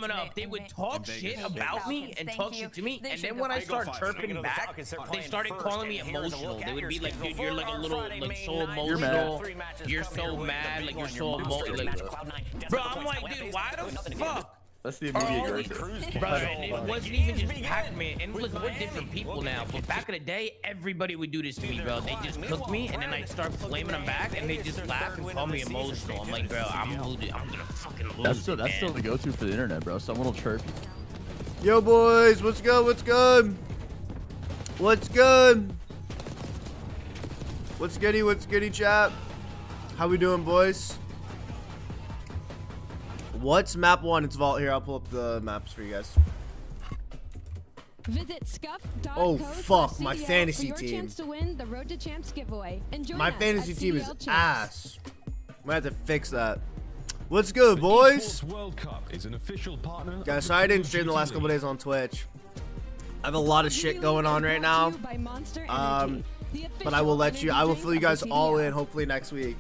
coming up, they would talk shit about me and talk shit to me, and then when I start chirping back, they started calling me emotional. They would be like, dude, you're like a little, like so emotional. You're so mad, like you're so emotional. Like, bro, I'm like, dude, why the fuck? That's the immediate aggressor. Bro, and it wasn't even just Pac-Man. And look, we're different people now. But back in the day, everybody would do this to me, bro. They just cook me, and then I'd start flaming them back, and they just laugh and call me emotional. I'm like, bro, I'm gonna fucking lose. That's still the go-to for the internet, bro. Someone will chirp you. Yo, boys, what's good? What's good? What's good? What's goody? What's goody, chat? How we doing, boys? What's map 1? It's Vault here. I'll pull up the maps for you guys. Visit scuff.co/CDL oh fuck, my fantasy for your team. Chance to win the Road to Champs giveaway. And join My us fantasy at team is CDL Champs. ass. I'm gonna have to fix that. What's good, boys? World Cup is an official partner. Guys, sorry I didn't stream the last couple days on Twitch. I have a lot of shit going on right now. But I will fill you guys all in hopefully next week.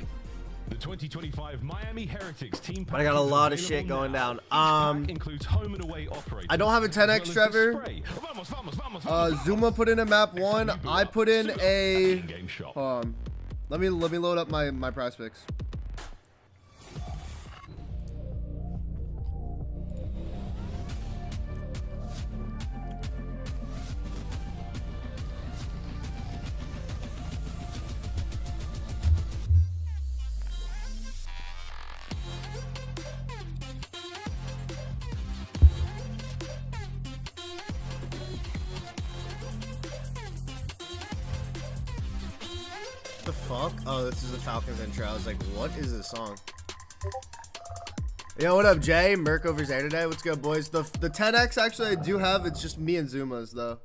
The 2025 Miami Heretics team. But I got a lot of shit going down. Includes home and away operators. I don't have a 10x, Trevor. Zuma put in a map 1. I put in a. Let me load up my prospects. The fuck? Oh, this is the Falcons intro. I was like, what is this song? Yo, what up, Jay? Merc over's there today. What's good, boys? The 10x actually I do have. It's just me and Zuma's though.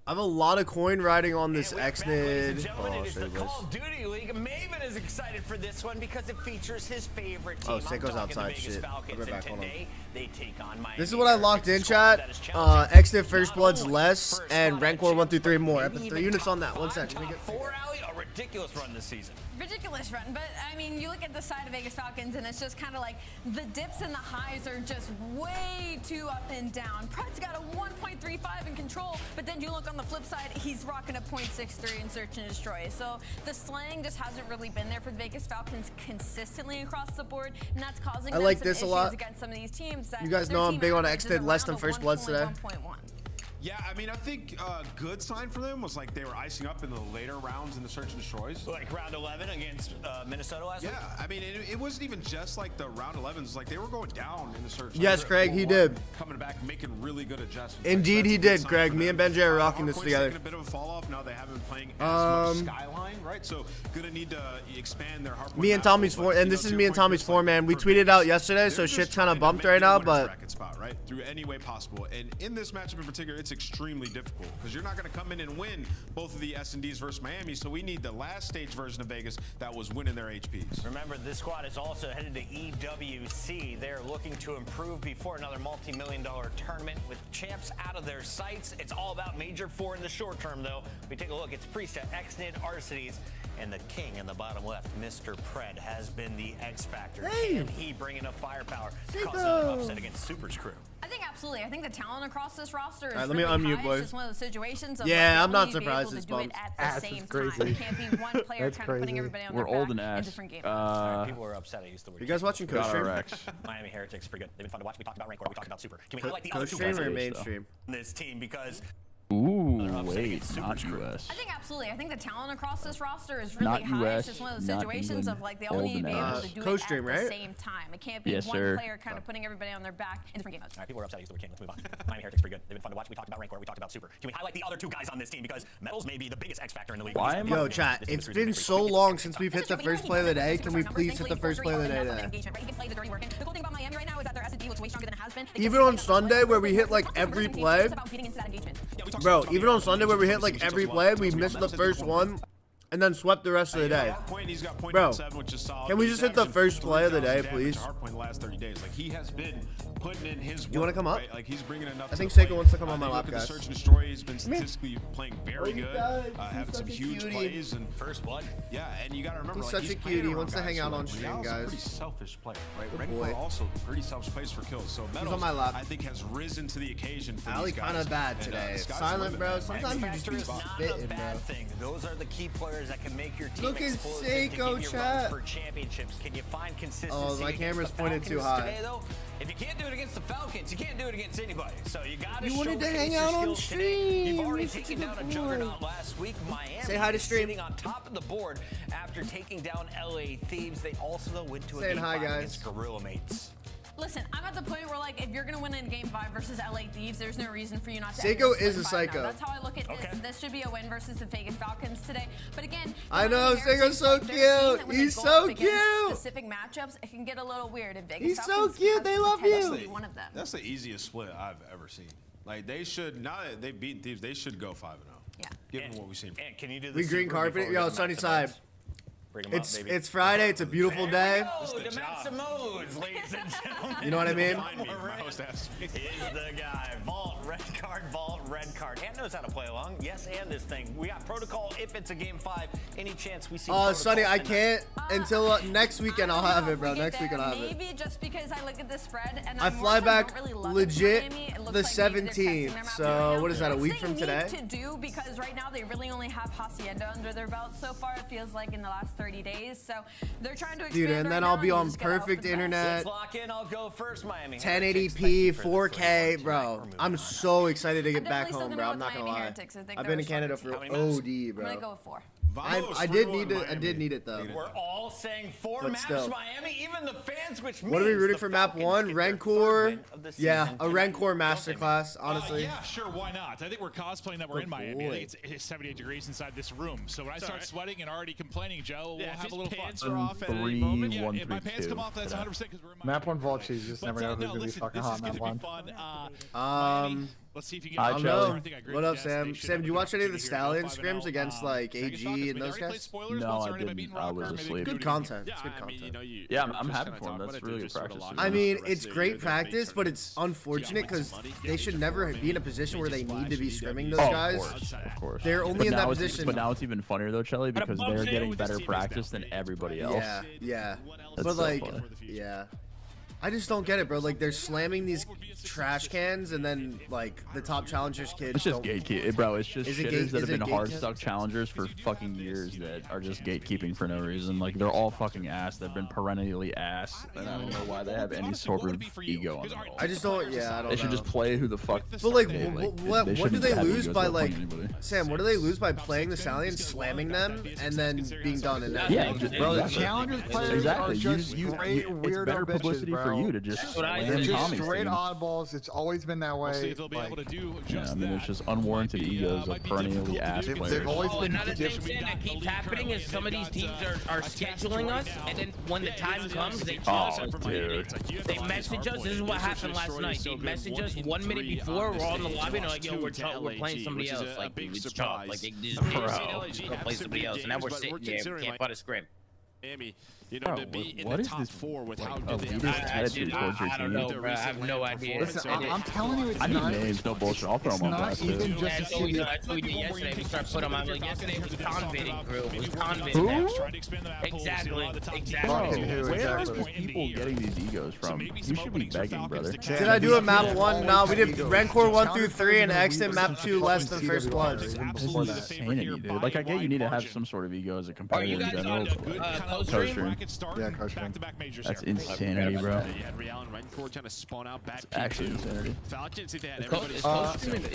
I have a lot of coin riding on this Xnid. It's the Call of Duty League. Maven is excited for this one because it features his favorite team. Oh, Seiko's outside. Shit. I'll be back. Hold on. They take on Miami. This is what I locked in, chat. Xnid First Blood's less, and Rancor 1 through 3 more. I put 3 units on that. 1 second. Let me get 4 alley. A ridiculous run this season. Ridiculous run, but I mean, you look at the side of Vegas Falcons, and it's just kind of like the dips and the highs are just way too up and down. Pred's got a 1.35 in control, but then you look on the flip side, he's rocking a 0.63 in search and destroy. So the slang just hasn't really been there for the Vegas Falcons consistently across the board, and that's causing them like some this a issues lot. against some of these teams. That you guys know I'm big on Xnid less than First Bloods today. 1.1. Yeah, I mean, I think a good sign for them was like they were icing up in the later rounds in the search and destroys. Like round 11 against Minnesota last week? Yeah, I mean, it wasn't even just like the round 11s. Like they were going down in the search. Yes, Craig, he did. Coming back, making really good adjustments. Indeed, he did, Craig. Me and Benji are rocking this together. Taking a bit of a fall off now. They haven't been playing as much Skyline, right? So gonna need to expand their hardpoint. Me and Tommy's four, and this is me and Tommy's 4-man. We tweeted out yesterday, so shit's kind of bumped right now, but spot, right? Through any way possible. And in this matchup in particular, it's extremely difficult because you're not going to come in and win both of the S&Ds versus Miami. So we need the last stage version of Vegas that was winning their HPs. Remember, this squad is also headed to EWC. They're looking to improve before another multi-million-dollar tournament with champs out of their sights. It's all about Major 4 in the short term, though. We take a look. It's Priestess, Xnid, Arcides, and the king in the bottom left, Mr. Pred, has been the X factor. Hey. Can he bring enough firepower to cause another upset against Super's crew? I think absolutely. I think the talent across this roster is let me really unmute, high. boys. It's just one of those situations of yeah, I'm not surprised surprised it's bumped. At the same time. It can't be one player kind of putting everybody on We're their old back and in Ash. different games. People are upset I used the word. You guys watching co-stream? Miami Heretics, pretty good. They've been fun to watch. We talked about Rancor. We talked about Super. Can we highlight the other two Co-stream guys or mainstream? on this team because Ooh, wait, not US. I think absolutely. I think the talent across this roster is really Not high. US, it's just one of those not situations England, of like they all need to be able to do it co-stream, at right? the same time. It can't be Yes, one sir. player kind of putting everybody on their back in different game modes. All right, people are upset I used the word king. Let's move on. Miami Heretics, pretty good. They've been fun to watch. We talked about Rancor. We talked about Super. Can we highlight the other two guys on this team because Metals may be the biggest X factor in the league. Why am Yo, chat, it's been so long since we've hit the first play of the day. Can we please hit the first play of the day today? The cool thing about Miami right now is that their S&D looks way stronger than it has been. Even on Sunday where we hit like every play, bro, even on Sunday where we hit like every play, we missed the first one. and then swept the rest of the day. He's got Bro, 0.97, which is solid. can we just hit the first play of the day, please? Hardpoint the last 30 days. Like, he has been putting in his work. You want to come up? Right? Like, he's bringing enough. I think to the Seiko plate. wants to come on my lap, Look at guys. the search and destroy. He's been statistically playing very you good, guys. having He's some such a huge cutie. plays and First blood. yeah. And you got to remember, He's like, such a playing cutie. He around wants to guys hang out who, on like, stream, Real's a guys. pretty selfish player, right? Good Renko boy. also pretty selfish plays for kills. So Metals, on my lap. I think, has risen to the occasion for Ali these guys. kind of bad And, today. sky's the Silent, limit, bro. man. Sometimes you just Factor be is not spitting, a bad bro. thing. Those are the key players that can make your team Look at explosive Seiko, to get your chat. runs for championships. Can you find consistency? Oh, my against camera's the pointed too Falcons high. Today, though? If you can't do it against the Falcons, you can't do it against anybody. So you got to You wanted to showcase hang your out on skills today. You've stream. already You're such a taken down good a boy. juggernaut last week. Miami Say hi to is stream. sitting on top of the board after taking down LA Thieves. They also though went to a Saying game hi, 5 guys. against Gorilla Mates. Listen, I'm at the point where, like, if you're going to win in Game 5 versus LA Thieves, there's no reason for you not to Seiko end this is a win 5 psycho. now. That's how I look at this. Okay. This should be a win versus the Vegas Falcons today. But again, I you know, look at the Seiko's so Heretics, like, they're a team cute. that when they He's go so up against cute. Specific matchups, it can get a little weird. And Vegas He's so Falcons cute. has They the love potential you. to be one of them. That's the easiest split I've ever seen. Like, they should, now that they've beaten Thieves, they should go 5-0. Yeah. Given what we've seen. And can you do We this green carpet. Yo, sunny side. Bring 'em up, baby. It's Friday. It's a beautiful day. Oh, the Master Modes, ladies and gentlemen. You know what I mean? Find me, my host asked me. He is the guy. Vault, red card. And knows how to play along. Yes, and this thing. We got protocol if it's a game 5. Any chance we see Sonny, I Protocol can't until next weekend. I'll have it, bro. We get Next weekend there, I'll have it. Maybe just because I look at the spread and I I fly back really legit Miami. It looks the like maybe they're testing 17th. them out So right now. what is that, a Which week they from need today? to do because right now they really only have Hacienda under their belt so far. It feels like in the last 30 days. So they're trying to expand Dude, and right then now I'll be and on just get off perfect the bat. internet. Let's lock in. I'll go first, Miami. 1080p, Heretics, thank you for the 4K, 3-1 bro. tonight. We're moving I'm on. so excited to get I'm back definitely home, still bro. gonna I'm go not with gonna Miami lie. Heretics. I think I've they're been in a stronger Canada team. for How many maps? OD, I'm gonna go bro. with 4. I did need it. I did need it though. We're all saying 4 But maps, still. Miami, even the fans, which What are we means rooting the for? Map Falcons 1, get their third Rencor. win of the Yeah, season a tonight. Rencor Don't they, masterclass. Honestly. Yeah, sure, why not? I think we're cosplaying that we're in Miami. I think it's 78 degrees inside this room. So when I start sweating and already complaining, Joe, we'll have a little fun. are off at any moment. Yeah, if my pants come off, that's 100% because we're in Miami. Map 1 vault cheese. You just But, never know who's no, gonna be listen, fucking this hot is map gonna be 1. fun. Miami, let's see if you get Hi, I it. don't Chelly. know. I think I agree What with up, Jess. Sam? They should Sam, have did you a watch good any of the opportunity here to Stallion go 5-0. scrims against like Vegas AG Falcons, and they those already played guys? spoilers No, once, I already by didn't. beating I Rocker, was maybe they asleep. can do Good it again. content. It's good content. Yeah, I'm happy for him. That's really good practice. I mean, it's great practice, but it's unfortunate because they should never be in a position where they need to be scrimming those Oh, guys. of course. They're only But in that now it's- position. But now it's even funnier though, Chelly, because they're getting better practice than everybody else. Yeah, yeah. That's But so like, funny. yeah. I just don't get it, bro. Like, they're slamming these trash cans, and then like the top challengers kids. It's just don't- gatekeeping, bro. It's just Is it shitters gate- that is have it been hard gatekeep? stuck challengers for fucking years that are just gatekeeping for no reason. Like they're all fucking ass. They've been perennially ass, and I don't know why they have any sort of ego on them. at all. I just don't. Yeah, I don't They should know. just play who the fuck. But like, they, what do shouldn't they have lose egos by about like, playing anybody. Sam? What do they lose by playing the Stallions, slamming them, and then being done in that? Yeah, game? just, Bro, the exactly. challengers players Exactly. are just great it's weirdo better bitches, publicity bro. for you to just That's what I slam said. It's just Tommy's straight team. oddballs. It's always been that way. We'll see if they'll be Like, able to do Yeah, just I mean, that. it's just unwarranted egos of perennially ass They've players. always Oh, been another thing, different. Sam, that keeps happening is some of these teams are scheduling us, and then when the time comes, they tell Oh, us. dude. They message us. This is what happened last night. They message us 1 minute before. We're all in the lobby, and they're like, "Yo, we're playing somebody else." Like, it's tough. Like, they just go play somebody else, and now we're sitting here. We can't fight a scrim. Miami, Bro, what is this? Like, a leader's attitude towards your I don't team? know, bro. I have no idea. Listen, I'm telling you, it's I need not. names, no bullshit. I'll throw It's them on not blast. even dude. just That's a what we CD. did yesterday. We started putting them on. Like, yesterday was the conviting crew. It was Who? conviting. Exactly. Exactly. Bro, Who where are exactly? these people getting these egos from? You should be begging, brother. Did I do a map 1? No, we did Rencor 1 through 3 and Exit map 2 less than first blood. This is insanity, dude. Like, I get you need to have some sort of ego as a competitor in guys general. on but, like, co-stream? Yeah, co-stream. That's insanity, bro. It's Actually insanity.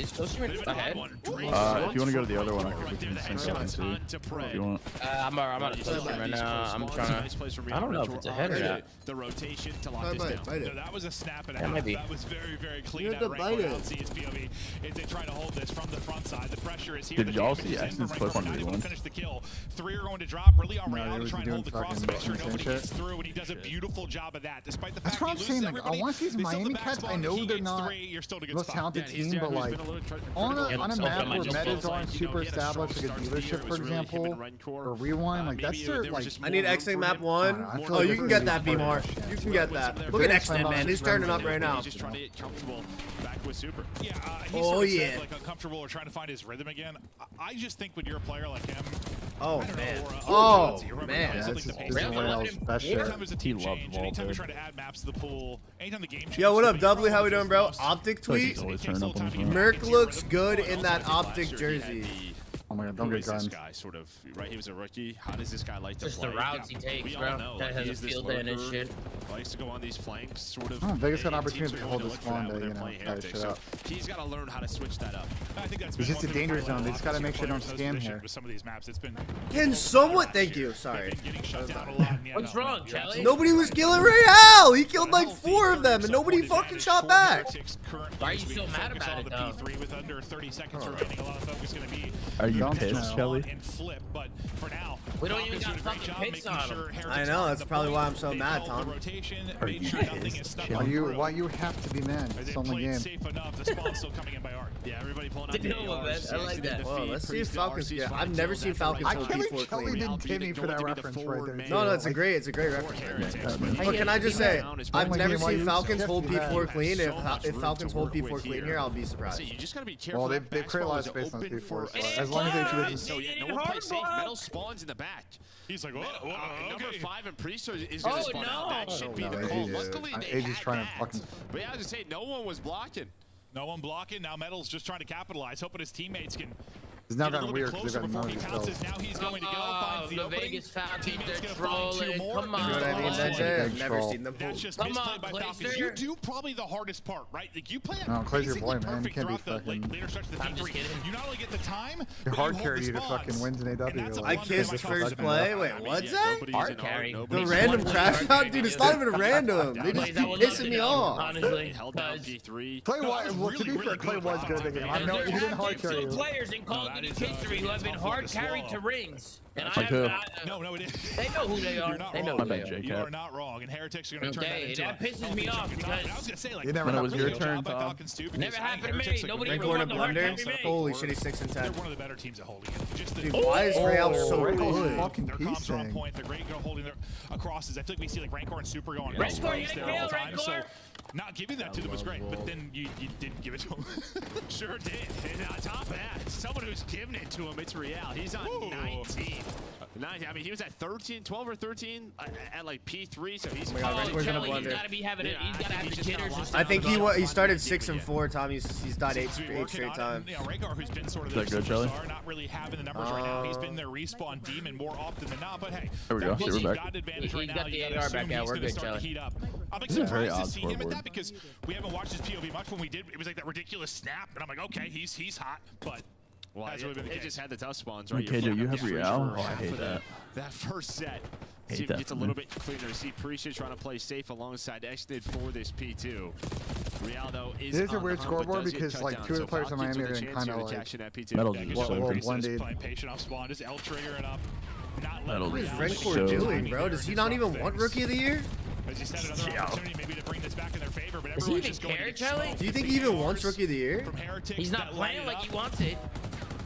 Is co-streaming ahead? If you want to go to the other one, we can sync up and see. If you want. I'm on a co-stream right now. I'm trying to. I don't know if it's ahead or not. The rotation to lock this down. Bite No, it. that was a snap and a That half. might be. That was very, very clean. You had That to right bite where it. LC's POV is they try to hold this from the front side. The pressure is here. Did The y'all damage see is in Exton's for clip on Rainbow. Not able to Rewind? finish the kill. 3 are going to drop. Really on No, they Real was trying to doing hold the cross to make fucking sure same nobody shit. gets through, and he does a beautiful job of that. Despite the That's fact what he I'm loses saying. Like, I want to see some Miami Cats. I know they're not the most talented team, but like on a map where metas aren't super established, like a dealership, for example, or Rewind, like that's their like. I need X-Ing map 1. Oh, you can get that, B-Mar. You can get that. Look at X-Men, man. He's turning up right now. Oh, yeah. Like uncomfortable or trying to find his rhythm again. I just think when you're a player like him. Oh, man. Oh, man. Anytime there's a team change, anytime you're trying to add maps to the pool, anytime the game changes. Yo, what up, W? How we doing, bro? Optic tweet. Merc looks good in that Optic jersey. Oh my god, don't get guns. This guy sort of, right? He was a rookie. How does this guy like to just play? the routes he takes, bro. That has a field day and his shit. Likes to go on these flanks, sort of. Oh, Vegas got an opportunity to hold this spawn to, you know, tie shit up. He's got to learn how to switch that up. I think that's it's just a danger zone. They just got to make sure they don't scam here. With some of these maps, it's been. Can somewhat, thank you. Sorry. What's wrong, Chelly? Nobody was killing Real. He killed like 4 of them, and nobody fucking shot back. Why are you so mad about it, though? With under 30 seconds remaining, a lot of focus going to be. Are you pissed, Chelly? And flip, but for now, we don't even got fucking picks on him. I know, that's probably why I'm so mad, Tom. Are you pissed? Why you have to be mad? It's only game. Safe enough. The spawn's still coming in by art. Yeah, everybody pulling out the I like that. Whoa, let's see if Falcons get. I've never seen Falcons hold P4 Chelly clean. didn't hit me for that reference right there. No, it's a great reference. But can I just say, I've never seen Falcons hold P4 clean. If Falcons hold P4 clean here, I'll be surprised. You just gotta be careful. Well, they create a lot of space on P4, so as long as they do this. So yeah, no one plays safe. Metal spawns in the back. He's like, number 5 and Priest is gonna spawn out. That should be the call. Luckily, they had trying to fucking. But yeah, I was just saying, no one was blocking. No one blocking. Now Metal's just trying to capitalize, hoping his teammates can. It's now gotten weird because they've got before none he of pounces. Now he's going to go. Finds the opening. Vegas Falcons, Teammates they're gonna find 2 trolling. more. Come on. You know what I mean, Benji? I've never seen them That's hold. just Come misplay on, by Falcons. Blazer. You do probably the hardest part, right? Like you play it No, Clay's your basically boy, man. You perfect can't be throughout the fucking. later stretch of the I'm just P3. kidding. You not only get the time, Your hard carry you to fucking wins an AW. I kissed first play. Wait, what's that? Hard carry. The random crash out, dude. It's not even random. They just keep pissing me off. Honestly, Held down P3. Clay was, well, to be fair, Clay was good at the game. I know he didn't hard carry you. players in Call of Duty history who have been hard carried to rings. And Like who? No, it is. They know who they are. They know who they are. You are not wrong, and Heretics are going to turn that into. That pisses me off because I was going to say, like, never when it was your job turn, by Tom. Falcons too, because never happened to me. Nobody Rank ever order won the hard blunder. carry me. Holy shit, he's 6 and 10. They're one of the better teams at holding it. Just the, Dude, why is Real so Rankle's good? fucking their comms are on piecing. point. They're great holding their crosses. I feel like we see like Rancor and Super going Rancor, you there get all the a time. kill, So Rancor. not giving that to them was great, but then you didn't give it to them. Sure did. And on top of that, someone who's giving it to him, it's Real. He's on 19. I mean, he was at 13, 12 or 13 at like P3, so he's. Oh my God, Rancor's gonna He's blunder. got to be having it. He's got to have the jitters or I think something. he started 6 and 4. Tom, he's died 8 straight times. You know, Rhaegar, who's been sort of Is the that good, Chelly? superstar, not really having the numbers right now. He's been their respawn demon more often than not. But hey, There we go. Falcons See, we're back. got advantage He's right got now. the You gotta AR back assume out. he's We're gonna good, start to Chelly. heat up. I'm This is a very surprised to odd see him at scoreboard. that because we haven't watched his POV much. When we did, it was like that ridiculous snap, and I'm like, okay, he's hot, but. Well, they just had the tough spawns, Wait, right? KJ, you have You're Real? flipping Oh, I half hate of that. That first set. Hate See if that it gets a for little me. bit cleaner. See Prisha trying to play safe alongside Exnid for this P2. Real, though, is It is a on weird the hunt, but scoreboard does get because, cut like, down. 2 of So the players in Falcons Miami with are a kind chance of here to like. cash in that P2. Metal's Yeah, just because so well, crazy. blended. playing patient off spawn, just L triggering up. Not Metal What is is letting Rancor so- doing, bro? Does he not even want Rookie of the Year? As you said, another opportunity maybe to bring this back in their favor, but Does he everyone's even just going care, to get Chelly? smoked. Do you think he even wants Rookie of the Year? From Heretics He's not that playing light like up. he wants it.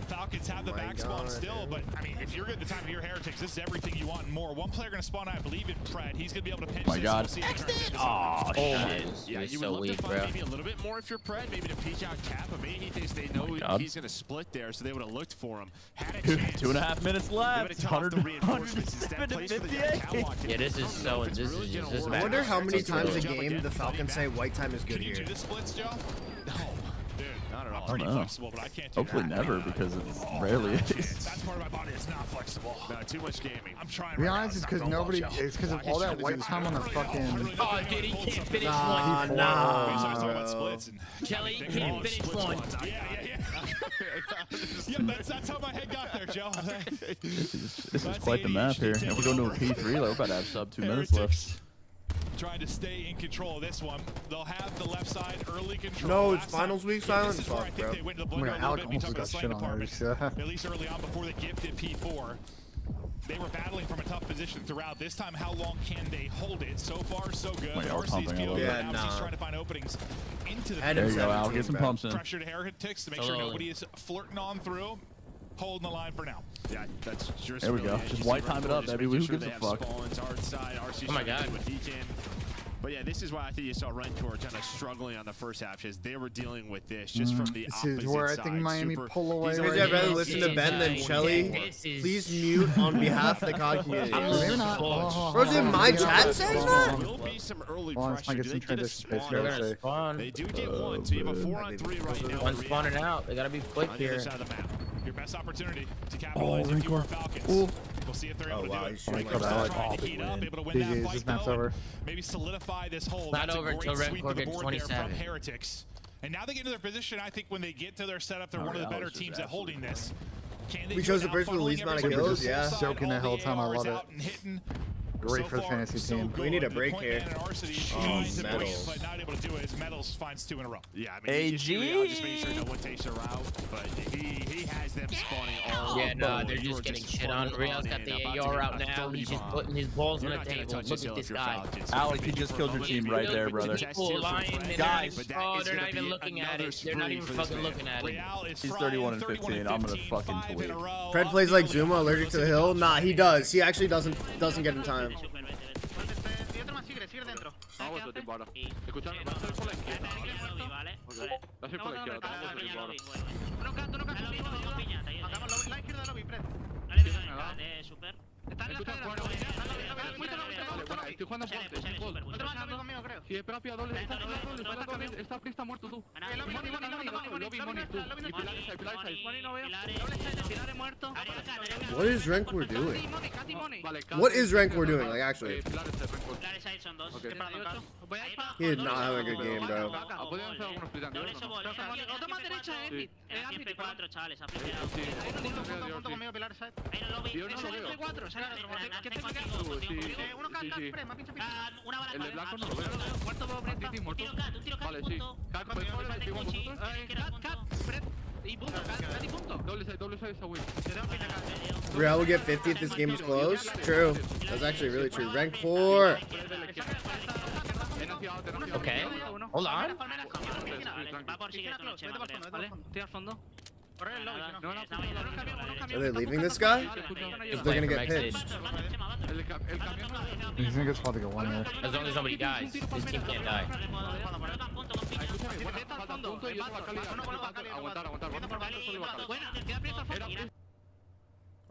Falcons have the Oh my back spawn God, still, but I mean, if you're at the time of your Heretics, this is everything you want and more. One player going to spawn, I believe, in Pred. He's going to be able to pinch My this. God. We'll see if he turns it into Oh, something. shit. Yeah, He's you would so love weak, to find bro. maybe a little bit more if you're Pred, maybe to peek out Cap, but maybe he thinks they know God. he's going to split there, so they would have looked for him. Had a chance. 2.5 minutes They left. would've cut off the 100, reinforcements. Instead, 107 to plays for the 58. catwalk. Yeah, this is so. This is just I bad. wonder how many times a Jump game again, the Falcons say white time is good Can you here. do the splits, Joe? No, Dude, not at all. I pretty don't know. flexible, but I can't do Hopefully that. never, because it's rarely is. That's part of my body. It's not flexible. No, too much gaming. I'm trying. To be right now. honest, it's not because going well, nobody. Joe. It's because of all that white time on the fucking. Oh, dude, he can't finish Nah, one. nah. So I was talking about splits and Kelly, he can't finish one. Yeah, that's how my head got there, Joe. This is quite the map here. If we go into a P3, like, we're about to have sub 2 minutes left. Trying to stay in control of this one. They'll have the left side early control. No, it's Last time- finals week Yeah, silence. this is where I Fuck, think bro. they went to the Oh my blender God, a little Alec bit. We almost talk got about shit slang on department. already, so. At least early on before they gifted P4. they were battling from a tough position throughout. This time, how long can they hold it? So far, so good. RC's field right now, she's trying to find openings into the there you go, Al. Get some pumps in. Pressure to Heretics to make sure nobody is flirting on through. Holding the line for now. Yeah, that's just there we go. Just white time it up, baby. Who gives a fuck? Oh my god. But yeah, this is why I think you saw Rentor kind of struggling on the first half, because they were dealing with this just from the opposite side. This is where I think Miami pull away. I'd rather listen to Ben than Chelly. Please mute on behalf of the COD community. Maybe not. Bro's in my chat saying that? There will be some early I pressure. get some transition space here. They're gonna spawn. They do get one, so you have a 4-on-3 right now. One spawning out. They gotta be quick On the here. other side of the map. Your best opportunity to capitalize if you are Falcons. We'll see if they're able to do it. Trying to heat up, able to win that fight, map's though. over. Maybe solidify this hold. Not That's over a great until sweep of the board there 27. from Heretics. And now they get into their position. I think when they get to their setup, they're one of the better teams at holding this. We chose the person with the least amount of kills, yeah. Soaking the whole time, I love it. Great for the fantasy team. We need a break here. Oh, Metals. But not able to do it as Metals finds 2 in a row. Yeah, I mean, just make sure no one takes her out, but he has them spawning all. Yeah, no, they're just getting shit on. Real's got the AR out now. He's just putting his balls on the table. Look at this guy. Alex, you just killed your team right there, brother. Guys, oh, they're not even looking at it. They're not even fucking looking at it. He's 31 and 15. I'm gonna fucking tweet. Pred plays like Zuma, allergic to the hill. Nah, he does. He actually doesn't get in time. Estoy jugando ponte. Si espera pía doble, está prista muerto tú. What is Renkor doing? What is Renkor doing? Like actually, he did not have a good game, bro. El de blanco no lo veo. Muerto. Vale, sí. Doble side esa win. Real will get 50 if this game is close. True. That's actually really true. Renkor. Okay. Hold on. Are they leaving this guy? If they're gonna get pitched. He's gonna get spot to go one here. As long as nobody dies, his team can't die.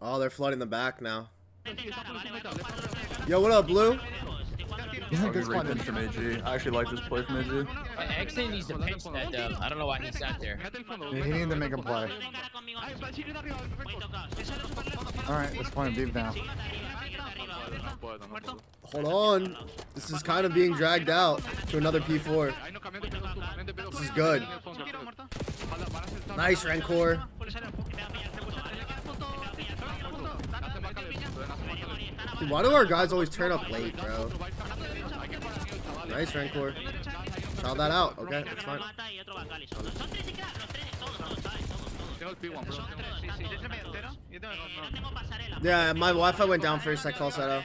Oh, they're flooding the back now. Yo, what up, Blue? He's a good spot from AG. I actually like this play from AG. X needs to pinch that dub. I don't know why he sat there. He needed to make a play. Alright, let's point him deep now. Hold on. This is kind of being dragged out to another P4. This is good. Nice, Renkor. Dude, why do our guys always turn up late, bro? Nice, Renkor. Child that out. Okay, that's fine. Yeah, my Wi-Fi went down first. I called Seto.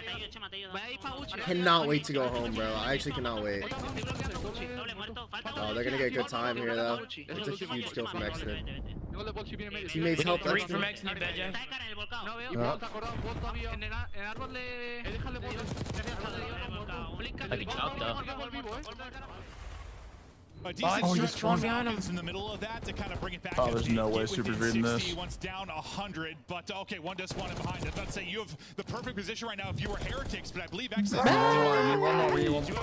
I cannot wait to go home, bro. I actually cannot wait. Oh, they're gonna get a good time here, though. It's a huge kill from Exton. Teammates help Three Exton. from X in BJ. Might be chopped though. Decent strong in the middle of that to kind of bring it back. Oh, there's no way Super's reading this. One's down 100, but okay, one does spawn in behind. I was about to say you have the perfect position right now if you were Heretics, but I believe X. I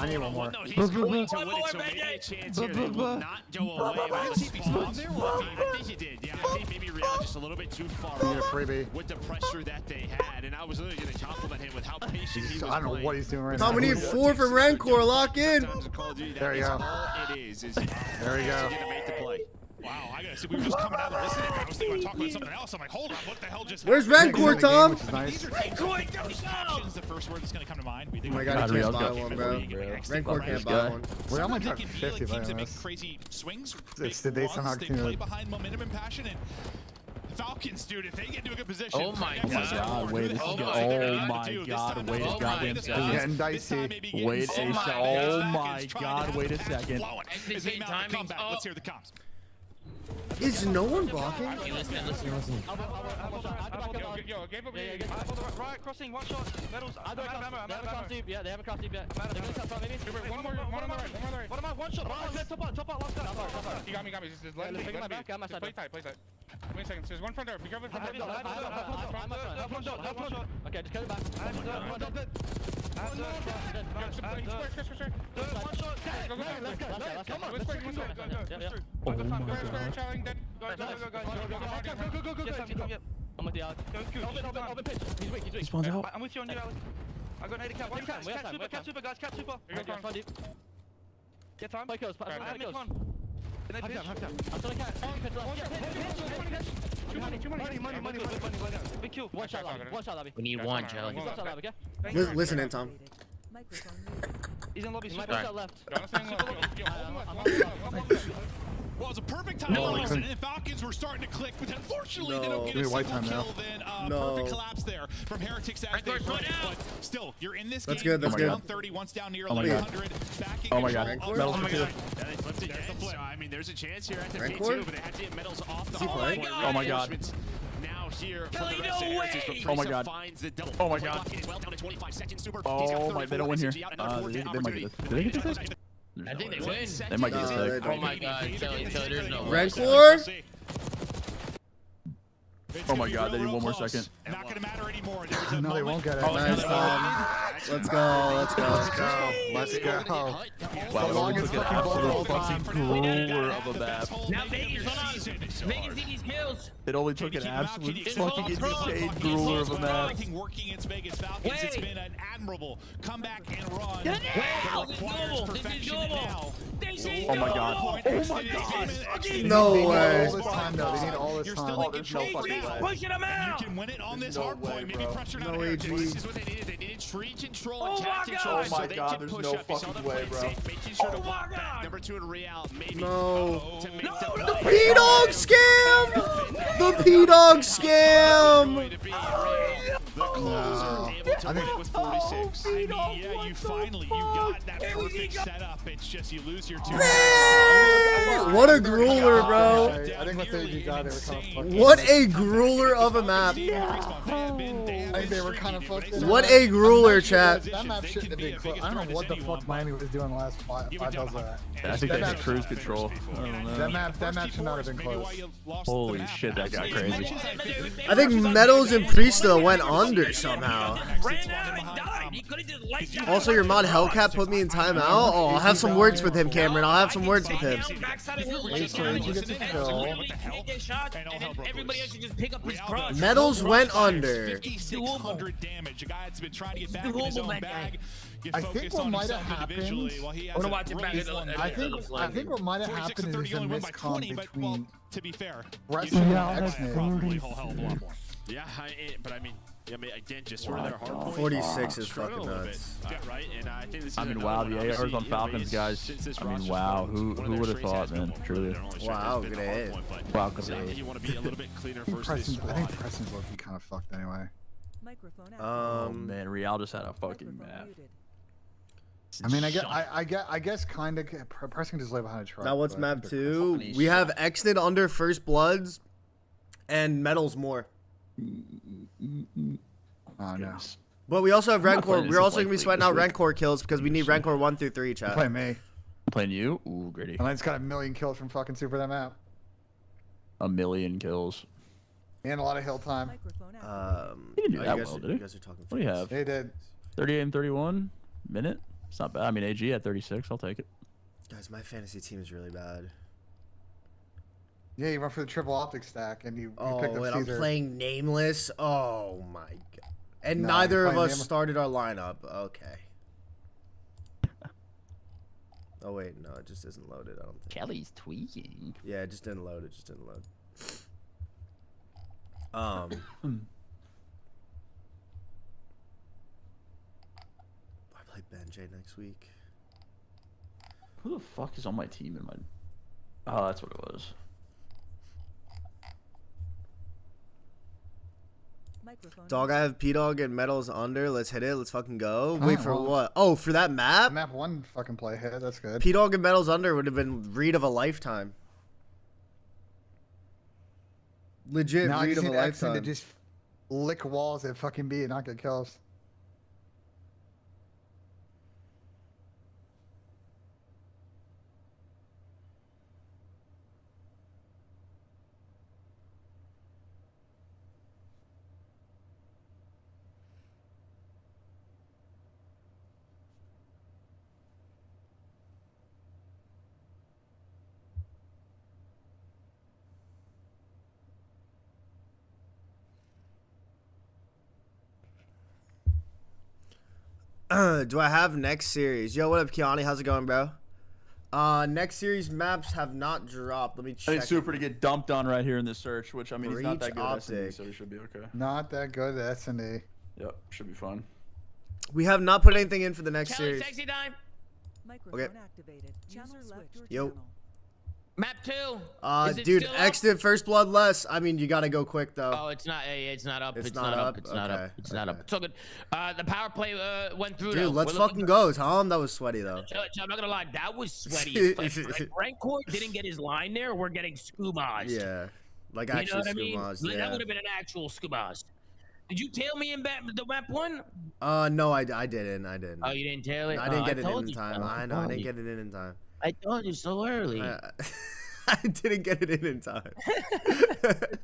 need one more. No, he's going to win it, so maybe a chance here. They will not go away. I think he did. Yeah, I think maybe Real just a little bit too far off with the pressure that they had, and I was literally going to compliment him with how patient he was. I don't know what he's doing right now. Tom, we need 4 from Renkor. Lock in. There you go. It is. There we go. Make the play. Wow, I gotta see. We were just coming out of listening. I was thinking about talking about something else. I'm like, hold on, what the hell just Where's Renkor, Tom? Nice. the first word that's gonna come to mind. Oh my god, he can't buy one, bro. Renkor can't buy one. Well, I'm gonna talk It can be 50 like teams that by make this. crazy swings. It's the day somehow They play behind momentum and passion, and Falcons, dude, if they get into a good position. Oh my God, wait a second. Oh my God, wait a goddamn second. Getting dicey. Wait a second. Oh my God, wait a second. Let's hear the comms. Is no one blocking? Listen. Yo, game over here. Right, crossing, one shot. Medals. They haven't crossed deep yet. They're gonna cut front, maybe. One on the right. What am I? One shot. Top out, last guy. You got me. Just let me. Play tight. Wait a second. There's one front door. Be careful. Front door. Okay, just cut it back. One shot. Go. Come on. Go. I'm with the Alex. Open pitch. He's weak. He spawns out. I'm with you on you, Alex. I got an 80 cap. Catch super, guys. Catch super. Get time. Play kills. Half time. I'm still a cat. Money. Big kill. One shot, Labby. We need one, Chelly. One shot, Labby, okay? Listen in, Tom. He's in lobby. Right. Shot left. Well, it's a perfect time. And the Falcons were starting to click, but unfortunately they don't get a single kill. Then perfect collapse there from Heretics as they run. But still, you're in this game. That's good. Down 30, once down near Oh my 100. Oh my God. Medals for two. Yeah, they flipped it. There's the flip. I mean, there's a chance here at the P2, but they had to get medals off the hard point. Oh my God. Now here for the rest of Heretics. Oh my God. Oh my God. Oh my, they don't win here. They might get this. Did they get this? I think they win. They might get this. Oh my God, Chelly, there's no way. Rancor? Oh my God, they need one more second. Not gonna matter anymore. No, they won't get it. Nice. Let's go. Wow, it only took an absolute fucking grueler of a map. Now Vegas, hold on. Vegas need these kills. It only took an absolute fucking insane grueler of a map. Working against Vegas Falcons, it's been an admirable comeback and run. Wow, this is doable. Oh my God. Oh my God. No way. All this time, though. They need all this time. Oh, there's no fucking way. Pushing them out. You can win it on this hard point. Maybe pressure No on AG. This is what they needed. They needed tree control and Oh tap my control. God. So Oh my they God, can there's push no up. They saw fucking them way, play bro. safe, making sure to Oh my walk back. God. Number 2 to Real. Maybe. No. To make The P-Dog scam! The P-Dog scam! The closer able to win with 46. I mean, yeah, you got that perfect setup. It's just you lose your 2. What a grueler, bro. I think once they got, they were kind of fucked. What a grueler of a map. I think they were kind of fucked. What a grueler, chat. That map shouldn't have been close. I don't know what the fuck Miami was doing the last 5 tells of that. I think they had cruise control. I don't know. That match should not have been close. Holy shit, that got crazy. I think Medals and Priesta went under somehow. Also, your mod Hellcat put me in timeout. Oh, I'll have some words with him, Cameron. I'll have some words with him. Medals went under. I think what might have happened. I think what might have happened is a miscom between Wrestling and X-Men. Yeah, but I mean, again, just sort of their hard point. 46 is fucking nuts. Yeah, right. And I think this is Wow, the ARs on Falcons, guys. I mean, wow, who would have thought, man? Truly. Wow, good aid. Wow, good aid. You want to be a little bit cleaner first. I think Preston's looking kind of fucked anyway. Oh man, Real just had a fucking map. I mean, I guess kind of Preston just lay behind a truck. Now what's map 2? We have Exton under First Bloods and Medals more. Oh no. But we also have Rancor. We're also going to be sweating out Rancor kills because we need Rancor 1 through 3, chat. Play me. Playing you? Ooh, gritty. And I just got 1 million kills from fucking Super that map. 1 million kills. And a lot of hill time. He didn't do that well, did he? You guys are talking what do you have? They did. 38 and 31 minute? It's not bad. I mean, AG at 36. I'll take it. Guys, my fantasy team is really bad. Yeah, you went for the triple optic stack and you picked up and Caesar. I'm playing Nameless. Oh my god. And neither of us started our lineup. Okay. Oh wait, no, it just isn't loaded. I don't think. Kelly's tweaking. Yeah, it just didn't load. It just didn't load. I play Benjay next week. Who the fuck is on my team in my? Oh, that's what it was. Dog, I have P-Dog and Metals under. Let's hit it. Let's fucking go. Wait for what? Oh, for that map? Map 1 fucking play hit. That's good. P-Dog and Metals under would have been read of a lifetime. Legit now read of a lifetime. lifetime. To just lick walls at fucking B and not get kills. Do I have next series? Yo, what up, Kiani? How's it going, bro? Next series maps have not dropped. Let me check. I need Super to get dumped on right here in the search, which I mean, he's not that good at Optic. S&D, so he should be okay. Not that good at S&D. Yep, should be fun. We have not put anything in for the next Chelly, series. sexy time. Okay. Yo. Map 2. Dude, exit first blood less. I mean, you gotta go quick though. Oh, it's not up. It's not up. It's It's not not up? up. It's not up. Okay. It's not up. It's all good. The power play went through. Dude, though. let's We're fucking looking go, Tom. That was sweaty though. I'm not gonna lie, that was sweaty. Like Rancor didn't get his line there. We're getting scuba. Yeah, like You know actually what I mean? scumas. Like, Yeah. that would have been an actual scuba. Did you tail me in the map 1? No, I didn't. I didn't. Oh, you didn't tail it? I didn't get it told in you time. so. I know. I didn't get it in time. I told you so early. I didn't get it in time.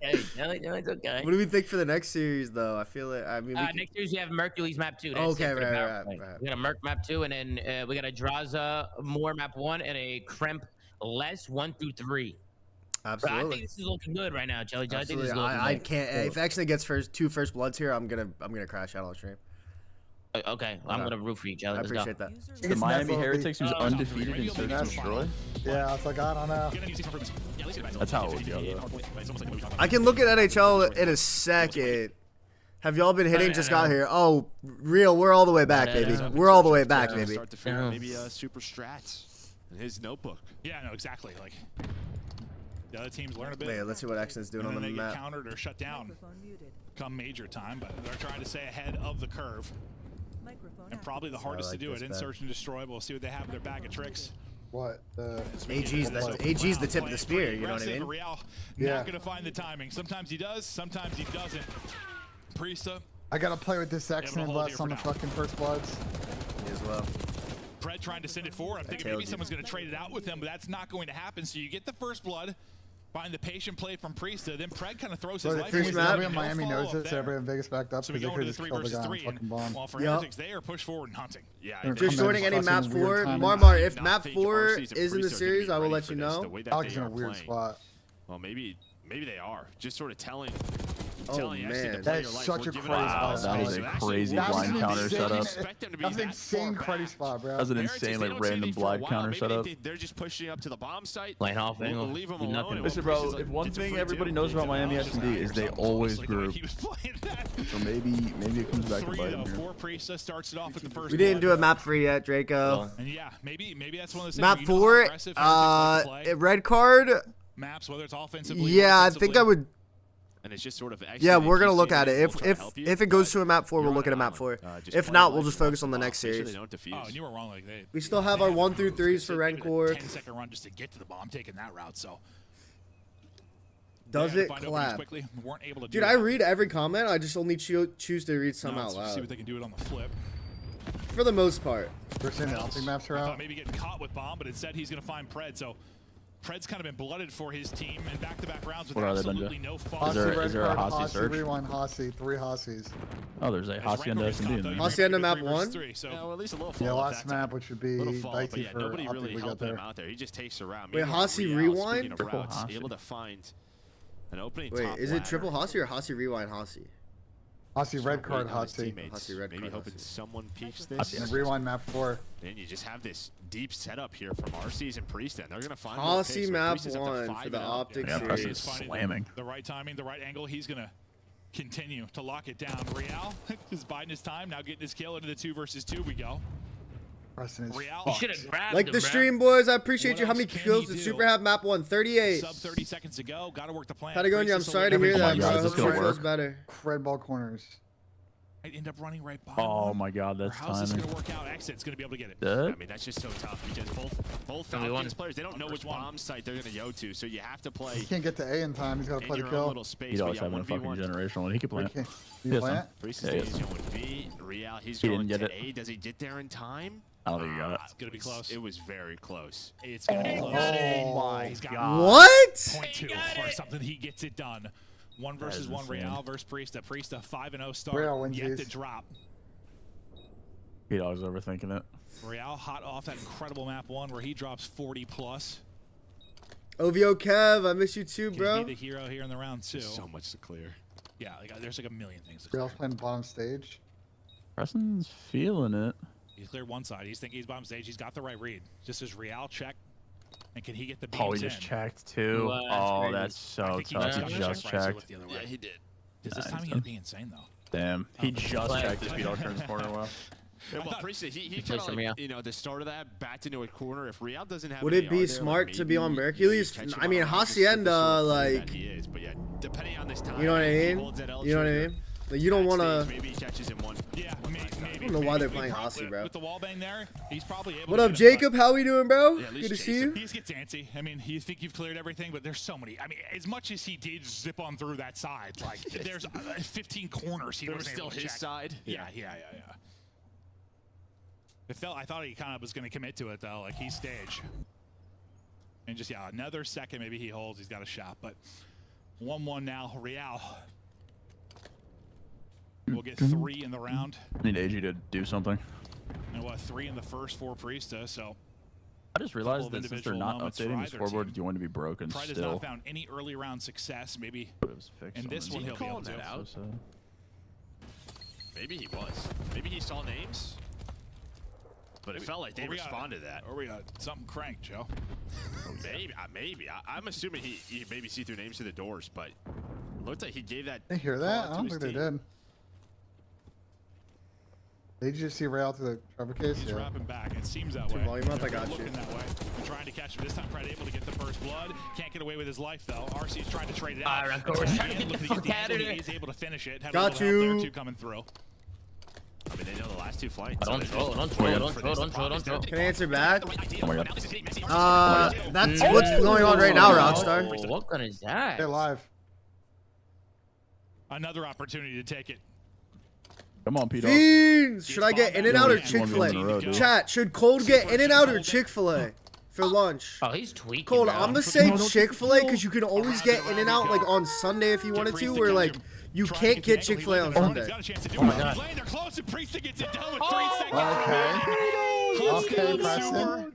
Hey, it's okay. What do we think for the next series, though? I feel it. I mean, next series we have Mercury's map 2. That's Okay, it for the power right. play. We got a Merc map 2, and then we got a Draza more map 1, and a Kremp less 1 through 3. Absolutely. But I think this is looking good right now, Chelly. I think this is looking I good. can't. If actually gets two first bloods here, I'm gonna crash out on stream. Okay, I'm gonna root for you, Chelly. I Let's go. appreciate that. The Miami Heretics, who's undefeated in Search and Destroy. Yeah, I was like, I don't know. That's how it would go, though. I can look at NHL in a second. Have y'all been hitting? Just got here. Oh, real. We're all the way back, baby. We're all the way back, baby. Start to figure out maybe super strats in his notebook. Yeah, no, exactly. Like the other teams learn a bit. Wait, let's see what X is doing on the they map. get countered or shut down come major time, but they're trying to stay ahead of the curve. And probably the hardest to do it in Search and Destroy. We'll see what they have in their bag of tricks. What? AG's the tip of the spear, you know what I mean? Real, Yeah. not gonna find the timing. Sometimes he does, sometimes he doesn't. Priesta. I gotta play with this X and less on the fucking first bloods. Me as well. Pred trying to send it forward. I'm thinking maybe someone's gonna trade it out with him, but that's not going to happen. So you get the first blood. Find the patient play from Priesta, then Pred kind of throws his life away. Everybody in Miami knows it, so everybody in Vegas backed up. So we go into the 3 versus 3, and while for Heretics, they are pushed forward and hunting. Yeah, Just joining any map 4. Marmar, if map 4 is in the series, I will let you know. Alex is in a weird spot. Well, maybe they are. Just sort of telling Oh man, that is such a crazy spot. That was a crazy blind counter setup. That's an insane crazy spot, bro. That was an insane, like, random blind counter setup. They're just pushing up to the bomb site. Line off We'll leave them alone. Listen, bro, if one thing everybody knows about Miami S&D is they always group. So maybe it comes back to bite them here. We didn't do a map 3 yet, Draco. And yeah, maybe that's one of those Map 4, red card. Maps, whether it's offensively. Yeah, I think I would. And it's just sort of Yeah, we're gonna look at it. If it goes to a map 4, we'll look at a map 4. If not, we'll just focus on the next series. Oh, and you were wrong. Like We still have our 1 through 3s for Rancor. 10-second run just to get to the bomb, taking that route. So does it clap? Dude, I read every comment. I just only choose to read some out loud. See what they can do it on the flip. For the most part. We're seeing the Alpha maps are out. Maybe getting caught with bomb, but instead he's gonna find Pred. So Pred's kind of been blooded for his team in back-to-back rounds with absolutely no fault. Is there a Hossie search? Rewind Hossie, 3 Hossies. Oh, there's a Hossie under S&D in there. Hossie under map 1? Well, at least a little Yeah, last map, which would be but yeah, for nobody Optic really we got helped him there. out there. He just takes a route. Wait, Hossie rewind? Able to find an opening. Wait, is it triple Hossie or Hossie rewind Hossie? Hossie red card Hossie. Hossie red Maybe card hoping Hossie. someone peeks this. And rewind map 4. Then you just have this deep setup here from RC's and Priest, and they're gonna find Hossie map 1 for the Optic series. Slamming. The right timing, the right angle. He's gonna continue to lock it down. Real is biding his time, now getting his kill into the 2 versus 2 we go. He should have grabbed Like him, the stream, boys. I appreciate you. How many kills did Super have? Map 1, 38. Sub 30 seconds to go. Got to work the plan. Patagonia, I'm sorry to hear that, bro. I hope gonna it feels work. better. Red ball corners. I end up running right by Oh my god, that's how's this timing. gonna work out? Exit's gonna be able to get it. Dead? I mean, that's just so tough because both Falcons players, they don't know which bomb site they're gonna go to, so you have to play. He can't get to A in time. He's got to play the your own kill. little space. He's but always yeah, having a fucking 1v1. generational one. He could plant. Do He you has plant? Priest Yeah, is he going B. Real, he's He going didn't to get A. Does he get there in time? I don't think he got it. It's gonna be close. It was very close. It's gonna be close. Oh my He's god. What? 0.2 or something. He gets it done. 1 versus 1. insane. Real versus Priesta. Priesta 5-0 start. Real wins Yet to these. drop. He always overthinking it. Real hot off that incredible map 1 where he drops 40 plus. OVO Kev, I miss you too, Can bro. he be the hero here in the round 2? So much to clear. Yeah, like, there's like a million things to clear. Real's playing bottom stage. Preston's feeling it. He's cleared one side. He's thinking he's bottom stage. He's got the right read. Just his Real check. And can he get the beams Oh, he just checked too. Wow, that's Oh, crazy. that's so I think he tough. just He got just check right, so checked. went the other way. Yeah, he did. Does this Nah, time he's he gonna be insane though? Damn. He just But- checked to speed out turns corner well. Yeah, well, Priest, he plays kind of some like, Real. you know, the start of that backed into a corner. If Real doesn't have Would any it be AR there, smart to be on maybe, Hercules? you catch him I mean, on the Hacienda, super player like, that he is, but yeah, depending on this time, you know what I if he mean? holds that L You know what I trigger, mean? Like, you don't want to. maybe he catches him one. Yeah, maybe. I don't know why they're playing Hossie, bro. With the wall bang there, he's probably able What to up, get him, Jacob? How we doing, bro? Yeah, at least Good to chase see him. you. He just gets antsy. I mean, you think you've cleared everything, but there's so many. I mean, as much as he did zip on through that side, like there's 15 corners he There was was still able to his check. side. Yeah. It felt. I thought he kind of was going to commit to it though, like he's stage. And just another second, maybe he holds. He's got a shot, but 1-1 now. Real. We'll get 3 in the round. Need AG to do something. And what, 3 in the first for Priesta, so I just realized of that since they're individual not moments for updating the either scoreboard, team. it's going to be broken Pride has still. not found any early round success. Maybe But it was fixed in on this the one Zoom. he'll be able calling to. that out? So sad. Maybe he was. Maybe he saw names. But it felt like they Or we got- responded to that. Or we got something cranked, Joe. Maybe. I'm assuming he maybe see through names to the doors, but it looked like he gave that. They hear call that? out I to don't his think they team. did. Did you just see Real to the Trevor case? He's Yeah. wrapping back. It seems that Turn way. volume up, I They're got you. looking that way. They're trying to catch him. This time, Pride able to get the first blood. Can't get away with his life though. RC's trying to trade it out. Alright, we're trying to get the fuck out of He there. is able to finish it. Had Got a little help you. there too coming through. I mean, they know the last 2 flights. Don't so throw, don't throw, don't throw, don't throw, don't throw. Can I answer back? Oh my god. That's what's going on right now, Rockstar. Oh, what gun is that? They're live. Another opportunity to take it. Come on, Pete. Fiends! Should I get In and Out or Yeah, we won one in a row, Chick-fil-A? dude. Chat, should Cold get In and Out or Chick-fil-A for lunch? Oh, he's tweaking. Cold, bro. I'm gonna say Chick-fil-A because you can always get In and Out like on Sunday if you wanted to, where like you can't get Chick-fil-a on Sunday. Oh my god. They're close and Priesta gets it done with 3 Oh, seconds. Okay. Okay, Preston.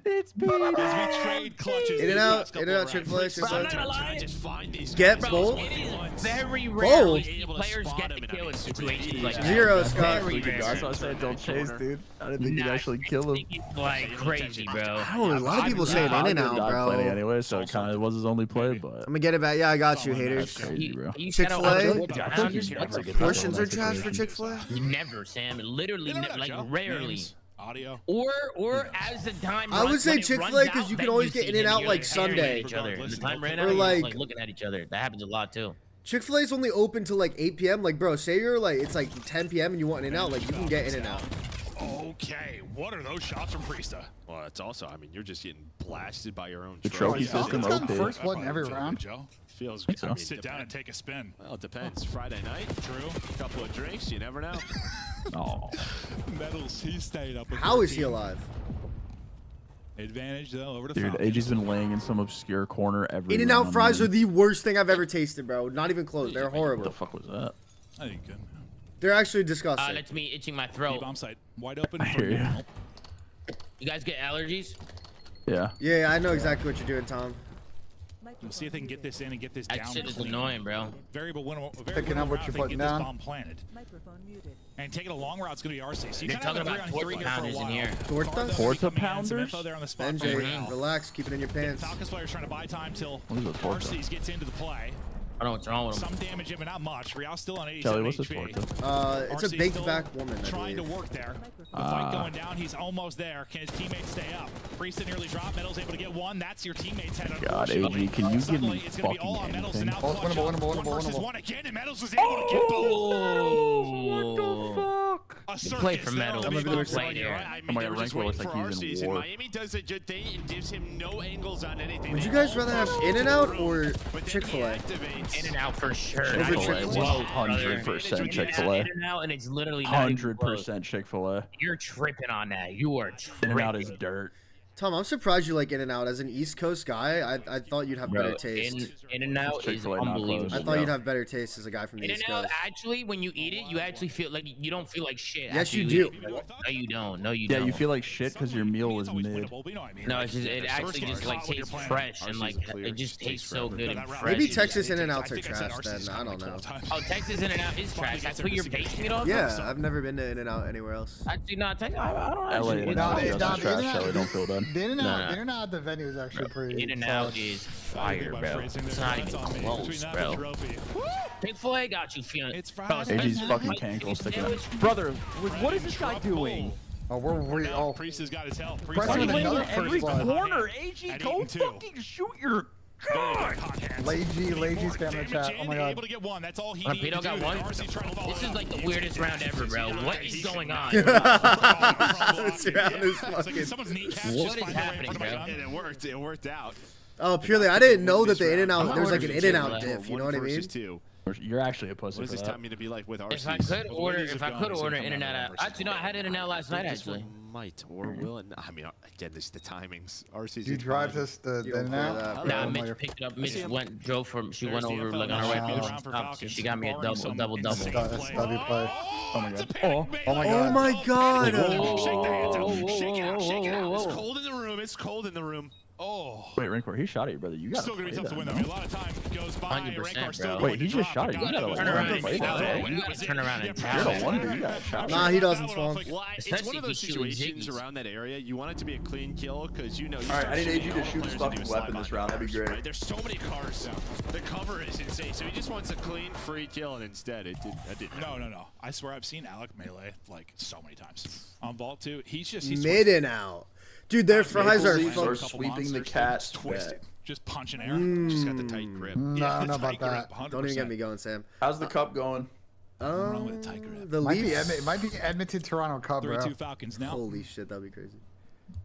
It's Pete. As we trade clutches. In and these Out, last couple In and Out, of Chick-fil-A, rounds. Chick-fil-A. I'm not lying. just find these Get guys. both. It is very Both. rarely Able to players spot get him the and I kill mean, in super situations easy. like that. Zero, Scott. Very That's rare. why I said don't chase, dude. I didn't think you'd Nah, actually kill him. It's like crazy, bro. I don't know, a lot of people saying In and Out, bro. Plenty I'm anyway, so it kind of was his only play, but gonna get it back. Yeah, I got you, That's haters. crazy, bro. Chick-fil-A? Portions Portions are trash for Chick-fil-A? Never, Sam. Literally, like rarely. Audio. Or as the time I would runs- say when it Chick-fil-A runs 'cause out, you can then always get see In and them, Out, you're like, staring at Sunday. each other. And the time ran Or out, you're like- just like looking at each other. That happens a lot too. Chick-fil-A is only open till like 8 p.m. Like, bro, say you're like, it's like 10 p.m. and you want In and Out, like, you can get In and Out. Okay, what are those shots from Priesta? Well, it's also, I mean, you're just getting blasted by your own The truck. trophy system Falcons gotten OP. first blood in every round. Joe. Feels so. I mean, Sit down and take a spin. Well, it depends. Friday night, True. couple of drinks, you never know. Oh, Medals, he stayed up with How is he 13. alive? Advantage though over the dude, Falcons. AG's been laying in some obscure corner every In and Out round, fries man. are the worst thing I've ever tasted, bro. Not even close. They're What the horrible. fuck was that? I think good. They're actually disgusting. That's me itching my Hey, throat. bomb site wide open. I hear ya. You guys get allergies? Yeah. Yeah, I know exactly what you're doing, Tom. We'll see if they can get this in and get this That down. shit is clean. annoying, bro. Variable winner. Picking up what you're putting get down. This bomb planted. And taking a long route, it's gonna be RC. So you They're kind of talking have a about 3 on 3 torta here for a pounders in while. here. Torta? Torta Some pounders? info there on the spot for NJ, Real. relax. Keep it in your The pants. Falcons players trying to buy time till What is a torta? RC's gets into the play. I don't know what's wrong with him. Some damage in, but not much. Real's still on 87 Chelly, what's this HP. for? It's a baked back woman. Trying to work there. The fight going down. He's almost there. Can his teammates stay up? Priest nearly dropped. Metal's able to get one. That's your teammate's head. God, AG, can you give me it's gonna be all on fucking Metals anything? and now Winnable. One versus one again, and Metals was able to get both. What the fuck? A Play for Metals. I'm gonna play there. I mean, Oh my they God, were just Rankle waiting looks for like he's in season. war. Miami does a good thing and gives him no angles on anything. Would you guys rather have In-N-Out or Chick-fil-A? In-N-Out for sure. Chick-fil-A, 100% Chick-fil-A. In-N-Out, and it's literally not even close. 100% Chick-fil-A. You're tripping on that. You are tripping. In-N-Out is dirt. Tom, I'm surprised you like In-N-Out. As an East Coast guy, I thought you'd have better taste. In-N-Out is Chick-fil-A not unbelievable. close. I thought you'd have better taste as a guy from the East In-N-Out, Coast. actually, when you eat it, you actually feel like you don't feel like shit. Yes, after you do. eat it. No, you don't. No, you Yeah, don't. you feel like shit because your meal was mid. No, it's just, it actually just like tastes fresh and like it just tastes so good and fresh. Maybe Texas In-N-Outs are trash then. I don't know. Oh, Texas In-N-Out is trash. That's what your base meat on? Yeah, I've never been to In-N-Out anywhere else. Actually, no, I don't LA actually. In-N-Out is trash, so don't feel bad. The In-N-Out at the venue is actually pretty In-N-Out is fire, bro. It's not even close, bro. Chick-fil-A got you feeling. AG's fucking cankle sticking out. Brother, what is this guy doing? Oh, Priest has got his health. Pressing another Every first blood. corner, AG, go fucking shoot your god. Lazy's spamming the chat. Oh my god. Able to get one. That's all he Pino got one. This is like the weirdest round ever, bro. What is going on? This round is fucking... What is happening, bro? It worked out. Oh, purely, I didn't know that the In-N-Out, there's like an In-N-Out diff, you know what I mean? You're actually a pussy. What does this time mean to be like with If RCs? I could order In-N-Out, actually no, I had In-N-Out last night actually. Might or will it? I mean, again, this is the timings. RCs. Do you drive this the In-N-Out? Nah, Mitch picked it up. Mitch drove from. She went over like on her way from stop, so she got me a double. That's W play. Oh my god. Oh my god. Oh my god! Shake the hands out. Shake it out. Shake it out. It's cold in the room. It's cold in the room. Oh. Wait, Rancor, he shot at you, brother. You got Still gonna be tough to win. I mean, a lot of time goes by. 100%, bro. Wait, he just shot at you. You gotta turn around and tell. You gotta turn around and You're tell. the one. You got shot. Nah, he doesn't spawn. Well, it's one of those situations around that area. You want it to be a clean kill because you know. All right, I need AG to shoot his fucking weapon this round. That'd be great. There's so many cars. The cover is insane. So he just wants a clean, free kill, and instead it didn't. No. I swear I've seen Alec melee like so many times on Vault 2. He's mid and out. Dude, their fries are fucking sweeping the cat twisted. Just punching air. Just got the tight grip. No, I don't know about that. Don't even get me going, Sam. How's the cup going? The Leafs. Might be Edmonton, Toronto Cup, bro. 3-2 Falcons now. Holy shit, that'd be crazy.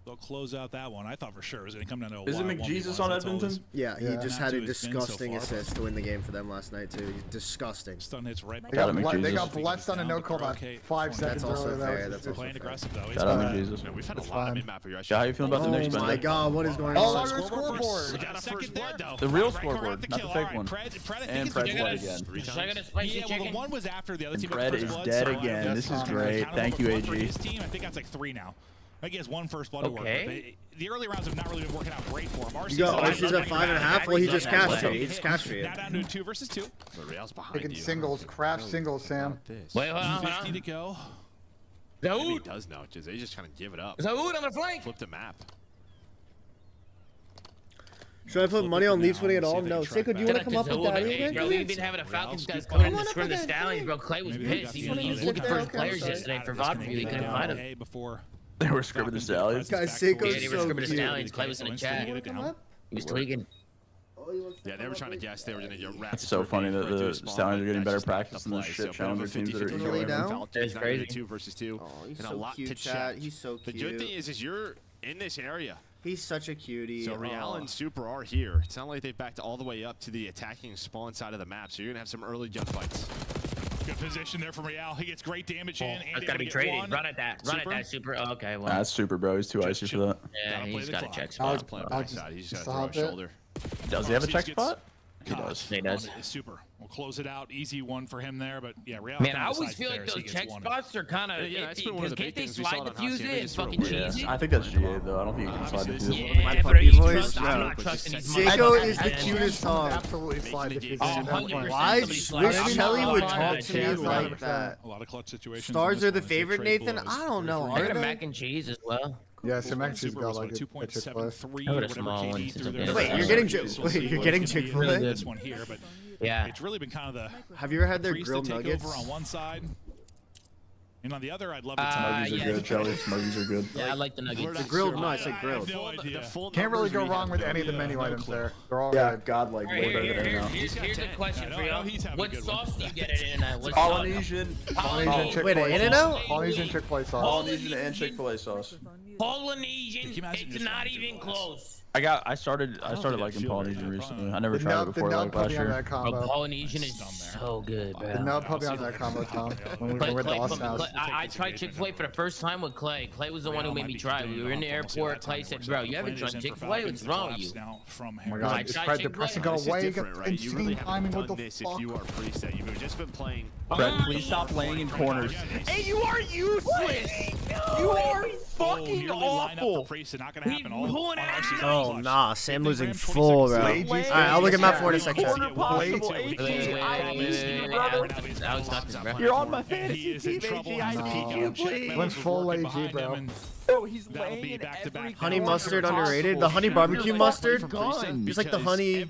They'll close out that one. I thought for sure it was going to come down to a Is it McJesus on Edmonton? Yeah, he just had a disgusting assist to win the game for them last night, too. Disgusting. Stun hits right. They got blessed on a no call about 5 seconds also earlier. fair. That's also Playing fair. aggressive though. Shout out McJesus. We've had a lot of mid-map here. How you feeling about the next Oh my god, what is going on? on? Scoreboard. We got a first blood though. The real scoreboard, not the fake one. And Fred's blood again. Yeah, well the one was after the other team. Fred is dead again. This is great. Thank you, AG. His team, I think that's like 3 now. I think he has 1 first blood to work with. The early rounds have not really been working out great for him. RC's at 5.5. Well, he just castrated. He just castrated. Now down to 2 versus 2. Real's behind Taking singles, craft singles, Sam. Wait, hold on. 50 to go. He does now. They just kind of give it up. Zaud on the flank. Flip the map. Should I put money on Leafs winning at all? No. Seiko, do you want to come up with that? Hey, bro, we've been having a Falcons guys coming in to scrim the Stallions, bro. Clay was pissed. He was looking for his players yesterday for VOD review. He couldn't find them. They were scrimming the Stallions. Guys, Seiko's they were so scrimming the cute. Stallions. Clay was in the chat. He was tweaking. Yeah, they were trying to guess. They were going to get wrapped. It's so funny that the Stallions are getting better practice than the shit challenger teams that are Totally down. It's crazy. 2 versus 2. Oh, he's and a so lot cute, to chat. check. He's so cute. The good thing is you're in this area. He's such a cutie. So Real and Super are here. It's not like they've backed all the way up to the attacking spawn side of the map. So you're gonna have some early jump fights. Good position there from Real. He gets great damage in. That's gotta be traded. Run at that. Run at that, Super. Oh, okay, well. That's Super, bro. He's too icy for that. Yeah, he's got a check Alex spot. playing right side. He's just gotta throw a shoulder. Does he have a check spot? He does. He does. Super. We'll close it out. Easy one for him there, but yeah, Real. Man, I always feel like those check spots are kind of. Because can't they slide the fuse in and fucking cheese it? I think that's GA though. I don't think you can slide the fuse. Yeah, but you trust, I'm not trusting these Seiko is the cutest dog. Absolutely slide the fuse. Why? Wish Chelly would talk to me like that. A lot of clutch situations. Stars are the favorite, Nathan? I don't know. I Are got a they? mac and cheese as well. Yeah, so Maxi's got like a Chick-fil-A. Wait, you're getting Chick-fil-A? This one here, but yeah, it's really been kind of the. Have you ever had their grilled nuggets? On one side. And on the other, I'd love to Nuggies are good, Chelly. Nuggies are good. Yeah, I like the nuggets. The grilled, no, I said grilled. Can't really go wrong with any of the menu items there. They're all Yeah, good. godlike. Way better than now. Here's a question for you. What sauce do you get it in? Polynesian. Wait, an In-N-Out? Polynesian Chick-fil-A sauce. Polynesian and Chick-fil-A sauce. Polynesian, it's not even close. I started liking Polynesian recently. I never tried it before like last year. Bro, Polynesian is so good, bro. The nub puppy on that combo, Tom. When we were at the Austin House. I tried Chick-fil-A for the first time with Clay. Clay was the one who made me try it. We were in the airport. Clay said, bro, you haven't tried Chick-fil-A? What's wrong with you? Oh my god, it's right. The pressing got away. Insane timing. What the fuck? You are preset. You've just been playing. Brett, please stop laying in corners. Hey, you are useless. You are fucking awful. Oh, nah. Sam losing full, bro. Alright, I'll look at map 4 in a second. You're on my fantasy team, AG. Went full AG, bro. Oh, he's laying in every Honey mustard underrated. The honey barbecue mustard? It's like the honey.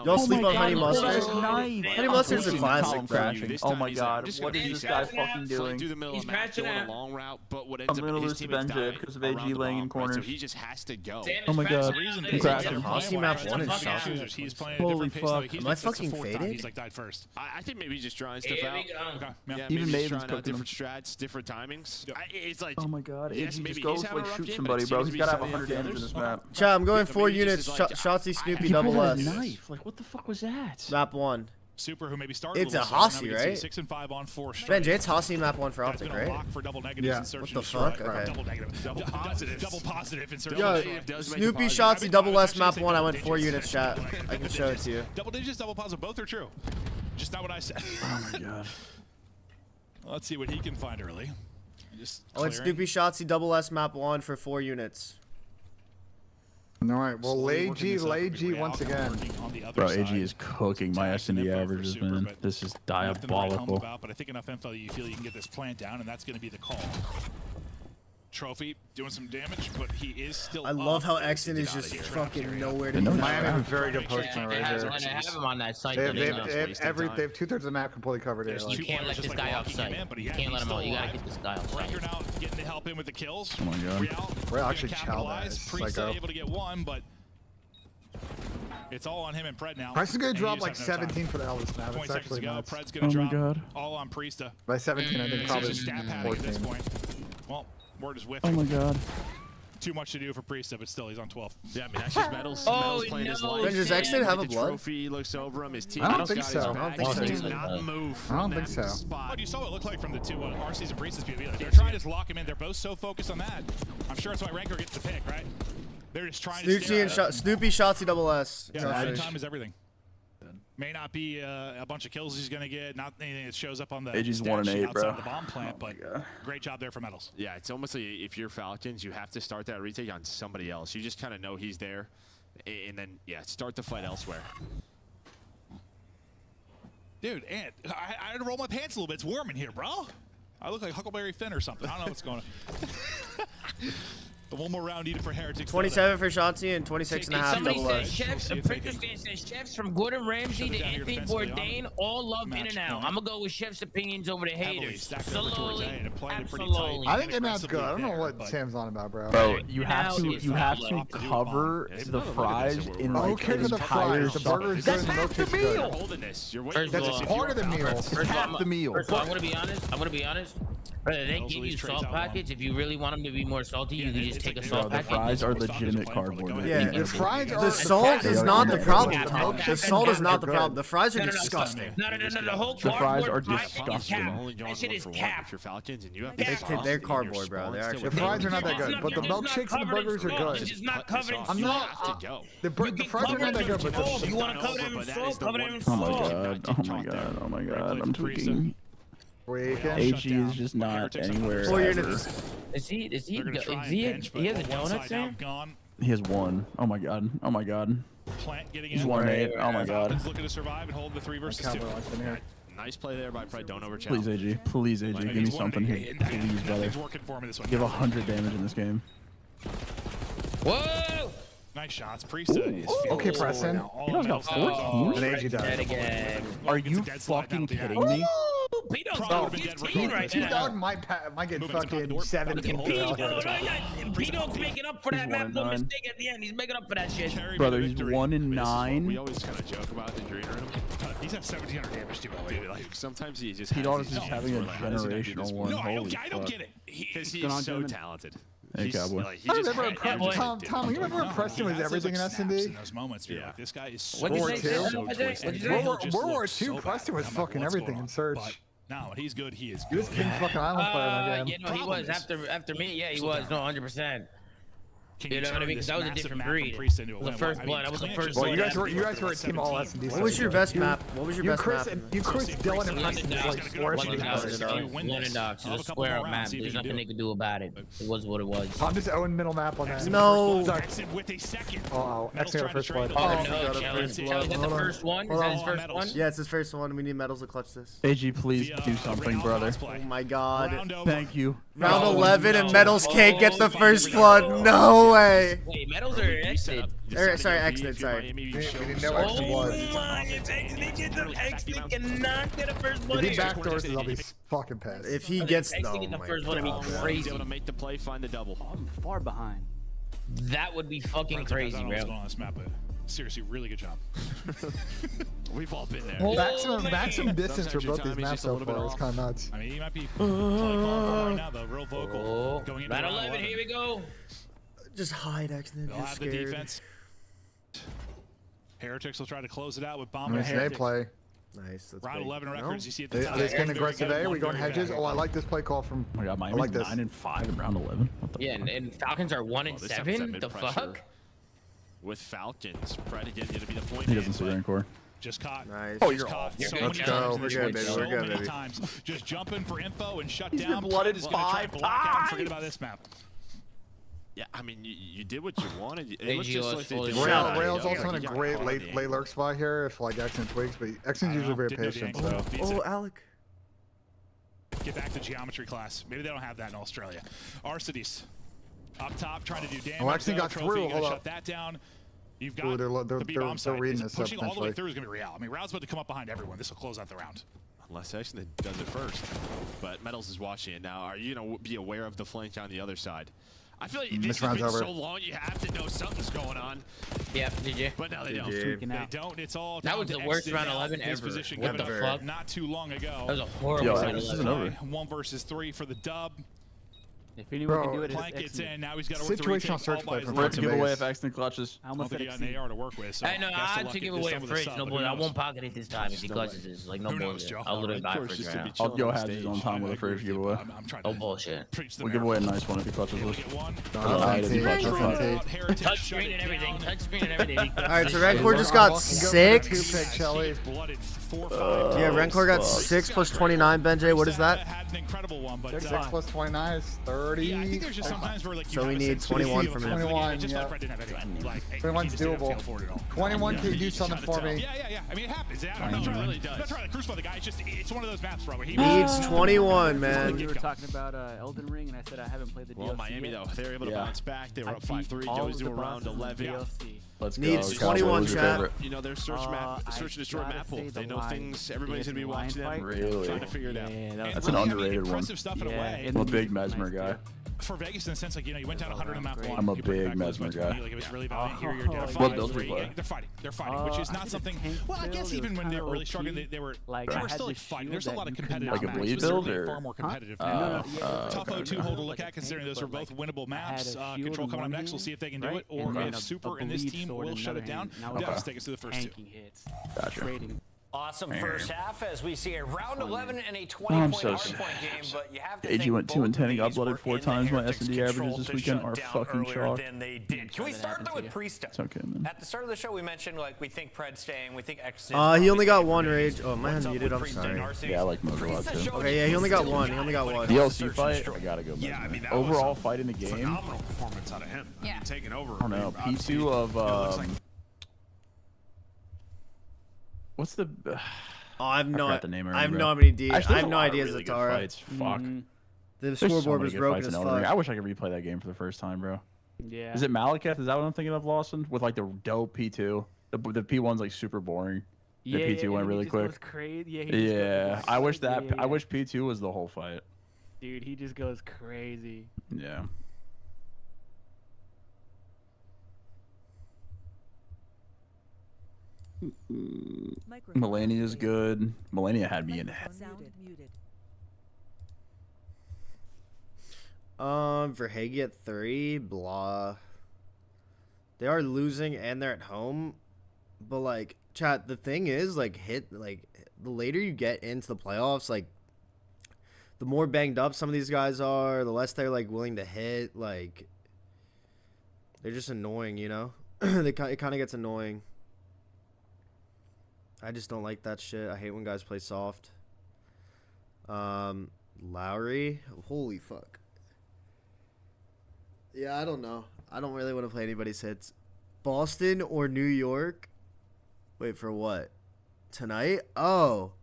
Y'all sleep on honey mustard? Honey mustard's a classic, bro. Oh my god, what is this guy fucking doing? He's crashing out. I'm gonna lose to Benja because of AG laying in corners. He just has to go. Oh my god, I'm crashing. Aussie map 1 is shocking. Holy fuck. Am I fucking faded? He's like died first. I think maybe he's just trying stuff out. Yeah, even maybe Maven's trying out cooking different strats, different timings. It's like, oh my god, yes, AG maybe just goes he's having like a rough shoot game, somebody, but bro. it He's seems gotta to have be 100 the damage in others. this map. Chat, I'm going 4 maybe it's units. just like, Shotzi, Snoopy, He double pulled a S. knife. Like, what the fuck was that? Map 1. Super, who maybe started It's a little slow, Hossie, now we can see right? 6 and 5 on 4 Benja, it's Hossie map 1 for That's Optic, been a right? lock for double negatives Yeah. in search What and the destroy. fuck? Okay. Double negative. Double positive. Double positive in search Yo, and destroy. Snoopy, Shotzi, double S map 1. I went 4 units, chat. I can show it to you. Double digits, double positive, both are true. Just not what I said. Oh my god. Let's see what he can find early. Just I went clearing. Snoopy, Shotzi, double S map 1 for 4 units. Alright, well, Slowly working G this up. G Real once again. working on the other Bro, side. AG is cooking my S&D averages, Super, man. but This is nothing to write home diabolical. about, but I think enough info that you feel you can get this plant down, and that's going to be the call. Trophy doing some damage, but he is still. I love how up. Exton is Get out of just here. fucking nowhere to No, be Miami found. have a very good post plan right here. I have him on that site. They though, have, now. they have 2/3 of the map completely covered here. There's Like, You can't let Just this like guy locking him outside. in, but You yeah, can't he's let him still out. You gotta alive. get this guy outside. Ranker now getting to help him with the kills. Oh my god. We're Real actually gonna capitalize. chow Priest that, psycho. able to get one, but it's all on him and Pred now. Price is gonna And he drop just like has no time. 17 for the Elvis map. 20 It's seconds actually to go. nuts. Pred's gonna Oh my drop god. all on Priesta. By 17, I think It's probably just stat padding at this 14. point. Well, word is whiffing. Oh my god. Too much to do for Priesta, but still, he's on 12. Yeah, I mean, that's just Metals. Oh, Metals playing his no, life. Does Exton have a The blood? trophy looks over him. His team I don't think so. I don't think so He either. does not move I don't from think that so. spot. What you saw it look like from the two RCs and Priesta's POV. Like, they're trying to lock him in. They're both so focused on that. I'm sure that's why Ranker gets the pick, right? They're just trying to Snoopy and Snoopy, Shotzi, double S. Yeah, Josh. right time is everything. May not be a bunch of kills he's going to get, not anything that shows up on the AG's stat 1 and sheet 8, outside bro. of the bomb plant, but God. great job there for Metals. Yeah, it's almost like if you're Falcons, you have to start that retake on somebody else. You just kind of know he's there, and then, yeah, start the fight elsewhere. Dude, and I had to roll my pants a little bit. It's warm in here, bro. I look like Huckleberry Finn or something. I don't know what's going on. One more round needed for Heretics. 27 for Shotzi and 26 and a half Somebody double says S. chefs, a printer stand says chefs from Gordon Ramsay to Anthony Bourdain all love In-N-Out. I'm gonna go with chef's opinions over the haters. Slowly, absolutely. I think In-N-Out's good. I don't know what Sam's on about, bro. Bro, you have to In-N-Out cover the fries in Who like cares an about the entire fries? The burger is good and the milkshake's good. Holding this. You're First waiting. of all, That's part of the meal. First of all, half the meal. First of all, I'm gonna be honest. Brother, they Those give are you these trades salt out long. packets. If you really want them to be more salty, you can just it's take a like salt Bro, the packet. fries are legitimate cardboard. Yeah, The fries are the salt is not the problem. The salt is not the Good. problem. The fries are No, disgusting. No, the whole The fries cardboard are packet is disgusting. capped. Only going That shit one is for one capped. if you're Falcons, and you have They're cardboard, bro. They're actually. The fries are not that good, It's but the just not milkshakes and the covered in burgers are salt. good. It's just not covered in I'm salt. not. The fries are not that good, but Oh, the you want to cover them in salt? Cover them in Oh my salt. god. Oh my god. Oh my god. I'm tweaking. weekend. AG is just not anywhere. 4 ever. units. Is he They're gonna try and he bench, but has a one donut side there? out, gone. He has one. Oh my god. Oh my god. Plant getting He's in. 1-8. Oh my god. Falcons looking to survive and hold the 3 versus 2. Cowboy wants in here. Nice play there by Pred. Don't overchat. Please, AG. Please, AG. Give me He's something here. Please, brother. Nothing's working for me this one. Give 100 damage in this game. Whoa! Nice shots. Priesta is okay, Preston. He does got 14. An AG does. Dead again. Are you fucking kidding me? P-Dog's 15 right now. T-Dog might get fucking 17. P-Dog's making up for that map mistake at the end. He's making up for that shit. Brother, he's 1-9. We always kind of joke about injury rate. He's at 1700 damage too. Like, sometimes he just P-Dog is just having a generational one. No, Holy I don't fuck. get it. Because he's so talented. Hey, Cowboy. Like, he just Tom, you remember when Preston was everything in S&D? In those moments, yeah. Like, this guy is so World War II. World War II, Preston was fucking everything in Surge. No, he's good. He is good. He was King fucking Island player in that game. Yeah, no, he was after me. Yeah, he was. No, 100%. You know what I mean? Because that was a different breed. The first blood. I was the first blood. You guys were a team all S&D. What was your best map? What was your best map? You Chris, Dylan, and Preston was like sports. London Docks. It's a square up map. There's nothing they could do about it. It was what it was. I'm just Owen middle map on that. No. Oh, X got first blood. Oh no, Chelly. Is that the first one? Is that his first one? Yeah, it's his first one. We need medals to clutch this. AG, please do something, brother. Oh my god. Thank you. Round 11 and medals can't get the first blood. No way. Wait, medals are exited. Sorry, exited. Sorry. We didn't know X was. X cannot get a first blood. If he backdoors, I'll be fucking pissed. If he gets the first one, it'd be crazy. Able to make the play, find the double. I'm far behind. That would be fucking crazy, bro. On this map, but seriously, really good job. We've all been there. Maximum distance for both these maps so far is kind of nuts. I mean, he might be right now, though, real vocal. Going into round 11, here we go. Just hide X, then you're scared. The defense. Heretics will try to close it out with bomb. Nice they play. Nice. Round 11 records. You see at the top. Are they getting aggressive? Are we going hedges? Oh, I like this play call from. Oh my god, Miami's 9-5 in round 11. Yeah, and Falcons are 1-7. The fuck? With Falcons, Fred again going to be the point. He doesn't see Rancor. Just caught. Nice. Oh, you're off. Let's go. We're good, baby. We're good, baby. Just jumping for info and shut He's down. been blooded 5 times. Forget about this map. Yeah, I mean, you did what you wanted. It looks just like they did. Rail's also in a great late lurk spot here if like X tweaks, but X is usually very patient. So. Oh, Alec. Get back to geometry class. Maybe they don't have that in Australia. Arcides up top trying to do damage. Oh, X got through. Hold up. Shut that down. You've got the B-bomb side. Pushing all the way through is going to be Real. I mean, Real's about to come up behind everyone. This will close out the round. Unless Exton does it first. But Metals is watching it now. Are you going to be aware of the flank on the other side? I feel like this has been so long, you have to know something's going on. Yep, did you? But now they don't. They don't. It's all that was the worst round 11 ever. What the fuck? Not too long ago. That was a horrible round 11. 1 versus 3 for the dub. If anyone can do it, Plank gets in. Now he's got to work situational search play from We're to give away if Axton clutches. I don't think he got an AR to work with. So I know. I had to give away a fridge. No bullshit. I won't pocket it this time if he clutches this. Like no bullshit. I'll literally buy a fridge right now. I'll go Hadges on time with a fridge giveaway. No bullshit. We'll give away a nice one if he clutches this. Touch screen and everything. Touch screen and everything. All right, so Rancor just got 6. Chelly. Yeah, Rancor got 6 plus 29. Benjay, what is that? 6 plus 29 is 30. Yeah, I think there's just sometimes where like so we need 21 from him. 21, yeah. 21's doable. 21 can do something for me. Yeah. I mean, it happens. I don't know. It really does. That's right. Crucify the guy. It's one of those maps, bro. He needs 21, man. We were talking about Elden Ring, and I said I haven't played the DLC. Well, Miami though, they were able to bounce back. They were up 5-3. Goes to around 11. Let's go. Needs 21, chat. You know, their search and destroy map pool. They know things. Everybody's gonna be watching them. Really? Trying to figure it out. That's an underrated one. I'm a big Mesmer guy. For Vegas, in the sense, like, you know, you went down 100 on map 1. I'm a big Mesmer guy. Like, it was really valiant. Here, you're down 5. What builds do you play? They're fighting, which is not something. Well, I guess even when they were really struggling, they were still like fighting. There's a lot of competitive like a bleed build or far more competitive now. Tough O2 hold to look at, considering those were both winnable maps. Control coming up next. We'll see if they can do it, or if Super and this team will shut it down. Dallas take us to the first 2. Gotcha. Awesome first half as we see a round 11 and a 20-point hardpoint game, but you have to AG went 2-10 and got blooded 4 times. My S&D averages this weekend are fucking chalk. Can we start though with Priesta? It's okay, man. At the start of the show, we mentioned like we think Pred's staying, we think X. He only got 1 rage. Oh, my hand's muted. I'm sorry. Yeah, I like Mojo a lot too. Okay, yeah, he only got 1. DLC fight, I gotta go. Yeah, I mean, overall fight in the game. Phenomenal performance out of him. Yeah. I mean, taking over. I don't know. P2 of what's the? Oh, I have no idea. I have no idea. I have no idea, Zatara. Fuck. The scoreboard was broken as fuck. I wish I could replay that game for the first time, bro. Yeah. Is it Malekith? Is that what I'm thinking of, Lawson? With like the dope P2. The P1's like super boring. The P2 went really quick. Crazy. Yeah, I wish P2 was the whole fight. Dude, he just goes crazy. Yeah. Melania's good. Melania had me in head. Verhaeghe at 3, blah. They are losing and they're at home, but like, chat. The thing is, like, the later you get into the playoffs, like, the more banged up some of these guys are, the less they're like willing to hit. Like, they're just annoying, you know. It kind of gets annoying. I just don't like that shit. I hate when guys play soft. Lowry, holy fuck. Yeah, I don't know. I don't really want to play anybody's hits. Boston or New York? Wait, for what? Tonight? Oh.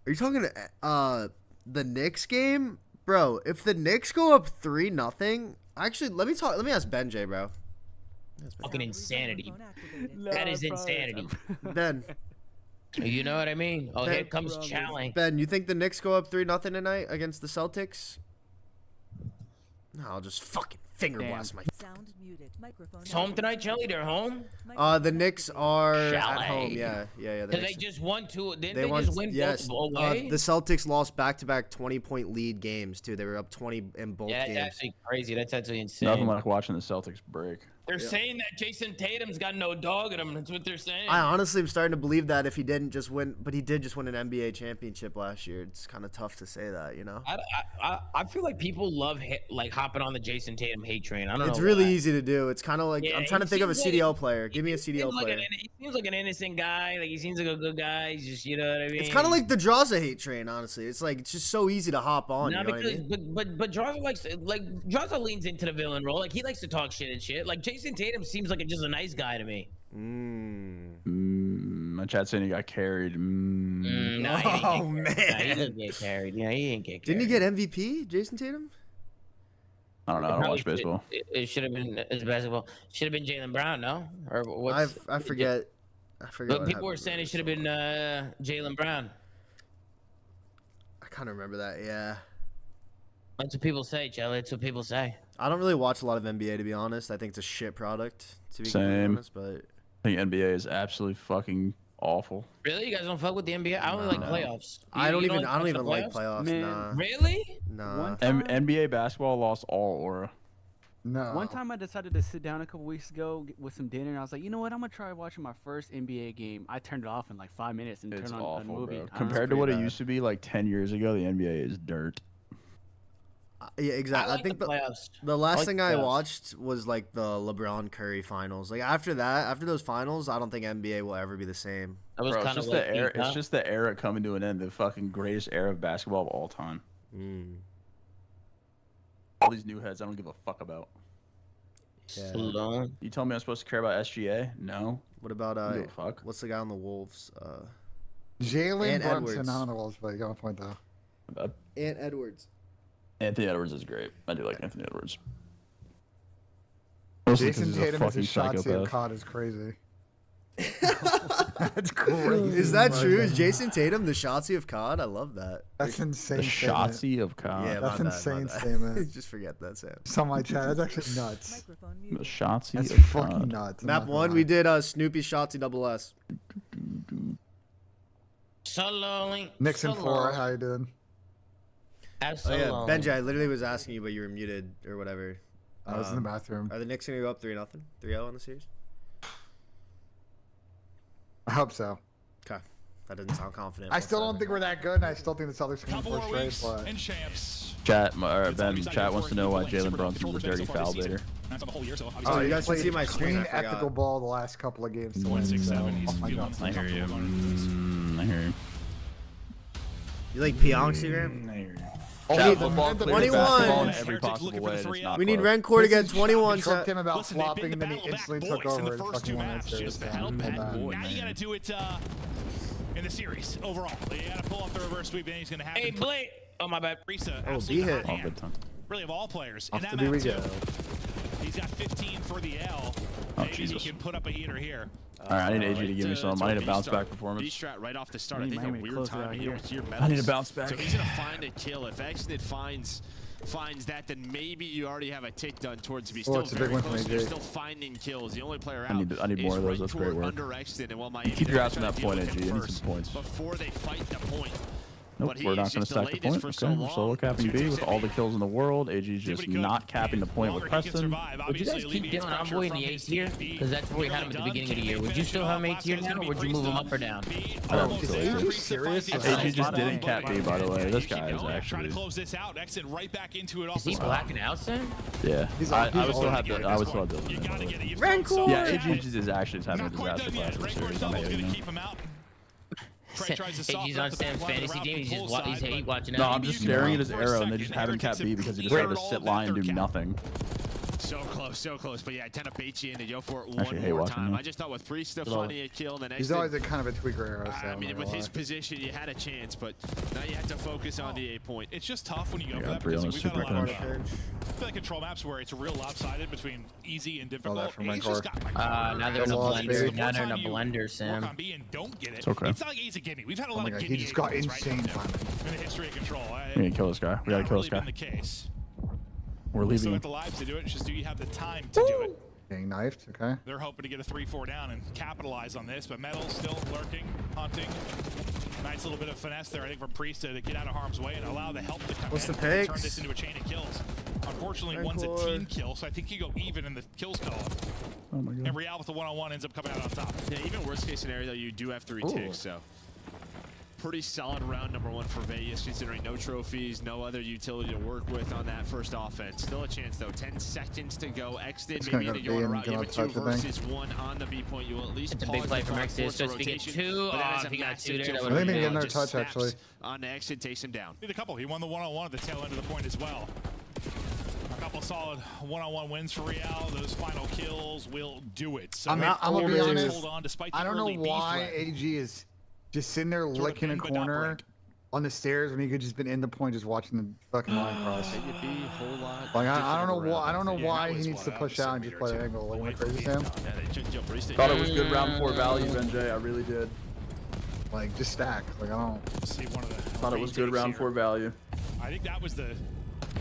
Are you talking the Knicks game? Bro, if the Knicks go up 3-0, actually, let me ask Benjay, bro. Fucking insanity. That is insanity. Ben. You know what I mean? Oh, here comes Chelly. Ben, you think the Knicks go up 3-0 tonight against the Celtics? No, I'll just fucking finger blast my. It's home tonight, Chelly. They're home. The Knicks are at home. Yeah. Because they just won two. Didn't they just win both away? The Celtics lost back-to-back 20-point lead games too. They were up 20 in both games. Yeah, that's actually crazy. That's absolutely insane. Nothing like watching the Celtics break. They're saying that Jason Tatum's got no dog in him. That's what they're saying. I honestly am starting to believe that if he didn't just win, but he did just win an NBA championship last year. It's kind of tough to say that, you know. I feel like people love like hopping on the Jason Tatum hate train. I don't know. It's really easy to do. It's kind of like I'm trying to think of a CDL player. Give me a CDL player. He seems like an innocent guy. Like he seems like a good guy. He's just, you know what I mean. It's kind of like the Draza hate train. Honestly, it's like it's just so easy to hop on. No, you know because what I mean? but Draza leans into the villain role. Like he likes to talk shit and shit. Like Jason Tatum seems like just a nice guy to me. My chat saying he got carried. No, oh man, he didn't get carried. Yeah, he didn't get carried. Didn't he get MVP, Jason Tatum? I don't know. I don't watch baseball. It should have been basketball. Should have been Jaylen Brown, no? Or what's? I forget. I forget. But people were saying it should have been Jaylen Brown. I kind of remember that. Yeah. That's what people say, Chelly. That's what people say. I don't really watch a lot of NBA, to be honest. I think it's a shit product, to be honest. But I think NBA is absolutely fucking awful. Really? You guys don't fuck with the NBA? I only like playoffs. I don't even like playoffs. Nah. Really? Nah. NBA basketball lost all aura. No. One time I decided to sit down a couple weeks ago with some dinner, and I was like, you know what? I'm gonna try watching my first NBA game. I turned it off in like 5 minutes and turned on a movie. Bro. Compared to what it used to be like 10 years ago, the NBA is dirt. Yeah, exactly. I think the last thing I watched was like the LeBron Curry finals. Like after those finals, I don't think NBA will ever be the same. Bro, it's just the era. It's just the era coming to an end. The fucking greatest era of basketball of all time. All these new heads, I don't give a fuck about. Yeah. You tell me I'm supposed to care about SGA? No. What about fuck? What's the guy on the Wolves? Jalen Brunson on the Wolves, but you got a point though. And Edwards. Anthony Edwards is great. I do like Anthony Edwards. Jason Tatum as a Shotzi caught is crazy. That's crazy. Is that true? Is Jason Tatum the Shotzi of COD? I love that. That's insane. The Shotzi of COD. Yeah, that's insane statement. Just forget that, Sam. It's on my chat. That's actually nuts. The Shotzi that's of fucking COD. nuts. Map 1, we did Snoopy Shotzi double S. Nixon 4, how you doing? Absolutely. Oh, yeah, Benji, I literally was asking you, but you were muted or whatever. I was in the bathroom. Are the Knicks going to go up 3-0? 3-0 on the series? I hope so. Okay. That doesn't sound confident. I still don't think we're that good, and I still think the Celtics are going to first straight. And champs. Chat wants to know why Jalen Brunson was a dirty foul baiter. Oh, you guys can see my screen. Clean, ethical ball the last couple of games to win. So, I hear you. I hear you. You like Pionk, I hear you. Chat, football, 21. In every possible way. We need Rencore to get 21. Talked him about flopping, and then he instantly took over in the first two matches. Now you got to do it in the series overall. You got to pull off the reverse sweep, and he's going to have. Hey, Blake. Oh my bad. Oh, B hit. Really, of all players. Off In that the map we too. go. 15 for the L. Oh, Maybe Jesus. he can put up a heater here. All right, I need AG to give me some. I need a bounce back performance. B-strat right off the start. I think a weird timing here with your medals. I need a bounce back. So he's gonna find a kill. If Exit finds that, then maybe you already have a tick done towards me. Still it's a big one for me, They're Jake. still finding kills. The only player out. I need more of those. That's great work. Under Exit, and while Miami Keep your ass on that point, AG. I need some points. before they fight the point. Nope, we're not going to stack the point. Okay, we're solo capping B with all the kills in the world. AG's just not capping the point with Preston. Would you guys keep Dylan Envoy in the A tier? Because that's where we had him at the beginning of the year. Would you still have him A tier now, or would you move him up or down? Is AG serious? AG just didn't cap B, by the way. This guy is Trying actually. to close this out. Exit right back into it off Is he blacking out, Sam? Yeah, I would still have Dylan. Rancor! Yeah, AG is actually having a disaster class for series. I'm going to hating keep him out. He's on Sam's fantasy team. He's just watching out. No, I'm just staring at his arrow, and they just have him cap B because he decided to sit line and do nothing. So close. But yeah, 10 up HE and to go for it Actually, one more time. I just thought with Priest still finding a kill, then he's always a kind of a tweaker arrow. So I mean, with his position, you had a chance, but now you have to focus on the A point. It's just tough when you go for that because we've had a lot of I feel like control maps where it's real lopsided between easy and difficult. Now they're in a blender. Now they're in a blender, Sam. It's okay. It's not like he's a gimme. We've had a lot of he just got insane timing in the history of control. We need to kill this guy. We gotta kill this guy. We're leaving. Still have the lives to do it. It's just do you have the time to do it? Getting knifed, okay. They're hoping to get a 3-4 down and capitalize on this, but Metal still lurking, hunting. Nice little bit of finesse there, I think, for Priest to get out of harm's way and allow the help to come What's in the picks? turn this into a chain of kills. Unfortunately, one's a team kill, so I think you go even in the kills call. Oh my god. And Real with the one-on-one ends up coming out on top. Yeah, even worst case scenario, though, you do have 3 ticks, so. Pretty solid round number 1 for Vegas, considering no trophies, no other utility to work with on that first offense. Still a chance, though. 10 seconds to go. Exit, maybe to go on a route. You have a 2 versus 1 on the B point. You will at least it's a big play from Exit. So if he gets 2, if he got 2 there, that would be getting another touch, actually. On the Exit, takes him down. Did a couple. He won the one-on-one at the tail end of the point as well. A couple solid one-on-one wins for Real. Those final kills will do it. So I'm gonna be honest. Hold on despite the I don't know why AG is just sitting there licking a corner on the stairs when he could just been in the point just watching the fucking line cross. Like I don't know why he needs to push out and just play the angle. Like, am I crazy, Sam? Thought it was good round 4 value, NJ. I really did. Like just stack. Like I don't. See one of the. Thought it was good round 4 value. I think that was the.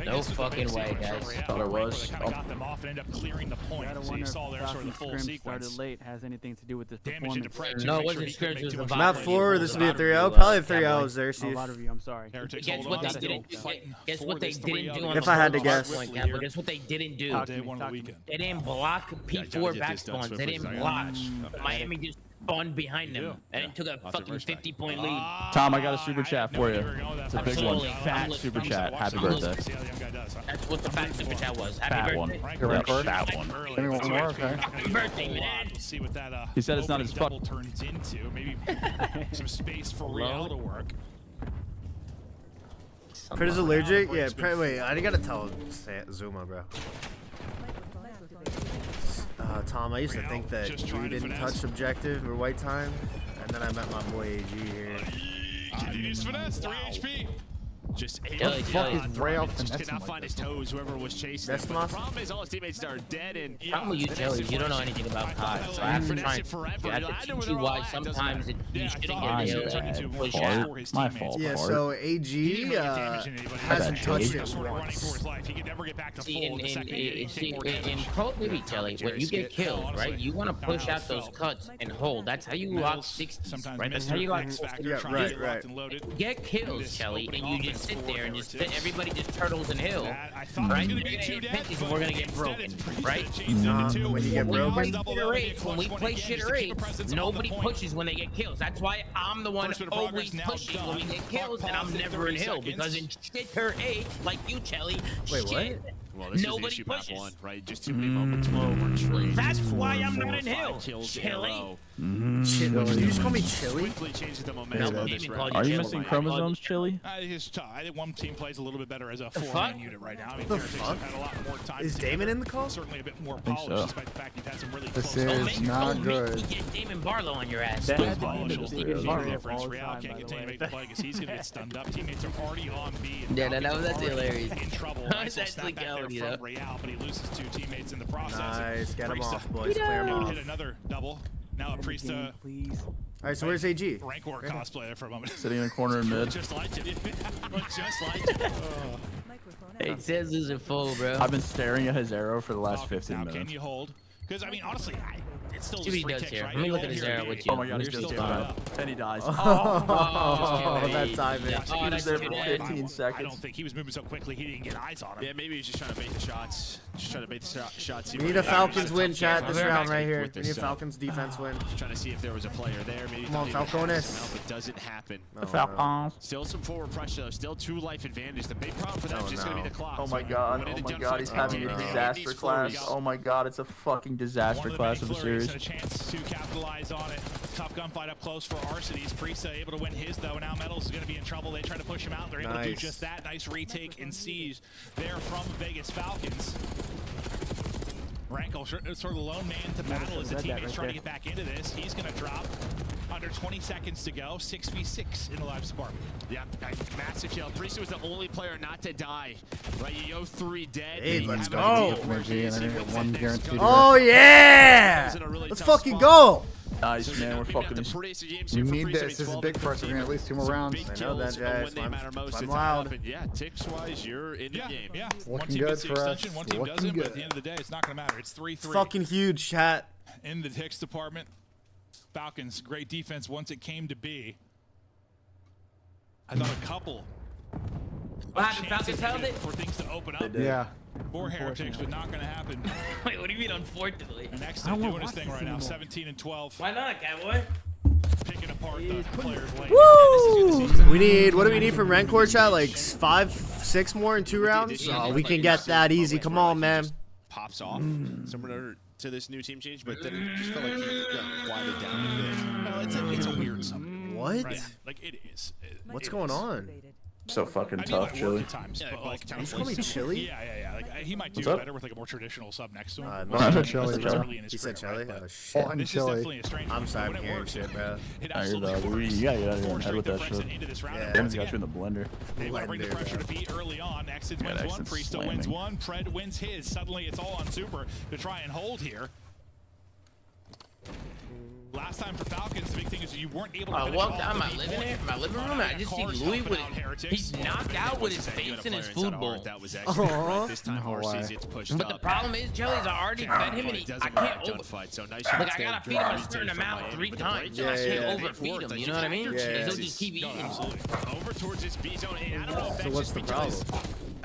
No fucking way, guys. Thought it was. Kind of got them off and ended up clearing the point. So you saw there sort of the full sequence. Started late has anything to do with this damage into performance. No, it wasn't scrims. It was Map 4. This would be a 3-0. Probably a 3-0 is there. A lot of you. I'm sorry. Guess what they didn't do? Guess what they didn't do? If I had to guess. Guess what they didn't do? They didn't block P4 back spawns. They didn't block. Miami just spawned behind them and it took a fucking 50-point lead. Tom, I got a super chat for you. It's a big one. Fat super chat. Happy birthday. That's what the fat super chat was. Happy birthday. Fat one. Anyone more? Okay. Happy birthday, man. We'll see what that He said it's not his fuck. turns into. Maybe some space for Real to work. Preda's allergic? Yeah, wait, I gotta tell Zuma, bro. Tom, I used to think that you didn't touch objective or white time, and then I met my boy AG here. Use finesse, 3 HP. Just Chelly, just cannot find his toes, whoever was chasing him. But the problem is all his teammates are dead and problem with you, Chelly, you don't know anything about COD. So I have to try and teach you why sometimes you shouldn't get nailed. My fault. Yeah, so AG hasn't touched it once. See, in Pro Baby, Chelly, when you get killed, right, you want to push out those cuts and hold. That's how you lock 60, right? That's how you lock 60. Yeah, right. Get kills, Chelly, and you just sit there and just everybody just turtles and hill, right? You're gonna hit pinkies and we're gonna get broken, right? When you get broken, when we play shitter 8, nobody pushes when they get kills. That's why I'm the one always pushing when we get kills, and I'm never in hill because in shitter 8, like you, Chelly, well, this nobody is issue pushes. map 1, right? Just too many moments where we're That's why I'm not in hill, Chelly. Did you just call me Chelly? Are you missing chromosomes, Chelly? It's tough. I think one team plays a little bit better as a 4-man unit right now. I mean, Heretics have had a lot more time. Is Damon in the call? Certainly a bit more polished, despite the fact you've had some really This close. is not good. You get Damon Barlow on your ass. Real difference. Real can't continue to make the play because he's going to get stunned up. Teammates are already on B. Yeah, that's hilarious. In trouble. That's actually Chelly, from Real, but he loses 2 teammates in the process. Nice, get him off, boys. Clear him off. Hit another double. Now a priest. All right, so where's AG? Rank war cosplay there for a moment. Sitting in the corner in mid. Just like it. Just like it. It says losing full, bro. I've been staring at his arrow for the last 15 now minutes. Can you hold? Because I mean, honestly, it's still See what he does here. Let me look at his arrow with you. Oh my god, he's still dead. And he dies. Oh, that timing. He was there for 15 seconds. I don't think he was moving so quickly he didn't get eyes on him. Yeah, maybe he's just trying to bait the shots. Just trying to bait the shots. We need a Falcons win, chat, this round right here. We need a Falcons defense win. Just trying to see if there was a player there. Maybe come on, Falcones. But doesn't happen. The Falcons. Still some forward pressure though. Still 2 life advantage. The big problem for them is just going to be the clock. Oh my god, he's having a disaster class. Oh my god, it's a fucking disaster class of a series. A chance to capitalize on it. Tough gunfight up close for Arcades. Prisa able to win his though. Now Metals is going to be in trouble. They try to push him out. They're able to do just that. Nice retake and siege there from Vegas Falcons. Rankle sort of the lone man to battle as the teammates trying to get back into this. He's going to drop. Under 20 seconds to go. 6v6 in the live department. Yeah, massive kill. Prisa was the only player not to die. Right, you go 3 dead. Hey, let's go. Oh yeah! Let's fucking go. Nice, man. We're fucking. We need this. This is big for us. We're gonna at least 2 more rounds. I know that, guys. I'm loud. Yeah, ticks-wise, you're in the game. Yeah, looking one team good gets the for us. extension, one team doesn't, but at the end of the day, it's not gonna matter. It's 3-3. Fucking huge, chat. In the ticks department. Falcons, great defense once it came to be. I thought a couple. What happened? Falcons held it? For things to open up. Yeah. For Heretics, but not going to happen. Wait, what do you mean, unfortunately? And next thing doing his thing right now, 17-12. Why not, Cowboy? Picking apart the players late. Woo! We need, what do we need from Rancor, chat? Like 5, 6 more in 2 rounds? Oh, we can get that easy. Come on, man. Pops off. Similar to this new team change, but then it just felt like he got quieted down a bit. No, it's a weird something. What? Right? Like, it is. What's going on? So fucking tough, Chelly. You just call me Chelly? Yeah. Like, he might do better with like a more traditional sub next to him. No, I said Chelly, bro. He said Chelly? Right? Oh, shit. And Chelly. I'm sorry, I'm hearing shit, bro. You gotta get out of your head with that shit. Yeah. Damn's got you in the blender. They want to bring the pressure to beat early on. Exit wins one, Priesta wins one, Pred wins his. Suddenly it's all on Super to try and hold here. Last time for Falcons, the big thing is you weren't able to. I walked out my living room and I just see Louis with it. He's knocked out with his face in his food bowl. This time Arcades gets pushed But the problem is, Jelly's already fed him and I can't overfight. So nice. Like, I gotta feed him a certain amount 3 times. I can't overfeed him, you know what I mean? Yeah. He'll just keep eating. Over towards his B zone. I don't know if So what's the problem?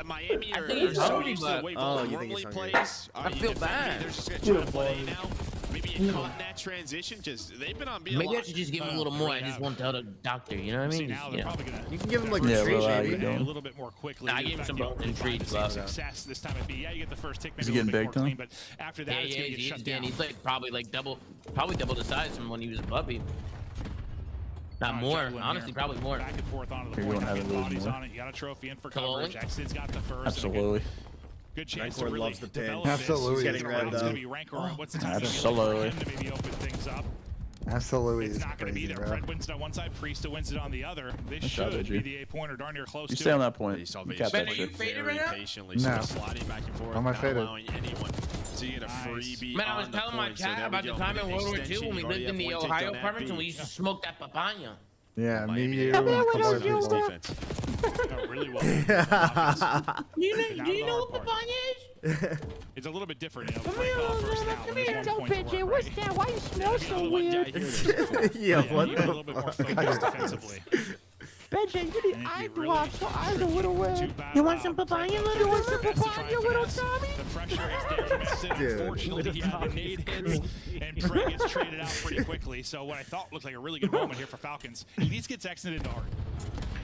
Miami I are think he's so hungry, used to the way but- Volo Oh, you think normally he's hungry. plays. I feel bad. They're just gonna try to play now. Maybe it caught in that transition. Just they've been on B a Maybe I lot. should just give him a little more. I just won't tell the doctor, you know what I See, mean? now they're probably gonna. You can give him like Yeah, a treat, well, maybe. you A know. little bit more quickly. I gave him some broken treats, but Success this time at B. Yeah, you get the first tick. Is Maybe he a getting little bit baked, more huh? clean, but after that, it's gonna get shut down. He's like probably double the size from when he was a puppy. Not more, Juggling honestly, here. probably more. Back and forth onto the Here, you point. won't have it lose Bodies more. on it. You got a trophy in for Hello? coverage. Exit's got the first. Absolutely. Good chance Rancor to really loves the pin. develop this. Absolutely. He's getting red, It's though. gonna be Rancor. What's the time? Absolutely. To maybe open things up. Absolutely. It's It's not going to be crazy, there. bro. Fred wins it on one side, Priesta wins it on the other. This Good job, should AJ. be the 8-pointer, darn near close You to stay on it. that point. You saw You Vegas cap that Ben, are you shit. faded very right now? patiently, No. sort of sliding back and forth, Am I not faded? allowing anyone to get a freebie. Man, I was on the telling my point. So chat there we about the go. time in World War II Extension, when we you already lived in have the one Ohio takedown at apartments and B. we used to smoke that papaya. Yeah, me, Miami you, did and a couple well other against people. defense. Oh, really well. Do you know what papaya is? It's a little bit different. Break off first now. When there's 1 point to work, What's right? that? Why you smell so weird? Yeah, what You get a the little bit more focused defensively. Benji, you need eye drops, so eyes a little red. You want some papaya, little You want some papaya, little Tommy? The pressure is there from Exit. Dude. Unfortunately, he had the nade hits, and Prey gets traded out pretty quickly. So what I thought looked like a really good moment here for Falcons. He at least gets exited into art.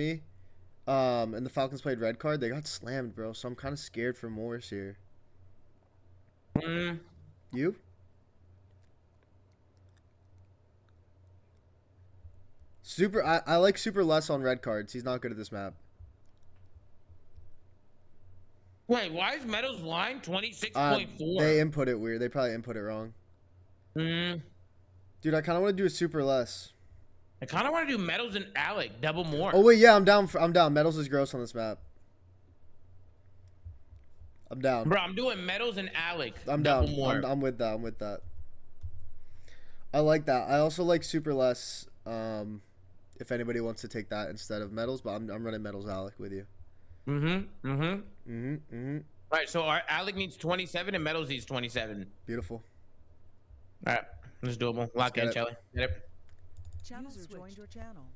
Miami, and the Falcons played red card, they got slammed, bro. So I'm kind of scared for Morris here. You? Super. I like Super less on red cards. He's not good at this map. Wait, why is Meadows line 26.4? They input it weird. They probably input it wrong. Dude, I kind of want to do a super less. I kind of want to do Meadows and Alec double more. Oh wait, yeah, I'm down. I'm down. Meadows is gross on this map. I'm down. Bro, I'm doing Meadows and Alec. I'm down. I'm with that. I'm with that. I like that. I also like super less. If anybody wants to take that instead of Meadows, but I'm running Meadows Alec with you. All right, so our Alec needs 27 and Meadows needs 27. Beautiful. All right, let's doable. Lock in, Chelly. Get it. Channel joined your channel.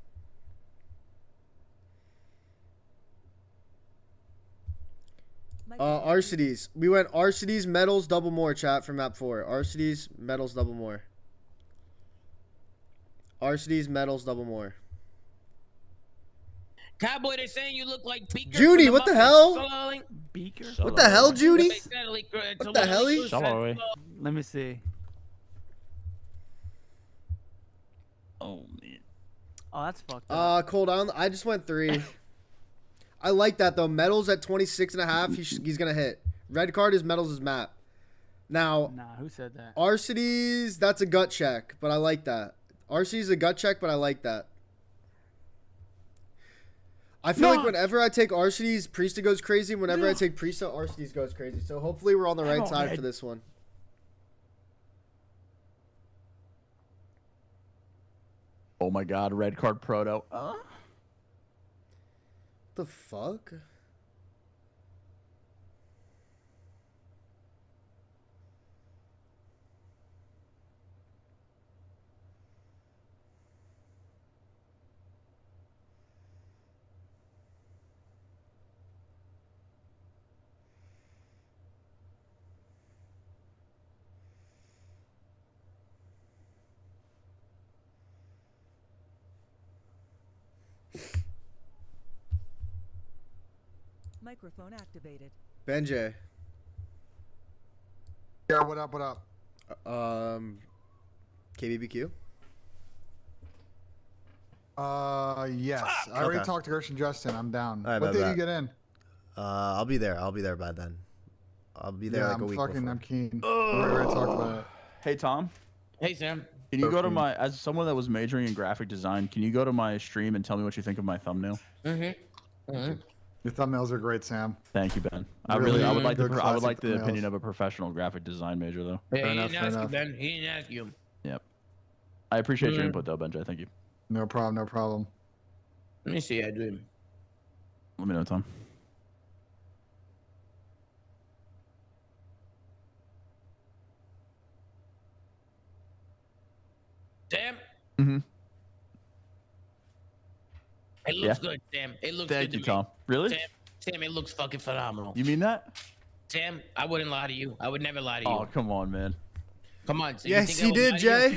Arcides. We went Arcides, Metals, double more, chat, for map 4. Arcides, Metals, double more. Arcides, Metals, double more. Cowboy, they're saying you look like Beaker. Judy, what the hell? Beaker? What the hell, Judy? What the hell? Let me see. Oh, man. Oh, that's fucked up. Cold down. I just went 3. I like that, though. Metals at 26.5. He's going to hit. Red card is Metals' map. Now, Nah, who said that? Arcides, that's a gut check, but I like that. Arcides is a gut check, but I like that. I feel like whenever I take Arcides, Priesta goes crazy. Whenever I take Priesta, Arcides goes crazy. So hopefully we're on the right side for this one. Oh my god, red card proto. The fuck? Microphone activated. Benjay. Yeah, what up, what up? KBBQ? Yes. I already talked to Gershon Justin. I'm down. Right, what day do you get in? I'll be there. I'll be there by then. I'll be there like a week before. I'm keen. We already talked about it. Hey, Tom. Hey, Sam. Can you go to my, as someone that was majoring in graphic design, can you go to my stream and tell me what you think of my thumbnail? Your thumbnails are great, Sam. Thank you, Ben. I would like the opinion of a professional graphic design major, though. Yeah, he didn't ask you, Ben. He didn't ask you. Yep. I appreciate your input, though, Benjay. Thank you. No problem, no problem. Let me see, I dream. Let me know, Tom. Sam? Mm-hmm. It looks good, Sam. It looks good. Thank you, Tom. Really? Sam, it looks fucking phenomenal. You mean that? Sam, I wouldn't lie to you. I would never lie to you. Oh, come on, man. Come on. Sam, yes, he did, Jay.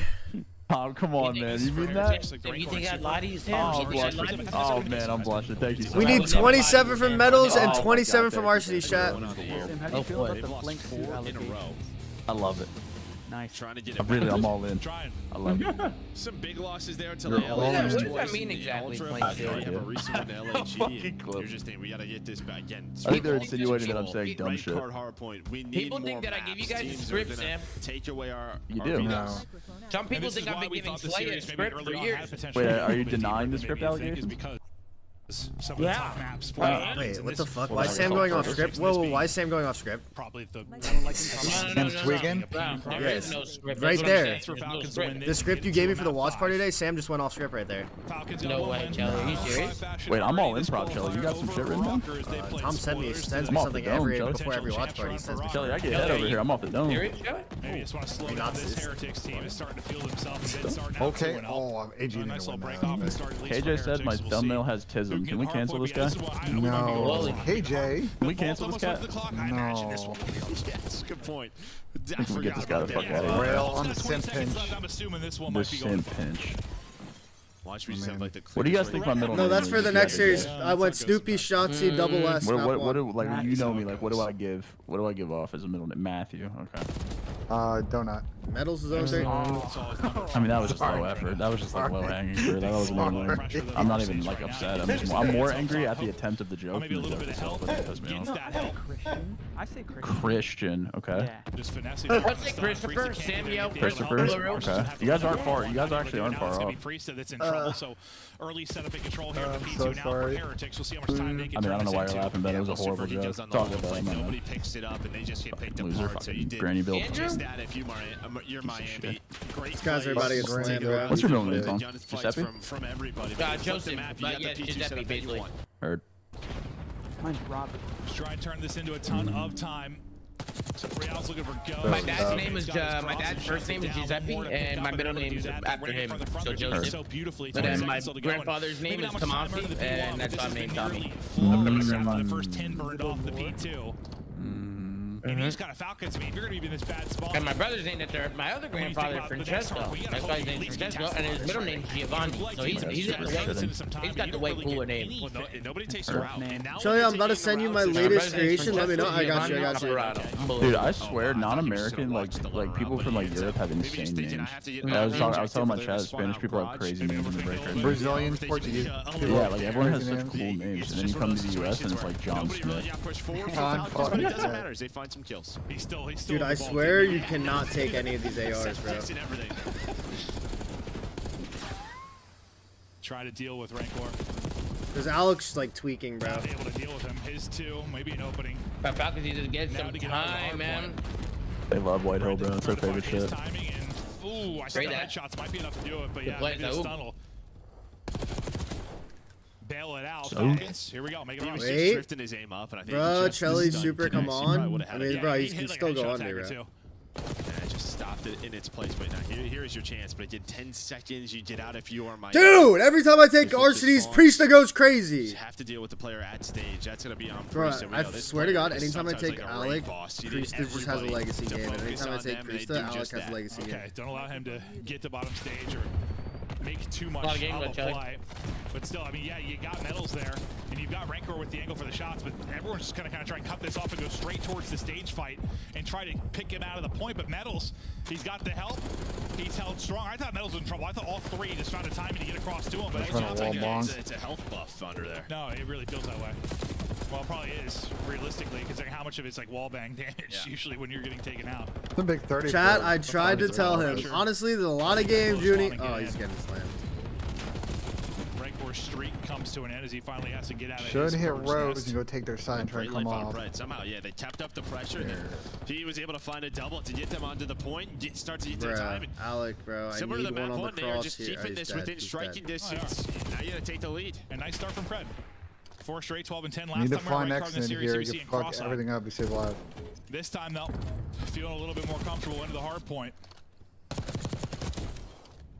Oh, come on, man. You mean that? Sam, you think I'd lie to you, Sam? Oh, man, I'm blushing. Thank you so much. We need 27 from Metals and 27 from Arcides, chat. Sam, how do you feel about the flank 4 in a row? I love it. Nice. Trying to get I'm all in. I love it. Some big losses there to You're LA. all in. What does that mean exactly? They have a recent win to LAG. You're just thinking we gotta get this back again. I think they're insinuating that I'm saying dumb shit. People think that I give you guys a script, Sam. Take away our. You do. No. Some people think I've been giving Slay a script for years. Wait, are you denying the script allegations? Some of the top maps. Wait, what the fuck? Why is Sam going off script? Whoa, why is Sam going off script? Probably the Sam's tweaking? There is no script. Right there. Falcons The script you gave me for the watch party today, Sam just went off script right there. No way, Chelly. Are you serious? Wait, I'm all improv, Chelly. You got some shit written down? Tom sends me I'm off something the dome, Chelly. before every watch party. He sends me Kelly, I get head over here. I'm off the dome. Maybe just want to slow down. This Heretics team is starting to feel themselves a bit. Starting Okay. Oh, AG didn't nice little win break off and start at least. KJ said my thumbnail has tism. Can we cancel this guy? No. Hey, Jay. Can we cancel this cat? No. Yes, good point. I think we get this guy the fuck out of here. Rail on the sim pinch. I'm assuming this one The might be going. sim pinch. Watch me just have like the. What do you guys think my middle name No, is? that's for the next series. I went Snoopy, Shotzi, double S. What do, like, you know me, like, what do I give? What do I give off as a middle name? Matthew. Okay. Donut. Metals is over there. I mean, that was just low effort. That was just like low hanging fruit. That wasn't even. I'm not even like upset. I'm more angry at the attempt of the joke than the joke itself. That pisses me off. I say Christian. Okay. Just finessing. What's it, Christopher? Samuel? Christopher. Okay. You guys aren't far. You guys actually aren't far off. That's in trouble. So early setup and control here at the P2 now for Heretics. We'll see how much time they can. I mean, I don't know why you're laughing, but it was a horrible joke. Talk about it. Nobody picks it up and they just get picked Loser, apart. So you did granny build. just that if you're Miami. Great. These guys are about to get slammed around. What's your middle name, Tom? Giuseppe? From everybody. Joseph. Yeah, Giuseppe, basically. Heard. Mine's Robert. Let's try and turn this into a ton of time. So Real's looking for go. My dad's name is my dad's first name is Giuseppe, and my middle name is after him. So Joseph. And then my grandfather's name is Tomasi, and that's why I'm named Tommy. The first 10 burned off the P2. And he's got a Falcons. I mean, if you're going to be in this bad spot. And my brother's name is my other grandfather, Francesco. That's why his name's Francesco, and his middle name's Giovanni. So he's got the way cooler name. Nobody takes her out. Shelly, I'm about to send you my latest creation. Let me know. I got you. Dude, I swear, non-American like people from like Europe have insane names. I was telling my chat, Spanish people have crazy names in the break. Brazilians, Portuguese. Yeah, like everyone has such cool names, and then you come to the US and it's like John Smith. It doesn't matter. They find some kills. He's still Dude, I swear you cannot take any of these ARs, bro. Try to deal with Rancor. Because Alex like tweaking, bro. Not able to deal with him. His two, maybe an opening. Falcons need to get some time, man. They love White Hill, bro. It's their favorite shit. Ooh, I think headshots might be enough to do it, but yeah, maybe the stun will bail it out. Falcons, here we go. Make it on. Wait. Drifting his aim up, and I think bro, Chelly super come on. I mean, bro, he can still go under, bro. Yeah, just stopped it in its place. But now here is your chance. But it did 10 seconds. You get out if you are my dude. Every time I take RCDs, Priesta goes crazy. You have to deal with the player at stage. That's gonna be on bro. Priesta. I swear to God, anytime I take Alec, Priesta just has a legacy game. And anytime I take Priesta, Alec has a legacy game. Okay, don't allow him to get to bottom stage or make too much of a play. But still, I mean, yeah, you got Metals there, and you've got Rancor with the angle for the shots, but everyone's just gonna kind of try and cut this off and go straight towards the stage fight and try to pick him out of the point. But Metals, he's got the help. He's held strong. I thought Metals was in trouble. I thought all three just found a timing to get across to him, but it's a health buff under there. No, it really feels that way. Well, it probably is, realistically, considering how much of it's like wallbang damage usually when you're getting taken out. The big 30. Chat, I tried to tell him. Honestly, there's a lot of games, Junie. Oh, he's getting slammed. Rancor's streak comes to an end as he finally has to get out of should hit Rose and go take their side and try to come off. Somehow, yeah, they tapped up the pressure. And he was able to find a double to get them onto the point, start to get their time. And Alec, bro, I similar need to the one map on one, the they are cross just here. keeping this within striking distance. Now you gotta take the lead. A nice start from Fred. 4 straight, 12 and 10. You Last need to time we find were X in the in series, here, we you see in fuck cross-eye. everything up, you save live. This time, though, feeling a little bit more comfortable into the hard point.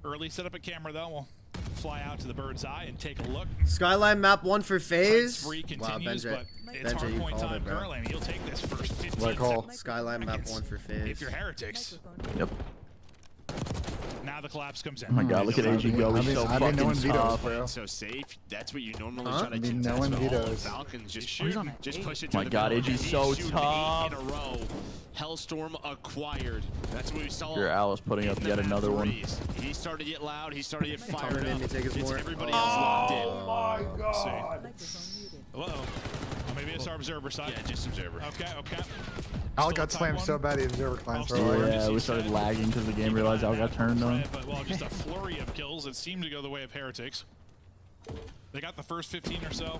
Early setup at camera, though. We'll fly out to the bird's eye and take a look. Skyline map 1 for phase. Wow, Benja, it's hard you point called time it, bro. currently. I mean, you'll take this first 15 What call? Skyline map 1 for phase. if you're Heretics. Yep. Now the collapse comes in. Oh my God, look at AG go. He's so fucking tough. So safe. That's what you normally try to get. No one vetoes. Falcons just push it to my the God, middle. AG's so Shoot tough. 8 in a row. Hellstorm acquired. That's what we saw. Your Alice putting up yet another one. He started to get loud. He started to get fired made up. me take his more. Everybody else locked in. Oh my God. Uh-oh. Oh, maybe it's our observer side. Yeah, just observer. Okay, okay. Al got slammed so bad he observer climbs for a while. Yeah, we started lagging because the game realized Al got turned on. But, well, just a flurry of kills that seemed to go the way of Heretics. They got the first 15 or so.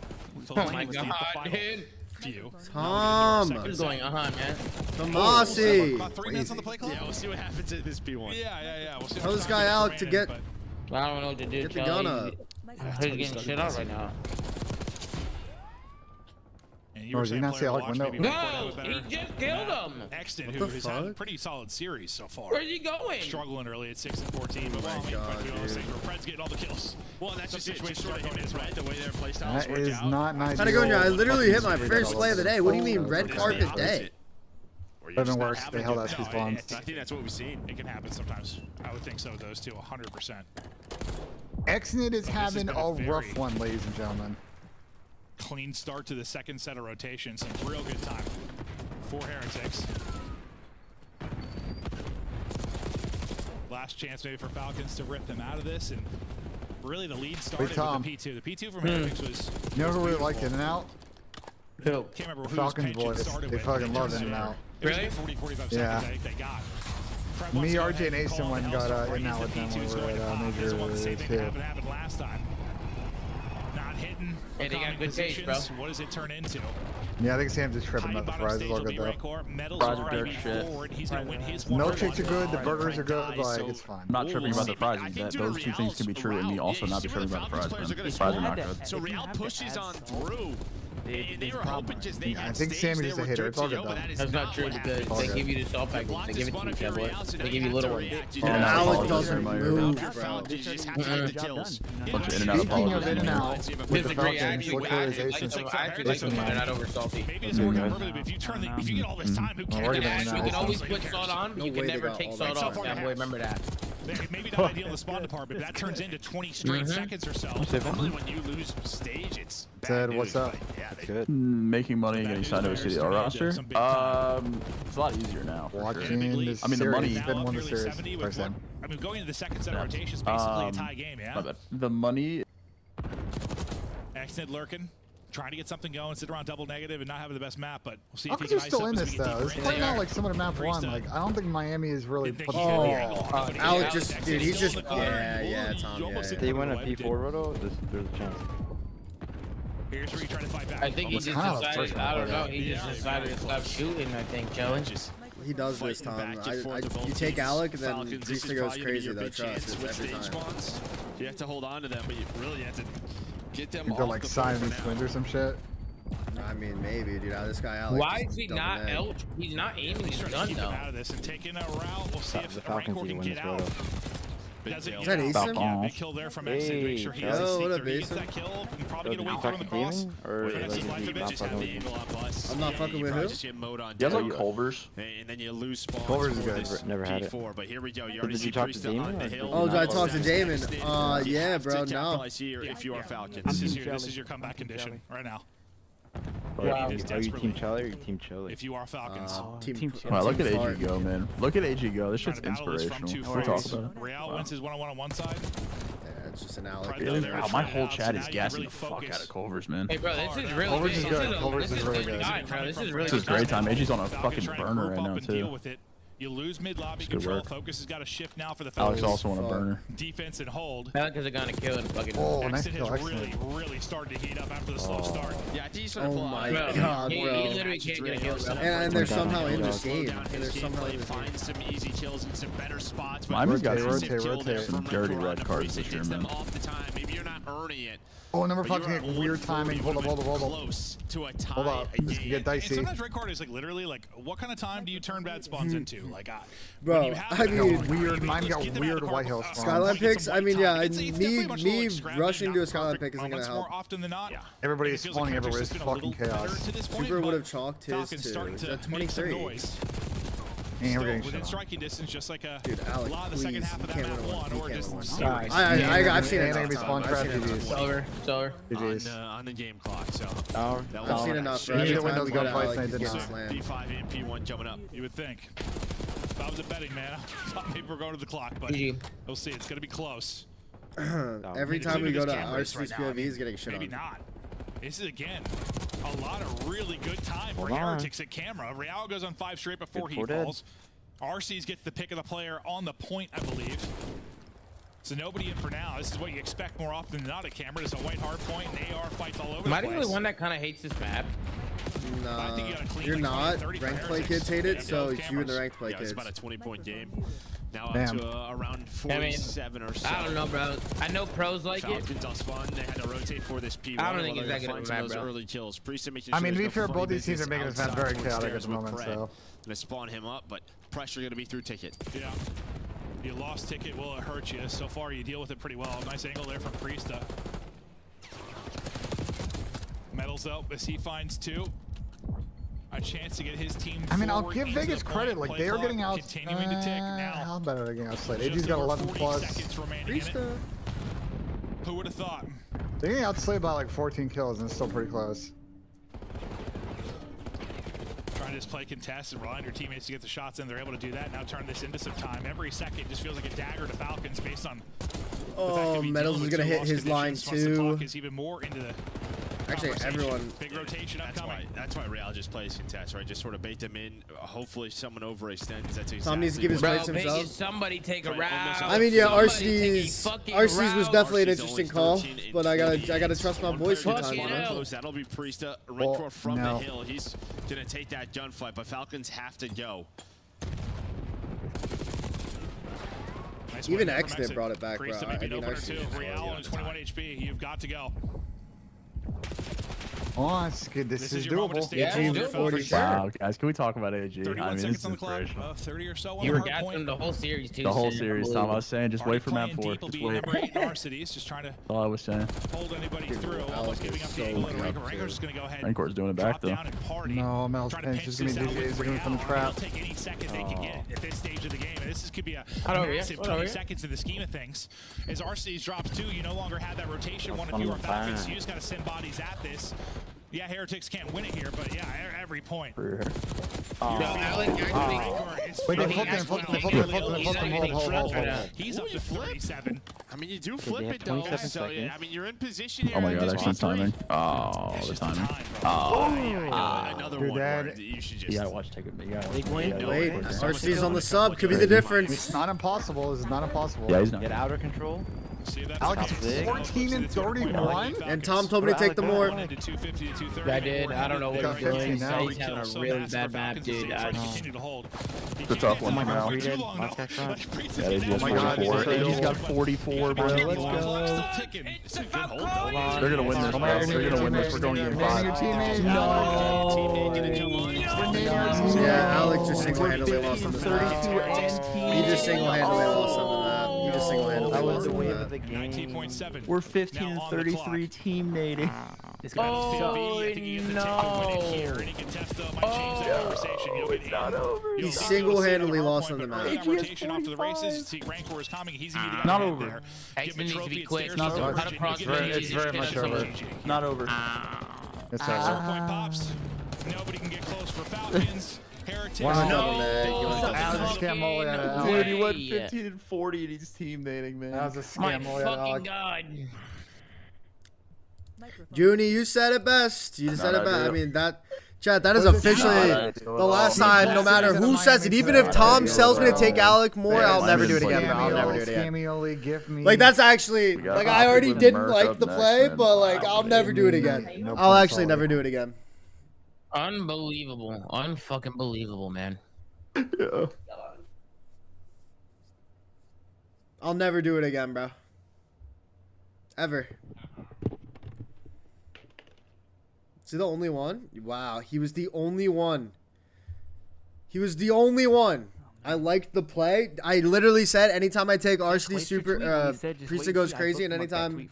Oh my God, dude. Few. Tom. What's going on, man? Tomasi. About 3 minutes on the play clock? Yeah, we'll see what happens at this P1. Yeah. We'll see. Tell this guy Alec to get. I don't know what to do. Get the gun up. He's getting shit out right now. Or did he not say Alec window? No, he just killed him. Exton, who has had a pretty solid series so far. Where's he going? Struggling early at 6 and 14, but well, Fred's getting all the kills. Well, and that's just it. Just sort of him is right. The way their play styles That work is out. not nice. How'd it go, I literally hit my first play of the day. What do you mean, red carpet day? Doesn't work. They held out his bombs. I think that's what we've seen. It can happen sometimes. I would think so. Those two, 100%. Xnit is having a rough one, ladies and gentlemen. Clean start to the second set of rotation. Some real good time for Heretics. last chance maybe for Falcons to rip them out of this, and really the lead started with Tom. the P2. The P2 from Heretics was. You know who really liked In and Out? Can't remember who Falcons boys. They fucking love In and Out. Really? 40-45 Yeah. seconds they got. Me, RJ, and Asen went and got In and Out with them when we were at Major 2. Happened last time. Not hitting. Hey, they got good taste, bro. What does it turn into? Yeah, I think Sam's just tripping about the fries. It's all good though. Fries are dirt shit. Milkshakes are good. The burgers are good. Like, it's fine. I'm not tripping about the fries. Those two things can be true, and me also not be tripping about the fries. Man. Fries are not good. So Real pushes on through. They were hoping just they I think Sammy's just a hitter. It's all good though. That's not true because they give you the salt package. They give it to you, Cowboy. They give you little ones. Alec doesn't move, bro. Speaking of In and Out, with the Falcons, look at his Asen. I actually like them when they're not over salty. Maybe it's working perfectly, but if you get all this time, who cares? You can always put salt on, but you can never take salt off. Cowboy, remember that. Maybe not ideal in the spawn department, but that turns into 20 straight seconds or so. Normally when you lose stage, it's Ted, what's up? Good. Making money and getting signed to a CDL roster. It's a lot easier now. Watching this I mean, the money. He's been won the series. I mean, going into the second set of rotation is basically a tie game, yeah? The money. Accident lurking. Trying to get something going, sit around double negative, and not having the best map, but we'll see How if he could can you still in this get though? It's playing out like someone at map 1. Like, I don't think Miami is really. Alec just, dude, he's just, yeah, Tom, yeah. If they win a P4 roto, there's a chance. Here's where you try to fight back. I think he just decided, I don't know, he just decided to stop shooting, I think, Chelly. He does this, Tom. You take Alec, and then Rista goes crazy, though, trust. It's every time. You have to hold on to them, but you really have to get them off go like Simon's Twins or some shit. I mean, maybe, dude. This guy Alec. Why is he not He's not aiming his gun, though. Out of this and taking a route. We'll see if the Falcons can get out. Is that Asen? Big kill there from Exit. Make sure he has a seat. He gets that kill. And probably get away from the cross. I'm not fucking with who? You have like Culver's. And then you lose spawns. Culver's is good. Never had it. But here we go. You already Did you talk to Damon? Oh, did I talk to Damon? Yeah, bro. No. If you are Falcons. This is your comeback condition right now. Are you Team Chelly or you Team Chelly? If you are Falcons. Team Wow, look at AG go, man. Look at AG go. This shit's inspirational. We'll talk about it. Real wins his one-on-one on one side. Yeah, it's just an Alec. Wow, my whole chat is gassing the fuck out of Culver's, man. Hey, bro, this is really Culver's is good. Culver's is really good. This is great time. AG's on a fucking burner right now, too. You lose mid-lobby control. Focus has got to shift now for the Alex Falcons. also on a burner. Defense and hold. Falcons are going to kill and fucking. Oh, nice Exit kill. has really started to heat up after the slow start. Yeah, I think he's gonna pull Oh my out. god, He bro. literally can't get a kill, bro. And they're somehow in this game. And They're somehow in this game. find some easy kills and some better spots. Miami's got rotate. some dirty red cards this year, man. Off the time. Maybe you're not earning it. Oh, number 5 can get weird timing. Hold up. Close to a tie. Hold up. This can get dicey. Sometimes red card is like literally like, what kind of time do you turn bad spawns into? Like, Bro, I mean, weird. Mine got weird White Hill spawns. Skyline picks. I mean, yeah. Me rushing to a Skyline pick isn't gonna help. Often than not. Everybody is spawning everywhere. It's fucking chaos. Super would have chalked his too. It's at 23. And we're getting within shot. striking distance, just like a Alec, lot of the second half of that map one, or just I've seen it. It's over. On the game clock, so. I've seen enough. You need the windows go twice, and I did not. P5 and P1 jumping up. You would think. If I was a betting man, I thought maybe we're going to the clock, but we'll see. It's going to be close. Every time we go to RC's POV, he's getting shit on. Maybe not. This is, again, a lot of really good time for Heretics at camera. Real goes on 5 straight before he falls. RC's gets the pick of the player on the point, I believe. So nobody in for now. This is what you expect more often than not at camera. It's a white hard point, and AR fights all over the place. Am I the only one that kind of hates this map? Nah, you're not. Ranked play kids hate it, so it's you and the ranked play kids. It's about a 20-point game. Now up to around 47 or so. I don't know, bro. I know pros like Falcons on spawn. They had to rotate for this P1. I don't think it's that good of a map, bro. Early kills. I mean, to be fair, both these teams are making this map very chaotic at the moment, so. Gonna spawn him up, but pressure gonna be through Ticket. Yeah. You lost Ticket, will it hurt you? So far, you deal with it pretty well. Nice angle there from Priesta. Metals up as he finds 2. A chance to get his team. I mean, I'll give Vegas credit. Like, they are getting out. Continuing to tick now. How better are they getting outslayed? AG's got 11 plus. Priesta. Who would have thought? They're getting outslayed by like 14 kills, and it's still pretty close. Trying trying to just play contest and rely on your teammates to get the shots in. They're able to do that. Now turn this into some time. Every second just feels like a dagger to Falcons based on Oh, Metals is going to hit his line too. Is even more into the Actually, everyone. Big rotation upcoming. That's why Real just plays contest, right? Just sort of bait them in. Hopefully, someone overextends. That's exactly. Tom needs to give his place himself. Somebody take a round. I mean, yeah, RC's was definitely an interesting call, but I gotta trust my boys sometimes. You know? That'll be Priesta right from the hill. He's gonna take that gunfight, but Falcons have to go. Nice. Even X-Nip brought it back, bro. I mean, Real on 21 HP. You've got to go. Oh, that's good. This is doable. Yeah, wow, guys, can we talk about AG? 31 I mean, seconds on the clock. 30 or so. You were gassing the whole series, too. The whole series, Tom. I was saying, just wait for map 4. Just wait. Just trying to all I was saying. Hold anybody through. Almost giving up the angle. Ranger's just going to go ahead. Rancor's doing it back, though. No, Mel's pinch is going to be DJs. They're going to come trap. They'll take any second they can get at this stage of the game. And this could be a massive 20 seconds in the scheme of things. As RC's drops 2, you no longer have that rotation. One of fewer Falcons. You just got to send bodies at this. Yeah, Heretics can't win it here, but yeah, every point. Wait, they flipped him. Hold. He's up to 37. I mean, you do flip it though. So, I mean, you're in position here. Oh my god, excellent timing. Oh, the timing. Another one. You should just. You gotta watch. Take it. Wait, RC's on the sub. Could be the difference. It's not impossible. It's not impossible. Yeah, he's not. Get out of control. Alex is 14 and 31. And Tom told me to take the more. I did. I don't know what he's doing. He's having a really bad map, dude. The tough one now. Yeah, AG's 44. AG's got 44, bro. Let's go. They're gonna win this, bro. They're gonna win this. We're going to game 5. Yeah, Alex just single-handedly lost on the map. He just single-handedly lost on the map. He just single-handedly lost on the map. 19.7. We're 15 and 33 team nating. Oh, no. He single-handedly lost on the map. Not over. X needs to be quick. Not over. It's very much over. Not over. It's 4-point pops. Nobody can get close for Falcons. Heretics. Dude, he went 15 and 40 and he's team nating, man. That was a My scam. fucking god. Junie, you said it best. You said it best. I mean, that... Chat, that is officially the last time, no matter who says it. Even if Tom sells me to take Alec more, I'll never do it again, bro. I'll never do it again. Like, that's actually... Like, I already didn't like the play, but, like, I'll never do it again. I'll actually never do it again. Unbelievable. Unfucking believable, man. Yeah. I'll never do it again, bro. Ever. Is he the only one? Wow, he was the only one. He was the only one. I liked the play. I literally said anytime I take RCD Super, Priesta goes crazy, and anytime...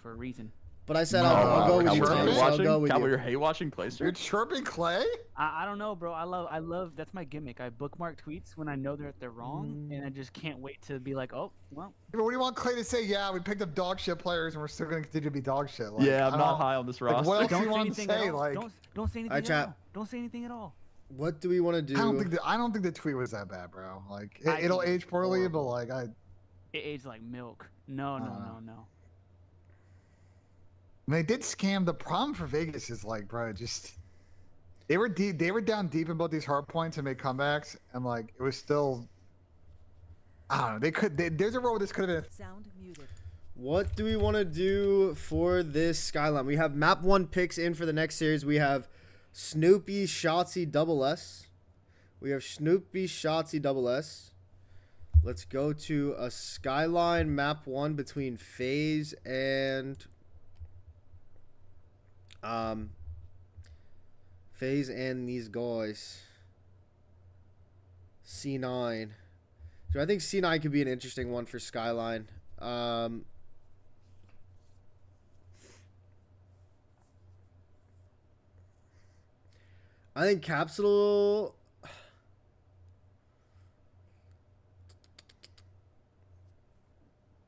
But I said I'll go with you, Tom. I'll go with you. You're hate watching Placer? You're chirping Clay? I don't know, bro. I love. That's my gimmick. I bookmark tweets when I know they're wrong, and I just can't wait to be like, oh, well. But what do you want Clay to say? Yeah, we picked up dog shit players, and we're still gonna continue to be dog shit. Like, yeah, I'm not high on this roster. Like, what else do you want to say? Like, don't say anything at all. Don't say anything at all. What do we want to do? I don't think the tweet was that bad, bro. Like, it'll age poorly, but like it aged like milk. No. They did scam. The problem for Vegas is like, bro, just they were deep. They were down deep in both these hard points and made comebacks, and like it was still. I don't know. There's a role where this could have been. Sound muted. What do we want to do for this Skyline? We have map 1 picks in for the next series. We have Snoopy, Shotzi, Double S. We have Snoopy, Shotzi, Double S. Let's go to a Skyline map 1 between FaZe and. FaZe and these guys. C9. So I think C9 could be an interesting one for Skyline. I think Capsule.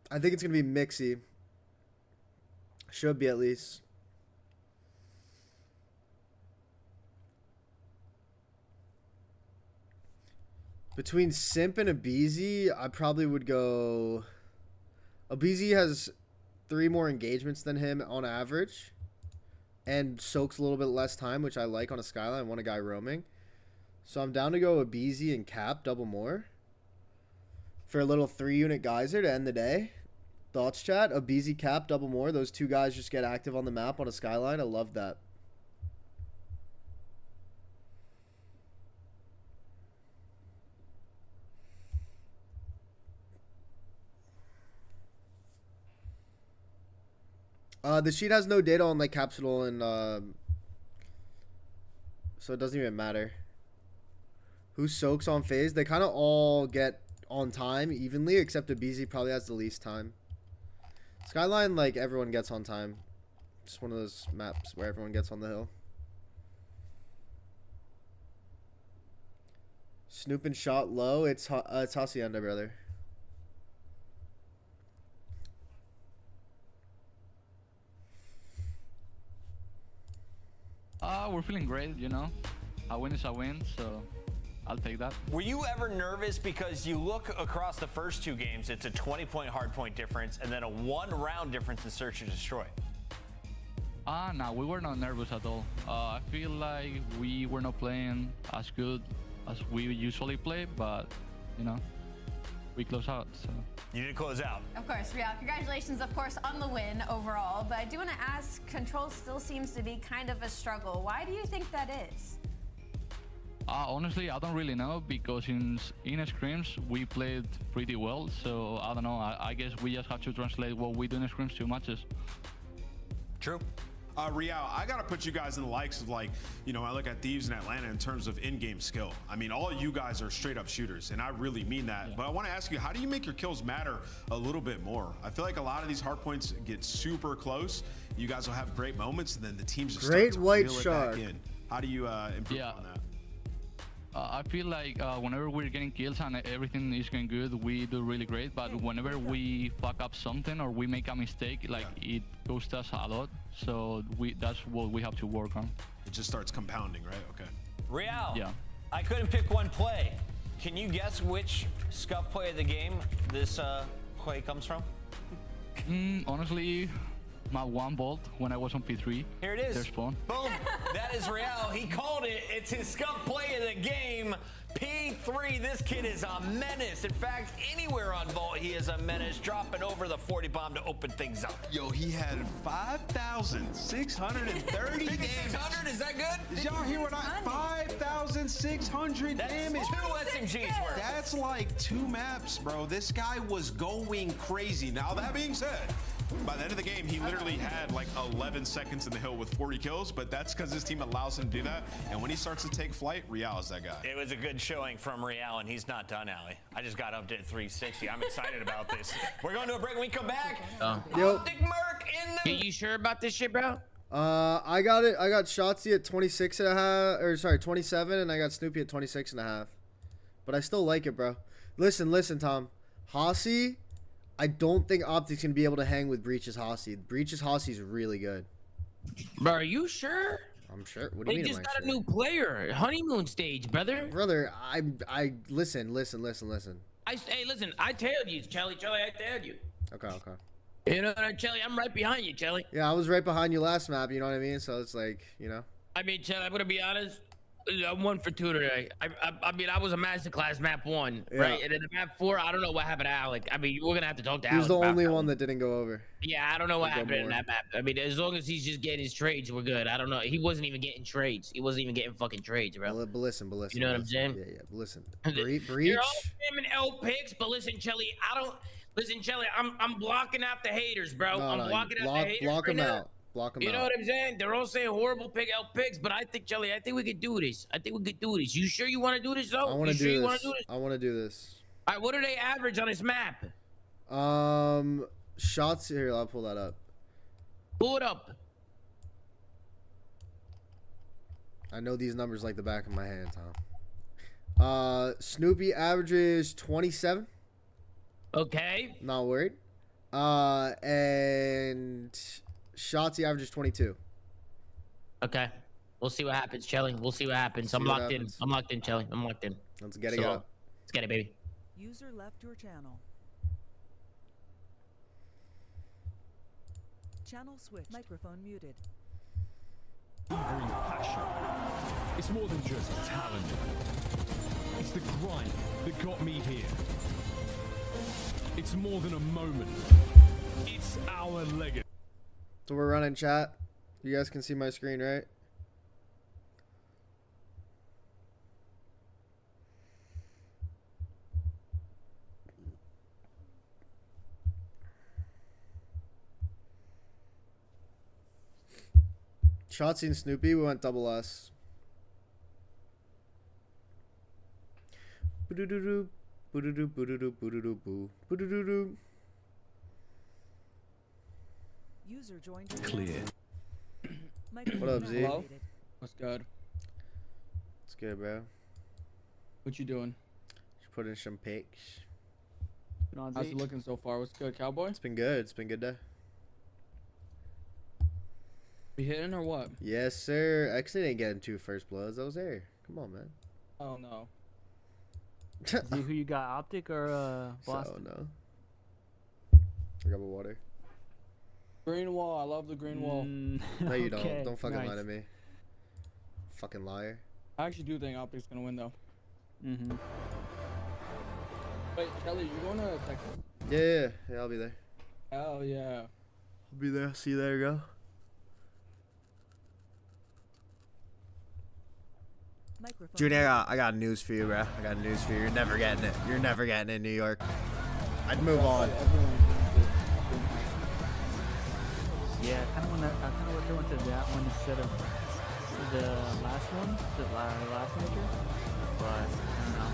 I think it's gonna be Mixie. Should be at least. Between Simp and Abizi, I probably would go... Abizi has 3 more engagements than him on average. And soaks a little bit less time, which I like on a Skyline. I want a guy roaming. So I'm down to go Abizi and Cap, double more. For a little 3-unit geyser to end the day. Thoughts, chat? Abizi, Cap, double more. Those 2 guys just get active on the map on a Skyline. I love that. The sheet has no data on like Capsule and so it doesn't even matter. Who soaks on phase? They kind of all get on time evenly, except Abizi probably has the least time. Skyline, like everyone gets on time. Just one of those maps where everyone gets on the hill. Snoop and shot low. It's Hacienda, brother. We're feeling great, you know. A win is a win, so I'll take that. Were you ever nervous because you look across the first 2 games, it's a 20-point hardpoint difference and then a 1-round difference in search and destroy? No, we were not nervous at all. I feel like we were not playing as good as we usually play, but, you know, we close out, so. You did close out. Of course, Real. Congratulations, of course, on the win overall. But I do want to ask, control still seems to be kind of a struggle. Why do you think that is? Honestly, I don't really know, because in scrims we played pretty well. So I don't know. I guess we just have to translate what we do in scrims to matches. True. Real, I gotta put you guys in the likes of, like, you know, I look at Thieves in Atlanta in terms of in-game skill. I mean, all you guys are straight up shooters, and I really mean that. Yeah. But I want to ask you, how do you make your kills matter a little bit more? I feel like a lot of these hard points get super close. You guys will have great moments, and then the teams just Great start to white reel it shark. back in. How do you improve on that? I feel like whenever we're getting kills and everything is going good, we do really great. But whenever we fuck up something or we make a mistake, like it costs us a lot. So that's what we have to work on. It just starts compounding, right? Okay. Real. Yeah. I couldn't pick one play. Can you guess which scuff play of the game this play comes from? Honestly, my 1 bolt when I was on P3. Here it is. There's spawn. Boom. That is Real. He called it. It's his scuff play of the game. P3. This kid is a menace. In fact, anywhere on Vault, he is a menace, dropping over the 40 bomb to open things up. Yo, he had 5,630 damage. 5,600, is that good? Did y'all hear what 5,600 damage? That's 2 SMGs worth. That's like 2 maps, bro. This guy was going crazy. Now, that being said, by the end of the game, he literally had like 11 seconds in the hill with 40 kills, but that's because his team allows him to do that. And when he starts to take flight, Real is that guy. It was a good showing from Real, and he's not done, Ali. I just got up to 360. I'm excited about this. We're going to a break. When we come back, Optic Merc in the... You sure about this shit, bro? I got it. I got Shotzi at 26.5, or sorry, 27, and I got Snoopy at 26.5. But I still like it, bro. Listen, Tom. Hossie, I don't think Optic's gonna be able to hang with Breach's Hossie. Breach's Hossie's really good. Bro, are you sure? I'm sure. What do you mean? They just got a new player. Honeymoon stage, brother. Brother, I listen. Hey, listen. I tailed you, Chelly. I tailed you. Okay. You know what, Chelly? I'm right behind you, Chelly. Yeah, I was right behind you last map. You know what I mean? So it's like, you know. I mean, Chelly, I'm gonna be honest. I'm 1 for 2 today. I mean, I was a masterclass map 1, right? And then the map 4, I don't know what happened to Alec. I mean, we're gonna have to talk to Alec. He was the only one that didn't go over. Yeah, I don't know what happened in that map. I mean, as long as he's just getting his trades, we're good. I don't know. He wasn't even getting trades. He wasn't even getting fucking trades, bro. But listen. You know what I'm saying? Yeah. But listen. Breach. You're all spamming L picks, but listen, Chelly, I'm blocking out the haters, bro. I'm blocking out the haters. Block them out. You know what I'm saying? They're all saying horrible pick L picks, but I think, Chelly, we could do this. You sure you want to do this, though? I want to do this. All right, what do they average on this map? Shots here. I'll pull that up. Pull it up. I know these numbers like the back of my hand, Tom. Snoopy averages 27. Okay. Not worried. And Shotzi averages 22. Okay. We'll see what happens, Chelly. We'll see what happens. I'm locked in, Chelly. I'm locked in. Let's get it up. Let's get it, baby. User left your channel. Channel switch. Microphone muted. Passion. It's more than just talent. It's the grind that got me here. It's more than a moment. It's our legacy. So we're running chat. You guys can see my screen, right? Shotzi and Snoopy, we went double S. Boo-doo-doo-doo, boo-doo-doo, boo-doo-doo, boo-doo-doo, boo. Boo-doo-doo-doo. User joined. Clear. What up, Z? Hello? What's good? It's good, bro. What you doing? Just put in some pics. How's it looking so far? What's good, cowboy? It's been good. It's been good day. We hitting or what? Yes, sir. Actually, didn't get into first bloods. I was there. Come on, man. Oh no. See who you got, Optic or Boston? So, no. I got my water. Green wall. I love the green wall. No, you Okay, don't. Don't fucking lie nice. to me. Fucking liar. I actually do think Optic's gonna win though. Mm-hmm. Wait, Chelly, you going to Texas? Yeah, I'll be there. Hell yeah. I'll be there. See you there, go. Junior, I got news for you, bro. I got news for you. You're never getting it. You're never getting it in New York. I'd move on. Yeah, I kind of wish I went to that one instead of the last one, the last major. But I don't know.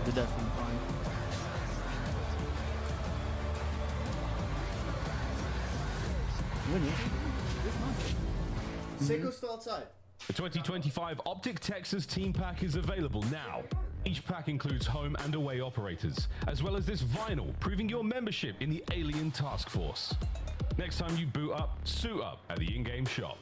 If it does seem fun. Seiko's still outside. The 2025 Optic Texas Team Pack is available now. Each pack includes home and away operators, as well as this vinyl proving your membership in the Alien Task Force. Next time you boot up, suit up at the in-game shop.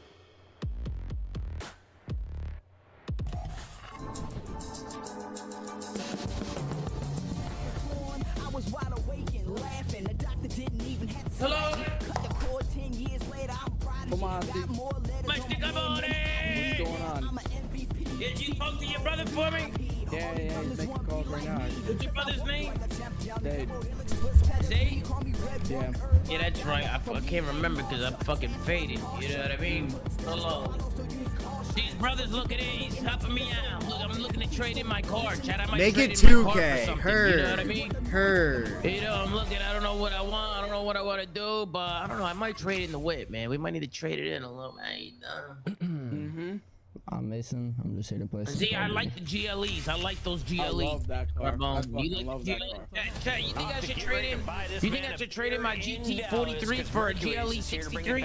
Hello? Come on, What's going on? Did you talk to your brother for me? Yeah, he's making calls right now. What's your brother's name? Dave. Zay? Yeah. Yeah, that's right. I can't remember because I'm fucking faded. You know what I mean? Hello. These brothers look at these, helping me out. Look, I'm looking to trade in my car, Chad. I might Make trade it in my car for 2K. something, Her. You know what I mean? Her. You know, I'm looking. I don't know what I want. I don't know what I want to do, but I don't know. I might trade in the whip, man. We might need to trade it in a little, man. I'm Mason. I'm just here to play. See, I like the GLEs. I like those GLEs. I love that car. I You love that car. Chad, you think I should trade in? You think I should trade in my GT43 for a GLE 63?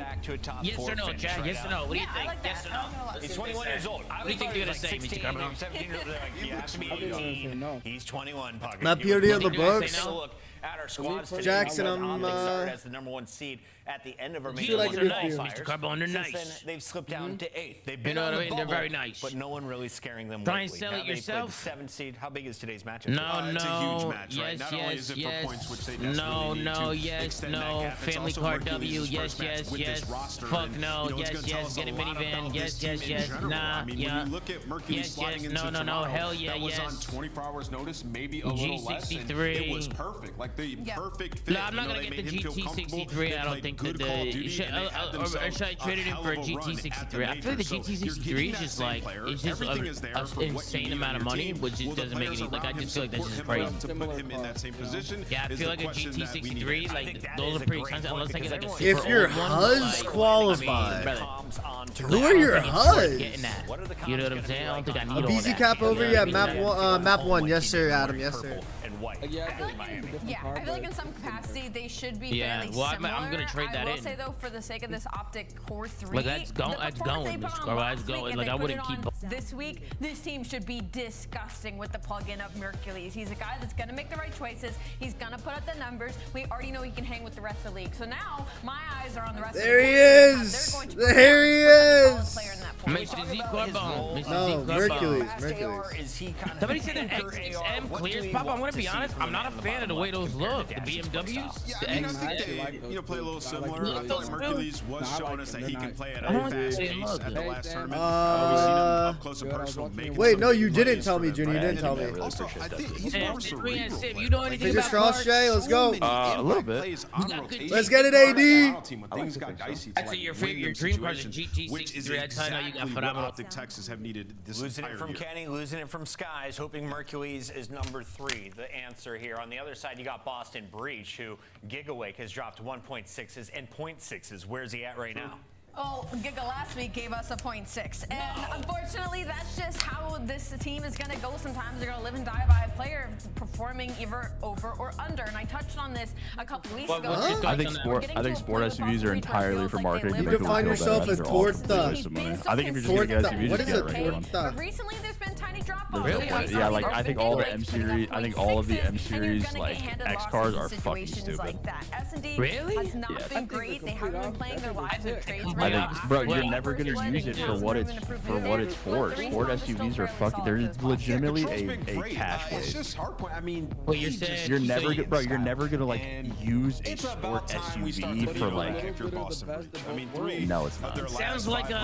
Yes or no, Chad? Yes or no? What do you think? Yes or no? He's 21 years old. What do you think you're gonna say, Mr. Carmelo? 17 years old. You have to be 18. He's 21. Puck. Not purity of the books. Take a look at our squads today. Jackson, I'm started as the #1 seed at the end of our main They're nice, qualifiers. Mr. Carbone. They're Since nice. then, they've slipped down to 8th. They've You been know on what I the mean? They're bubble, very nice. but no one really scaring them. Try and lately. sell Now it they played yourself. the 7th seed. How big is today's matchup? No, It's a huge no. match, right? Yes, Not only is it for points, which they no, desperately need no, to yes, extend that no. gap. It's Family also car Mercury's W. Yes, first match yes, with yes. this roster, Fuck and, no. you know, it's Yes, gonna tell yes. us Get a a lot minivan. about Yes, this yes, team in yes. general. Nah, I mean, yeah. when you look at Mercury Yes, sliding yes. into No, no, no. Toronto, Hell yeah, that was on yes. 24 hours notice, maybe a little less, and G63. it was perfect. Like the perfect fit. No, I'm not You know, gonna they get the made him feel comfortable. GT63. They I don't played think good that Call of the Duty, and they had or themselves should I trade it in hell for a of a run at the GT63? I feel like the majors. So you're GT63 getting is that just same like player. it's just Everything is there an for what you insane need amount on of your money, team. which just Will the doesn't make players any. Like I around just feel like him this is support him crazy. to put him in that same position? Yeah, I is feel the like a question that we need to GT63, ask. like those are pretty expensive unless I get like a super If your old one, Huz like, qualified, brother, who are your Huz? getting that. You know what I'm saying? I don't think I need A all BZ that. cap over? You know Yeah, what I mean? map one. Yes, sir, Adam. Yes, sir. white. Yeah, I feel like in some capacity they should be fairly well, similar. I'm gonna trade that I will in. say though, for the sake of this Optic Core 3, Like that's going. That's going. Like I wouldn't keep. This week, this team should be disgusting with the plug-in of Mercules. He's a guy that's gonna make the right choices. He's gonna put up the numbers. We already know he can hang with the rest of the league. So now my eyes are on the rest. There he is. There he is. No, Mercules. Somebody said that XM clears. Papa, I'm gonna be honest. I'm not a fan of the way those look. The BMWs. Yeah, I mean, I think they play a little similar. I thought Mercules was showing us that he can play at a fast pace at the last tournament. We've seen him up close and personal. Wait, no, you didn't tell me, Junior. You didn't tell me. Also, I think he's more cerebral. You know anything Fingers crossed, Shay. Let's go. A little bit. Let's get it, AD. I'd say your dream car is a GT63. That's how I know you got phenomenal. Optic Texas have needed this losing it entire from year. Kenny, losing it from Skies, hoping Mercules is number 3. The answer here. On the other side, you got Boston Breach, who Gigawake has dropped 1.6s and 0.6s. Where's he at right now? Oh, Giga last week gave us a 0.6. And unfortunately, that's just how this team is going to go. Sometimes they're going to live and die by a player performing either over or under. And I touched on this a couple weeks ago. I think sport SUVs are entirely for marketing. You can find yourself a Torta. I think if you're just going to get SUVs, what just is get a a regular one. Torta? Recently, there's been tiny drop-offs. Really? Yeah, like I think all the M series, all of the M series like X cars are fucking stupid. Like that. S&D Really? has not been great. They haven't been playing their lives in trades. I think, bro, you're never gonna use it for what it's for. Sport SUVs are fucking. They're legitimately a cash It's just hard point. I mean, what you're saying? You're never, bro. You're never gonna like use a sport SUV for like. I mean, No, it's not. Sounds like you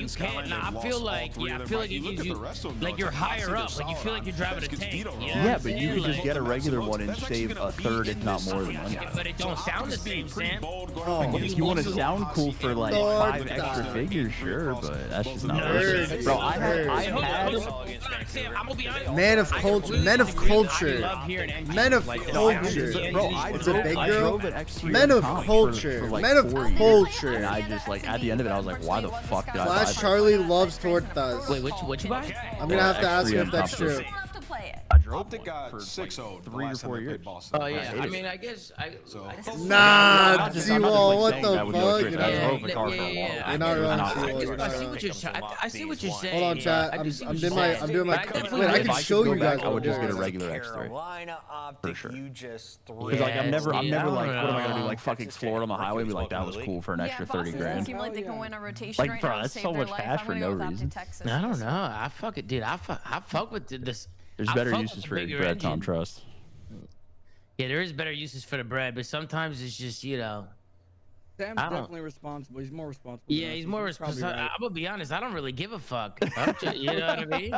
can't. Nah, I feel like you're higher up. Like you feel like you're driving a tank. Yeah, but you could just get a regular one and save a third, if not more, than money. But it don't sound the same, Sam. If you want to sound cool for like 5 extra figures, sure, but that's just not worth it. Bro, I had. I'm gonna be honest. Man of culture. Men of culture. Men of culture. Bro, It's a big girl. drove an X3 Men of Comp culture. for like Men of 4 years. culture. And I just like at the end of it, I was like, why the fuck did I buy Flash this? Charlie loves tortas. Wait, what you buy? I'm gonna have to ask you if that's true. I drove Optic got 6-0 3 or 4 years. Oh yeah, I mean, I guess Nah, Seawall, what the I drove a car for a yeah. while. You're not wrong, I Seawall. see what you're saying. I see what you're saying. Hold on, chat. I'm doing my. Wait, I can show you guys. I would just get a regular X3. Carolina Optic, For sure. you just threw. Because like I'm never like, what am I gonna do? know. Like fucking explore it on the highway? Be like, that was cool for an extra 30 grand. Seem like they can win a rotation Like, right bro, now to that's save so their much life. cash I'm for gonna no go with Optic reason. Texas. I don't know. I fuck with this. There's I better fuck uses with for the bigger bread, Tom. engine. Trust. Yeah, there is better uses for the bread, but sometimes it's just Sam's I don't- definitely responsible. He's more responsible. Yeah, than us. he's more probably responsible. right. I'm gonna be honest. I don't really give a fuck. You know what I mean?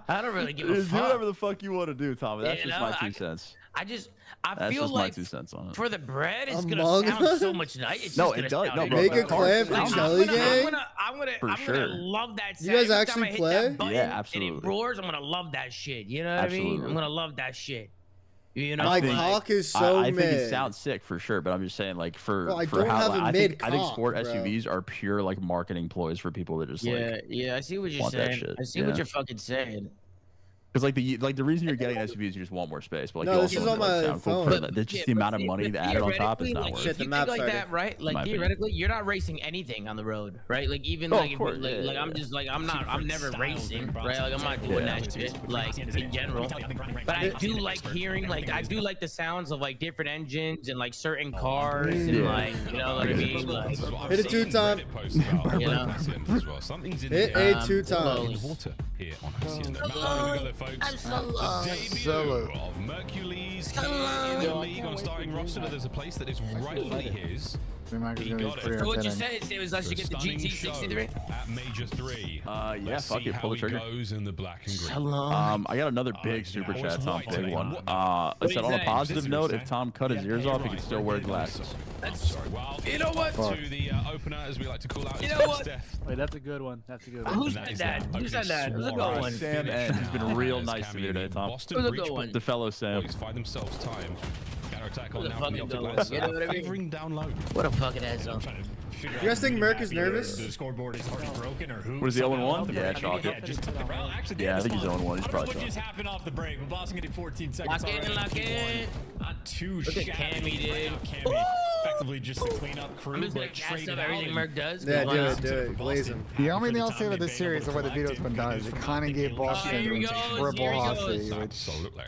I don't really give a Do fuck. whatever the fuck you want to do, Tommy. That's You just know, my 2 cents. I That's feel just like my 2 cents on it. for the bread, it's gonna Among sound Us? so much nice. It's No, just it gonna does. sound No, bro, Make a the car clip sounds for nice. Chelly gang. I'm For gonna sure. love that. You guys Every time actually I hit play? that button Yeah, and absolutely. it roars. I'm gonna love that shit. You know what I mean? Absolutely. I'm gonna love that shit. You know, My think- cock is so I think it mid. sounds sick for sure, but I'm just saying like for Bro, I for don't how have a I mid think cock, sport bro. SUVs are pure like marketing ploys for people that just like yeah. I see what you're want that saying. shit, I see yeah. what you're fucking saying. because like the reason you're getting SUVs, you just want more space, but like No, you this also is want on to, like, my sound cool phone. for that. Just the amount of money that added on top is theoretically, not like, worth. Shit, it. the if you map think like started. that, right? Like My opinion. theoretically, you're not racing anything on the road, right? Like even Oh, like, of course, like, yeah, like I'm yeah. just like I'm never racing, right? Like I'm not doing Yeah. that shit, like in general. But I do like hearing, like I do like the sounds of like different engines and like certain cars and Yeah. like you know what I mean. Like, Hit it 2 time. you know. Hit a 2 times. I'm so low. Solo. Of Mercules in the league on starting roster. There's a place that is rightfully his. He got it. So what you said is it was us to get the Stunning GT63. show At Major 3. Yeah, Let's fuck see it, pull how the trigger. goes in the black and green. Shalom. I got another big super yeah. chat, Tom. What's Big white one. today? I What said do on you a say? positive note, if Tom cut his ears off, he could still wear glasses. Well, You know what? to the opener, as we like to call out, You is know what? Steph. Wait, that's a good one. That's a good one. Who And said is that? their Who said that? Who's a opening good one? Sam N. He's been real nice to me today, Tom. Boston Who's a Breach good one? The fellow Sam. boys find themselves timed. Counter attack on Who's a now from the fucking Optic good one? Lancer. You know what I mean? Favoring down low. What a fucking asshole. You guys think Merc is nervous? The scoreboard is already broken or who? What is he 0-1? Yeah, chalk it. Well, actually, Yeah, I think he's 0-1. He's probably what just happened off the break? Well, Boston getting 14 seconds. Lock in. Not too Look at shabby. Cammy, dude. Cammy, effectively just the cleanup crew. I'm just gonna gas up everything Merc does. Yeah, do it. Blaze him. The only thing I'll say about this series of what the video's been done is it kind of gave Boston triple hossy, which Absolutely.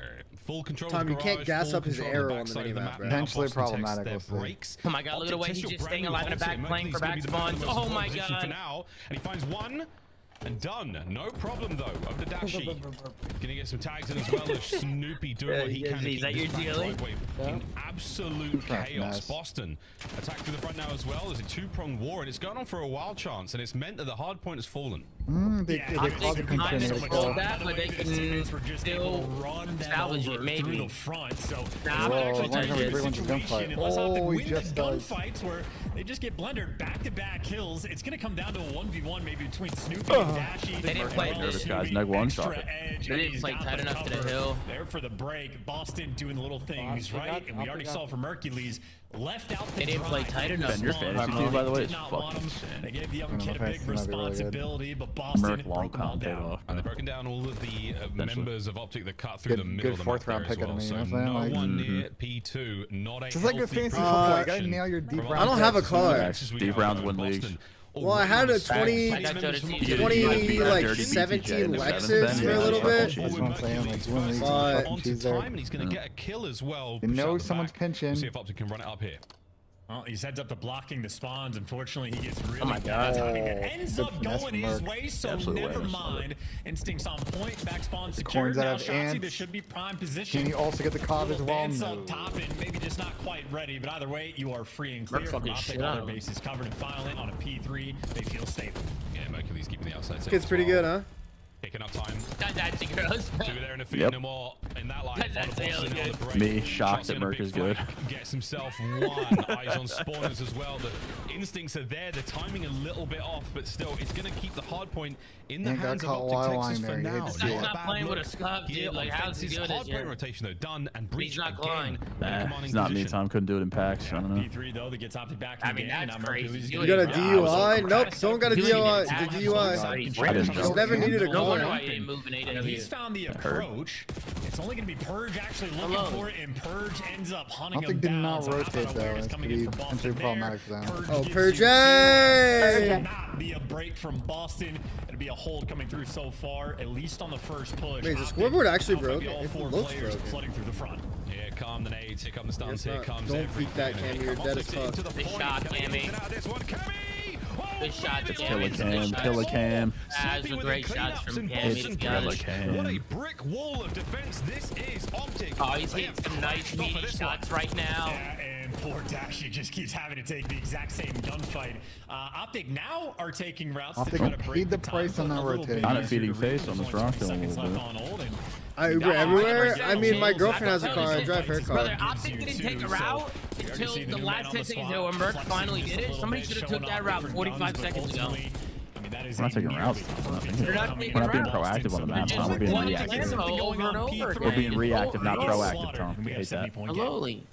Full control. Tom, you can't gas up his arrow on the minimap, bro. potentially problematic, we'll see. Oh my god, look at the way he's just staying alive in the back, playing for back spawns. Oh my god. For now, and he finds one. And done. No problem though. Of the Dashi. Gonna get some tags in as well as Snoopy doing what he can to keep this driveway in absolute chaos. Boston attack through the front now as well. There's a two-pronged war and it's going on for a wild chance and it's meant that the hard point has fallen. They call the that, but they can still salvage it maybe. Through the front, so oh, he just does. Gunfights where they just get blundered back-to-back kills. It's gonna come down to a 1v1 maybe between Snoopy and Dashy. They didn't play nervous guys. Neg one shot. They didn't play tight enough to the hill. There for the break. Boston doing the little things right, and we already saw from Hercules left out the They didn't play tight enough. Ben, your fantasy team, by the way, is fucking insane. They gave the young kid a big Really responsibility, but Boston broke them all down. And they've broken down all of the members of Optic that cut through the middle of the fourth map round there pick as of well. me, So you know what I'm no one saying? near P2, not a Just like with fantasy football, you gotta nail your deep round. I don't have a car. Deep rounds win leagues. Well, I had a 17 Lexus for a little bit. That's what I'm saying. Like, win leagues But and she's there. And he's going to get a kill as well. You know someone's pinching. See if Optic can run it up here. Well, he heads up to blocking the spawns. Unfortunately, he gets really my God. timing that ends Good up finesse going from his Merc. way, so Absolute never awareness. mind. Instincts on point, back spawn Coins secured. out Now of Shotzi, ants. this should be prime position. Can you also get the cob as well? Ants No. up top and maybe just not quite ready, but either way, you are free and clear Merc from fucking Optic. shit All out their of him. bases covered and filing on a P3. They feel stable. Yeah, Mercury's keeping the outside. Kid's pretty good, huh? Picking up time. That's actually gross. Two there in the field, Yep. no more in that line. That's Final really Boston on the break. Me shocked that Shot's in a Merc big is good. fight, Gets himself one. Eyes on spawners as well. The instincts are there. The timing a little bit off, but still, it's going to keep the hard point in the Ain't got hands of caught Optic wild Texas line for there. You now. hate to see He's it. not playing with a scuff, Here dude. Like, on how's he Fences, doing hard this point year? rotation though done and breach not again. glowing. It's not me. Tom couldn't do it in packs. I don't know. P3 though, that gets Optic back in I the mean, game. that's Now crazy. Mercury's You You got a Yeah, DUI? Nope, don't got a You ain't DUI. even The DUI. Just Never needed a No wonder car. why you didn't move an AW. He's found the approach. It's only going to be Purge actually looking for it, and Purge ends up hunting him Optic did down. not So how rotate about though. awareness It's coming pretty in from potentially Boston problematic for there. them. Oh, gives Purge. you two. Hey! Will not be a break from Boston. It'll be a hold coming through so far, at least on the first push. Wait, is the Optic scoreboard actually now might be broken? all It four looks players broken. flooding through the front. Here come the nades, here come the stuns, It's here not. comes Don't everything. peek that, Cammy, you're dead as fuck. Good shot, Cammy. Good shot, Killer Cammy. Cam. Killer Cam. Those were great shots from Cammy. to be Killer honest. What a Cam. brick wall of defense this is. Optic. Oh, he's hitting some nice meaty shots right now. Yeah, and poor Dashy just keeps having to take the exact same gunfight. Optic now are taking routes Optic to try to paid break the time, price on but that a little rotation. bit On a easier feeding to read. face on There's this only rock 20 a seconds little left bit. on hold, and I Uber everywhere. I mean, my girlfriend has a car. I Noticed drive her Brother, car. Optic didn't take a route until the last 10 seconds ago when Merc finally did it. Somebody should have took that route 45 seconds ago. We're not taking routes. They're not taking We're not being routes. proactive on the map, Tom. We're being reactive. Over and over We're being again. reactive, not proactive, Tom. I hate that. Slowly.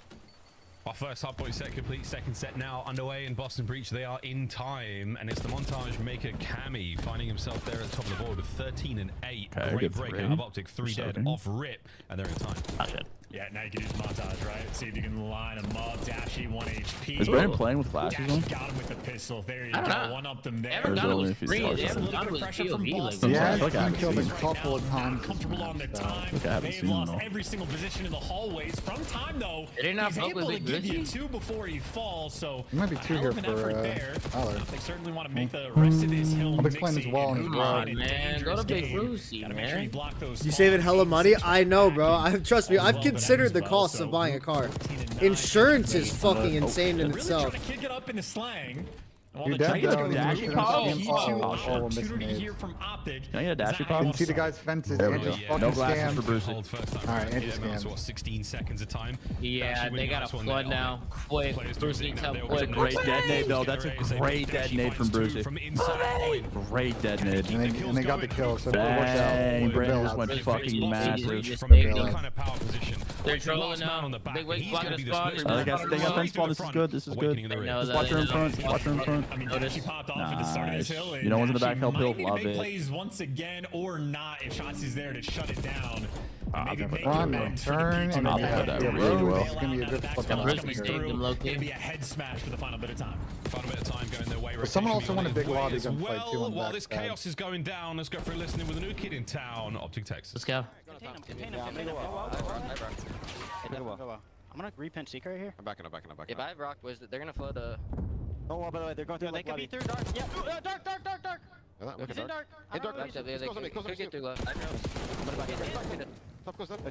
Our first hard point set complete. Second set now underway in Boston Breach. They are in time, and it's the montage maker Cammy finding himself there at the top of the board with 13 and 8. Okay, Great good break three. out of Optic, 3 dead Seven. off rip, and they're in time. Not good. yeah, now you can use montage, right? See if you can line them up. Dashy 1 HP. Is Brandon playing with glasses Dashy on? got him with the pistol. There you I don't go. know. One up them there. Ever done it only was if he's free. close. They haven't A little done bit it of with pressure from POV. Like, Boston. Yeah, I feel like I he haven't killed seen a it. couple of times. Comfortable on the time. Look, I haven't They've seen lost them all. every single position in the hallways. From time though, They didn't have he's help with able to Big give you Lucy? 2 before he falls. So There might be two a hell here of an for, effort there. Tyler. They certainly want to make the rest of this hill I'll explain this mixy well and in his move vlog. on in a Man, go to dangerous Big game. Lucy, Gotta make sure you man. block those You spawns. saving hella money? I know, bro. Trust me, I've considered the cost of buying a car. Insurance is fucking insane in Really itself. trying to kick it up in the slang. While You're the dead, Giants though. go You through should the have P2 seen all opportunity mismade. here from Optic. Can I get a Dashy pop? You can see the guy's fences There we and go. just No fucking glasses scam. for Bruce. Hold first time. All right, Yeah, anti-scam. that's what, 16 seconds of time. Yeah, Actually, they winning got a nice one flood there. now. Quick. Players Bruce doing needs it now. help They'll quick. go Great for dead it. nade, though. That's a great dead nade from Brucey. From inside the point. Great dead nade. And they got the kill, so it worked out. Dang, It Brandon bailed just out. went fucking massive. From any kind of power position. They're trolling now. Big wig blocking the spot. They got fence spawn. This is good. This is good. Just watch her in front. Just watch her in front. I mean, she popped off at the start of this hill. You know one's in the back help. He'll love make it. plays once again or not if Shotzi's there to shut it down. Maybe make Run, turn, and then really well. It's gonna be a good It'll be a head smash for the final bit of time. Final bit of time going their way. Someone also won a big lobby as gunfight too. While this chaos is going down, let's go for a listening with a new kid in town, Optic Texas. Let's go. I'm gonna repin Seeker right here. I'm backing up. If I have rock, they're gonna flood Oh, by the way, they're going through. They could be through dark. Yeah, dark. He's in dark. They could get through left. I know. Top goes up. I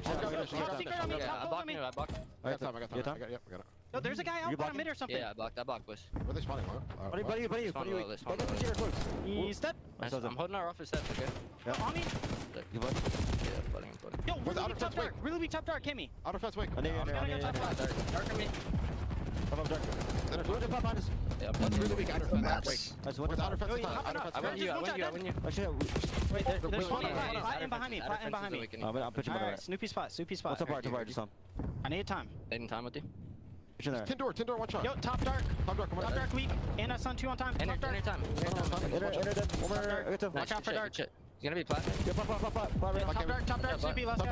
blocked me. I got time. No, there's a guy out bottom mid or something. Yeah, I blocked Bush. Where are they spawning, Buddy. He's dead. I'm holding our office steps, okay? Yeah. On me. Yeah, flooding. Yo, really be top dark. Really be top dark. Hit me. Outer fence wing. Dark on me. Yeah, really weak outer fence. What's outer fence? I win you. Wait, there's one behind me. I'll put you Alright, Snoopy spot. What's up, Bart? Just on. I need time. Taking time with you. Tin door, one shot. Yo, top dark weak. And Sun 2 on time. Top dark. Enter time. Watch out for dark. He's gonna be plat. Top dark, Snoopy, let's go.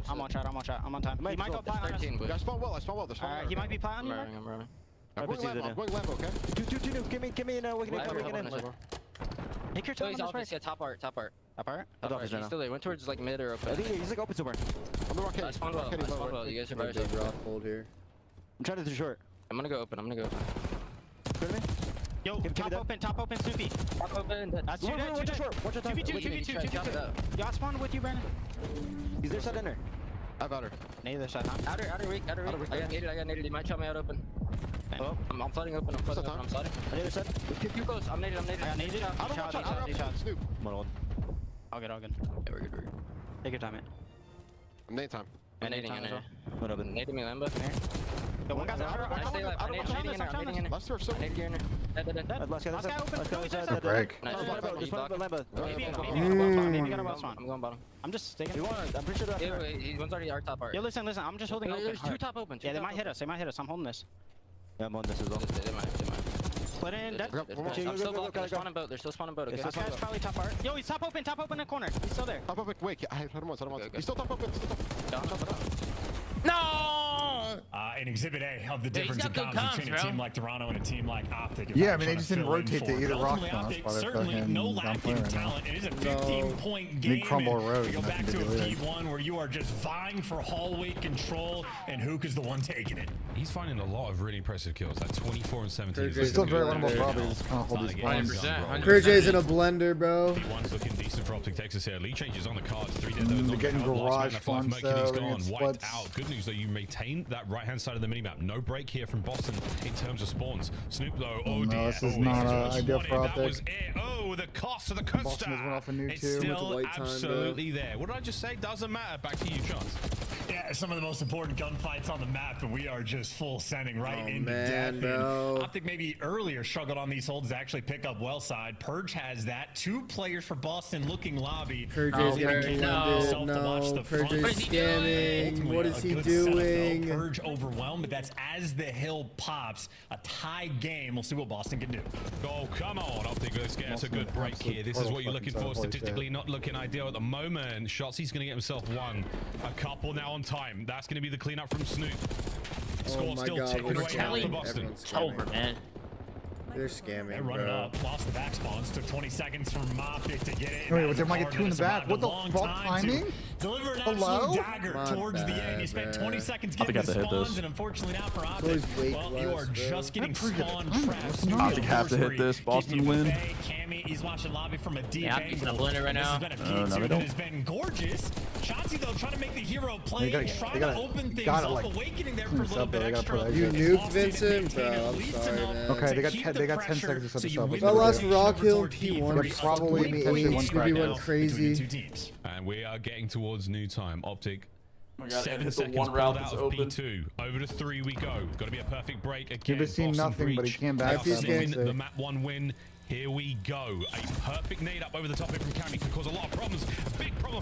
I'm on shot. I'm on time. He might go plat on us. I spawn well. Alright, he might be plat on you. I'm running. I'm going Lambo, okay? Two. Give me an awakening. Take your time on this race. Yeah, top art. He's still there. Went towards like mid or open. I think he's like open somewhere. I'm the rock head. Spawn well. You guys are by yourself. Big rock hold here. I'm trying to do short. I'm gonna go open. Yo, top open, Snoopy. Top open. That's two dead. Watch out. 2v2. Y'all spawn with you, Brandon. He's there side in there. I've outer. Neither side, huh? Outer weak. I got naded. He might shot me out open. Oh, I'm flooding open. I'm sliding. On the other side. Too close. I'm naded. I got naded. Shot. Snoop. All good. Yeah, we're good. Take your time, man. I'm nade time. I'm nading in there. Nading me Lambo. Yo, one guy's out. I stay left. I'm nading in there. Let's throw some. Nading in there. Dead. Last guy open. Break. Nice. Maybe got a well spawn. I'm going bottom. I'm just sticking. I'm pretty sure Wait, one's already our top art. Yo, listen. I'm just holding open. There's two top open. Yeah, they might hit us. I'm holding this. Yeah, I'm on this as well. They might. Put in. I'm still blocking. They're still spawning boat. Okay. This guy's probably top art. Yo, he's top open in the corner. He's still there. Top open. Wait, I had him once. He's still top open. No! In Exhibit A of the difference in comms between a team like Toronto and a team like Optic. Yeah, I mean, they just didn't rotate to either rock. Optic, certainly no lack in talent. It is a 15-point game. We go back to a P1 where you are just vying for hallway control, and Hook is the one taking it. He's finding a lot of really impressive kills, like 24 and 17. It's still very winnable, probably. Just kind of hold these points. 100%. in a blender, bro. P1's looking decent for Optic Texas here. Lead changes on the cards. 3 dead. They're getting garage fronts, though. Gone, wiped out. Good news, though, you maintain that right-hand side of the minimap. No break here from Boston in terms of spawns. Snoop, though, oh dear. This is not ideal for Optic. That was it. Oh, the cost of the coaster. It's still absolutely there. What did I just say? Doesn't matter. Back to you, Chance. Yeah, some of the most important gunfights on the map, and we are just full sending right into death. Bro. Optic maybe earlier struggled on these holds to actually pick up well side. Purge has that. 2 players for Boston looking lobby. Purge is getting blended. Purge is scamming. What is he doing? Purge overwhelmed, but that's as the hill pops. A tie game. We'll see what Boston can do. Oh, come on. Optic, let's get us a good break here. This is what you're looking for. Statistically not looking ideal at the moment. Shotzi's going to get himself one. A couple now on time. That's going to be the cleanup from Snoop. Squad still taking away out for Boston. It's over, man. They're scamming, They're running up. Lost the back spawns. Took 20 seconds for Optic to get it. Wait, they might get 2 in the back. What the fuck timing? Deliver an absolute dagger towards the end. You spent 20 seconds getting the spawns, and unfortunately now for Optic, well, you are just getting spawn trapped. Optic have to hit this. Boston win. Cammy, he's watching lobby from a deep yeah, he's in a blender right now. This has been a P2 that has been gorgeous. Shotzi, though, trying to make the hero play, trying to open things up, awakening there for a little bit extra. You nuked Vincent? Bro, I'm sorry, man. Okay, they got 10 seconds to set this up. If I lost Rock Hill and P1, probably went crazy. And we are getting towards new time. Optic. Oh my God, 7 hit the seconds one route out that's of open. P2. Over to 3 we go. Got to be a perfect break again. You've seen nothing, but he came back. The map 1 win. Here we go. A perfect nade up over the top here from Cammy could cause a lot of problems. A big problem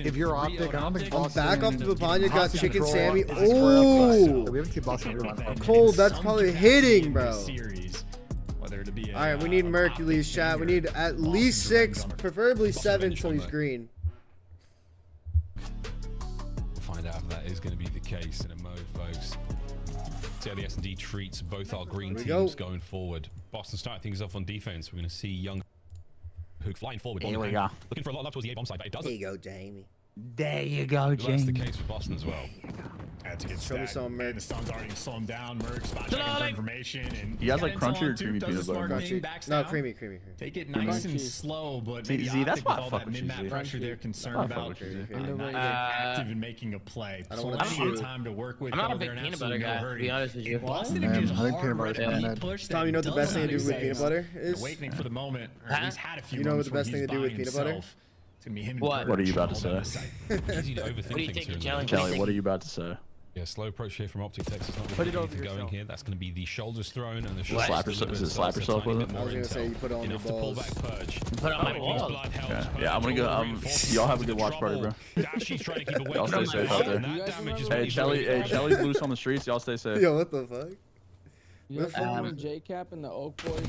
if you're Optic, I don't think Boston. Back off the Papania, got Chicken Control Sammy. is square up. Ooh! We haven't seen Boston do Cold, that's probably hitting, bro. Whether to be Alright, we need Mercules, chat. We need at least 6, preferably 7 till he's green. We'll find out if that is going to be the case in a mode, folks. See how the S&D treats both our green teams going forward. Boston starting things off on defense. We're going to see young Hook flying forward. Here we go. Looking for a lot of love towards the A bomb side, but it doesn't. There you go, Jamie. There you go, That's the Jamie. case for Boston as well. Had to get Show me stacked. some, Merc. And the sun's already slow him down. Merc spot checking for information. And You guys got like intel crunchy or on two, creamy does the peanut butter? smart thing, Crunchy. backs No, down. creamy. Take it nice and slow, but maybe See, that's Optic why with I all fuck that with you, mid-map Z. pressure they're concerned I fuck about. with you, Z. Not getting active and making a play. I don't want Plenty to of shoot. time to work with. I'm not a though. big They're an peanut butter absolute guy, to no-hurry. be honest with you. Boston Man, just I think peanut hard butter's right bad. push Tom, that you know what the best thing to do does with not peanut butter exist. is? Awakening for the moment, or at least had a few You know what moments the where best thing he's to do with by peanut butter? himself. It's gonna be him and What? What are you Perch about to all down say? the site. Easy to overthink What do you things think, here. Chelly? Kelly, what are you about to say? Yeah, slow approach here from Optic Texas. Not Put it really over going yourself. here. That's going to be the shoulders thrown and the Slap shoulders yourself- delivered, is it so slap it's a yourself tiny with bit it? I was more gonna say intel. you put it on Enough your to pull balls. back Purge. Put it on my Optic balls. blood helps Yeah, Purge yeah, I'm gonna go. draw reinforcements Y'all have a into good the watch party, bro. trouble. Dashy's trying to keep away Y'all from stay the safe out ball, and there. that damage is Hey, what he's Chelly, doing. hey, Chelly's loose on the streets. Y'all stay safe. Yo, what the fuck? You have fun J-Cap and the Oak Boys.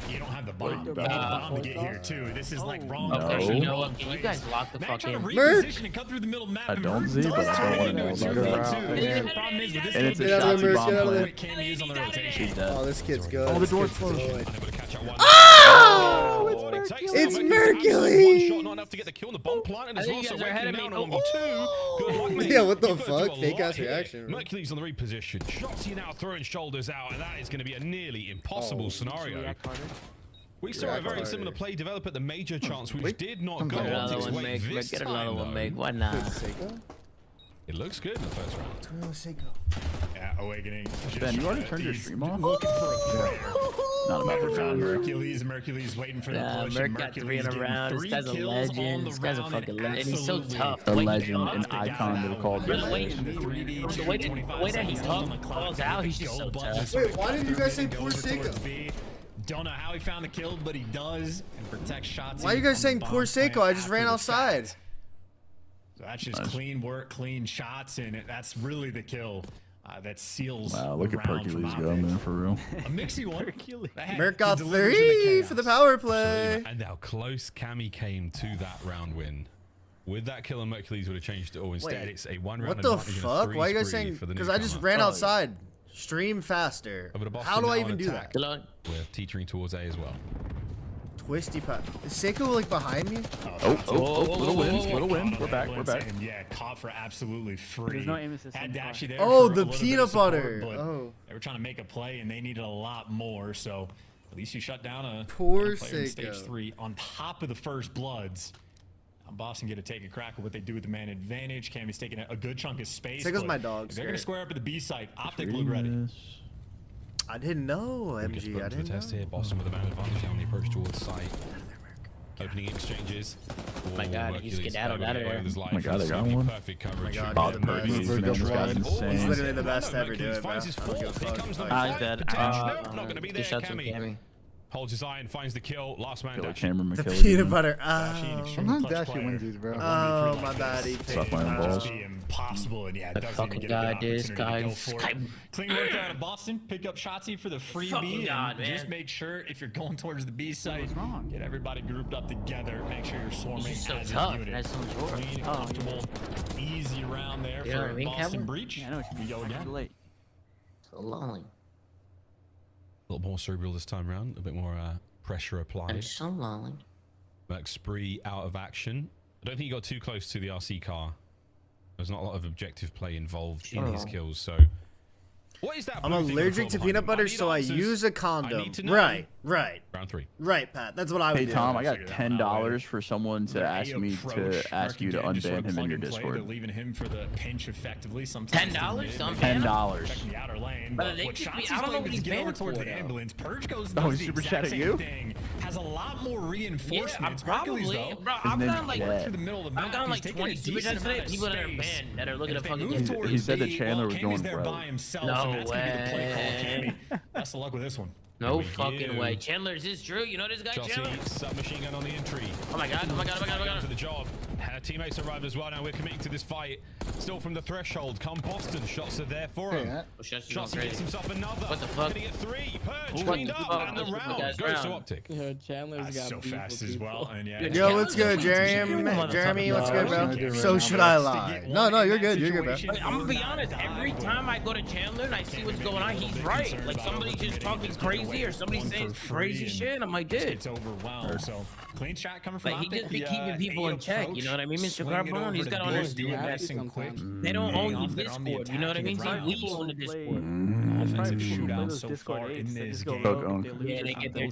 You don't have the bomb. What You are need you the about bomb to get here too. This is like wrong. Okay, No. you know what? Can you guys lock the Now fuck trying to in? reposition and cut through the middle of the map. I and don't Merc see, but does I don't turn wanna into know a about 2v2. that. The problem is with this And it's a Get out of shotty there, bomb get out of plant. there. Cam is on the rotation. She's dead. Oh, this kid's good. Oh, the This door's kid's closed. good. Unable to catch up one. Oh! It takes It's them. Mercury! One shot, not enough to get the kill. The bomb planted as I well. think So you guys are ahead Waking of now me. on 1-2. Good luck, mate. Yeah, what the You've got to do fuck? a Fake lot ass here. reaction, bro. Mercury's on the reposition. Shotzi now throwing shoulders out, and that is going to be a nearly impossible scenario. We saw a very similar play develop at the major chance, which did not go Get another Optic's one, way Meg. this Get time, another one, though. Meg. Why not? It looks good in the first round. Yeah, Awakening. Ben, you already turned your stream off? Looking for a prayer. Not about Never to found bro. Mercules waiting for the Nah, push. Merc and got 3 Mercules in a getting round. This 3 guy's a kills on legend. the This guy's a round fucking and legend. And he's so absolutely tough. A The way he legend, jumps, an icon to call the way- this. the way that he calls out, he's just so tough. Wait, why didn't you guys say poor Seiko? Don't know how he found the kill, but he does and protects shots. Why are you guys saying poor Seiko? I just ran outside. So that's just clean work, clean shots, and that's really the kill that seals. Wow, look the at round from Hercules Optic. go, man, for real. A mixy one. Merc got 3 for the power play. Absolutely. And how close Cammy came to that round win. With that kill, Mercules would have changed it all. Instead, it's a 1 round What the advantage and a fuck? 3 Why are you guys spree saying? for the Because I just newcomer. ran outside. Stream faster. Over to Boston How do I now even on do attack. that? We're teetering towards A as well. Twisty pat. Is Seiko like behind me? Little win. We're back. And yeah, caught for absolutely free. There's no aim assist Had so far. Dashy there Oh, for the a little bit of peanut support, butter. but Oh. They were trying to make a play, and they needed a lot more. So at least you shut down a Poor player in stage Seiko. 3 on top of the first bloods. Boston get to take a crack at what they do with the man advantage. Cammy's taking a good chunk of space. Seiko's but my dog, if they're going to scared. square up at the B site. Optic look ready. I didn't know, We just MG. put I into the didn't test know. here. Boston with the man advantage now on the approach towards site. Opening exchanges. My God, he's skedaddled out of there. Oh my God, I got one. Perfect coverage. God, Oh, the the best. Hercules, man, this guy's He's insane. literally the best to ever do it, bro. I Finds his don't give a fourth. Here fuck. comes the Ah, he's fight dead. potential. No, not going to be He there. shots with Cammy Cammy. holds his eye and finds the kill. Last man Killer down. Cameron The McKilley. peanut butter. Sometimes Dashy wins these, bro. Oh, my bad. He Suck my own Just balls. be impossible, and yeah, it That doesn't fucking even get a guy good did, opportunity to go Sky. for it. Clean work out of Boston. Pick up Shotzi for the Fucking freebie, God, and just man. make sure if you're going towards the B site, get everybody grouped up together. Make sure you're swarming He's so as a tough. unit. That's so short. Clean, comfortable, easy round there You know for what I mean, Boston Kevin? Breach. Yeah, I know what you We mean. go again. Late. So lonely. A little more cerebral this time around. A bit more pressure applied. I'm so lonely. Merc Spree out of action. I don't think he got too close to the RC car. There's not a lot of objective play involved in his kills, so... What is that? I'm blue thing on the allergic floor to behind peanut him? butter, need so I answers. use a I condom. need to know. Right. Round 3. Right, Pat. That's what I would Hey do. Tom, I got Figure that one out $10 for someone to ask me to ask you to unban him in your Discord. Leaving him for the pinch effectively. Sometimes $10 to unban $10. checking the outer lane. But But they what just be- Shotzi's I don't know playing what is he's to get over banned towards for, the though. ambulance. Purge goes Oh, does he's the super exact chat at same you? thing. Has a lot more reinforcements. Yeah, I'm probably. Hercules, though, Bro, I've His gotten name's like Jet. through the middle of the I've map. gotten He's like taking 20 a super decent chats today. amount of People that are space. banned that are looking And to if they fucking move get. towards He said that B, Chandler was Cammy's going there rogue. by himself, No and that's gonna be the play call, way. Cammy. Best of luck with this one. No we fucking go. way. Chandler, is this true? You know this guy, Chandler? Chelsea, submachine gun on the entry. Oh my God, oh my God, oh my God, oh my Going God. for the job. Her teammates arrived as well. Now we're committing to this fight. Still from the threshold. Come Boston. Shots are there for him. Shots gets himself another. What the fuck? Gonna get 3. Purge cleaned up. And the round goes to Optic. Chandler's got so fast as well. And yeah. Yo, what's good, Jeremy? What's good, bro? So should I lie? No, you're good. You're good, bro. I'm gonna be honest. Every time I go to Chandler and I see what's going on, he's right. Like somebody's just talking crazy or somebody's saying crazy shit. I'm like, dude. It's overwhelmed. So clean shot coming from Like he just be keeping people in check. You know what I mean, Mr. Carbone? He's got to understand that they don't own the Discord. You know what I mean? See, we own the Discord. Offensive shootout so far in this game. Yeah,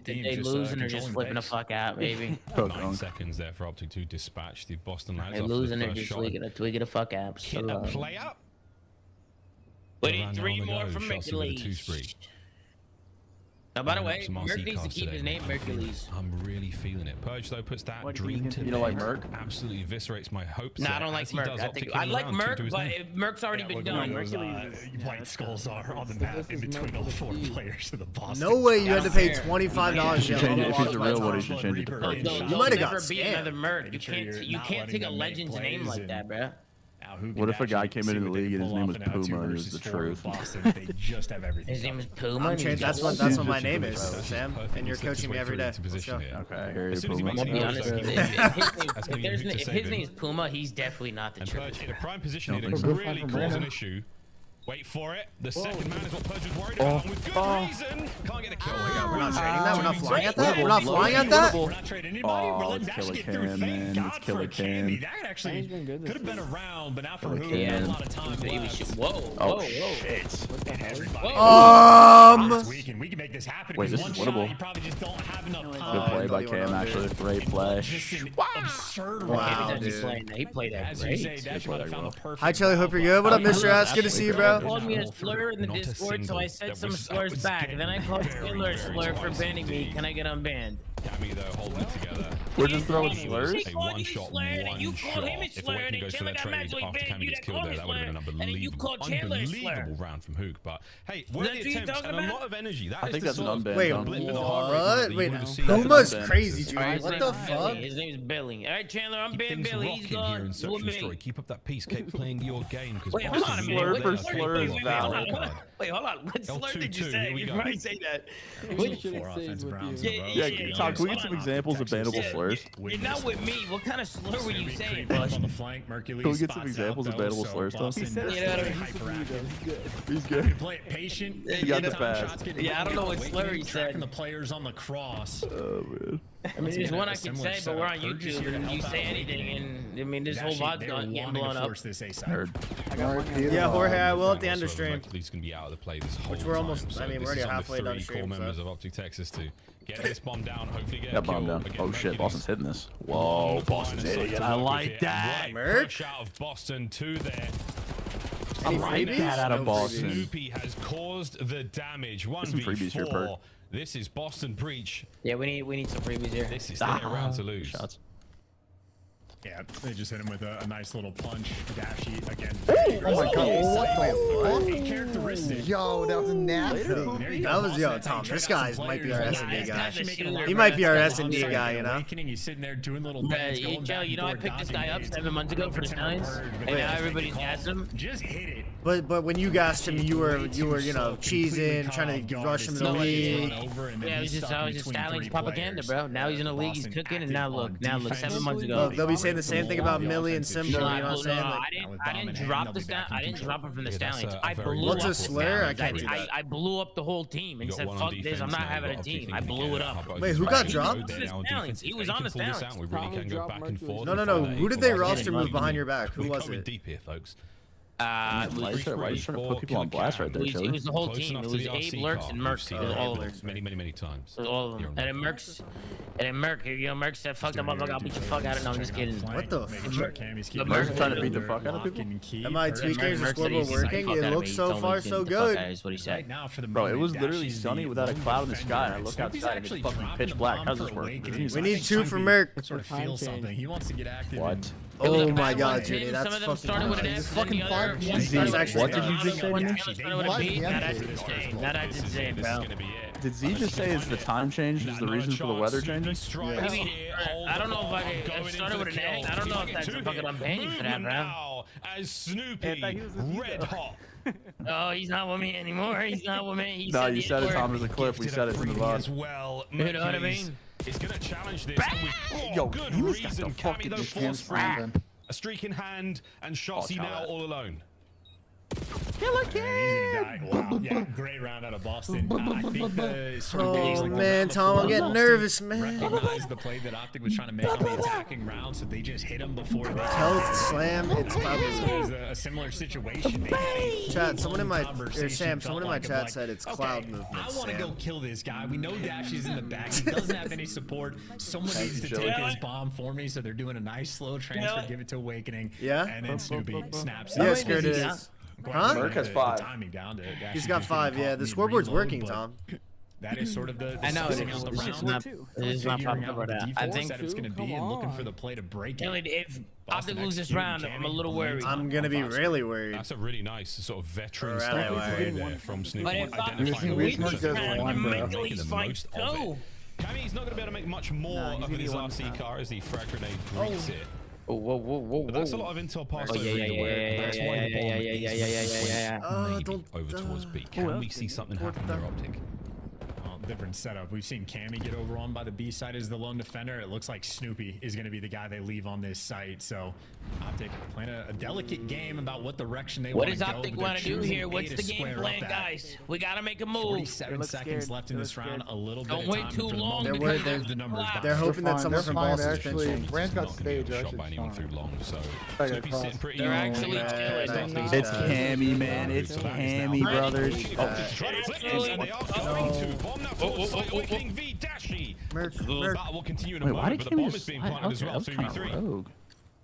they lose and they're just flipping the fuck out, baby. 9 seconds there for Optic to dispatch the Boston lads. They lose and they're just tweaking the fuck out. Hit a play up. We need 3 more from Hercules. Now, by the way, Merc needs to keep his name Hercules. I'm really feeling it. Purge, though, puts that dream to you know, like Merc? Absolutely eviscerates my hopes. No, I don't like Merc. I like Merc, but Merc's already been done. White skulls are on the map in between all 4 players of the Boston. No way you had to pay $25. If he's a real one, he should change it to Purge. You might have got never be another Merc. You can't take a legend's name like that, bro. What if a guy came into the league and his name was Puma and it was the truth? They just have everything. His name is Puma. That's what my name is, Sam. And you're coaching me every day. Let's go. Okay, I'm gonna be honest. If his name is Puma, he's definitely not the truth. In a prime position, it really cause an issue. Wait for it. The second man is what Purge was worried about. With good reason. Can't get a kill. Oh my God, we're not trading that. We're not flying at that. We're not flying at that. We're not trading anybody. We're letting Dash get through. Thank God for Candy. That actually could have been around, but now for who? A lot of time left. Whoa, shit. We can make this happen. Wait, this is winnable. You probably just don't have enough time. Good play by Cam, actually. Great play. Absurd. Wow, dude. He played that great. Hi, Chelly. Hope you're good. What up, Mr. S? Good to see you, bro. Called me a slur in the Discord, so I said some slurs back. Then I called Taylor a slur for banning me. Can I get unbanned? Cammy, though, holding it together. We're just throwing slurs? He called you slur, and you called him a slur, and then Taylor got mad, so he banned you. That called me slur, and then you called Taylor a slur. Unbelievable round from Hook, but hey, worthy attempts and a lot of energy. I think that's an unbanned. Wait, what? Wait, Puma's crazy, dude. What the fuck? His name's Billy. All right, Chandler, I'm banned Billy. He's gone. Keep up that peace. Keep playing your game. Wait, hold on a minute. Slur for slur is valid. Wait, hold on. What slur did you say? You probably say that. Yeah, Tom, can we get some examples of bannable slurs? You're not with me. What kind of slur were you saying, Bush? On the flank, Mercules. Can we get some examples of bannable slurs, Tom? He's good. Play it patient. You got the pass. Yeah, I don't know what slur he said. The players on the cross. Oh, man. I mean, there's one I can say, but we're on YouTube, and you say anything, and I mean, this whole VOD's getting blown up. Yeah, Jorge, I will at the end of stream. He's gonna be out of the play this whole Which we're almost. I mean, we're already halfway done stream. Members of Optic Texas to get this bomb down. Hopefully, get that bomb down. Oh shit, Boston's hitting this. Whoa, Boston's hitting it. I like that. Push out of Boston to there. I like that out of Boston. Snoopy has caused the damage. 1v4. This is Boston Breach. Yeah, we need some freebies here. This is their round to lose. Shots. Yeah, they just hit him with a nice little punch. Dashy again. Oh my God! What? Characteristic. Yo, that was nasty. That was Tom. This guy might be our S&D guy. He might be our S&D guy, you know. He's sitting there doing little. Joe, you know I picked this guy up 7 months ago for the Stallions, and now everybody gassed him. Just hit it. But when you gassed him, you were cheesing, trying to rush him in the league. Yeah, it was just Stallions propaganda, bro. Now he's in the league, he's cooking, and now look, 7 months ago. Look, they'll be saying the same thing about Millie and Simba. You know what I'm saying? I didn't drop the Stallions. I didn't drop him from the Stallions. I blew What's up a slur? I can't do that. I blew up the whole team and said, "Fuck this! I'm not having a team." I blew it up. Wait, who got dropped? He was on the Stallions. No. Who did they roster move behind your back? Who was it? Deep here, folks. Why are you trying to put people on blast right there, Chelly? It was the whole team. It was Abe, Lurks, and Merc. It was all of them. Many times. It was all of them. And then Merc said, "Fuck that motherfucker, I'll beat the fuck out of him." I'm just kidding. What the fuck? Merc's trying to beat the fuck out of people? Am I tweaking? Is the scoreboard working? It looks so far so good. That's what he said. Bro, it was literally sunny without a cloud in the sky, and I look outside and it's fucking pitch black. How's this work? We need 2 for Merc. Sort of feel something. He wants to get active. What? Oh my God, Judy, Some that's of them fucking started with an nuts. F, then the other one Z, what did you just say? started with a B. That's insane. That's insane, bro. Did Z just say is the time change is the reason for the weather changing? I mean, I don't know if it started with an X. I don't know if that's a fucking unbanned for that, bro. As Snoopy, red hot. Oh, he's not with me anymore. He's not with me. No, you said it, Tom, as a clip. We said it from the As VOD. well. You know what I mean? Is going to challenge this. Yo, good Cammy's got reason. the Cammy, though, fucking forced free. A streak in hand, and Shotzi now all alone. Killer kid! Wow, yeah, great round out of Boston. I think the sort of Oh man, Tom, I'm getting nervous, man. Recognized the play that Optic was trying to make on the attacking round, so they just hit him before they Health slam. It's probably it was a similar situation. chat. Someone in my or Sam, someone in my chat said it's cloud movement. I want to go kill this guy. We know Dashy's in the back. He doesn't have any support. Someone needs to take his bomb for me, so they're doing a nice slow transfer, give it to Awakening. Yeah. And then Snoopy snaps Yeah, it. scared it is. Huh? Merc has 5. He's got 5. Yeah, the scoreboard's working, Tom. That is sort of the I know sitting it is. on the It's just not. It's not popping up right now. I think it's going to be and looking for the play to break Kelly, it. if Optic loses this round, I'm a little worried. I'm gonna be really worried. That's a really nice sort of veteran Really style worried. there from Snoopy. But if Optic Identifying wins the this weaknesses round, and mentally making the fight most of go. it. Cammy's not going to be able to make much more of his RC car as the frag grenade breaks it. Oh, whoa. But that's a lot of intel passed over yeah. That's why the bomb Yeah. maybe over towards B. Can we see something happen there, Optic? Different setup. We've seen Cammy get overrun by the B side as the lone defender. It looks like Snoopy is going to be the guy they leave on this site. So Optic playing a delicate game about what direction they want to go. What does Optic want to do here? What's the game plan, guys? We got to make a move. 47 seconds left in this round. A little bit Don't of wait time too for the long. moment. There's the numbers. They're hoping that someone from Boston's actually. bench. Brand's got stage. Shot by anyone through long, so Okay, Snoopy's sitting pretty They're long. actually It's Cammy, man. It's Cammy, brothers. Optic's trying to flip this, and they are going to. Bomb now towards Awakening v Dashy. The battle will continue in a Wait, why moment, did but the Cammy bomb just is being slide? planted as Okay, well. that was kind of 3v3. rogue.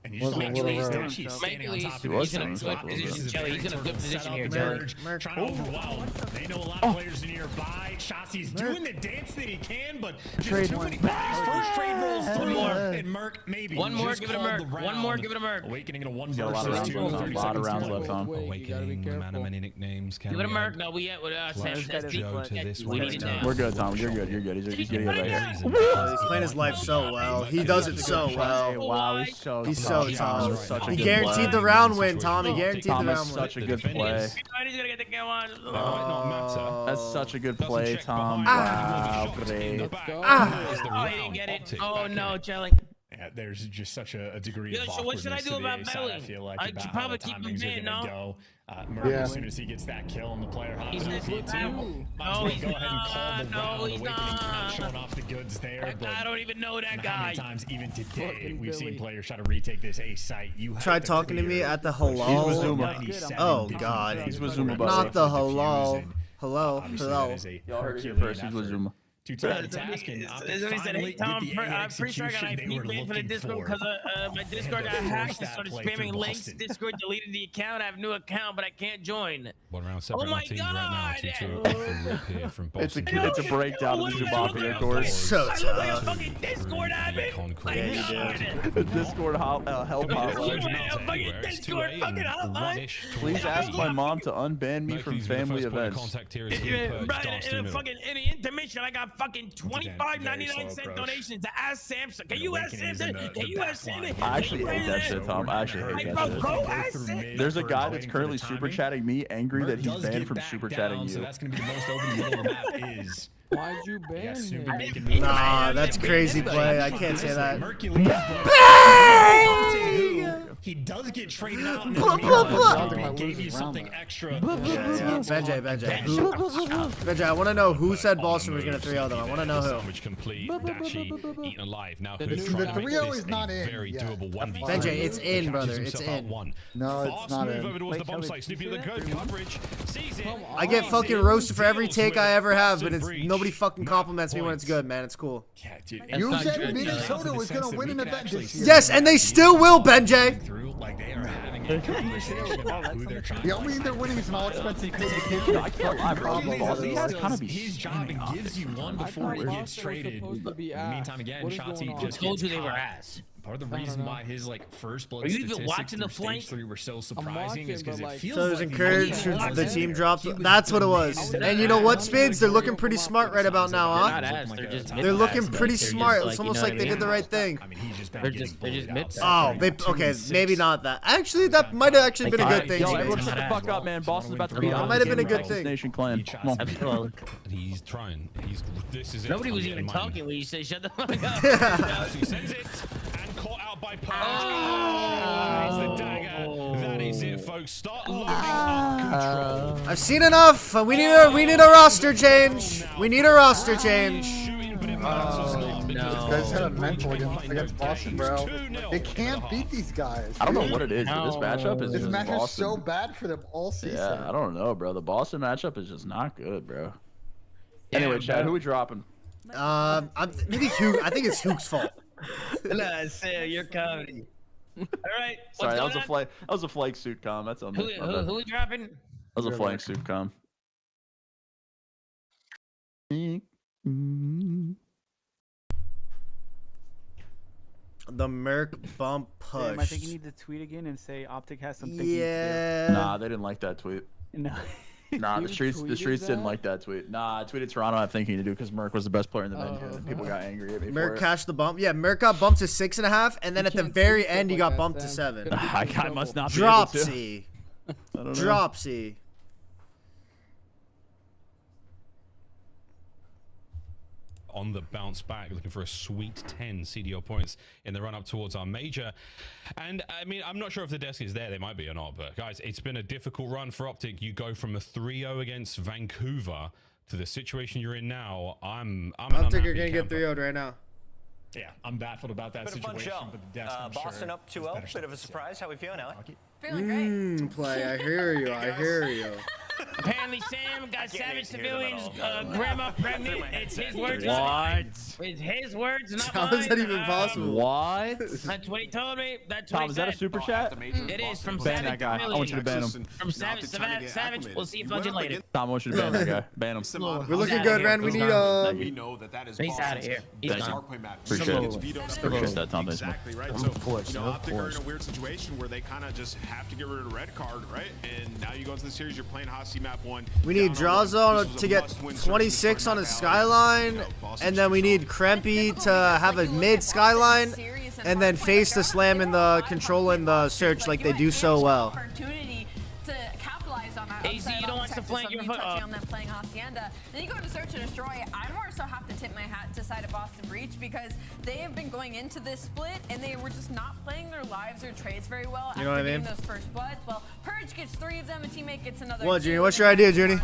And you just He's in a He good position, Chelly. He's in a good position here, Chelly. Trying to overwhelm. They know a lot of players are nearby. Shotzi's doing the dance that he can, but just too many bodies. First trade rolls through. And Merc maybe. One more, give it a Merc. One more, give it a Merc. Awakening in a 1 Got a lot of versus 2. rounds left. A lot of rounds left, Tom. Awakening, man of many nicknames. Give it a Merc. No, we at with Sam. We need it now. We're good, Tom. You're good. You're good. He's getting it right here. He's playing his life so well. He does it so well. Wow, he's so Tom. such a He good guaranteed play. the round win, Tom. He guaranteed the Tom, round that's win. such a good play. He's gonna get the kill on. That's such a good play, Tom. Wow, great. Oh, he didn't get it. Oh no, Chelly. Yeah, there's just such a degree Yeah, of so what should I awkwardness do to the about A side, Belly? I feel like I about should how probably the keep him timings are in, gonna no? go. Merc, as soon as he gets that kill and the player hops He's on not P2, might as well he's go ahead and call the not. round. No, he's Awakening not. showing off the goods there, but I don't even know that how guy. many times even today we've seen players try to retake this A site. You have Tried talking to me at the halal. He's with Zuma. Oh God. He's with Zuma, Not the halal. Hello. Y'all heard it here first. He's with Zuma. Two-tiered task and Optic Somebody said, finally hey Tom, get the I'm pretty sure I got execution an they IP were ban for the looking Discord for. because my Discord got to force hacked and that started play spamming through links. Boston. Discord deleted the account. I have a new account, but I can't join. One round separating my our teams right now. God. 2-2 off the rip here from Boston. It's a breakdown of the Zubaka, of course. So I look like a fucking Discord admin. Like, The Discord help I'm hotline. a fucking Discord fucking hotline. Please ask my mom to unban me from family events. In the intermission, I got fucking 25.99 donations to ask Samsung. Can you ask Samsung? Can you ask Samsung? I actually hate that shit, Tom. I actually hate that shit. There's a guy that's currently super chatting me, angry that he's banned from super chatting you. So that's going to be the most open middle of the map is. Why'd you ban him? Nah, that's crazy play. I can't say that. He does get traded out in Blah, gave you something extra. Benjay. Benjay, I want to know who said Boston was going to 3-0 them. I want to know who. Which complete, Dashy, eaten alive. Now, The 3-0 is not in. Very doable 1v3. Benjay, it's in, brother. It's in. No, it's not in. Over towards the bomb site. Snoopy with the good coverage. Sees it. I get fucking roasted for every take I ever have, but it's nobody fucking compliments me when it's good, man. It's cool. Yeah, dude. You said Minnesota was going to win an event this year. Yes, and they still will, Benjay. Like they are having a conversation about who they're trying to. The only thing they're winning is an all-expensive I can't lie, bro. He has kind of be his job and gives you one before he gets traded. In the meantime, again, Shotzi just told you they were ass. part of the reason why his like first blood Are you even statistics watching the through flank? stage 3 were so surprising is because it feels So it was like encouraged. The team dropped. That's what it was. And you know what, Spids? They're looking pretty smart right about now, huh? They're looking pretty smart. It's almost like they did the right thing. I mean, he's just They're just mid. Oh, okay, maybe not that. Actually, that might have actually been a good thing. Yo, everyone shut the fuck up, man. Boston's about to beat That might have been a good thing. Nation clan. Come on. He's trying. This is it. Nobody was even talking when you said shut the fuck up. He sends it and caught out by Purge. The dagger. That is it, folks. Start loading up control. I've seen enough. We need a roster change. We need a roster change. These guys had a mental against Boston, bro. They can't beat these guys. I don't know what it is, but this matchup is This just matchup is Boston. so bad for them all season. Yeah, I don't know, bro. The Boston matchup is just not good, bro. Anyway, Chad, who we dropping? Maybe Hugh. I think it's Hugh's fault. Nah, say your comedy. All right. Sorry, that was a flank suit com. That's on me. Who we dropping? That was a flank suit com. The Merc bump push. Damn, I think you need to tweet again and say Optic has some thinking Yeah. Nah, they didn't like that tweet. to do. No. Nah, the You streets tweeted didn't that? like that tweet. Nah, I tweeted Toronto. I have thinking to do because Merc was the best player in the menu, and people got angry at me. Merc for it. cashed the bump. Yeah, Merc got bumped to 6.5, and then at the very end, he got bumped to 7. I must not be able to. Dropsy. I don't know. Dropsy. On the bounce back, looking for a sweet 10 CDL points in the run up towards our major. And I mean, I'm not sure if the desk is there. They might be or not, but guys, it's been a difficult run for Optic. You go from a 3-0 against Vancouver to the situation you're in now. I'm Optic are gonna get 3-0'd right now. Yeah, I'm baffled about that Bit of fun situation, show. but the desk, I'm Boston sure up 2-0. Bit of a surprise. How we feeling, Alec? Feeling great. Play. I hear you. I hear you. Apparently, Sam got savage civilians, grandma pregnant. It's his words. What? It's his words, not How mine. is that even possible? What? That's what he told me. That's what Tom, he is that a said. super chat? It is from Ban Savage that guy. I want you to ban him. From Savage. We'll see you punch it later. Tom, I want you to ban that guy. Ban him. We're looking good, Ren. We need We know that is He's out of here. He's Thank you. gone. Appreciate it. Appreciate that, Tom. Thanks, man. Exactly right. So, Optic are in a weird situation where they kind of just have to get rid of the red card, right? And now you go into the series, you're playing Hossie map 1. We need Drazo to get 26 on his skyline, and then we need Krempy to have a mid skyline, and then face the slam in the control in the search like they do so well. Opportunity to capitalize on that. AC, you don't want to flank your foot touching on them playing Hacienda. Then you go to search and destroy. I more so have to tip my hat to side of Boston Breach because they have been going into this split and they were just not playing their lives or trades very well. You know what I mean? Those first bloods. Well, Purge gets 3 of them, a teammate gets another. What, Junior? What's your idea, Junior?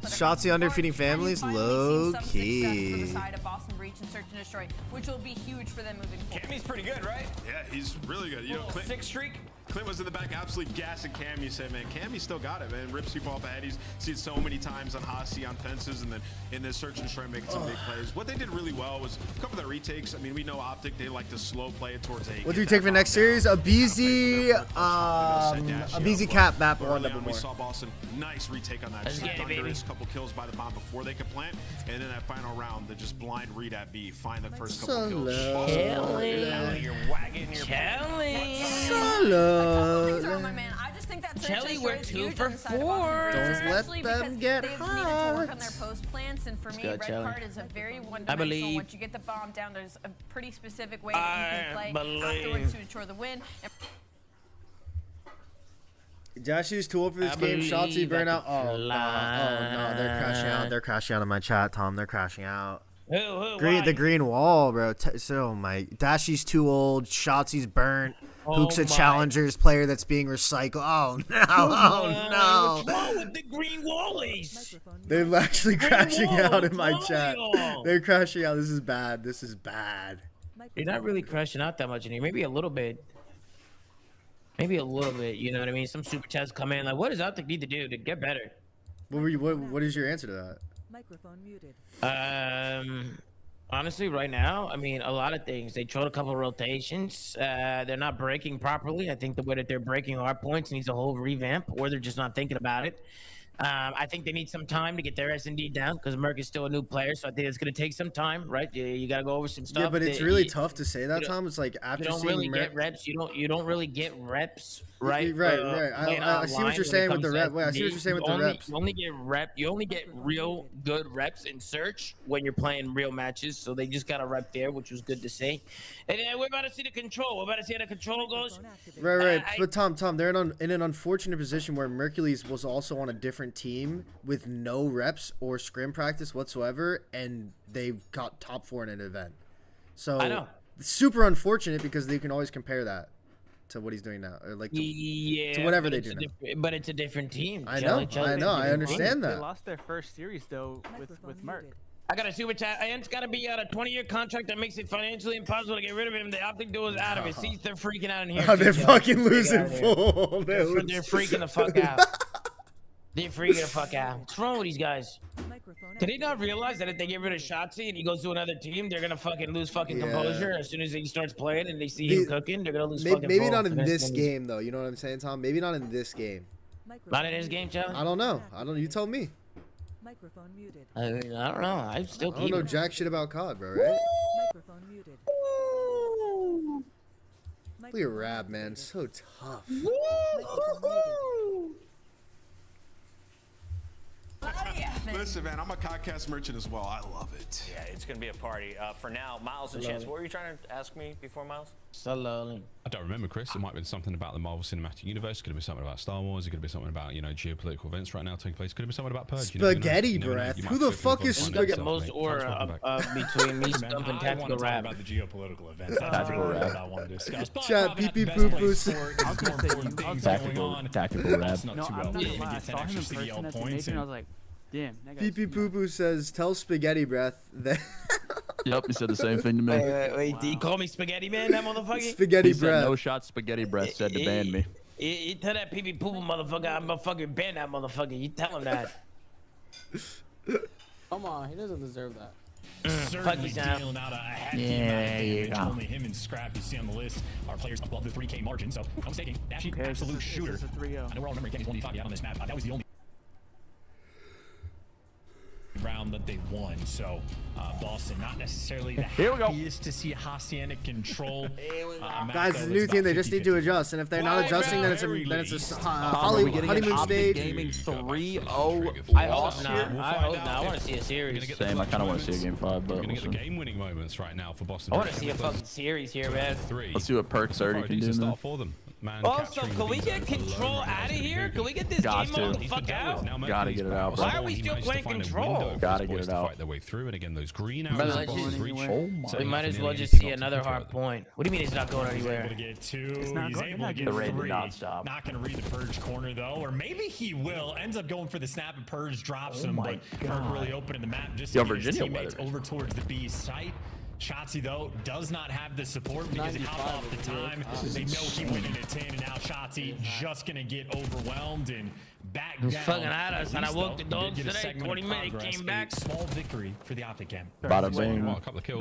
Shotzi under feeding families, low key. Side of Boston Breach and search and destroy, which will be huge for them moving forward. Cammy's pretty good, right? Yeah, he's really good. You know, Clint, 6 streak. Clint was in the back, absolutely gassing Cam. You said, man, Cammy still got it, man. Rips people off the head. He's seen so many times on Hossie, on fences, and then in this search and destroy, making some big plays. What they did really well was a couple of the retakes. I mean, we know Optic, they like to slow play it towards A. What do you take for next series? A BZ cap map one double We more. saw Boston, nice retake on that. Let's get it, baby. Thunderous, couple kills by the bomb before they could plant, and then that final round, they just blind read at B, find the first couple kills. Chelly. You're wagging your Chelly. My man, I just think that Chelly, we're 2 for 4. Don't let them get they've needed to work on their post plants, and for me, go, red Chelly. card is a very one-dimensional. believe. Once you get the bomb down, there's a pretty specific way that you can play believe. afterwards to ensure the win. Dashy's too old for this game. Shotzi burn out. Oh no, they're crashing out. They're crashing out of my chat, Tom. They're crashing out. The green wall, bro. So my Dashy's too old. Shotzi's burnt. Hook's a challengers player that's being recycled. Oh no! Oh What's wrong with the green wallies? They're actually crashing out in my chat. They're crashing out. This is bad. This is bad. You're not really crashing out that much in here. Maybe a little bit. Maybe a little bit. You know what I mean? Some super chats come in like, what does Optic need to do to get better? What is your answer to that? Microphone muted. Honestly, right now, I mean, a lot of things. They tried a couple of rotations. They're not breaking properly. I think the way that they're breaking our points needs a whole revamp, or they're just not thinking about it. I think they need some time to get their S&D down because Merc is still a new player, so I think it's going to take some time, right? You got to go over some stuff. Yeah, but it's really tough to say that, Tom. It's like after you don't seeing really get reps. You don't really get reps, right? Right. I see what you're saying with the reps. I see what you're saying with the reps. You only get real good reps in search when you're playing real matches. So they just got a rep there, which was good to see. And then we're about to see the control. We're about to see how the control goes. Right. But Tom, they're in an unfortunate position where Mercules was also on a different team with no reps or scrim practice whatsoever, and they got top 4 in an event. So I know. It's super unfortunate because they can always compare that to what he's doing now, or like to whatever they do now. But it's a different team. I know. I understand that. They lost their first series though with Merc. I got a super chat. Ian's got to be out a 20-year contract that makes it financially impossible to get rid of him. The Optic duo is out of it. See, they're freaking out in here. Oh, they're fucking losing full. They're freaking the fuck out. They're freaking the fuck out. What's wrong with these guys? Did they not realize that if they get rid of Shotzi and he goes to another team, they're gonna fucking lose fucking composure as soon as he starts playing and they see him cooking? They're gonna lose fucking. Maybe not in this game though. You know what I'm saying, Tom? Maybe not in this game. Not in this game, Chelly? I don't know. You told me. Microphone muted. I don't know. I still don't know jack shit about COD, bro. Right? Microphone muted. Look at Rab, man. So tough. Listen, man, I'm a podcast merchant as well. I love it. Yeah, it's going to be a party. For now, Miles and Chance, what were you trying to ask me before, Miles? Slowly. I don't remember, Chris. It might have been something about the Marvel Cinematic Universe. It could have been something about Star Wars. It could have been something about, geopolitical events right now taking place. It could have been something about Purge. Spaghetti breath. Who the fuck is spaghetti? Most aura between me, Stump, and Tactical Rap. About the geopolitical events. That's really what I want to discuss. Chat, pee poo poo. Tactical Rap. No, I'm not gonna lie. I saw him in person at the Nation, I was like, damn. Pee pee poo poo says, tell Spaghetti breath that. Yep, he said the same thing to me. Wait, did he call me Spaghetti Man, that motherfucker? Spaghetti breath. No shot Spaghetti breath said to ban me. You tell that pee pee poo poo motherfucker I'm gonna fucking ban that motherfucker. You tell him that. Come on, he doesn't deserve that. Certainly dealing out a hefty amount of damage. Only him and Scrap you see on the list are players above the 3K margin. So I'm mistaken. Absolute shooter. I know we're all remembering getting 25 on this map. That was the only round that they won. So Boston not necessarily the happiest to see Hacienda control. Guys, it's a new team. They just need to adjust, and if they're not adjusting, then it's a honeymoon stage. Gaming 3-0. I hope not. I want to see a series. Same. I kind of want to see a game 5, but we're gonna get the game-winning moments right now for Boston. I want to see a fucking series here, man. Let's see what Perk 30 can do. Start for them. Man, also, can we get control out of here? Can we get this game mode the fuck out? Gotta get it out, bro. Why are we still playing control? Gotta get it out. Fight their way through, and again, those green arrows so we might as well just see another hard point. What do you mean it's not going anywhere? He's able to get 2. He's able to get 3. Non-stop. Not going to read the Purge corner, though. Or maybe he will. Ends up going for the snap, and Purge drops him. But Purge really opening the map just to get his teammates over towards the B site. Shotzi, though, does not have the support because he hopped off the time. They know he went into 10, and now Shotzi just going to get overwhelmed and back down. Fucking at us, and I woke the dogs today. 20 minutes, came back. Small victory for the Optic Cam. Bada bing. A couple of kills.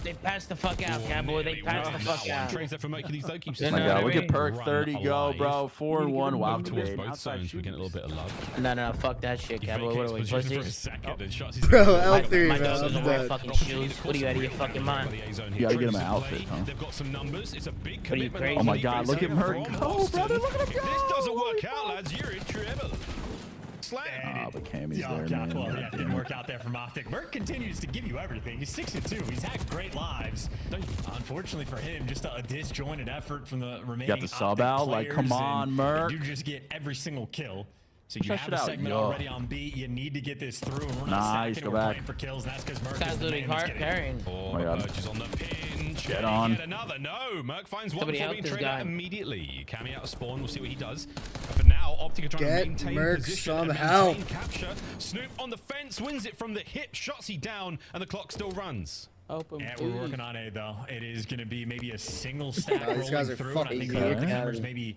They passed the fuck out, cowboy. They passed the fuck out. Oh my god, look at Perk 30 go, bro. 4-1. Wow, towards both zones. We're getting a little bit of love. No, fuck that shit, cowboy. What are we, pussies? Bro, L3, my dog doesn't wear fucking shoes. What are you out of your fucking mind? You gotta get him an outfit, huh? They've got some numbers. It's a big Oh my god, look at Merc go, brother. Look at him go. This doesn't work out, lads. You're in trouble. Ah, but Cammy's there, man. Well, yeah, it didn't work out there from Optic. Merc continues to give you everything. He's 6-2. He's had great lives. Unfortunately for him, just a disjointed effort from the remaining got the sub out. Like, come on, Merc. You just get every single kill. So you have a segment already on B. You need to get this through. And we're not go back. For kills. And that's because Merc is the man that's carrying. Oh my god. Is on the pinch. Get on. Get another. No, Merc finds one before being trained out immediately. Cammy out of spawn. We'll see what he does. But for now, Optic are trying to maintain Merc position and maintain capture. Snoop on the fence wins it from the hip. Shots he down, and the clock still runs. Yeah, we're working on A though. It is going to be maybe a single stack rolling guys are through. fucking I think the numbers maybe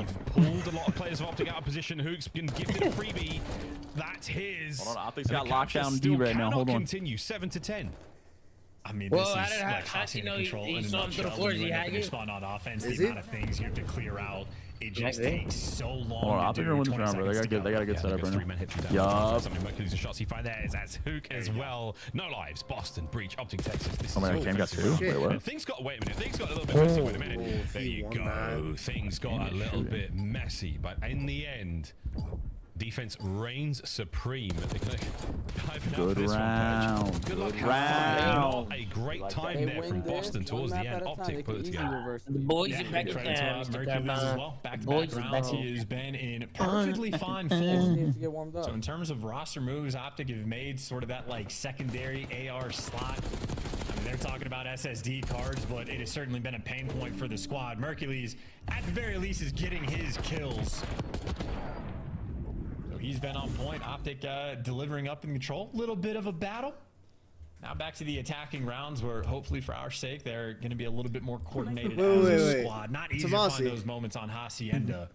You've pulled a lot of players of Optic out of position. Hook's been given it a freebie. That's his. Hold on, Optic's got lockdown D right now. Hold on. Continue 7 to 10. I mean, Well, this I is didn't like have Hossie know control he in a saw him to the nutshell. floor. When He you had end you. up spawn on offense, Is the he? amount of things you have to clear out, it just Maybe. takes so long. Hold on, to they're do. gonna win this 20 round, bro. They seconds gotta get set up right now. Yup. Some Mercury's shots he find there is as Hook as well. No lives. Boston, Breach, Optic, Texas. This Oh my is God, all Cam got fancy two? round. Wait, what? And things got, wait a minute, things got a little bit messy. Wait a minute. There you go. 1-9. Things got a little bit messy, but in the end, defense reigns supreme. Good round. Good luck. Good round. Not a great time there from Boston towards the end. Optic put it together. The boys Yeah, are back in credit to town, Mr. Mercules as Carbon. well. Back to Boys back are rounds. back. He has been in perfectly fine form. So in terms of roster moves, Optic have made sort of that like secondary AR slot. I mean, they're talking about SSD cards, but it has certainly been a pain point for the squad. Mercules, at the very least, is getting his kills. So he's been on point. Optic delivering up in control. Little bit of a battle. Now back to the attacking rounds where hopefully for our sake they're going to be a little bit more coordinated as a squad. Not easy to find those moments on Hacienda,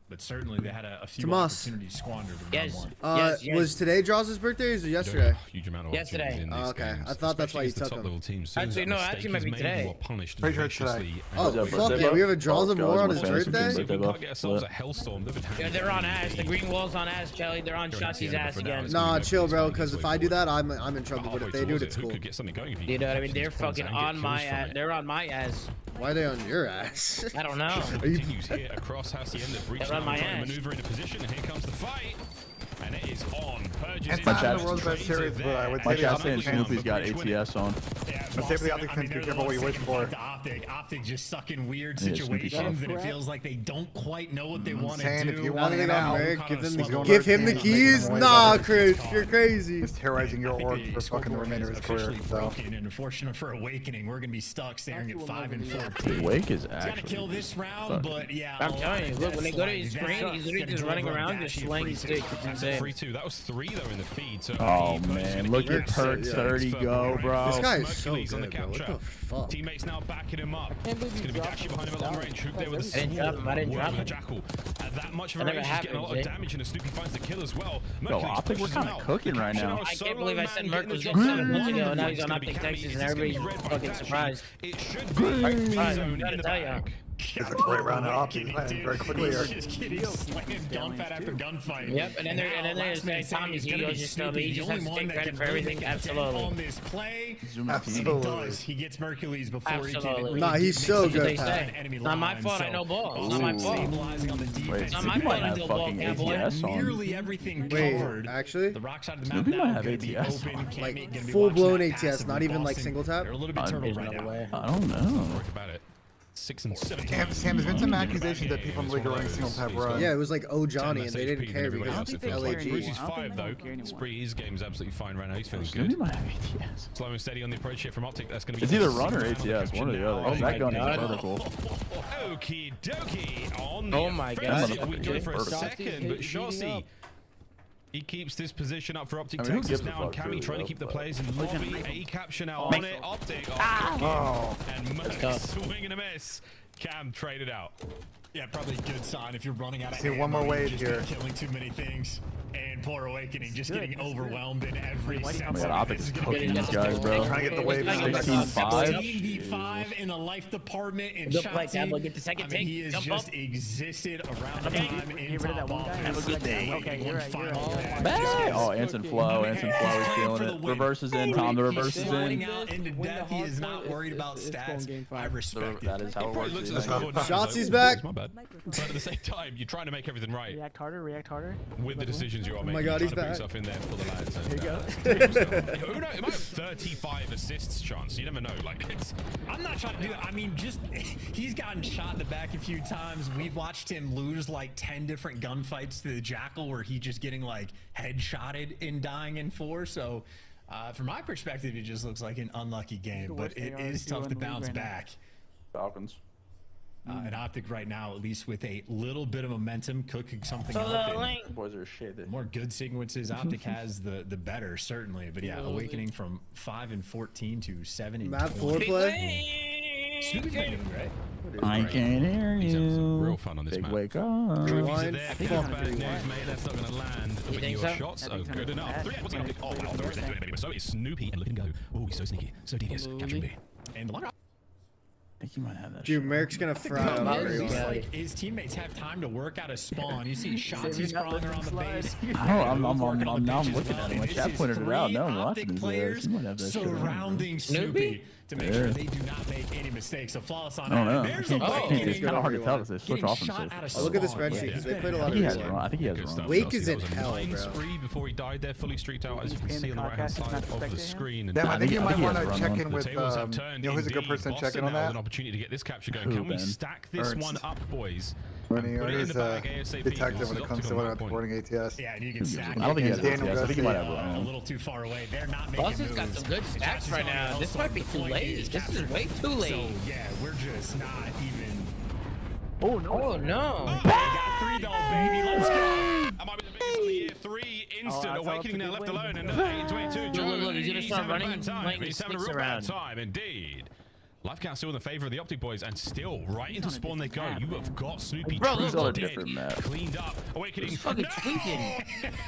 but certainly they had a few opportunities squandered in round one. Was today Draws' birthday or was it yesterday? Huge amount of Yesterday. in these Okay, games, I thought that's why you especially took against the top him. level teams. Actually, no, actually might be today. You are punished Pretty sure today. viciously. Oh, fuck yeah, we have a Draws of more on his birthday? We can't get ourselves a hellstorm. Yeah, they're on ass. The green wall's on ass, Chelly. They're on Shotzi's ass again. Nah, chill, bro, because if I do that, I'm in trouble, but if they do it, it's cool. You know what I mean? They're fucking on my ass. They're on my ass. Why are they on your ass? I don't know. Continues here across Hacienda. Breach They're on my trying to ass. maneuver into position, and here comes the fight. And it is on. Purges It's in not the the world's best series, but I would My say chat the saying Optic Snoopy's got ATS on. Let's say for the Optic fans, be careful what you wish for. Optic just stuck in weird Yeah, Snoopy's situations that it correct. feels like they don't quite know what they want to saying do. if you Now want that to they get got out, married, give him the keys? Nah, Chris, you're crazy. He's terrorizing your org for fucking the remainder of his career. Officially broken, and unfortunate for Awakening, we're gonna be stuck staring at 5 and 14. Wake is He's gotta actually kill this round, but yeah. I'm telling you, look, when they go to his screen, he's literally just running around, just slinging sticks. It's insane. 3-2. That was 3 though in the feed. So Oh man, look at Perk 30 go, bro. This guy is so Mercules on the good, bro. cap What trap. the fuck? Teammates now backing him up. He's going to be dashing behind him at long range. Hook there with a I didn't drop him. I didn't drop him. Jackal. At that much of a That range, never he's getting a lot of happened, damage, and Snoopy finds the kill as well. Yo, Optic, we're kind of cooking right now. I can't believe I said Merc was getting 7 months ago, and now he's on Optic Texas, and everybody's fucking surprised. It should be zone Gotta in the tell back. ya. It's a great round of Optic playing very quickly here. He's just getting slammed gunfight after gunfight. Yep, and then there's Tommy's ego just still, he just has to take credit for everything. Absolutely. On this play, Absolutely. he does. He gets Mercules before he can. Absolutely. Nah, he's so good, Pat. It's not my fault, I know ball. It's not my fault. Stabilizing on the defense. Wait, It's not my Snoopy fault might I have know ball, fucking cowboy. ATS on. Nearly everything Wait, covered. actually? The rock side of the map Snoopy now might have gonna be ATS open. on. Can't Like, be- gonna be full-blown watching that ATS, passive not even, like, Boston. single tap? They're a little bit turtle right now. I don't know. Work about it. 6 and 7. Sam, there's been some accusations that people in the league are running single tap run. Yeah, it was like, oh, Johnny, and they didn't care because else it's it feels like. LAG. Bruce is 5 though. Spree, his game's absolutely fine right now. He's feeling Snoopy good. might have ATS. Slow and steady on the approach here from Optic. That's going to be. It's either run or ATS, one or the other. Oh That my gun is God. vertical. Okie dokie on the Oh my offensive. God. We go for a Vertical. second, but Shotzi, he keeps this position up for Optic I mean, who Texas gives a now. And fuck, Cammy really, trying to though, keep the but- players in lobby. A capture now Oh. on it. Optic. Oh. And Merc go. swing and a miss. Cam traded out. Yeah, probably a good sign if you're running out of See, one more ammo, wave you've just here. been killing too many things. And poor Awakening just getting overwhelmed in every Wait, sense. Man, of it. Optic's This is gonna cooking be these guys, bro. Trying to get the wave. 16-5. 15v5 in the life department and Good play, Shotzi. Cowboy. Get the second I mean, take. he has Jump just up. existed around the Okay, time get in rid of that top one guy. offense. Have a good day. One Okay, you're right, final you're right. match. Oh, Anson Flow. Anson Flow is feeling it. Reverse is in, Tom. The reverse is Sliding in. out into death. He is not worried about stats. I respect it. That is how it works. Looks at the scoreboard now, Shotzi's he's back. My bad. But at the same time, you're trying to make everything right React harder, react harder. with the decisions you are making. my God, You're he's trying to back. put yourself in there for the lads. And, There you go. who knows? It might have 35 assists chance. You never know. Like, it's, I'm not trying to do that. I mean, just he's gotten shot in the back a few times. We've watched him lose like 10 different gunfights to the Jackal where he just getting like headshotted and dying in 4. So from my perspective, it just looks like an unlucky game, but it is tough to bounce back. Falcons. And Optic right now, at least with a little bit of momentum, cooking something So up. the and link. Boys are shit. the more good sequences Optic has, the better, certainly. But yeah, Awakening from 5 and 14 to 7 and Map 20. 4 play? Snoopy's been doing great. I can hear you. Real fun on this Big map. wake up. Rewind. Bad news, mate. That's not going to land. But think your so? shots are good enough. What's he going to do? Oh, wow. They're doing it, baby. So is Snoopy and look and go. Oh, he's so sneaky. So devious. Capturing B. And the longer I think you might have that. Dude, Merc's gonna fry up. like his teammates have time to work out a spawn. You see shots he's crawling around the base. I'm looking at him. When Chad pointed it out, now I'm watching his players surrounding Snoopy to make sure they do not make any mistakes. So flawless on I don't know. There's It's kind of hard to tell if they switch off and Oh, look at this spreadsheet because they played a lot of I think he has wrong. Wake is in hell, bro. Spree before he died there, fully streaked out, as you can see on the right hand side of the screen. Damn, I think you might want to check in The with, tables have turned. who's a good person to check in on that? An opportunity to get this capture going. Can we stack this one up, boys? When he is a detective when it comes to whether I'm supporting ATS. Yeah, and you can stack. I don't think he has ATS. I think he might have a little too far away. They're not making Boston's got some good stacks right now. This might be too late. This is way too late. So, yeah, we're just not even. Oh, no. Oh, no. Oh, we got 3 though, baby. Let's go. That might be the biggest of the year. 3 instant awakening now left alone. And 8-22. Look, he's going to start running and playing He's having a real bad time, indeed. Life count still in the favor of the Optic boys, and still right into spawn they go. You have got Snoopy cleaned up. Awakening. Fucking tweaking.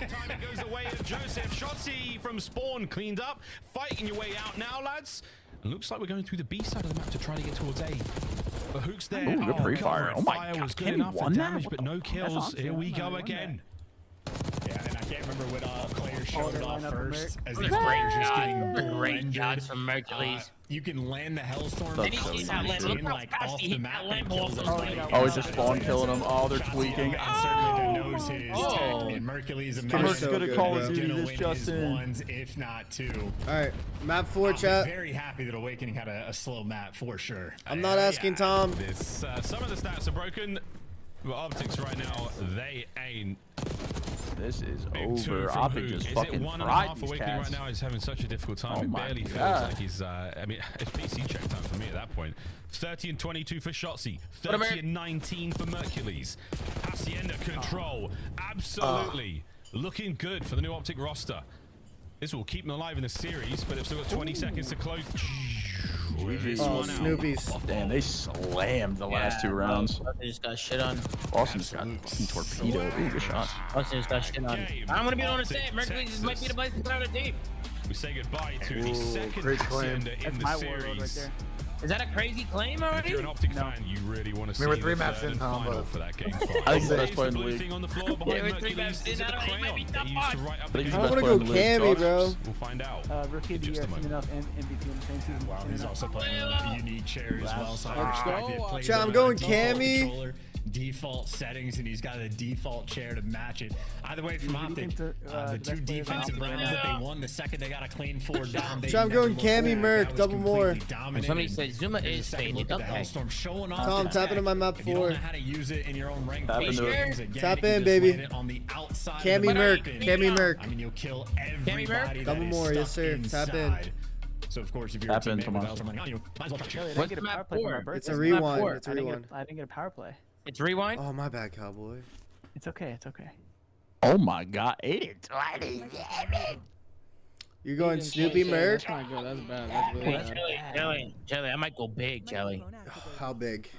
Time it goes away of Joseph. Shotzi from spawn cleaned up. Fighting your way out now, lads. And looks like we're going through the B side of the map to try to get towards A. But Hook's there. Ooh, good pre-fire. Oh my God, was good Kenny enough for won that? damage, but no kills. Here we go again. Yeah, and I can't remember what player showed it off first. As Great these players just getting Great blended. shots from Mercules. You can land the Hellstorm like off the map and kills those Oh, he's just spawn killing them. Oh, they're tweaking. And certainly to nose his tech. And Mercules and Merc's good at Call of Duty this Justin. Ones, if not 2. Alright, map 4, chat. Very happy that Awakening had a slow map for sure. I'm not asking Tom. This, some of the stats are broken. But Optics right now, they ain't. This is over. Optic just fucking fried these Awakening cats. right now is having such a difficult time. It barely feels like he's. I mean, it's PC check time for me at that point. 30 and 22 for Shotzi. 30 and 19 for Mercules. Hacienda control. Absolutely looking good for the new Optic roster. This will keep them alive in the series, but they've still got 20 seconds to close. Oh, Snoopy's. Damn, they slammed the last 2 rounds. They just got shit on. Austin just got fucking torpedoed. Ooh, good shot. Austin just got shit on. I'm going to be on the stage. Mercules might be the place to start a deep. We say goodbye to the second Hacienda in the series. Is that a crazy claim already? If you're an Optic fan, you really want to see we're the 3 maps in, Tom, final but for that game. I think he's the best player in the blue league. thing on the floor behind Mercules is the crayon they used to write up the game. I want to go Cammy, bro. We'll find out. Rookie of the year, soon enough, and MVP in the same season. Wow, he's also playing a unique chair as well. So Chat, I'm going Cammy. Default settings, and he's got a default chair to match it. Either way, from Optic, the 2 defensive rounds that they won, the second they got a clean 4 down. Chat, I'm going Cammy Merc, double more. Somebody said Zuma is faded. Okay. Tom, tap into my map 4. If you don't know how to use it in your own rank, tap in, baby. On the outside Cammy Merc, Cammy Merc. I mean, you'll kill everybody. Double more, yes sir. Tap in. So of course, if you're a teammate with else running on you, might as well try. What's the map 4? It's a rewind. It's a rewind. I didn't get a power play. It's rewind? Oh, my bad, cowboy. It's okay. It's okay. Oh my God, 8-20. You're going Snoopy Merc? That's not good. That's bad. That's really bad. Jelly, I might go big, Jelly. How big?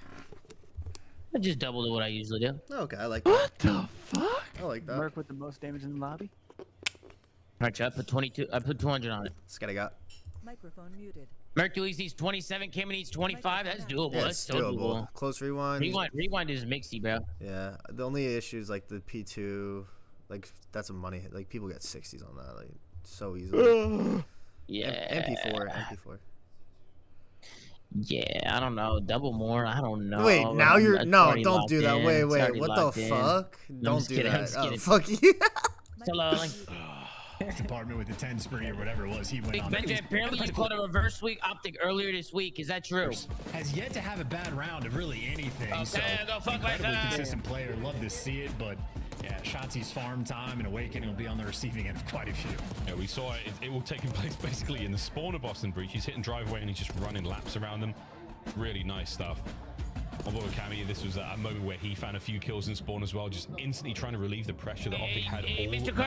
I just double to what I usually do. Okay, I like that. What the fuck? I like that. Merc with the most damage in the lobby. Alright, I put 22. I put 200 on it. Scotty got. Microphone muted. Mercules needs 27. Cammy needs 25. That's doable. Yeah, That's it's so doable. doable. Close rewind. Rewind is mixy, bro. Yeah. The only issue is like the P2. Like that's a money hit. Like people get 60s on that. Like so easily. Yeah. MP4. Yeah, I don't know. Double more. I don't know. Wait, now you're don't do that. Wait. What the fuck? Don't do that. Oh, fuck you. Hello. Department with the 10 spree or whatever it was, he went on. Benji, apparently you caught a reverse sweep Optic earlier this week. Is that true? Has yet to have a bad round of really anything. Okay, so go fuck incredibly consistent player. Love to see it, but yeah, Shotzi's farm time and Awakening will be on the receiving end of quite a few. Yeah, we saw it. It will taking place basically in the spawn of Boston Breach. He's hitting driveway and he's just running laps around them. Really nice stuff. on board with Cammy. This was a moment where he found a few kills in spawn as well, just instantly trying to relieve the pressure that Optic had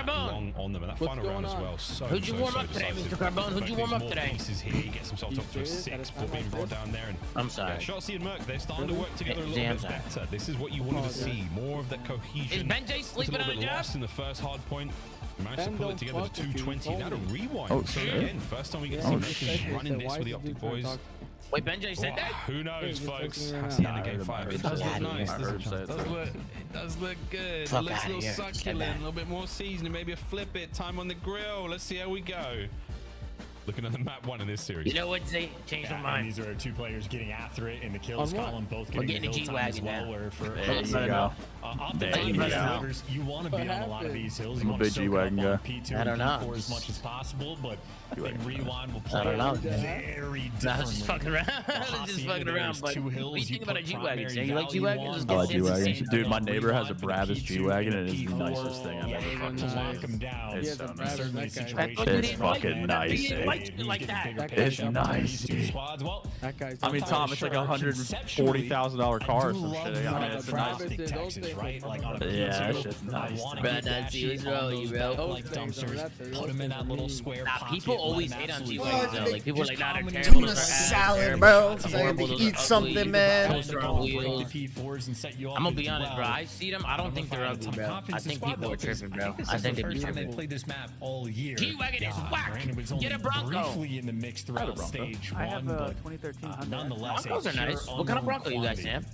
all long on them. And that final round as well, Who'd you warm up today, Mr. Carbone? Who'd you warm up today? Pieces here. He gets himself up to a 6 for being brought down there. And I'm sorry. Shotzi and Merc, they're starting to work together a little bit better. This is what you wanted to see. More of that cohesion. Is Benjay sleeping on a job? Lost in the first hard point. Managed to pull it together to 220. Now to rewind. Oh, so shit. again, first time we get to see running this with the Optic boys. Wait, Benjay said that? Who knows, folks? That's the end of game 5. It does look nice. It does look good. It looks a little succulent, a little bit more seasoning, maybe a flip it, time on the grill. Let's see how we go. Looking at the map 1 in this series. You know what? They changed my mind. These are 2 players getting after it in the kills column, both getting the G-Wagon now. There you go. There you go. You want to be on a lot of these hills. I'm a big G-Wagon guy. P2 and P4 as much as possible, but Rewind will play very differently. I was just fucking around. Just fucking around. But what do you think about a G-Wagon? You like G-Wagons? I like G-Wagons. Dude, my neighbor has a Brabus G-Wagon and it is the nicest thing I've ever fucking seen. It's so nice. It's fucking nice, It's nice, dude. I mean, Tom, it's like a $140,000 car or some shit. I mean, it's a nice yeah, that shit's nice. Like dumpsters, put them in that little square pocket. People always hate on G-Wagons though. Like people are like, nah, they're terrible. Tuna salad, bro. I had to eat something, man. I'm gonna be honest, bro. I see them. I don't think they're ugly, bro. I think people are tripping, bro. I think they're tripping. They played this map all year. G-Wagon is whack. Get a Bronco. Briefly in the mix throughout stage 1, I have a 2013 nonetheless, Broncos are nice. What kind of Bronco you guys, Sam?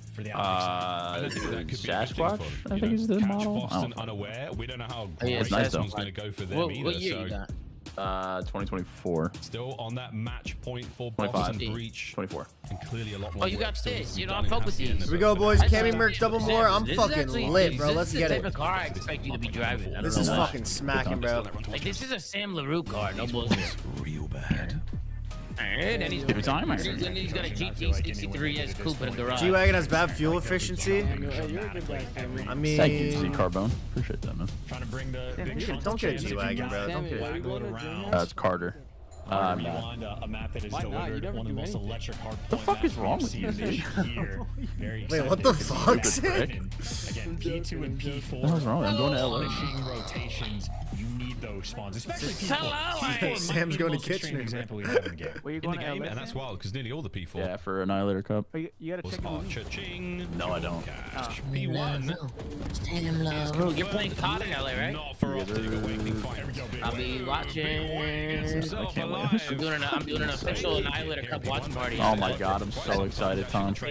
Sasquatch, I think is the model. Boston unaware. We don't know how it's nice though. going to go for them either. What year you got? 2024. Still on that match point for Boston Breach. 24. And clearly a lot more. Oh, you got this. You know, I'm fuck with these. Here we go, boys. Cammy Merc double more. I'm fucking lit, bro. Let's get it. This is the type of car I expect you to be driving. This is fucking smacking, bro. Like, this is a Sam LaRue car. No bullshit. Real bad. Alright, and he's got a GT63S coupe in a garage. G-Wagon has bad fuel efficiency. I mean, thank you, Z Carbone. Appreciate that, man. Trying to bring the don't get a G-Wagon, bro. Don't get it. It's Carter. A map that is delivered one of the most electric hard the fuck is wrong with you, dude? Wait, what the fuck? Again, P2 and P4. What's wrong? I'm going to LA. Rotations. You need those spawns, especially P4. Sam's going to Kitchener. Example we have in the game. Where you going to LA? And that's wild because nearly all the P4. Yeah, for Annihilator Cup. You gotta check Cha-ching. No, I don't. P1. You're playing COD in LA, right? Not for Optic Awakening Fight. I'll be watching. I'm doing an official Annihilator Cup watching party. Oh my god, I'm so excited, Tom. HQ,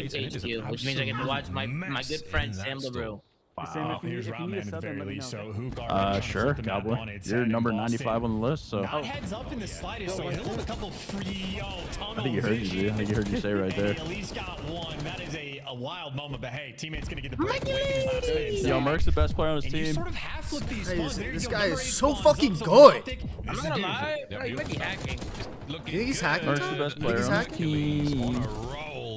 which means I get to watch my good friend Sam LaRue. Wow. Here's Roundman at the very least. So who sure, Cowboy. You're number 95 on the list, so. Heads up in the slightest, so he'll have a couple free tunnels. I think you heard you, dude. I think you heard you say right there. At least got one. That is a wild moment, but hey, teammate's gonna get the break away from last phase. Yo, Merc's the best player on his team. You sort of half-flip these spawns. This guy is so fucking good. I'm not gonna lie, bro, you might be hacking. You think he's hacking? Merc's the best player on his team.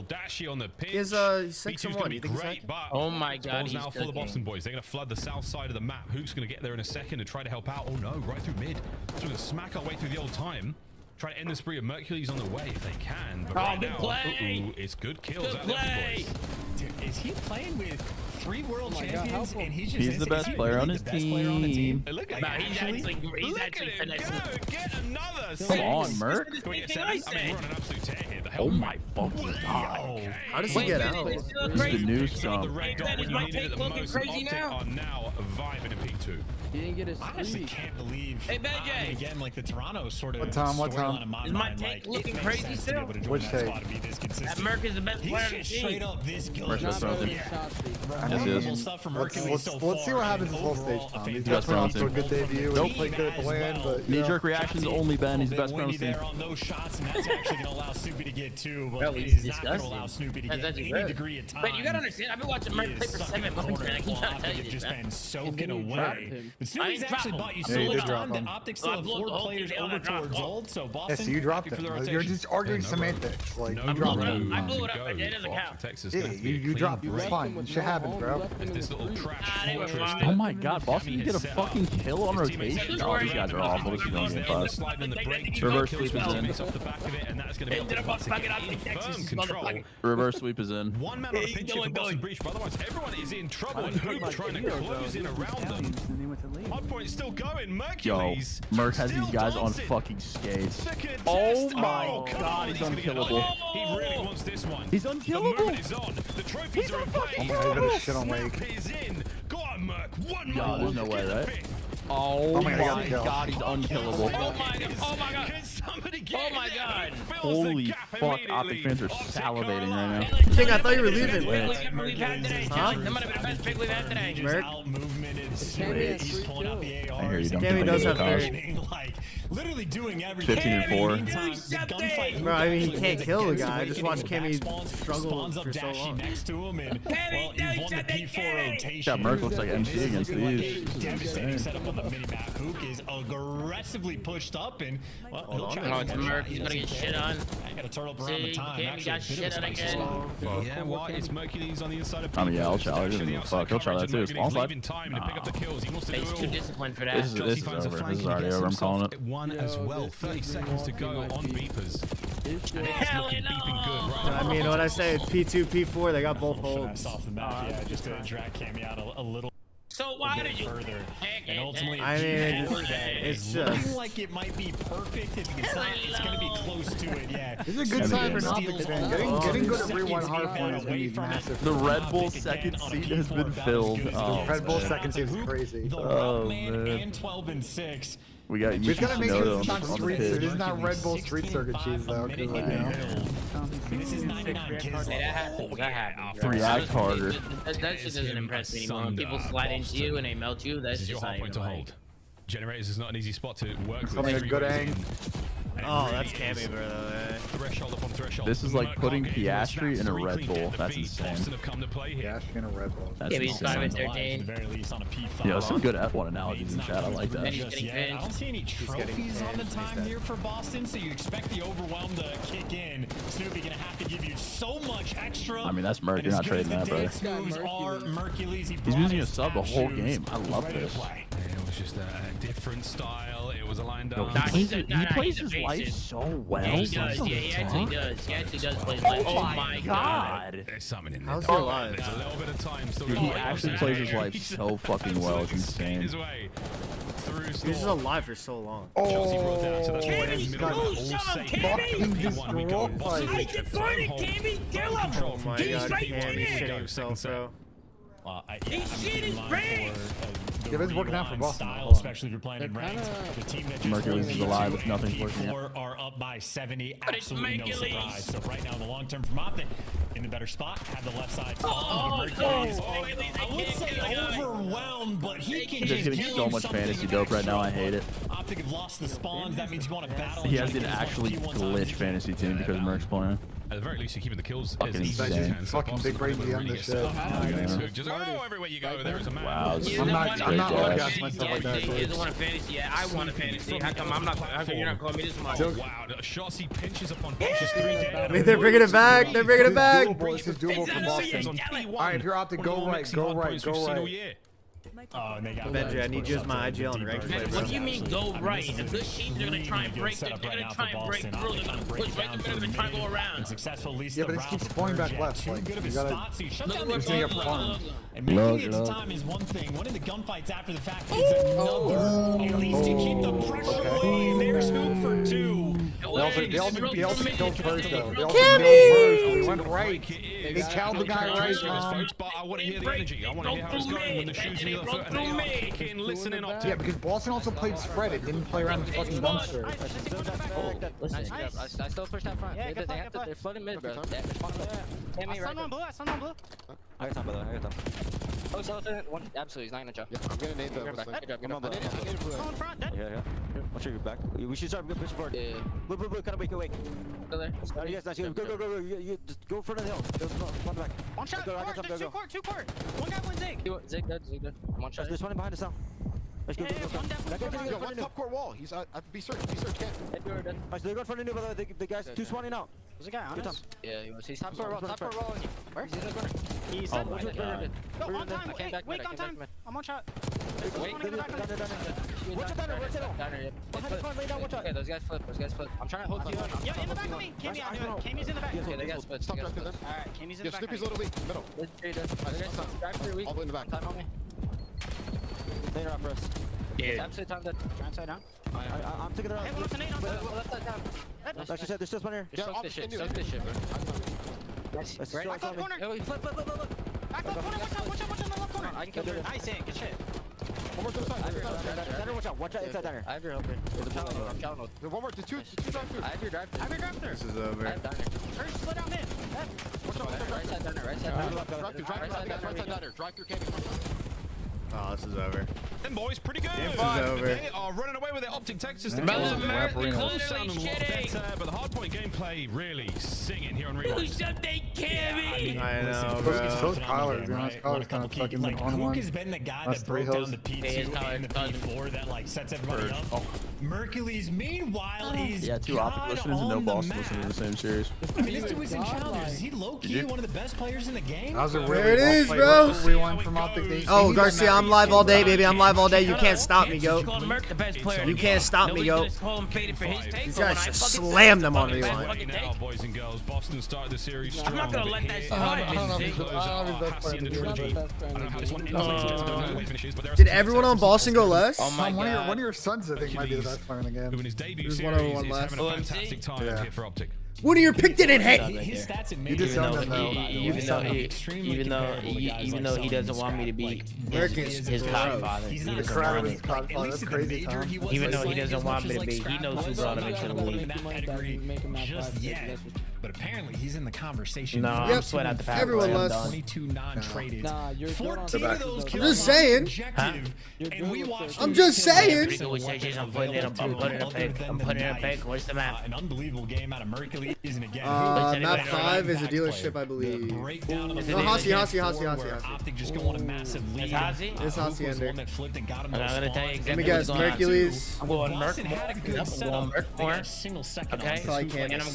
Dashy on the pitch. He's 6-1. You think he's hacking? Oh my god, he's now full of Boston boys. They're gonna flood the south side of the map. Hook's gonna get there in a second and try to help out. Oh no, right through mid. So we're gonna smack our way through the old time. Try to end the spree of Mercury's on the way if they can. But right now, it's good kills out there, boys. Dude, is he playing with 3 world champions and he's the best player on his team. Look at him. Look at him go. Get another. Come on, Merc. Can we get 7? I mean, we're on an absolute tear here. Oh my fucking god. How does he get out? This is the new stuff. The red dot when you needed it the most. Optic are now vibing in P2. He didn't get his I honestly can't believe. Hey, Benjay. Again, like the Toronto sort of. What time? Is my take looking crazy still? Which take? That Merc is the best player on the team. Straight up this good. Merc's best player on the team. Remarkable stuff from Mercury Let's see what happens this whole stage, Tom. He's just off to a good debut. Nope. Played good at the land, but knee-jerk reactions only, Ben. He's the best player on the team. On those shots, and that's actually going to allow Snoopy to get 2, but it is not going to allow Snoopy to get any degree of time. But you gotta understand, I've been watching Merc play for 7 months, man. I keep trying to tell you this, just man. been soaking away. But Snoopy's actually bought you so much time that Optic still have 4 players over towards old. So Boston. Yeah, so you dropped it. You're just arguing semantics. Like you dropped it. I blew it up. It doesn't count. Yeah, you dropped it. It's fine. Shit happens, bro. Oh my god, Boston, you get a fucking kill on rotation. Oh, these guys are awful. This is going to game 5. Reverse sweep is in. Reverse sweep is in. One man on a pinch for Boston Breach, but otherwise everyone is in trouble. And Hoop trying to close in around them. Hardpoint is still going. Mercules. Yo, Merc has these guys on fucking skates. Oh my god, he's unkillable. He really wants this one. He's unkillable. The moment is on. The trophies are in place. Oh my shit on Wake. Is in. Go on, Merc. One more. God, there's no way, right? Oh my god, he's unkillable. Oh my god. Oh my god. Can somebody get Oh my god. Holy fuck, Optic fans are salivating right now. King, I thought you were leaving. We've had today. That might have been the best pick we've had today. Merc? He's pulling out the AR. I hear you, don't Cammy does have like literally doing everything. 15 and 4. Bro, I mean, he can't kill the guy. I just watched Cammy struggle for so long. Next to him, and well, you've won the P4 rotation. Yeah, Merc looks like MC against these. Devastating setup on the mini-map. Hook is aggressively pushed up, and well, he'll try Oh, it's Merc. He's gonna get shit on. I got a turtle around the time. Cammy got shit on again. Yeah, why? It's Mercules on the inside of I mean, yeah, I'll challenge him. Fuck, he'll try that too. Spawn side. He's too disciplined for that. This is over. This is already over. I'm calling it. One as well. 30 seconds to go on beepers. Hell no! I mean, what I say, it's P2, P4. They got both holds. Off the map, yeah, just to drag Cammy out a little. So why did you? Further, and ultimately, I mean, it's just like it might be perfect. It's not. It's gonna be close to it. Yeah. This is a good sign for an Optic fan. Getting good at rewind hardpoint is gonna be massive. The Red Bull second seat has been filled. Oh, Red Bull second seat is crazy. Oh man. And 12 and 6. We got We've got to make sure it's not on the street. pitch. It is not Red Bull street circuit cheese though. Cause like, you know. This is 99 kids. That happens. React harder. That shit doesn't impress me anymore. When people slide into you and they melt you, that's just not even like. Generators is not an easy spot to work with. Something a good angle. Oh, that's Cammy, bro. Threshold upon threshold. This is like putting Piastri in a Red Bull. That's insane. Piastri in a Red Bull. That's insane. 13. Yo, some good F1 analogies in chat. I like that. I don't see any trophies on the time here for Boston, so you expect the overwhelm to kick in. Snoopy gonna have to give you so much extra. I mean, that's Merc. You're not trading that, bro. He's using a sub the whole game. I love this. It was just a different style. It was a line down. He plays his life so well. Yeah, he does. Yeah, he actually does. He actually does play his life. Oh my god. There's something in there. How's he alive? There's a little bit of time still. Dude, he actually plays his life so fucking well. It's insane. He's just alive for so long. Oh, Cammy, go some, Cammy! I deported Cammy! Kill him! Oh my god, Cammy shitting himself, bro. He's shit his brains! Yeah, it's working out for Boston. Especially if you're playing in ranked. The team that just Mercules is alive with nothing working out. are up by 70. Absolutely no surprise. So right now in the long term from Optic, in the better spot, have the left side. Mercules. I would say overwhelmed, but he can just getting so much fantasy dope right now. I hate it. Optic have lost the spawns. That means you want to battle. He has an actually glitch fantasy team because Merc's playing. At the very least, you're keeping the kills fucking as easy insane. as you can. Fucking big brain on this shit. Just everywhere you go, there is a man. Wow, I'm not podcast myself like that. He doesn't want a fantasy. Yeah, I want a fantasy. How come I'm not? How come you're not calling me this much? Wow, Shotzi pinches upon punches 3 down. I mean, they're bringing it back. They're bringing it back. This is doable for Boston. Alright, if you're Optic, go right, go right, go right. Oh, and they got Benji, I need you as my IGL and rank play, bro. What do you mean go right? The good teams are gonna try and break. They're gonna try and break through. They're gonna push right through them and try to go around. Yeah, but it keeps pulling back left. Like, you gotta. It's gonna get fun. And making it to time is one thing. Winning the gunfights after the fact is another. At least you keep the pressure away. There's Hoop for 2. They also killed first though. They also killed first. They went right. They killed the guy right. But I want to hear the energy. I want to hear how it's going when the shoes in the foot and they are kicking, listening up. Yeah, because Boston also played spread. It didn't play around the fucking dumpster. Listen, I still push that front. They're flooding mid, bro. I saw one blue. I saw one blue. I got time, brother. I got time. Oh, so one. Absolutely, he's not gonna jump. I'm gonna nade them. Someone front, dead. Yeah. I'll show you back. We should start pushing forward. Yeah. Blue, kind of wake. Go there. Yes, that's good. Go. You just go front of the hill. Go back. One shot. Two court. One guy, one Zig. Zig dead. One shot. There's one behind us now. Let's go. One top court wall. He's at the B search. Camp. Nice, they're going for the new, by the way. The guys, two spawning out. There's a guy on us. Yeah, he was. He's Top court roll. Where? He's in the corner. He's on time. No, on time. Wait, on time. I'm on shot. Wait, watch out, Downer. Where's it all? Behind, lay down, watch out. Okay, those guys flip. I'm trying to hold you. Yeah, in the back of me. Cammy, I knew it. Cammy's in the back. Okay, they got split. Stop driving them. Alright, Cammy's in the Yeah, back. Snoopy's a little weak. Middle. All the way in the back. Time on me. Later out for us. Yeah. Absolute time that. Try and side down. I'm taking it out. Hey, what's the name on the Left side down. Like she said, there's still one here. Soak this shit, bro. Let's Back left corner. Hey, flip. Back left corner. Watch out in the left corner. I can kill you. Nice hit. Good shit. One more to the side. Downer, watch out inside Downer. I have your helper. I'm challenged. One more. The two drive through. I have your drive through. This is over. I have Downer. First, split out mid. Right side Downer. Right side Downer. Drive through Cammy. Oh, this is over. Them boys pretty good. Game 5. Over. They are running away with their Optic Texas. The Brothers, close sounding a lot better, but the hardpoint gameplay really singing here on Rewind. Who's up, they Cammy? I know, bro. So Tyler, to be honest. Tyler's kind of fucking like, on one. Hook has been the guy That's that broke three down hills. the P2 and the P4 that like sets everybody up. Mercules, meanwhile, is Yeah, two Optic listeners and no Boston listeners in the same series. I mean, this dude was in Challengers. Is he low-key one of the best players in the game? That was a really There it is, bro. Rewind from Optic Days. Oh, Garcia, I'm live all day, baby. I'm live all day. You can't stop me, yo. The best player. You can't stop me, yo. Nobody's gonna call him faded for his take. These guys just slammed them on Rewind. Now, boys and girls, Boston started the series strong. I'm not gonna let that slide. Did everyone on Boston go less? Oh my One god. of your sons, I think, might be the best player in the game. Who in his debut There's series 101 is left. having a fantastic time Yeah. here for Optic. One of your pick didn't hit. His stats in You major just sound though. Even though he doesn't want me to be his godfather. He's He not doesn't Cry want with it. his godfather. That's crazy, Tom. Even though he doesn't want me to be, he knows who brought him into the league. Just yet. But apparently he's in the conversation. No, I'm sweating out the pack. Everyone I'm less. done. 22 non-traded. 14 back. of those I'm kills just saying. objective, and we watched I'm him just kill saying. Pretty good with searches. I'm putting it. I'm putting it in a pick. I'm putting it in a pick. Where's the map? An unbelievable game out of Mercules, and again, Map 5 is a dealership, I believe. breakdown of Is the it Hasi. Optic just go on a massive lead. It's Hasi? It's Hasi was the Ender. one that flipped and got him And I'm gonna those tell you spawns. Let me exactly guess, what's going on. Mercules. I'm going Boston Merc. had a good I'm setup. going Merc They got more. a single second Okay. on Probably this. can't. And I'm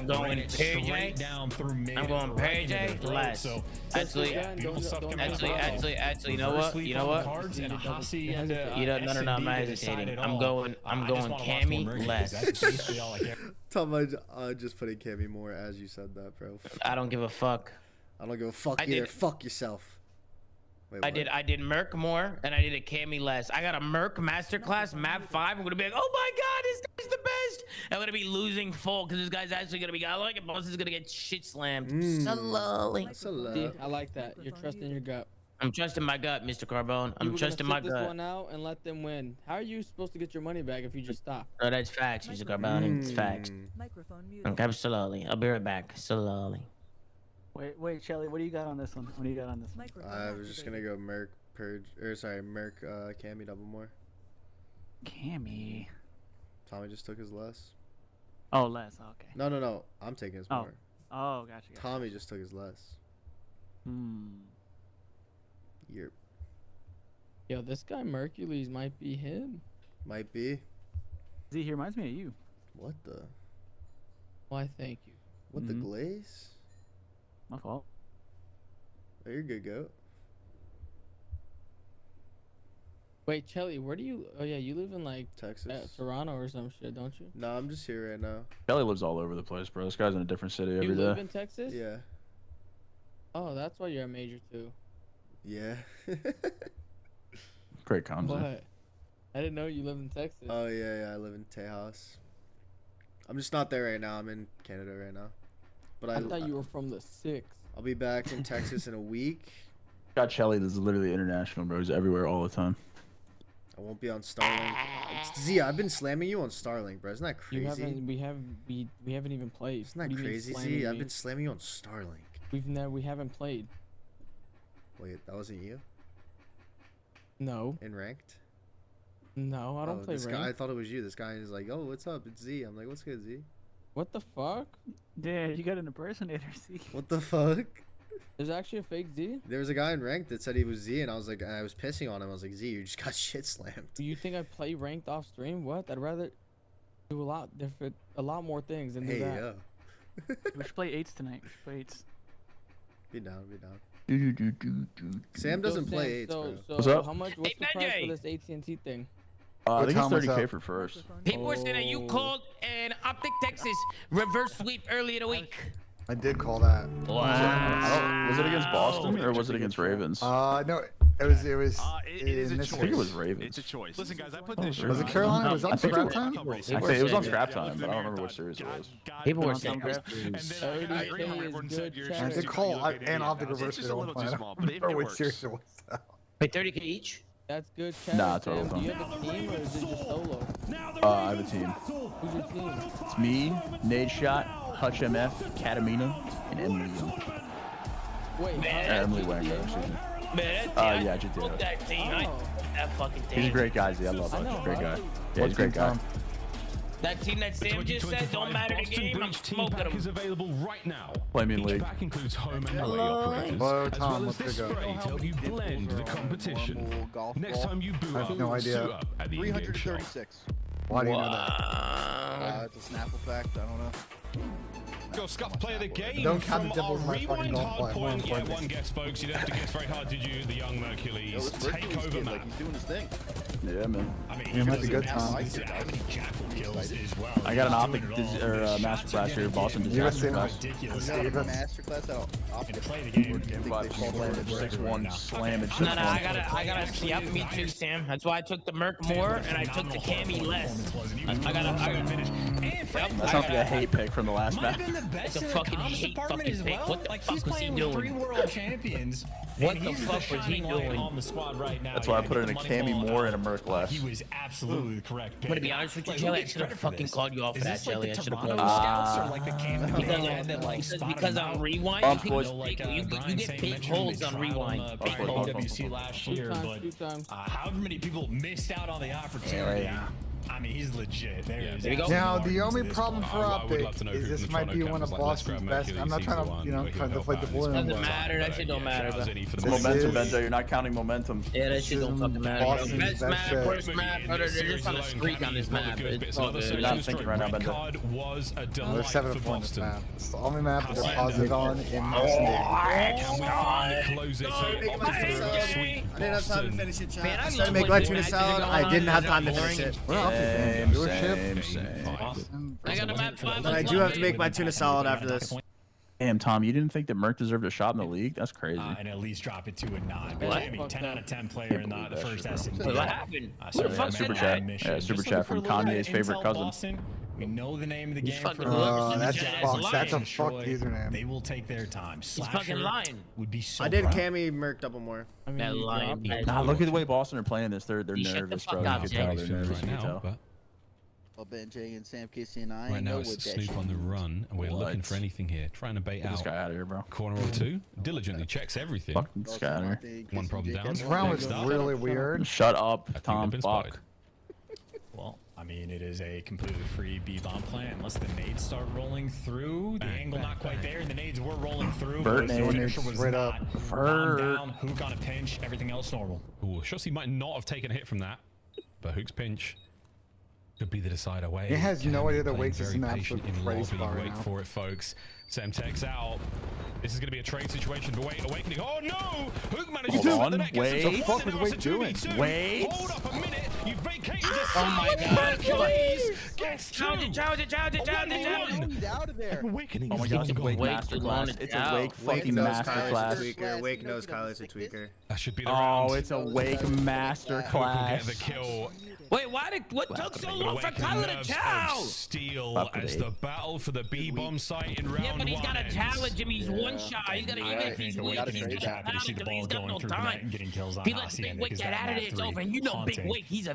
going Straight Perry J. down through mid. I'm going Perry J. right into the Less. throat. Actually, Beautiful stuff coming out of actually, you know what? First You know lead on what? cards and a Hasi and a You don't. No. S&D I'm not that hesitating. decided I'm all. going I just wanna watch more Cammy Mercules. less. That's basically all I care. Tom, I just put in Cammy more as you said that, bro. I don't give a fuck. I don't give a fuck I either. did- Fuck yourself. Wait, I what? did Merc more and I did a Cammy less. I got a Merc masterclass map 5. I'm gonna be like, oh my god, this guy's the best. I'm gonna be losing full because this guy's actually gonna be. I like it. Boston's gonna get shit slammed. Slowly. I like that. You're trusting your gut. I'm trusting my gut, Mr. Carbone. You I'm were trusting gonna my sit this gut. one out and let them win. How are you supposed to get your money back if you just stop? No, that's facts, Mr. Carbone. It's facts. Microphone muted. Okay, slowly. I'll be right back. Slowly. Wait, Chelly, what do you got on this one? What do you got on this one? I was just gonna go Merc Merc Cammy double more. Cammy. Tommy just took his less. Oh, less. Okay. No. I'm taking his Oh. more. Oh, gotcha. Tommy just took his less. Yep. Yo, this guy Mercules might be him. Might be. Z, he reminds me of you. What the? Why, thank you. What the glaze? My fault. Oh, you're good, goat. Wait, Chelly, where do you? Oh yeah, you live in like Texas, Toronto or some shit, don't you? No, I'm just here right now. Kelly lives all over the place, bro. This guy's in a different city You every live day. in Texas? Yeah. Oh, that's why you're a major too. Yeah. Great concept. What? I didn't know you live in Texas. Oh yeah, I live in Tejas. I'm just not there right now. I'm in Canada right now. But I thought you were from the 6. I'll be back in Texas in a week. Got Chelly. This is literally international, bro. He's everywhere all the time. I won't be on Starlink. Zia, I've been slamming you on Starlink, bro. Isn't that crazy? You haven't. We haven't even played. Isn't that crazy, Zia? I've been slamming you on Starlink. We haven't played. Wait, that wasn't you? No. In ranked? No, I don't play this ranked. guy, I thought it was you. This guy is like, oh, what's up? It's Z. I'm like, what's good, Z? What the fuck? Dude, you got an impersonator, Z. What the fuck? There's actually a fake Z? There was a guy in ranked that said he was Z, and I was like, I was pissing on him. I was like, Z, you just got shit slammed. Do you think I play ranked off stream? What? I'd rather do a lot more things than do that. Yeah. We should play 8s tonight. We should play 8s. Be down, be down. Sam doesn't play 8s, bro. So What's up? How much? What's the price for this AT&T thing? I think it's 30K for first. People were saying that you called an Optic Texas reverse sweep earlier in the week. I did call that. Wow. Was it against Boston or was it against Ravens? No, it was. It is a choice. I think it was Ravens. It's a choice. Listen, guys, I put this shirt. Was it Carolina? Was I that think scrap time? Actually, it was on scrap time, but I don't remember which series it was. People were saying I did call an Optic reverse It's just a little too small, but it which works. series it was. Wait, 30K each? That's good. Chat, Nah, Sam. total. Do you have a team or is it just solo? I have a team. Who's your team? It's me, Nade Shot, Hutch MF, Katamina, and Emily. Wait, Emily Wanger, excuse me. Man, Yeah, GTA. that team. That fucking team. He's a great guy, Z. I love him. He's a great guy. Yeah, he's a great guy. That team that Sam just said don't matter the game. I'm smoking them. Is available right now. Play me in league. Pack includes home and away operators, Hello, as Tom. well as this Let's go. spray to help you blend the competition. Next time you boot I have up, no idea. suit up at the in-game shop. 336. Why do you know that? It's a snap effect. I don't know. Go Scuff play of the game Don't count from the devil our in my fucking Rewind golf ball. Hardpoint. Yeah, one guess, folks. You don't have to guess very hard, did you? The young Mercules take over map. Like he's doing his thing. Yeah, man. I mean, It might be good, Tom. How many jackal kills as well? I got an Optic masterclass here, Boston Disaster Class. Ridiculous. Masterclass out. And to play the game. 6-1 slammage. No, I gotta. Yep, me too, Sam. That's why I took the Merc more and I took the Cammy less. I gotta finish. That sounds like a hate pick from the last match. It's a fucking hate fucking pick. What the fuck was he doing? 3 world champions. What the fuck was he doing? On the squad right now. That's why I put it in a Cammy more and a Merc less. He was absolutely the correct pick. I'm gonna be honest with you, Chelly. I should have fucking called you off for that, Chelly. I should have called you. Scouts or like the Cammy Because on Rewind, you get big holes on Rewind. Big hole WC last year, but however many people missed out on the opportunity. I mean, he's legit. There he is. Now, the only problem for Optic is this might be one of Boston's best. I'm not trying to, try to fight the balloon. Doesn't matter. That shit don't matter, bro. It's momentum, Benjo. You're not counting momentum. Yeah, that shit don't fucking matter, bro. Boston's Best best map, shit. worst map, brother. They're just on a streak on this map. It's all good. You're not thinking right now, Benjo. Was a There's delight 7 for points this Boston. map. It's the only map they're positive on in this league. Can we finally close it? I didn't have time to finish it, chat. Man, I started to make my tuna salad. I didn't have time to finish it. I got a map 5. But I do have to make my tuna salad after this. Damn, Tom, you didn't think that Merc deserved a shot in the league? That's crazy. And at least drop it to a 9. I mean, 10 out of 10 player in the first S&D. What happened? Super chat. Yeah, super chat from Kanye's favorite cousin. We know the name of the game. That's a fuck username. They will take their time. He's fucking lying. Would be so I did proud. Cammy Merc double more. That lying. Nah, look at the way Boston are playing this. They're You shut the nervous, fuck bro. up, You can tell Jake. they're nervous. You can tell. Well, Ben J and Sam Casey and I Right now know it's what that Snoop shit on the run, and we're What? looking for anything here. Trying to bait Get this out guy out of here, bro. corner or two. Diligently checks everything. Fucking scatter. One problem down. This round was Next up. really weird. Shut up, I think Tom. they've been spotted. Fuck. Well, I mean, it is a completely free B-bomb plan unless the nades start rolling through. The angle not quite there, and the nades were rolling through. Bert but the nade, finisher was straight not. up. Bomb down, Hook on a pinch, everything else normal. Ooh, Shossi might not have taken a hit from that, but Hook's pinch could be the decider way. It has no idea that Playing Wakes is very an patient absolute in crazy lobby. spot right Wait now. for it, folks. Sam takes out. This is going to be a trade situation, but wait, Awakening. Oh no! Hook manages to Hold set the on, net. wait. What the fuck was Wake doing? Wait. Hold up a minute. You vacated this. Oh my God. Please. Guess two. Challenge it. out of there. Awakening. Oh my is God, it's a gonna Wake go. masterclass. It's a Wake fucking knows Kyler's a masterclass. tweaker. Wake knows Kyler's a tweaker. That should be the round. Oh, it's a Wake Hook will get the masterclass. kill. Wait, what took so long for Kyler to chow? Steel as the battle for the B-bomb site in round 1. Yeah, but he's got to challenge him. He's one shot. He's got to even if he's weak, he's got to challenge him. He's got no time. Getting kills on He lets Big Wake get out of there. It's over. And you know Big Wake, he's a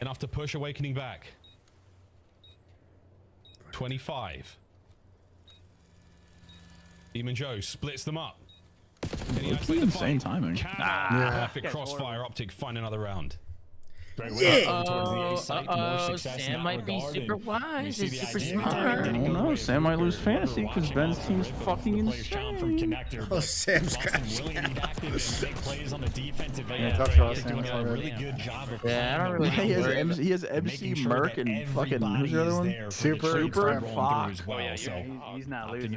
Enough to push Awakening back. 25. Demon Joe splits them up. Can he isolate the Insane fight? timing. Perfect crossfire. Optic find another round. Sam might be super wise. He's super smart. I don't know. Sam might lose fantasy because Ben's team's fucking insane. From connector. Oh, Sam's crashing. Willing to be active and make plays on the defensive end. Yeah, tough shot, Doing Sam. a really good job of Yeah, I don't really. He has MC, Merc, and fucking who's the other one? Super and Fox. as well. So He's not losing.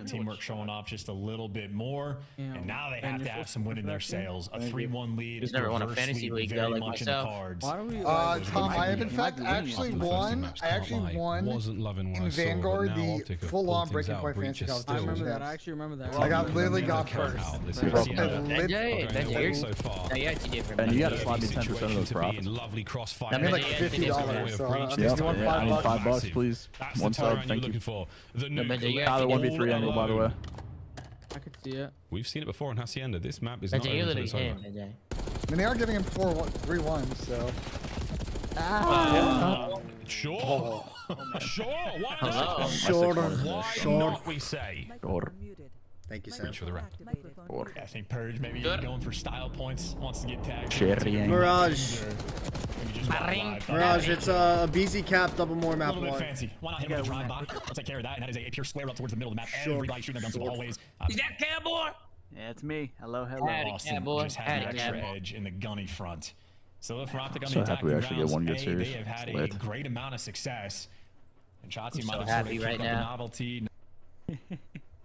teamwork showing off just a little bit more, and now they have to have some win in their sails. A 3-1 lead. He's never won a fantasy league though, like myself. Why don't we? Tom, I have in fact actually won. I actually won in Vanguard the full-on breaking point fantasy competition. I remember that. I actually remember that. I literally got first. And you gotta slide me 10% of those profits. I mean like $50. So I need $5, please. One sub, thank you. Tyler 1v3 angle, by the way. I could see it. We've seen it before in Hacienda. This map is not over until it's over. I mean, they are giving him 3-1, so. Sure. Sure. Why not? Sure. Not, we say. Thank you, Sam. Reach for the rep. I think Purge maybe going for style points, wants to get tagged. Mirage. Mirage, it's a BZ cap, double more map A little bit 1. fancy. Why not hit him with a drive by? Let's take care of that. And that is a pure square up towards the middle of the map. Everybody shooting their guns to the hallways. Is that cowboy? Yeah, it's me. Hello. Austin just has an extra edge in the gunny front. So if Heretics on So the happy we attacking actually get one good grounds, series. they have had a great amount of success. And Shotzi might have happy sort of right kicked up the now. novelty.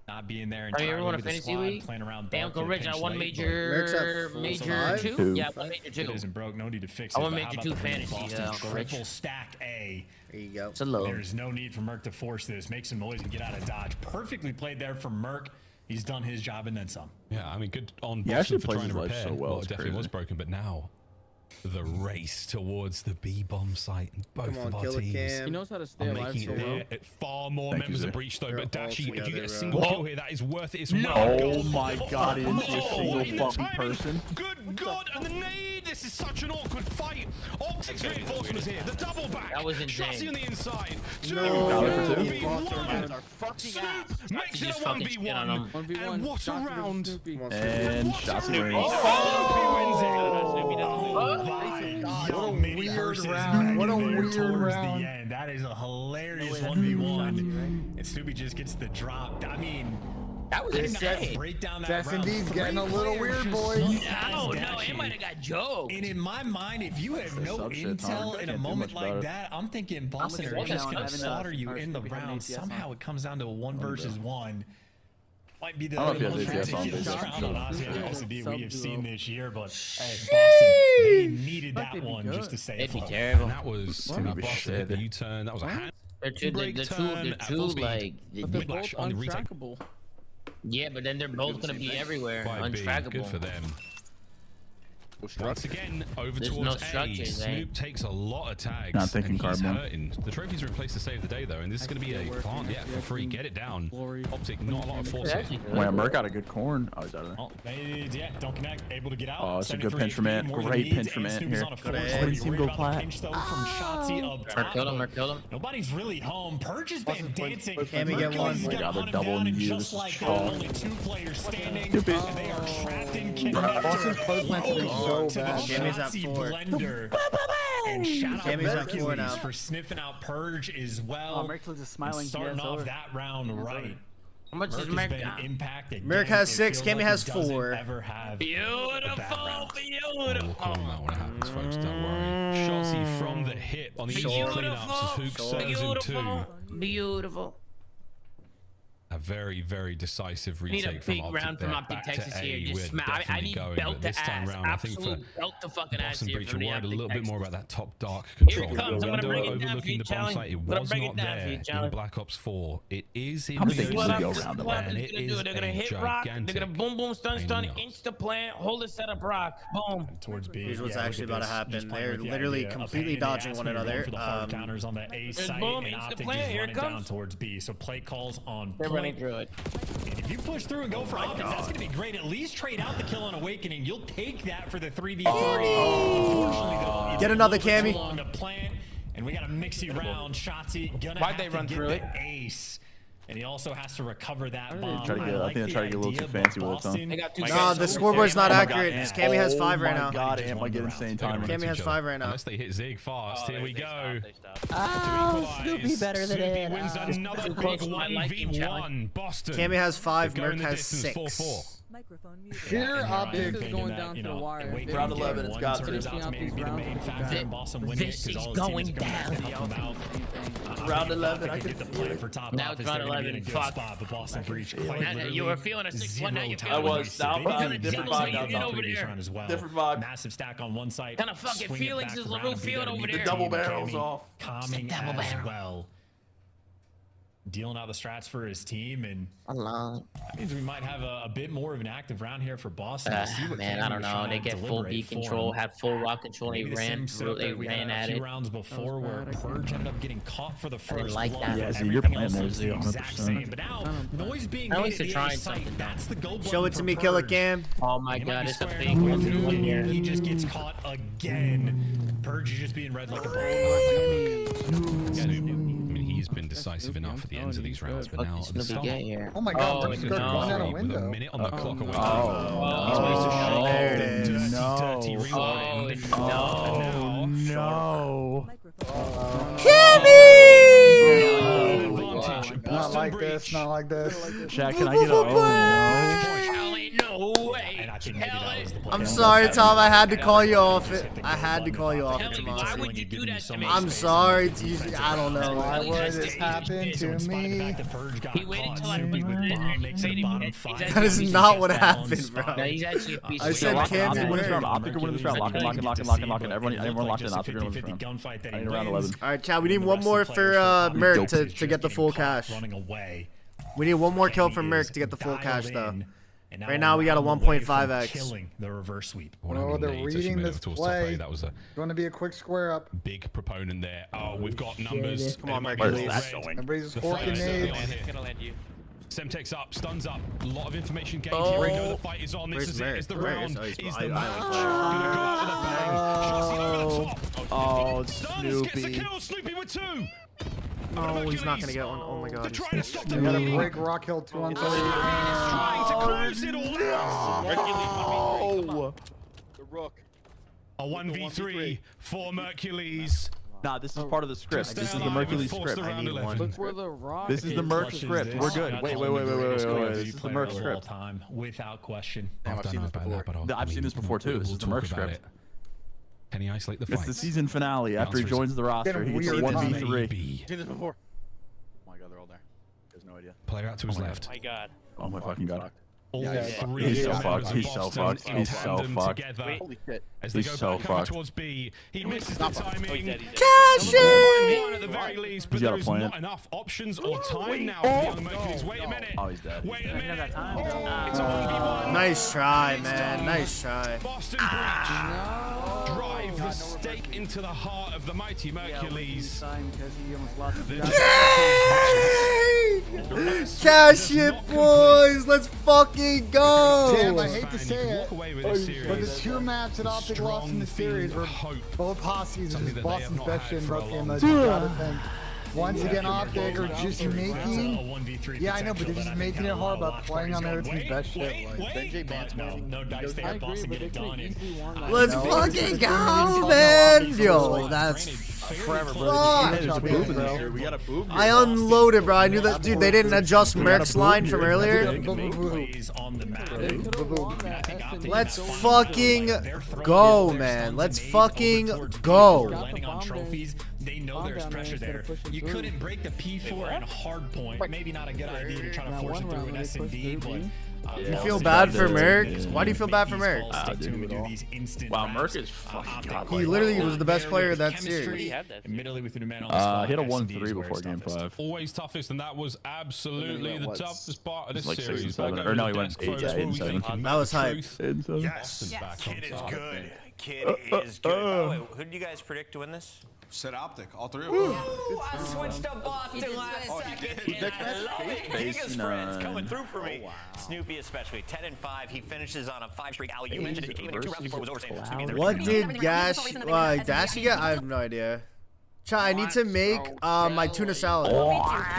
Not being there Are you entirely ever won a with the fantasy squad, league? playing around Hey, dark Uncle for a Rich, I pinch won late, Merc's major 2. Yeah, I won major 2. It isn't broke, no need to fix I it. won But major how 2 about the fantasy, Boston Uncle Rich. triple stack A? There you go. It's a low. There's no need for Merc to force this. Make some noise and get out of dodge. Perfectly played there from Merc. He's done his job and then some. Yeah, I mean, good on He Boston actually for plays trying to his life repair. so well, It it's definitely crazy. was broken, but now the race towards the B-bomb site and both Come on, of our kill it, teams Cam. He knows how to stay are alive making so it well. there. Far more Thank you, members sir. of Breach though, They're but all Dashi, if you get together, a bro. single kill here, that is worth it as No. well. Oh my god, he didn't see a single fucking person. Good god, and the nade! This is such an awkward fight. Optics reinforcements here, the double back. That was insane. Shotzi on the inside. No. 2v1. Snoop makes it a just fucking spit on 1v1. 1v1. And what a Shotzi versus round. Snoopy. And Shotzi wins. What a weird round. What a weird round. The end. That is a hilarious 1v1. And Snoopy just gets the drop. I mean, That was insane. break down that Jackson round. D's getting a little Three weird, players boys. just No, dashing. it might have got joked. And in my mind, if you have no Sub shit, Tom. intel in a Can't do moment much about like it. that, I'm thinking Boston are much just is going to that? slaughter you Or in the should we have an round. ATS Somehow on? it comes down to a 1v1. Might be the I don't know if he most has ATS on, ridiculous but round on it's Aussie sub we have seen duo. this year, but hey, Boston, they needed Fuck, that they'd be one good. just to say It'd be afloat. terrible. And that was gonna be Boston shit. the U-turn. That was a hand. They're two, Break they're turn at full speed. like, But they're both Whiplash on the retake. untrackable. yeah, but then they're both gonna be everywhere, Quite big. untrackable. Good for them. Once again, over There's towards no A. structures, eh? Snoop takes a lot of tags. Not thinking and he's carbon. hurting. The trophies are in place to save the day, though, and this is going to be a plant, yeah, for free. Get it down. Optic, not a lot of force here. Wait, Merc got a good corn. Oh, he's out of there. Oh, yeah, don't connect. Able to get out. Oh, it's a good 73 pinch from Ant. more Great leads, pinch from and Ant Snoopy's here. on a four. Good Worried Team go about the plat. pinch, though, from Shotzi up top, Killed him, but killed him. Nobody's really home. Purge has been dancing. Can we get one? They got the double and you. This is Just like that, chalk. only 2 players standing. Stupid. And they are trapped in connector. Boston's close planted is so To the bad. Cammy's at Shotzi 4. blender. And shout out Cammy's at 4 Hercules now. for sniffing out Purge as well. Oh, Merc's just smiling. And starting Yeah, it's off over. that round right. How much is Merc Merc has got? been impacted. Merc Again, has it 6, feels Cammy like has he doesn't 4. ever have a bad Beautiful, round. We'll call him out when it happens, folks. Don't worry. Shotzi from the hip on the easy cleanups as Hook serves him too. Beautiful. A very, very decisive Need a retake from big Optic round from there. Optic Back to Texas A. here. Just We're smack. I definitely need going, belt but to this time ass. round, I think for Absolute belt to fucking ass Boston here Breach, for you're the worried a Optic little bit more Texas. about that top dark Here control. it comes. I'm gonna Window bring it down for overlooking you, the bomb Chelly. site. It I'm gonna was bring it not down for there you, in Chelly. Black Ops 4. It is in How many the things What did I'm go just around the what land? they're And gonna it do. is They're gonna a hit rock. They're gonna gigantic boom boom stun stun pain in the insta plant. Hold the setup rock. Boom. Towards B. Here's what's Yeah, actually look at about to this. Just happen. playing They're with the literally idea of completely pain in the dodging ass one when you're going another. for the hard counters on the A site, boom, and insta Optic plant. just Here it running down comes. towards B. So play calls on They're running point. through it. And if you push through and go for offense, that's going to be great. At least trade out the kill on Awakening. You'll take that for the 3v3. Unfortunately, though, it's Get another a little bit Cammy. too long to plant, and we got a mixy round. Shotzi gonna Why'd have they to run get through the it? ace. and he also has to recover that bomb. I think I tried to get a little too fancy with it, son. No, the scoreboard's not accurate. Cammy has 5 right now. Oh my god, Ant might get insane time. Cammy has 5 right now. Unless they hit Zig fast. Here we go. Snoopy better than Snoopy it. wins another big 1v1. Boston. Cammy has 5, They're going Merc the has distance 6. 4-4. Fear Optic is going down to the wire. Round 11, it's got to. This is going down. Round 11, I can feel it. For top now off, it's round 11. Fuck. Spot, but Boston breach quite You were feeling a 6-1, now you're feeling I was. Now I'm different vibe now. over there. as well. Different vibe. Massive stack on one side. Kind of fucking feelings is LaRue feeling over there. The double barrels off. Calming as well. Dealing out the strats for his team, and that means we might have a bit more of an active round here for Boston. Man, I don't know. They get full B control, had full rock control. They ran at it. Rounds before where Purge ended up getting caught for the first. I didn't like that. Yeah, so you're playing those 100%. But now noise being at made least at they're the trying site. something. That's the goal. Show it to me, Killer Cam. Oh my god, it's a big one here. He just gets caught again. Purge is just being read like a ball. He's been decisive enough at the ends of these rounds, but now oh my god, Merc's going out a window. With a minute on the clock away. No. Not like this, not like this. Shaq, can I get a no? No way. I'm sorry, Tom. I had to call you off it. I had to call you off it, Why would you do that to me? I'm sorry. I don't know. Why would this happen to me? He waited till I That is not what happened, bro. No, he's actually a piece I of said Cam's Optic win this round. winning. Optic win this round. Lock it. Everyone locked in. Optic win this round. I need round 11. All right, Chad. We need one more for Merc to get the full cash. We need one more kill from Merc to get the full cash, though. Right now we got a 1.5x. Killing the reverse sweep. Oh, they're reading this play. That was a going to be a quick square up. big proponent there. Oh, we've got numbers. Come on, Merc. Where's that going? Everybody's forking nades. Semtex up, stuns up. A lot of information gained here. We go. The fight is on. This is it. Is the round. Is the match. Gonna go out with a bang. Shotzi over the top. Oh, Stuns, gets the Snoopy. kill. Snoopy with 2. No, he's not gonna get one. Oh my god. They gotta break Rock Hill 2 on 30. Trying to close it all out. The Rook. A 1v3 for Mercules. Nah, this is part of the script. This is the Mercury script. I need one. Look where the rock This is the Merc script. We're good. Wait. This is the Merc script. Without question. I've seen this before too. This is the Merc script. Can he isolate the fight? It's the season finale. After he joins the roster, he gets a 1v3. Seen this before. Oh my god, they're all there. There's no idea. Player out to his left. My god. Oh my fucking god. All three He's so members fucked. of He's so Boston fucked. in He's so tandem fucked. together. Holy shit. As they He's go so back over fucked. towards B, he misses the timing. Cash it! One at the very least, but He's got a there's plan. not enough options or time now for the young Mercules. Wait a minute. Oh, he's dead. Wait a minute. It's a 1v1. Nice try, man. Nice try. Boston Breach drive the stake into the heart of the mighty Mercules. Cash it, boys. Let's fucking go. Damn, I hate to say it, Walk away with this series. but the 2 maps that Optic lost in the series were both Hossies and just Boston's best shit in both games. I just gotta think. Once again, Optic are just making. Yeah, I know, but they're just making it hard by playing on their team's best shit. Like, Benji Bant's winning. No dice there. Boston get it done. Let's fucking go, man. Yo, that's Forever, bro. fuck. There's a boob in this here. We got a boob. I unloaded, bro. I knew that, dude. They didn't adjust Merc's line from earlier. Let's fucking go, man. Let's fucking go. Landing on trophies, they know there's pressure there. You couldn't break the P4 and hard point. Maybe not a good idea to try to force it through an S&D, but You feel bad for Merc? Why do you feel bad for Merc? Wow, Merc is fucking godlike. He literally was the best player of that series. Admittedly, with the man on I hit a 1-3 before game 5. Always toughest, and that was absolutely the toughest part of this Like 6 and series. 7. Or no, he went 8, yeah, 8 and 7. That was hype. Yes, Kid is good. Kid is good. Oh, wait, who did you guys predict to win this? Said Optic, all 3 of Ooh, them. I switched to Boston last second. And I love it. Biggest friends coming through for me. Snoopy especially, 10 and 5. He finishes on a 5-streak alley. You mentioned it. He came in 2 rounds before it was over. What did Dashy get? I have no idea. Chat, I need to make my tuna salad.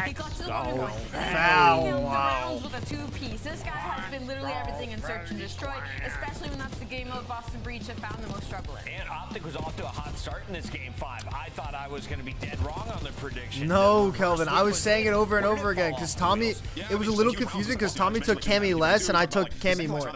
He clutches the one point. Rounds with a 2-piece. This guy has been literally everything in search and destroy, especially when that's the game mode Boston Breach have found the most struggle in. And Optic was off to a hot start in this game 5. I thought I was going to be dead wrong on the prediction. No, Kelvin, I was saying it over and over again because Tommy, it was a little confusing because Tommy took Cammy less and I took Cammy more.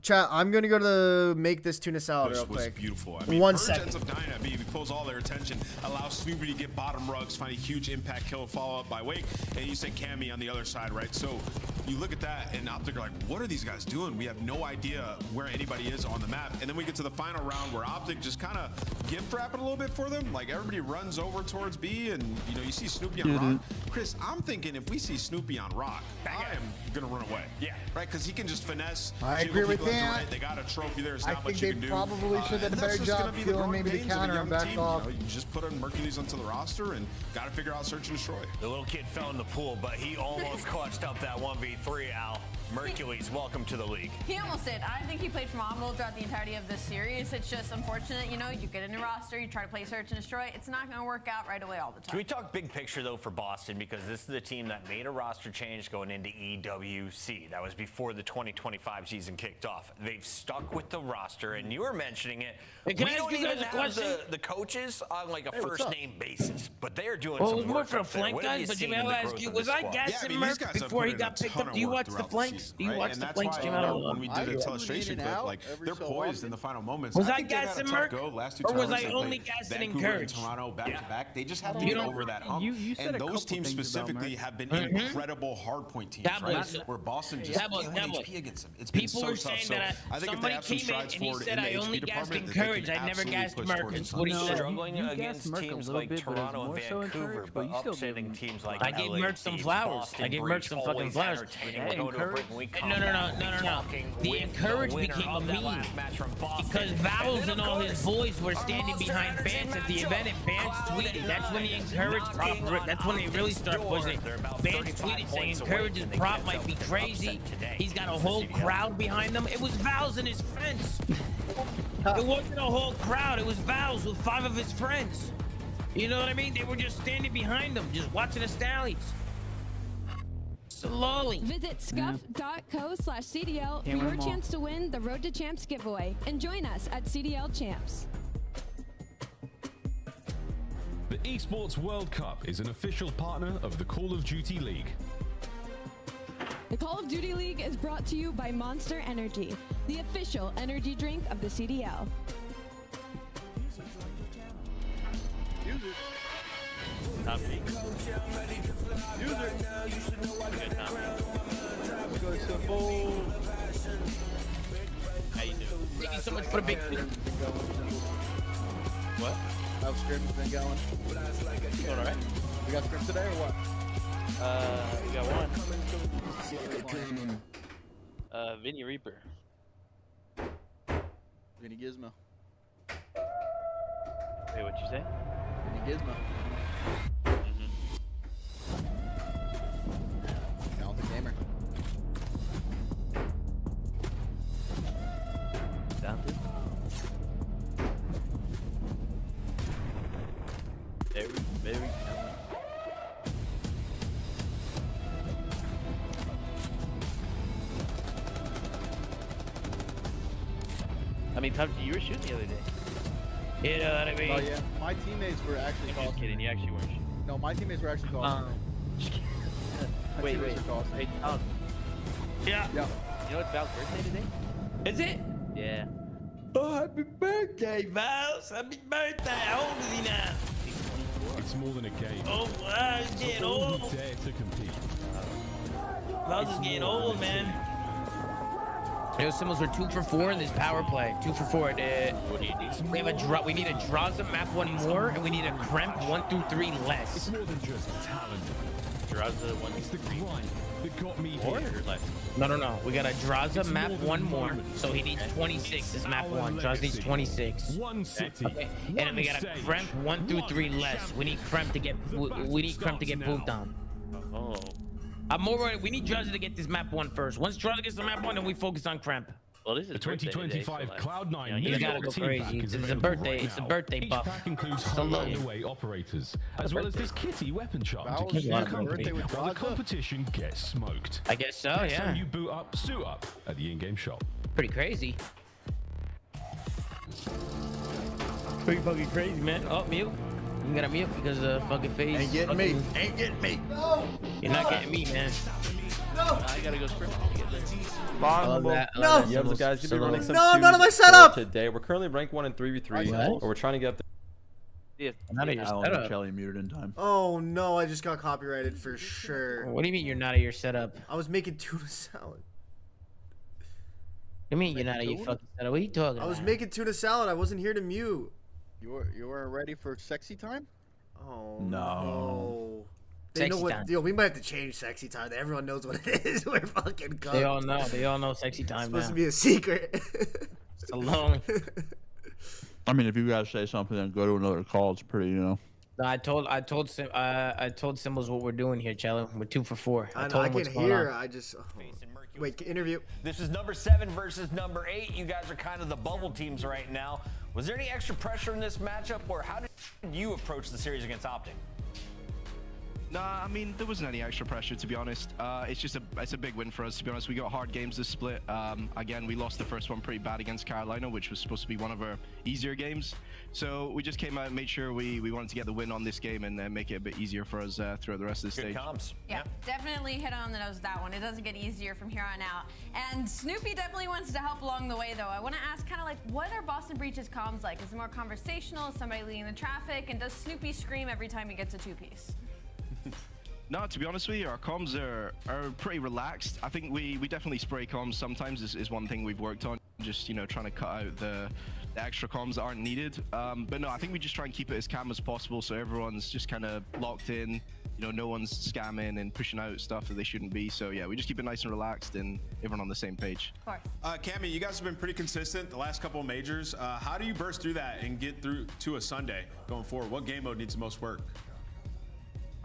Chat, I'm gonna go to make this tuna salad real quick. Beautiful. I mean, 1 Purge second. ends up dying at B. He pulls all their attention, allows Snoopy to get bottom rugs, find a huge impact kill, follow up by Wake, and you say Cammy on the other side, right? So you look at that, and Optic are like, what are these guys doing? We have no idea where anybody is on the map. And then we get to the final round where Optic just kind of gift wrap it a little bit for them. Like everybody runs over towards B, and you know you see Snoopy on Rock. Chris, I'm thinking if we see Snoopy on Rock, I am gonna run away. Yeah, right, because he can just finesse. I agree with that. They got a trophy there. I think they probably should have done a better job feeling maybe the counter and backed off. You just put on Mercules onto the roster and got to figure out search and destroy. The little kid fell in the pool, but he almost clutched up that 1v3, Al. Mercules, welcome to the league. He almost did. I think he played phenomenal throughout the entirety of this series. It's just unfortunate, you know, you get a new roster, you try to play search and destroy. It's not going to work out right away all the time. Can we talk big picture, though, for Boston? Because this is the team that made a roster change going into EWC. That was before the 2025 season kicked off. They've stuck with the roster, and you were mentioning it. Hey, can we I ask don't you even guys a have question? the coaches on like a first-name basis, but they are doing Well, some it was more work for the up there. flank What have guys, you but seen Jimmy, in I'll the ask growth you, of was this I squad? gassing Merc before he got picked up? Do you watch the flanks? Do you watch the flanks, Jimmy? When we did a illustration clip, like they're poised in the final moments. Was I think they've had a gassing tough Merc? go last two Or was times I they only played gassing Vancouver Encourage? and Toronto back to back. They just have to You get know, over that hump. you said And a those couple teams things about specifically Merc. have been incredible hardpoint teams, That right? was- Where Boston just that was- killed that was- HP against them. It's been People so were tough. saying So that I think if they somebody have some came in strides and he forward said in the I only HP gassed department, that they Encourage. can I never absolutely gassed push Merc. forward That's in what he some said. Struggling You against gassed Merc a teams little like bit, but it was Toronto and more so Vancouver, Encourage, but but you still upsetting gave him- teams like I gave LA Merc some Thieves, flowers. Boston I gave Breach, Merc some fucking always flowers. entertaining. Yeah, We're going to a Encourage. break and we come No. back The talking with Encourage winner became a of that meme last match from Boston. because Vowels and all his boys were standing Monster behind Energy Bance at the matchup. event, and Bance Cloud tweeted. and That's when the Knives Encourage knocking prop. on That's when they really start Optic's pushing. door. They're about Bance 35 tweeted saying points away Encourage's and they prop get might be themselves crazy. upset today. He's got a It's the whole CDL. crowd behind them. It was Vowels and his friends. It wasn't a whole crowd. It was Vowels with 5 of his friends. You know what I mean? They were just standing behind them, just watching the Stallions. Slowly. Visit scuff.co/CDL for your chance to win the Road to Champs giveaway and join us at CDL Champs. The Esports World Cup is an official partner of the Call of Duty League. The Call of Duty League is brought to you by Monster Energy, the official energy drink of the CDL. Top peak. User. Good top How you doing? Thank you so much for the big thing. What? How's scrimmage been going? Going alright? We got scrimmage today or what? We got one. Vinny Reaper. Vinny Gizmo. Wait, what'd you say? Vinny Gizmo. Talented gamer. Talented? Very talented. I mean, PUBG, you were shooting the other day. You know what I mean? Oh yeah, my teammates were actually I'm costing. just kidding, you actually weren't shooting. No, my teammates were actually costing. My Wait, teammates were costing. Hey, Yeah. Yeah. you know it's Val's birthday today? Is it? Yeah. Oh, happy birthday, Vals. Happy birthday. How old is he now? It's more than a game. Oh, wow, he's getting For all old. who dare to compete. Vals is getting old, man. Yo, Simmons, we're 2 for 4 in this power play. 2 for 4. What do you do? We have a draw. We need a Draza map 1 more, and we need a Kremp 1 through 3 less. It's more than just talent. Draza one. It's the grind that got me More here. or less? No. We got a Draza It's map more than 1 more, moments. so he needs 26 is map Our 1. Draza needs legacy. 26. One city. Okay. And then we got a stage, Kremp 1 through 3 one less. We need Kremp to get. The We need Kremp to get battle pooped on. Oh. I'm more worried. We need Draza to get this map 1 first. Once Draza gets the map 1, then we focus on Kremp. Well, this is The 2025 Cloud9 you gotta go team crazy. pack is It's a available birthday. right It's a now. birthday Each buff. pack includes So home low. and away operators, as well as this kitty weapon shop to Wow, keep you yeah. company Birthday with while the competition gets smoked. I guess so, Next time yeah. you boot up, suit up at the in-game shop. Pretty crazy. Pretty fucking crazy, man. Oh, mute. You gotta mute because the fucking face. Ain't getting me. Ain't getting me. No. You're not getting me, man. No. I gotta go sprint to get this. Bottom No. Yeah, so guys, gonna be running some No, twos none of my for setup. today. We're currently ranked 1 in 3v3, What? but we're trying to get up Yeah, not of your Alan and setup. Chelly muted in time. Oh no, I just got copyrighted for sure. What do you mean you're not at your setup? I was making tuna salad. You mean you're not at your fucking setup? What are you talking I about? was making tuna salad. I wasn't here to mute. You weren't ready for sexy time? Oh no. They know Sexy what? time. Yo, we might have to change sexy time. Everyone knows what it is. We're fucking cooked. They all know. They all know sexy time It's supposed now. to be a secret. It's alone. I mean, if you guys say something, then go to another call. It's pretty, No, I told Symbols what we're doing here, Chelly. We're 2 for 4. I know. told I him can what's going hear. on. I just. Wait, interview. This is number 7 versus number 8. You guys are kind of the bubble teams right now. Was there any extra pressure in this matchup, or how did you approach the series against Optic? Nah, I mean, there wasn't any extra pressure, to be honest. It's a big win for us, to be honest. We got hard games this split. Again, we lost the first one pretty bad against Carolina, which was supposed to be one of our easier games. So we just came out and made sure we wanted to get the win on this game and make it a bit easier for us throughout the rest of the stage. Comms. Yeah, definitely hit on the nose with that one. It doesn't get easier from here on out. And Snoopy definitely wants to help along the way, though. I want to ask kind of like, what are Boston Breach's comms like? Is it more conversational? Is somebody leading the traffic? And does Snoopy scream every time he gets a two-piece? No, to be honest with you, our comms are pretty relaxed. I think we definitely spray comms sometimes is one thing we've worked on. Just, trying to cut out the extra comms that aren't needed. But no, I think we just try and keep it as calm as possible so everyone's just kind of locked in. No one's scamming and pushing out stuff that they shouldn't be. So yeah, we just keep it nice and relaxed and everyone on the same page. Of course. Cammy, you guys have been pretty consistent the last couple of majors. How do you burst through that and get through to a Sunday going forward? What game mode needs the most work?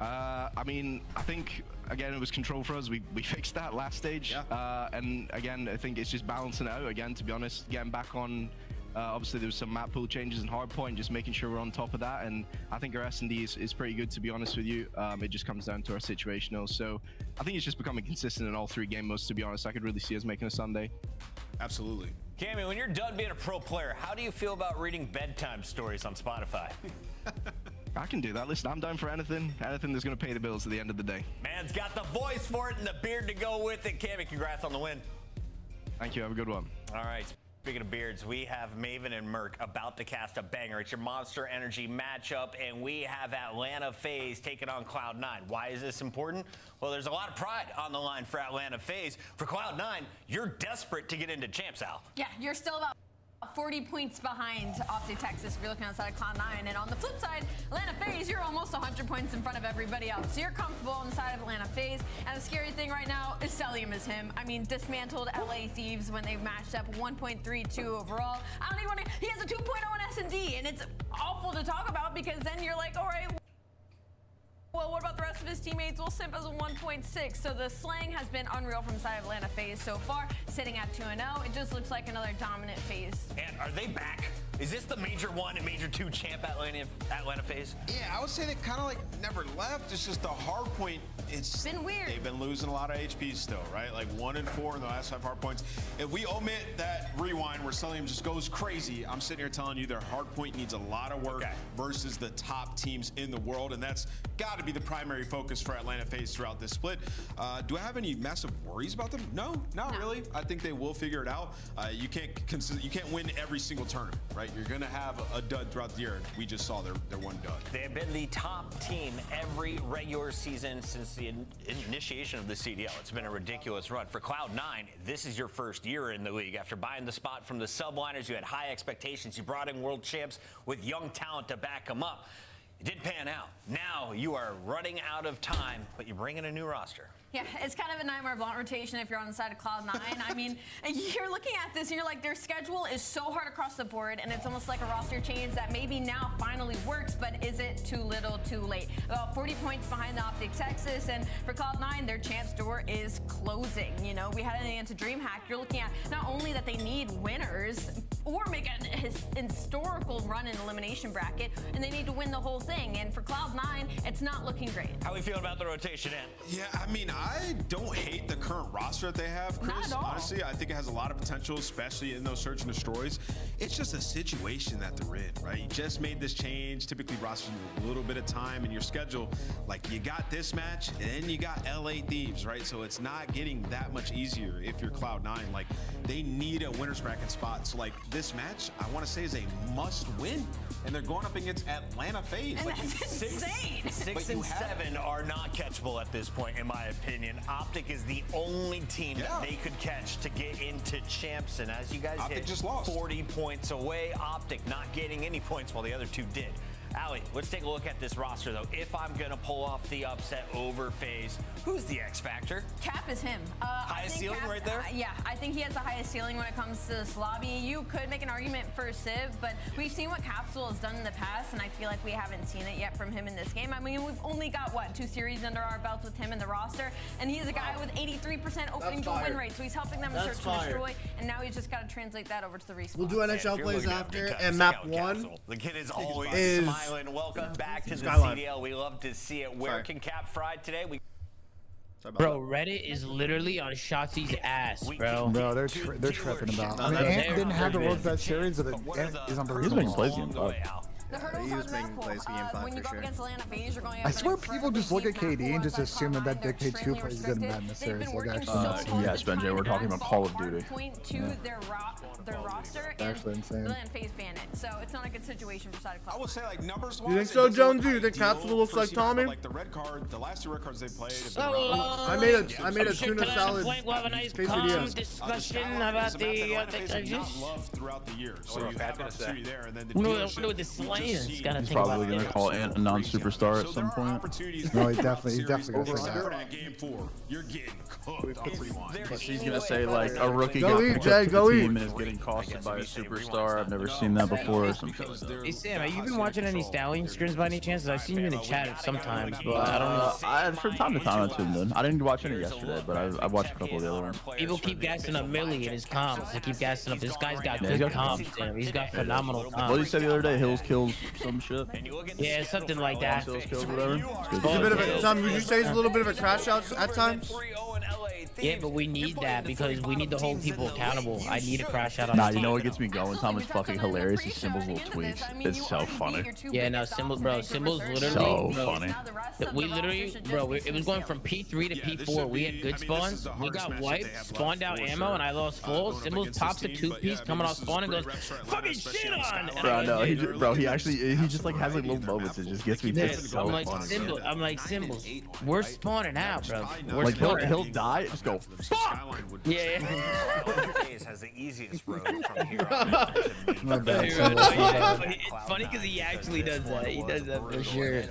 I mean, I think, again, it was control for us. We fixed that last stage. Yeah. And again, I think it's just balancing it out again, to be honest, getting back on. Obviously, there was some map pool changes in hardpoint, just making sure we're on top of that. And I think our S&D is pretty good, to be honest with you. It just comes down to our situational. So I think it's just becoming consistent in all 3 game modes, to be honest. I could really see us making a Sunday. Absolutely. Cammy, when you're done being a pro player, how do you feel about reading bedtime stories on Spotify? I can do that. Listen, I'm down for anything that's going to pay the bills at the end of the day. Man's got the voice for it and the beard to go with it. Cammy, congrats on the win. Thank you. Have a good one. All right. Speaking of beards, we have Maven and Merc about to cast a banger. It's your Monster Energy matchup, and we have Atlanta FaZe taking on Cloud9. Why is this important? Well, there's a lot of pride on the line for Atlanta FaZe. For Cloud9, you're desperate to get into Champs, Al. Yeah, you're still about 40 points behind Optic Texas if you're looking outside of Cloud9. And on the flip side, Atlanta FaZe, you're almost 100 points in front of everybody else. So you're comfortable on the side of Atlanta FaZe. And the scary thing right now is Celium is him. I mean, dismantled LA Thieves when they matched up 1.32 overall. I don't even want to, he has a 2.0 in S&D, and it's awful to talk about because then you're like, all right, well, what about the rest of his teammates? Well, Simp has a 1.6. So the slang has been unreal from the side of Atlanta FaZe so far, sitting at 2-0. It just looks like another dominant FaZe. And are they back? Is this the Major 1 and Major 2 champ Atlanta FaZe? Yeah, I would say they kind of like never left. It's just the hard point. It's been weird. They've been losing a lot of HPs still, right? Like 1 and 4 in the last 5 hard points. If we omit that rewind where Celium just goes crazy, I'm sitting here telling you their hard point needs a lot of work versus the top teams in the world, and that's got to be the primary focus for Atlanta FaZe throughout this split. Do I have any massive worries about them? No, not really. I think they will figure it out. You can't win every single tournament, right? You're gonna have a dud throughout the year. We just saw their one dud. They have been the top team every regular season since the initiation of the CDL. It's been a ridiculous run. For Cloud9, this is your first year in the league. After buying the spot from the subliners, you had high expectations. You brought in world champs with young talent to back them up. It did pan out. Now you are running out of time, but you bring in a new roster. Yeah, it's kind of a nightmare blunt rotation if you're on the side of Cloud9. I mean, you're looking at this and you're like, their schedule is so hard across the board, and it's almost like a roster change that maybe now finally works, but is it too little, too late? About 40 points behind the Optic Texas, and for Cloud9, their chance door is closing. You know, we heading into DreamHack, you're looking at not only that they need winners or make an historical run in elimination bracket, and they need to win the whole thing. And for Cloud9, it's not looking great. How we feel about the rotation in? Yeah, I mean, I don't hate the current roster that they have, Chris. Not at all. Honestly, I think it has a lot of potential, especially in those search and destroys. It's just a situation that they're in, right? You just made this change. Typically, rosters need a little bit of time in your schedule. Like, you got this match, and then you got LA Thieves, right? So it's not getting that much easier if you're Cloud9. Like, they need a winner's bracket spot. So, like, this match, I want to say, is a must-win. And they're going up against Atlanta FaZe. And like, that's insane. 6 and 7 are not catchable at this point, in my opinion. Optic is the only team that they could catch to get into champs. And as you guys Optic just lost. 40 points away, Optic not getting any points while the other two did. Allie, let's take a look at this roster, though. If I'm going to pull off the upset over FaZe, who's the X factor? Cap is him. Highest ceiling Cap, right there? Yeah, I think he has the highest ceiling when it comes to this lobby. You could make an argument for Civ, but we've seen what Capsule has done in the past, and I feel like we haven't seen it yet from him in this game. I mean, we've only got, what, 2 series under our belts with him in the roster, and he's a guy with 83% opening goal win rate, so he's helping them in search and destroy, and now he's just got to translate that over to the respawn. We'll do NHL plays after, and map 1 The kid is always is smiling. Welcome back to the Skyline. CDL. We love to see it. Where can Cap Fried today? Bro, Reddit is literally on Shotzi's ass, bro. Bro, they're tripping about. I mean, Ant didn't have the world's best series, but Ant is unbelievable. He's making plays game. The hurdles He are was making plays game 5 when you for go up sure. against Atlanta FaZe, you're going up I swear against people just look at KD and just assume that dictates who plays good and bad in the series. Like, actually, yes, Benjay, we're talking about Call of Duty. Point to their roster and actually insane. Atlanta FaZe ban it. So it's not a good situation for side of I Cloud. would say, like, numbers-wise, You think so, Jones? Do you think ideal Capsule looks for like CDL, Tommy? but, like, the red card, the last 2 red cards they played have been So, relevant. I made a tuna salad. We'll have a nice calm quesadillas. discussion about the not loved throughout the year. So you have an opportunity there, and then the What dealership with the slaying? just Gotta He's think about probably going it. to call Ant a non-superstar at some point. No, he's definitely going to say Over that. at game 4, you're getting cooked on 3-1. But he's going to say, like, a rookie Go got eat, picked Jay, up to go the eat. team and is getting costed by a superstar. I've never seen that before or some shit like that. Hey Sam, have you been watching any Stallion streams by any chance? I've seen you in the chat sometimes, but I don't know. From time to time I tuned in. I didn't watch any yesterday, but I watched a couple of the other ones. People keep gassing up Millie in his comms. They keep gassing up. This guy's got good comms, Sam. He's got phenomenal comms. What did you say the other day? Hills kills some shit? Yeah, something like that. Hills kills whatever? He's a bit of a, Tom, would you say he's a little bit of a crash out at times? Yeah, but we need that because we need to hold people accountable. I need a crash out on Nah, this you know team. what gets me going? Tom is fucking hilarious. His Symbol's little tweets. It's so funny. Yeah, no, Symbols, bro. Symbols literally. So bro, funny. We literally, bro, it was going from P3 to P4. We had good spawns. We got wiped, spawned out ammo, and I lost full. Symbols pops a 2-piece coming off spawn and goes, fucking shit on! Bro, no, he just like has like little moments. It just gets me pissed. So I'm like, funny. I'm like, Symbols. We're spawning out, bro. We're Like spawning he'll die, just go fuck. Yeah. FaZe has the easiest road from here on. It's funny because he actually does that. He does that for sure.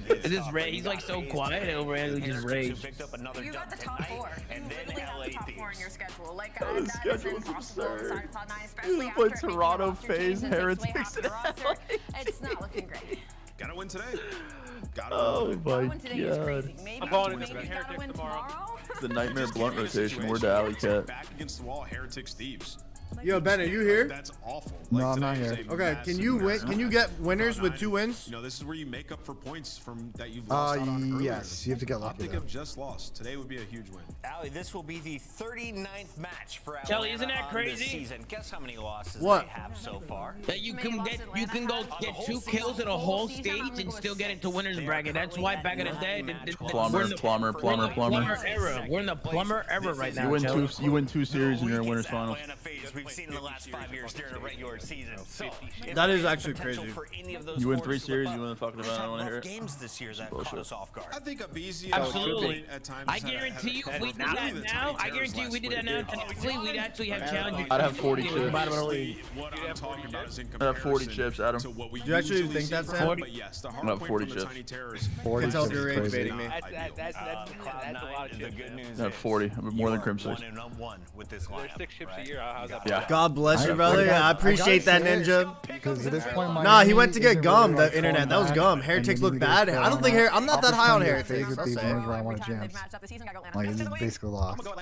It's just he's like so quiet over here. He just rage. You got the top 4. And You then literally have LA the top 4 in Thieves. your schedule. Like, Oh, the that is schedule's impossible on the side absurd. of Cloud9, This especially is after like making the Toronto roster FaZe change and takes away Heretics. half the roster. It's not looking great. Gotta win today. Gotta Oh win. my Win today is god. crazy. Maybe I'm calling maybe it you gotta Heretics win tomorrow. The nightmare blunt rotation. We're to Alley Cat. Back against the wall, Heretics Thieves. Yo, Ben, are you here? That's awful. No, I'm not today here. is a Okay, can you win? Can you get winners with 2 wins? You know, this is where you make up for points from that you've lost out on earlier. Yes, you have to get lucky. Optic have just lost. Today would be a huge win. Allie, this will be the 39th match for Atlanta Chelly, isn't that on crazy? this season. Guess how many losses What? they have so far? That you can go get 2 kills in a whole stage and still get into winners bracket. That's why back in the day, we're in the plumber era. We're in the plumber era right now. You win 2 series and you're in winners finals. as we've seen in the last 5 years during a regular season. So, that is actually crazy. You win 3 series, you win the fucking event. I don't want to hear it. Games this year that caught us off guard. I think a BZ absolutely at times. I guarantee you, if we did that now, I guarantee you, we did that now. Technically, we'd actually have challenges. I'd have 40 chips. What I'm talking about is in I'd have 40 chips, Adam. to what we Do you actually usually think that's see. Sam? But yes, the I'd hard have point 40 from the chips. Tiny Terrors. 40 Can tell if chips you're is rage crazy. baiting me. That's a lot of The chips. good news I'd have 40. I'd be more than Crim 6. 1-1 with this There's lineup. 6 chips a year. How's that? Yeah. God bless you, I brother. gotta- I appreciate that, I gotta say it, Ninja. Because at this point, my Nah, he went to get isn't gum. really, The internet. That was back, gum. and Heretics you look need to bad. get I don't think I'm not that high on opportunity to Heretics. phase I'll with these say. ones where I want to jams. Like, it's basically lost. They're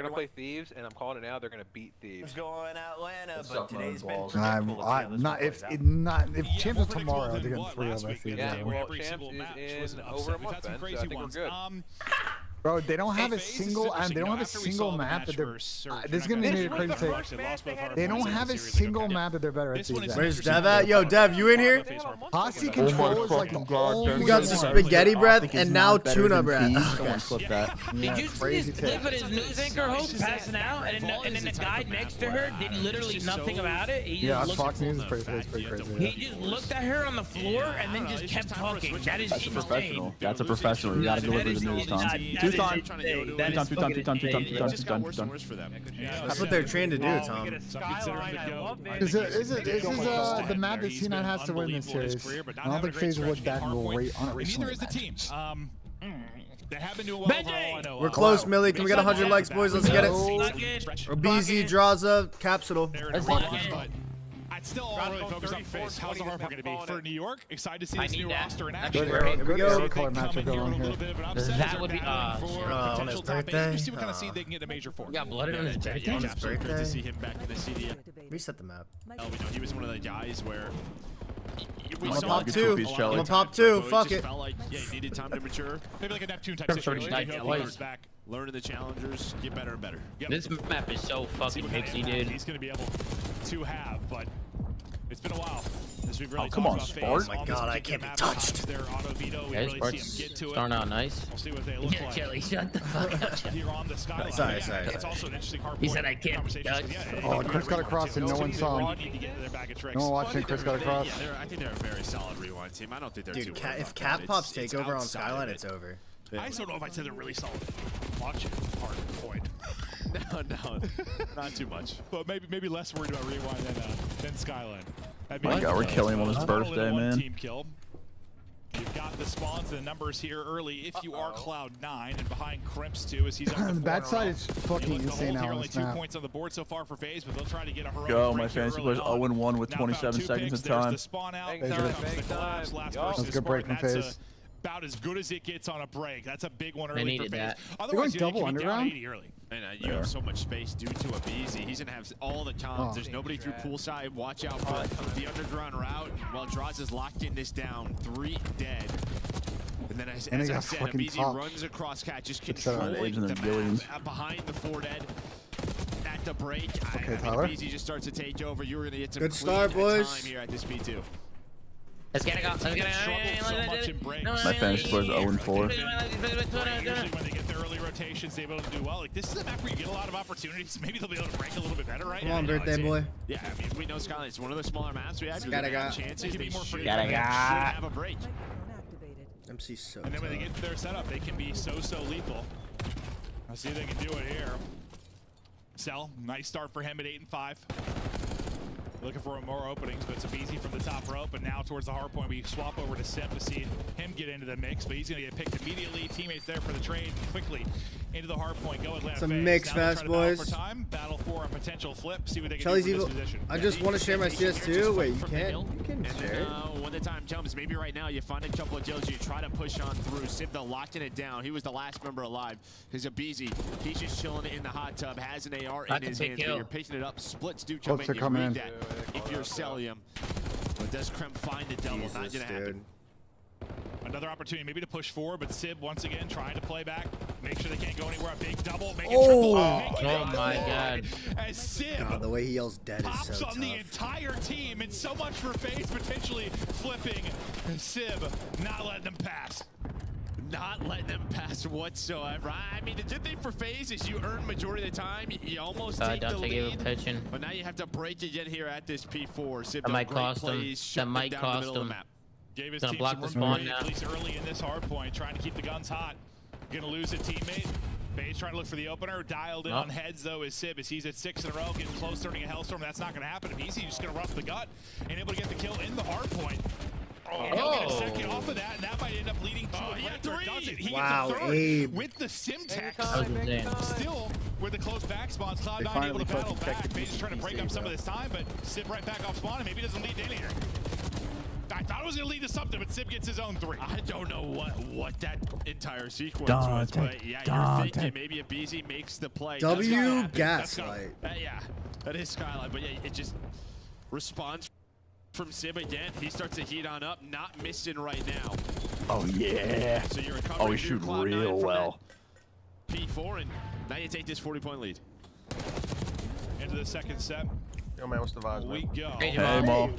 gonna play Thieves, and I'm calling it now. They're gonna beat Thieves. Going Atlanta, but today's been I'm not if champs are tomorrow, they're getting 3 of us. Yeah, well, Champs is in over a month, Ben, so I think we're good. Bro, they don't have a single map that they're. This is gonna be a crazy take. They don't have a single map that they're better at. Where's Dev at? Yo, Dev, you in here? Posse control is like the We got some spaghetti breath and now tuna breath. Someone flip that. Did you see this clip of his news anchor host passing out, and then the guy next to her did literally nothing about it? He Yeah, just Fox News is pretty crazy. He just looked at her on the floor and then just kept talking. That is That's a insane. professional. That's a professional. You gotta deliver the news, Tom. Two time. That's what they're trained to do, Tom. Is the map that C9 has to win this series? I don't think FaZe would that great on it recently. Neither is the teams. They have been doing well overall. I know. We're close, Millie. Can we get 100 likes, boys? Let's get it. Or BZ draws a capsule. I'd still all really focus on FaZe. How's the hard part going to be for New York? Excited to see this new roster in action. Here we go. Color matchup going here. That would be on his birthday. Just see what kind of seed they can get in a major four. We got blooded on his birthday. Yeah, it's great to see him back in the CDL. Reset the map. He was one of the guys where I'm gonna pop 2. I'm gonna pop 2. Fuck it. Felt like, yeah, he needed time to mature. Maybe like a Neptune type situation. Back, learning the challengers, get better and better. This map is so fucking mixy, dude. He's going to be able to have, but it's been a while. Oh, come on, Spark. Oh my god, I can't be touched. Yeah, Spark's starting out nice. We'll see what they look like. Chelly, shut the fuck up, Chelly. Sorry. It's also an interesting hard He said I can't be touched. Oh, Chris got across and no one saw him. No one watching Chris got across. Yeah, I think they're a very solid rewind team. I don't think they're too Dude, worried if about Cap that. pops It's takeover on outside of Skyline, it. it's over. I just don't know if I'd say they're really solid. Watch it. Hard point. No, not too much. But maybe less worried about rewind than Skyline. My God, we're killing him on his birthday, man. Team kill. You've got the spawns and the numbers here early if you are Cloud9 and behind Crimps too as he's on The bad side is fucking insane now on only this 2 map. points on the board so far for FaZe, but they'll try to get a heroic Go, break my here fantasy early players on. 0-1 with Now 27 found 2 seconds picks. of time. There's the spawn out. There's the collapse. Last That was person a good break from scored, and FaZe. that's about as good as it gets on a break. That's a big one They early for needed FaZe. that. Otherwise, They're going you can be double down underground? 80 early. And you have so much space due to a BZ. He's gonna have all the comms. There's nobody through poolside. Watch out for the underground route. While Draws is locked in this down. 3 dead. And then as And they I got said, a fucking BZ top. runs across catch, just It's got controlling eggs in the their billions. map behind the 4 dead. At the break, Okay, I mean, Tyler. BZ just starts to take over. You're gonna get some Good start, boys. time here at this B2. Let's get it go. Let's get it Struggled so much in breaks. My fantasy players 0-4. Usually when they get their early rotations, they're able to do well. Like, this is a map where you get a lot of opportunities. Maybe they'll be able to break a little bit better, right? Come on, birthday boy. Yeah, I mean, we know Skyline is one of the smaller maps we have. You're Gotta gonna have go. chances. They should Gotta go. have a break. MC so And then when they get to their setup, they can be so lethal. Let's see if they can do it here. Cell, nice start for him at 8-5. Looking for more openings, but it's easy from the top rope. And now towards the hard point, we swap over to Sim to see him get into the mix. But he's going to get picked immediately. Teammates there for the trade quickly into the hard point. Go Atlanta. It's a FaZe. mix, Now they'll fast try to battle boys. for time, battle for a potential flip. See what they can Chelly's do from evil. this position. I just want to share my CS2. Wait, you can't. You can And share then, it. when the time comes, maybe right now you find a couple of kills, you try to push on through. Sivda locking it down. He was the last member alive. He's a BZ. He's just chilling in the hot tub, has an AR in his hands, but you're picking it up. Splits do come Splits in. are coming in. That if you're Celium. But does Krem find the double? Not gonna happen. Another opportunity maybe to push forward, but Sib once again trying to play back. Make sure they can't go anywhere. A big double, make it triple. Oh my God. As Sib God, the way he yells dead is pops so on tough. the entire team, and so much for FaZe potentially flipping. Sib not letting them pass. not letting them pass whatsoever. I mean, the good thing for FaZe is you earn majority of the time. You almost take the lead, but now you have to break again here at this P4. Sib That might cost him. plays, That might cost him. Gave his Gonna team block some the room spawn to breathe, now. at least early in this hard point, trying to keep the guns hot. Gonna lose a teammate. FaZe trying to look for the opener. Dialed in on heads though is Sib as he's at 6 in a row, getting close, turning a Hellstorm. That's not gonna happen. If he's just gonna rough the gut and able to get the kill in the hard point. And he'll get a second off of that, and that might end up leading to a three. Does it? He Wow, gets a third Abe. with the Simtex. Still, with the close back spawns, Cloud9 able to battle back. FaZe is trying to break up some of this time, but Sib right back off spawn, and maybe doesn't lead to anything. I thought it was going to lead to something, but Sib gets his own 3. I don't know what that entire sequence was, but yeah, you're thinking maybe a BZ makes the play. W Gaslight. Yeah, that is Skylight, but yeah, it just responds from Sib again. He starts to heat on up, not missing right now. Oh yeah. So you're Oh, he's shooting real well. P4, and now you take this 40-point lead. Into the second set. Yo, man, what's the vibes, We man? go. Hey, Mo.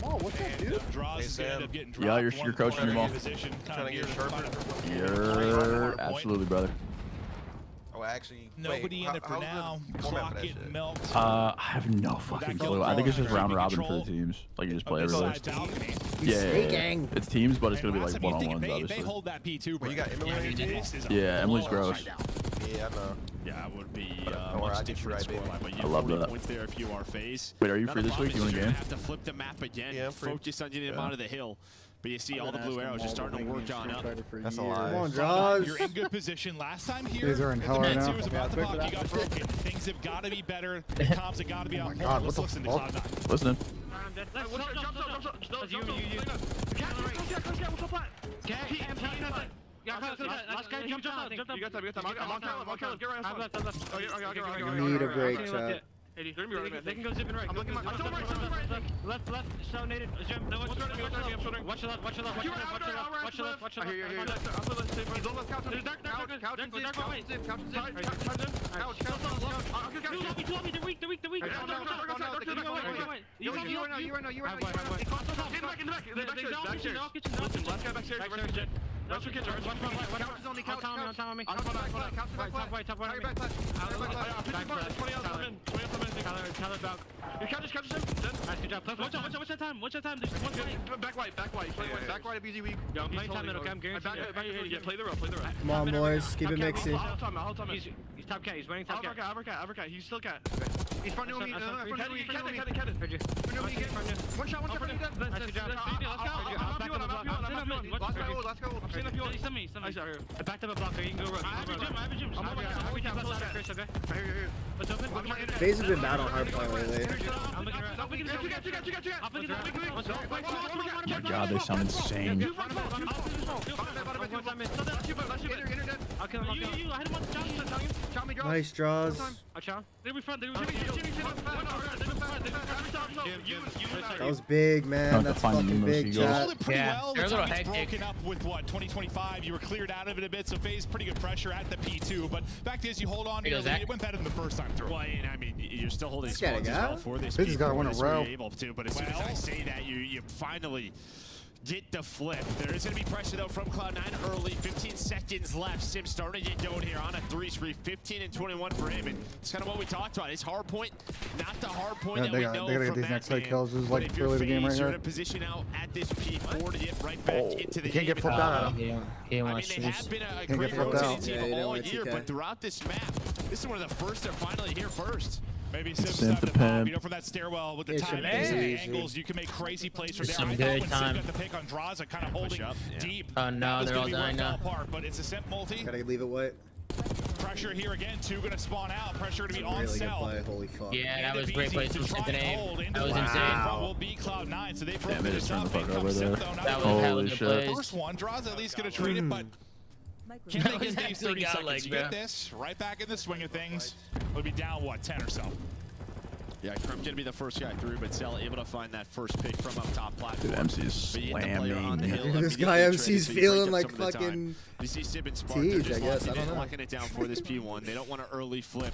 Oh, what's up, dude? Draws is going to end up getting dropped. Yeah, you're coaching me, Mo. Trying to get sharper. You're absolutely, brother. Oh, actually, nobody in it for now. Clock getting milked. I have no fucking clue. I think it's just round robin for the teams. Like you just play everybody. Yeah, it's teams, but it's gonna be like one-on-ones, obviously. They hold that P2, bro. You got Emily on your team? Yeah, Emily's gross. Yeah, I know. Yeah, it would be I'll much get you different right, baby. scoreline, but you I love 40 that. points there if you are FaZe. Wait, are you free this week? You want a You're game? gonna have to flip the map again. Yeah, I'm free. Focus on getting them out of the hill. But you see all the blue arrows just starting to work on up. That's a lie. Come on, Jaws. You're in good position. Last time here, These are in hell right now. was about to pop. You got broken. Things have got to be better. The comms have got to be on point. God, Let's what the listen to fuck? Cloud9. Listening. Need a break, chat. They can go zipping right. I'm looking right. Left, so nated. Jim, no, watch your left. Watch your left. Watch your left. Watch your left. Watch your left. He's on the couch. There's dark. Couch. They're weak. You right now. That's your kitchen. Couch is on the couch. On me. Top right. Tyler back. Your couch is him. Nice, good job. What's that time? There's one guy. Back right. Back right at BZ weak. Yo, I'm playing time middle. I'm guaranteed. Play the row. Come on, boys. Keep it mixy. I'll time. He's top cat. He's running top cat. Uppercut. He's still cat. He's front me. One shot. Nice, good job. Let's go. Send me. Back up a blocker. You can go run. I have a gym. What's open? FaZe have been bad on hard point lately. Oh my god, they sound insane. Nice draws. That was big, man. That's fucking big, chat. Yeah, they're a little hectic. Broken up with what 2025. You were cleared out of it a bit, so FaZe pretty good pressure at the P2. But fact is, you hold on to your lead. It went better than the first time through. Well, and I mean, you're still holding He's spawns getting as well out. for this. FaZe gotta win a row. Able to, but as soon as I say that, you finally get the flip. There is going to be pressure, though, from Cloud9 early. 15 seconds left. Sim starting to get going here on a 3-3. 15 and 21 for him. And it's kind of what we talked about. His hard point, not the hard point that we know they gotta from get these next side man. kills. This is But like if you're early the game right FaZe, you're here. in a position out at this P4 to get right back into the You can't game. get flipped out. He didn't I want mean, to they have been a Can't great get flipped rotating out. team Yeah, you don't all want year, TK. but throughout this map, this is one of the first to finally here first. Maybe Simp Sim's the time to pop. pimp. You know, from that stairwell with the It's timing amazing. and the angles, you can make crazy plays from there. Some I good thought when time. Sim got the pick on Draza, kind of holding deep. Oh no, that was they're gonna all be dying where it now. fell apart, but it's a Simp multi. Gotta leave it white. Pressure here again. 2 gonna spawn out. Pressure to be on Really good cell. play. Holy fuck. Yeah, that And was the great BZ play to from try Simp and and Abe. hold into That was the insane. front will be Cloud9, so they broke Damn it, this it's turned up. the fuck In over comes there. Simp, though. Not That was really hella Holy good shit. plays. first one. Draws at least gonna trade it, but can't That make was his days actually 30 seconds. godlike, You bro. get this, right back in the swing of things. We'll be down, what, 10 or so? Yeah, Crimp gonna be the first guy through, but Cell able to find that first pick from up top platform. Dude, MC's But you get the player on the hill, slamming. This immediately guy traded, MC's so you break feeling up like some of the time. fucking You see Sib and Spark, they're Teej, just I guess. I locking don't know. locking it down for this P1. They don't want to early flip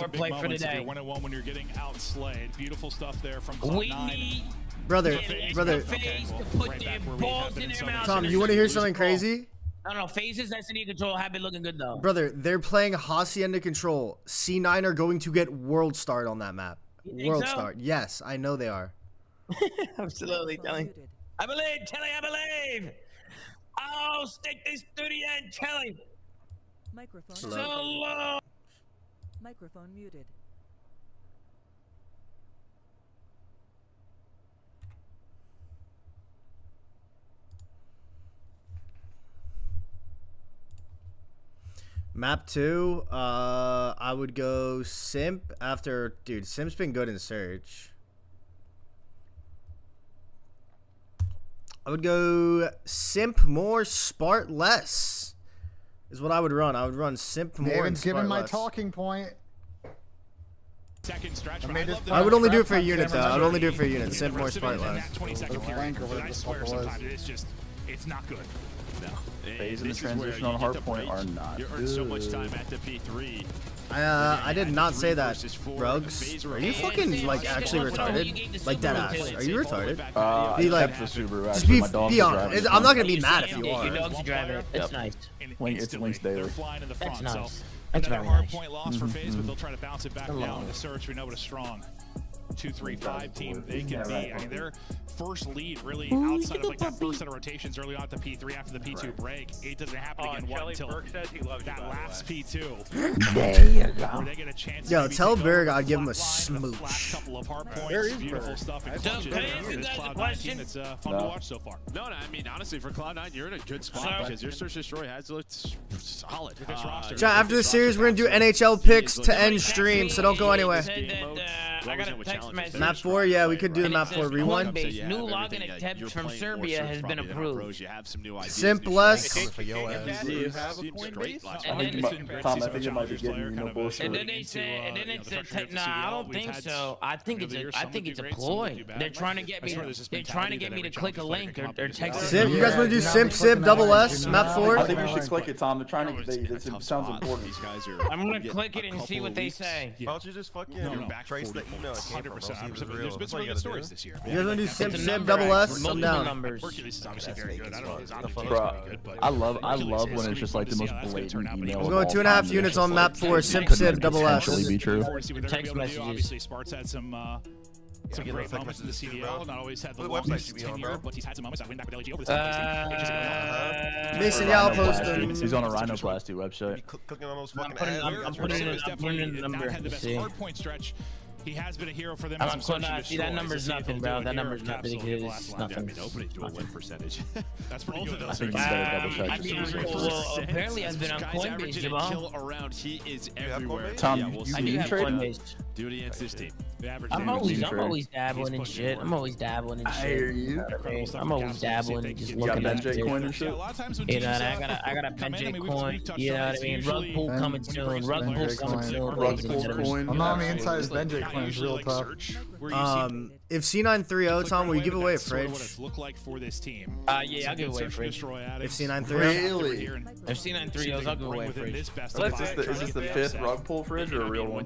power play for today. You're 1-1 when you're getting outslayed. Beautiful stuff there from Cloud9. Need brother. Okay, well, to put right their back where we balls have been in their so mouths. Tom, you want to hear something crazy? No, phases Destiny Control have been looking good though. Brother, they're playing Hacienda Control. C9 are going to get World Start on that map. World Start. Yes, I know they are. Absolutely, Chelly. I believe, Chelly, I believe. Oh, stick this through the end, Chelly. Microphone. So low. Microphone muted. Map 2, I would go Simp after... Dude, Simp's been good in Surge. I would go Simp more, Spart less. Is what I would run. I would run Simp more and David's Spart given my less. talking point. Second stretch. I would only do it for a unit, though. I would only do it for a unit. Simp more, Spart less. 20-second period. I swear sometimes it's just, it's not good. No. Phase and the transition on hardpoint are not You earn so much time at the P3. I did not say that, Rugs. Are you fucking, like, actually retarded? Like, deadass. Are you retarded? Be like, the Subaru, just actually. My dogs be are honest. driving. I'm not gonna be mad if you are. Your dog's driving it. It's nice. It's Link's daily. That's nice. That's very hard nice. point loss for FaZe, but they'll try to bounce it back down to Search. We know what a strong 2-3-5 team they can be. I mean, their first lead really outside of like that first set of rotations early on at the P3 after the P2 break. It doesn't happen again until that last P2. There you go. Where they get a chance Yo, to tell take Berg over I'd give him a the smooch. last couple of hard points. Where is Beautiful Berg? stuff. And So, can I ask you guys a question? It's fun to watch so far. No, I mean, honestly, for Cloud9, you're in a good spot because your Search Destroy has looked solid with this roster. Chat, after the series, we're gonna do NHL picks to end stream, so don't go anywhere. I got a text message. Map 4, yeah, we could do the map 4 rewind. Coinbase, new login attempt from Serbia has been approved. Simp less. Do you have a Coinbase? Tom, I think it might be getting you no bullshit. And then they said, nah, I don't think so. I think it's a ploy. They're trying to get me. They're trying to get me to click a link or text. Simp, you guys want to do Simp, Sib, double S, map 4? I think you should click it, Tom. They're trying to. It sounds important. These guys are. I'm gonna click it and see what they say. Why don't you just fucking trace the email? 100%. There's been some really good stories this year. You guys want to do Simp, Sib, double S? I'm down. Hercules is obviously very good. I don't know if his optics Bro, are good, but I love when it's just like the most blatant email. We're going 2.5 units on map 4, Simp, Sib, double S. Be true. Text messages. Obviously, Spart's had some great moments in the CDL. Not always had the longest tenure, but he's had some moments. I went back with LG over the Mason, yeah, I'll post him. He's on a rhinoplasty website. Clicking on those I'm fucking putting in the number. Had the best hard point stretch. He has been a hero for them. I'm on see that number's nothing, bro. That number's nothing. It's nothing. Nobody's doing win percentage. That's pretty good. I think you better double check. Well, apparently I've been on Coinbase, Jamal. Around, he is everywhere. Tom, I do have Coinbase. Do it against this team. I'm always dabbling in shit. I'm always dabbling in shit. I hear you. I'm always dabbling, just looking at shit. coin and shit. You know, and I got a Benjay coin. You know what I mean? Rug pull coming soon. Rug pull coming soon. Rug pull coin. I'm not on the inside of Benjay coin. It's real tough. If C930, Tom, will you give away a fridge? What it looked like for this team. Yeah, I'll give away a fridge. If C930? Really? If C930, I'll give away a fridge. Is this the fifth rug pull fridge or a real one?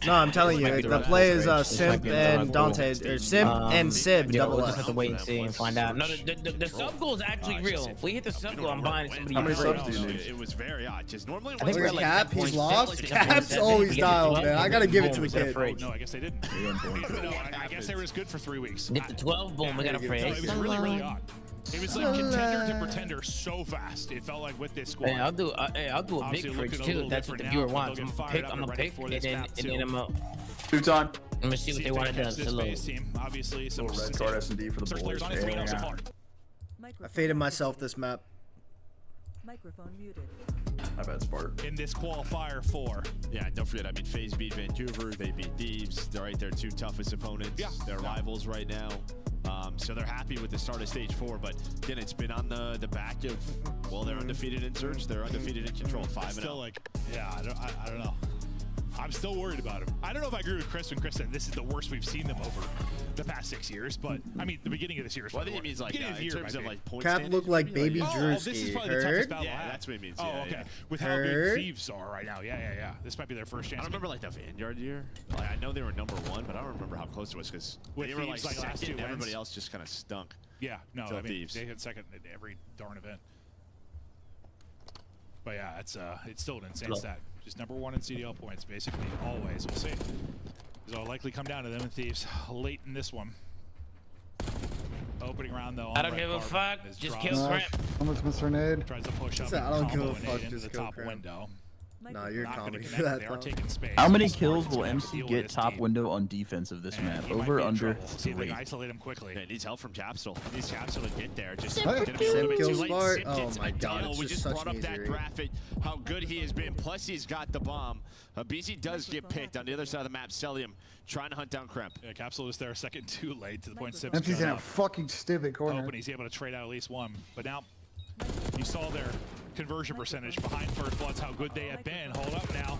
No, I'm telling you, the play is Simp and Dante, or Simp and Sib, double We'll S. just have to wait and see and find out. No, the sub goal is actually real. If we hit the sub goal, I'm buying somebody. How many subs do you need? It was very odd. Just normally I think we're like Cap, he's 10.6, lost. like Cap's 10.7. always We get dialed, the man. I gotta give it to a kid. No, I guess they didn't. I guess they were just good for 3 weeks. Get the 12, boom, we got a No, phrase. it was really, really odd. It was like contender to pretender so fast. It felt like with this squad. Hey, I'll do a big fridge too. If that's what the viewer wants. I'm gonna pick, and then I'm up. Two-time. I'm gonna see what they want to do. Hello. Obviously, some red card S&D for the boys. I faded myself this map. Microphone muted. I bet Spart. In this qualifier 4. Yeah, don't forget, I mean, FaZe beat Vancouver, they beat Thieves. They're right there, 2 toughest opponents. Yeah. They're rivals right now. So they're happy with the start of stage 4, but again, it's been on the back of, well, they're undefeated in Surge, they're undefeated in Control, 5-0. Still like, yeah, I don't know. I'm still worried about him. I don't know if I agree with Chris when Chris said this is the worst we've seen them over the past 6 years, but I mean, the beginning of this year is well, I think it means like, in terms of like points. Cap looked like baby This is Drewski. probably the toughest Heard? battle. Yeah, that's what it means. Oh, Yeah, okay. yeah. With how good Thieves are right now. Yeah. This might be their first chance. I don't remember like the Vanguard year. Like, I know they were number 1, but I don't remember how close it was because they were like Thieves, like, last second. 2 Everybody wins. else just kind of stunk. Yeah, no, Till I mean, Thieves. they hit second at every darn event. But yeah, it's still an insane stat. Just number 1 in CDL points, basically, always. We'll see. So it'll likely come down to them and Thieves late in this one. Opening round, though. I don't give a fuck. Just kill Cramp. How much Mr. Nade? Tries to push up. I don't give a combo fuck. into Just the kill top Cramp. window. No, you're Not gonna comedy for connect. that. They are Though. taking space. How many Smart kills to will be able to MC deal with get this top team. window on defense of this And map? he might Over, be in under, trouble. See if they 3. can isolate him quickly. Yeah, it needs help from Capsule. He needs Capsule to get there. Just Sim gonna be a little bit kills too late. Bart. Sim Oh gets my a God, double. it's We just just such brought an up that easy graphic, how good he has been. Plus, he's got the bomb. BZ does get picked on the other side of the map. Celium trying to hunt down Kremp. Yeah, Capsule is there a second too late to the point Sims MC's in a up. fucking stupid corner. Hoping he's able to trade out at least one. But now, you saw their conversion percentage behind First Bloods, how good they have been. Hold up now.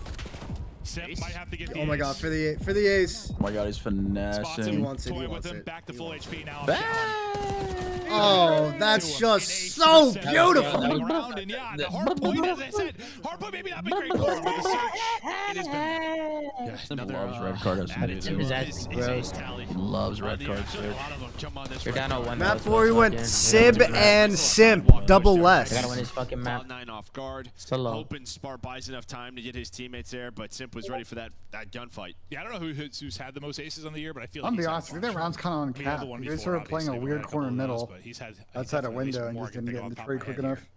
Sim might have to get the Oh my God, for the ace. Oh my God, he's Spots finessing. him, wants it, he toy with wants him, it. back to full HP now. Oh, that's just so beautiful. Around and yeah, the hard point, as I said, hard point maybe not been great for him, but the search, it has been. Sim loves red card as He loves red cards. You're down on one. Map 4, we went Sib and Simp, double less. I gotta win his fucking map. Cloud9 off guard. Solo. Hoping Spar buys enough time to get his teammates there, but Simp was ready for that gunfight. Yeah, I don't know who's had the most aces on the year, but I feel like I'm he's be had honest, a with you, that bunch. round's kind of on I mean, the cap. one He before, was sort of playing a obviously, we weird had a corner couple of those, middle but he's had outside a definitely at least window and more just I can didn't think get in off the the top trade of my quick head enough.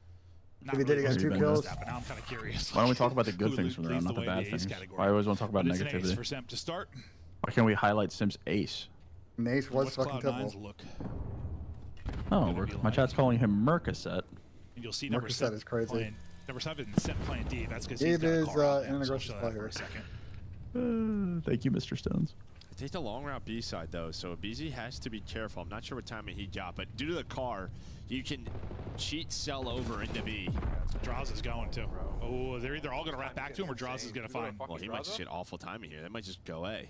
Not If he did, he got really 2 sure kills. that, but now I'm kind of curious. Why don't we talk about the good Who things from the round, leads not the way bad in the ace things? category? I always want to talk about But it's an ace negativity. for Simp to start. Why can't we highlight Sim's ace? And Ace was What's fucking Cloud9's double. look? Oh, my chat's calling him Mercaset. And you'll see number Mercaset 7 is crazy. playing. Number 7 Simp playing D. That's because he's Gabe got a is car on him, an so I'll aggressive show that for player. a second. Thank you, Mr. Stones. Take the long route B side though, so BZ has to be careful. I'm not sure what timing he got, but due to the car, you can cheat sell over into B. Draws is going too. Oh, they're either all going to wrap back to him or Draws is going to find. Well, he might just get awful timing here. That might just go A.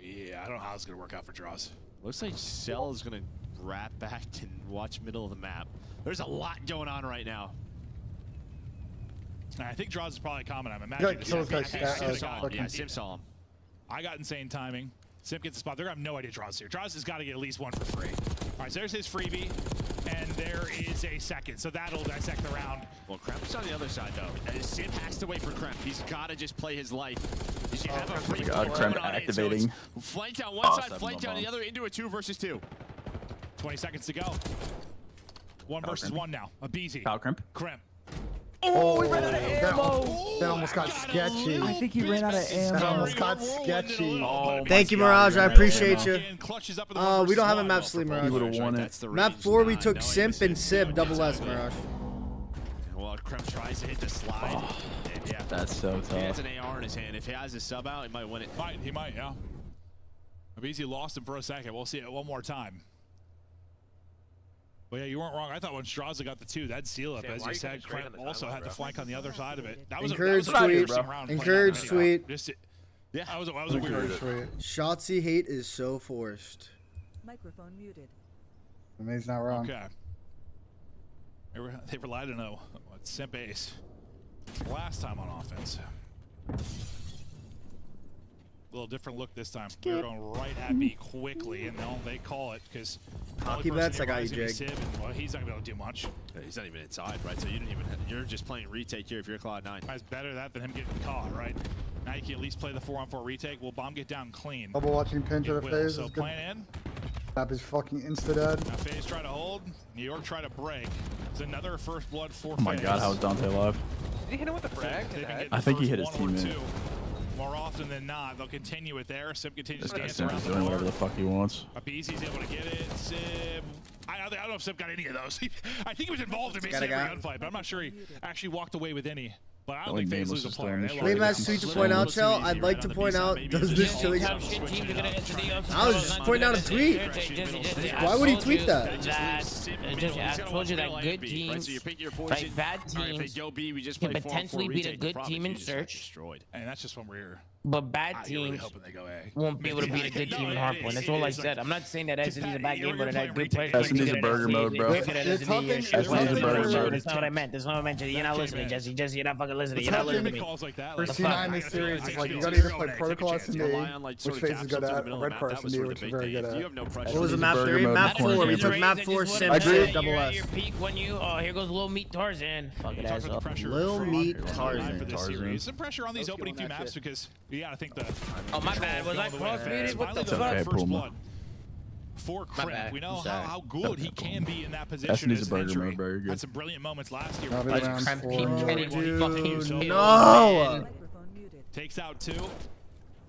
Yeah, I don't know how it's going to work out for Draws. Looks like Cell is going to wrap back and watch middle of the map. There's a lot going on right now. I think Draws is probably common. I'm Yeah, imagining. kills guys Yeah, Sim saw him. I got insane timing. Simp gets the spot. They're going to have no idea Draws here. Draws has got to get at least one for free. All right, so there's his freebie, and there is a second. So that'll dissect the round. Well, Kremp's on the other side, though. Simp has to wait for Kremp. He's got to just play his life. You have a free God, Kremp activating. So flanked on one side, flanked on the other, into a 2 versus 2. 20 seconds to go. 1 versus 1 now. A BZ. Kyle Kremp. Kremp. Oh, he ran out of ammo. That almost got sketchy. I think he ran out of ammo. That almost got sketchy. Thank you, Mirage. I appreciate you. We don't have a map sleep, Mirage. He would have won it. Map 4, we took Simp and Sib, double S, Mirage. Well, Kremp tries to hit the slide. And yeah. That's so He has tough. an AR in his hand. If he has his sub out, he might win it. He might, yeah. BZ lost him for a second. We'll see it one more time. Well, yeah, you weren't wrong. I thought when Straza got the 2, that'd seal up. As you said, Kremp also had the flank on the other side of it. That was Encourage a tweet. interesting round. Encourage tweet. Yeah, that was a weird tweet. Shotzzy hate is so forced. Microphone muted. I mean, he's not wrong. Okay. They relied on a Simp ace last time on offense. A little different look this time. They're going right at me quickly, and they call it because Hockey bets, I got you, Jake. Well, he's not going to be able to do much. Yeah, he's not even inside, right? So you didn't even. You're just playing retake here if you're Cloud9. It's better that than him getting caught, right? Now you can at least play the 4-on-4 retake. Will Bomb get down clean? Double watching pinch It of the will. phase So is good. plan in. Map is fucking insta-dead. Now FaZe try to hold. New York try to break. It's another first blood for Oh my FaZe. God, how is Dante alive? Did he hit him with the frag? They've been getting I think he the hit his first 1 or teammate. 2. More often than not, they'll continue it there. Simp continues This to guy dance Sim's around the doing whatever the board. fuck he wants. BZ's able to get it. Sim. I don't know if Simp got any of those. I think he was involved in Got basically a every guy. gunfight, but I'm not sure he actually walked away with any. But I don't Only think FaZe nameless lose a is still player. in They the lost. Lame match sweet to point out, Chell. I'd like to point out, does this Chelly... I was just pointing out a tweet. Why would he tweet that? I told you that good teams, like bad teams, can potentially beat a good team in search. And that's just when we're here. But bad You're really teams hoping they go A. won't be able to beat a good team in hardpoint. That's all I said. I'm not saying that SND's a bad game, but that good players can't SND's be a good at burger SND. mode, bro. They're good at It's tough SND. in- That's it's tough in burger mode. not what I meant. That's not what I meant. You're not listening, Jesse. Jesse, you're not fucking listening. You're not listening to me. Calls like that, For like, C9 this series, it's like you gotta either play Protocol SND, which FaZe is good at, or Red Car SND, which is very good at. What was the map Burger 3? mode Map corner 4. We gamer. took map 4, Simp, agree. Sib, double S. Your peak when you, here goes Lil Meat Tarzan. Fuck it ass up. Lil Meat Tarzan. For this series. Some pressure on these opening few maps because, yeah, I think the. Oh, my bad. Was I cross-muted? What the Finally, fuck? okay, first Puma. blood for Kremp. bad. We know I'm sorry. how good he can be in that position. SND's as a an burger entry. mode, very good. Had some brilliant moments last year. That'll be But round Kremp 4. keep getting fucking Dude, killed. no! Takes out 2.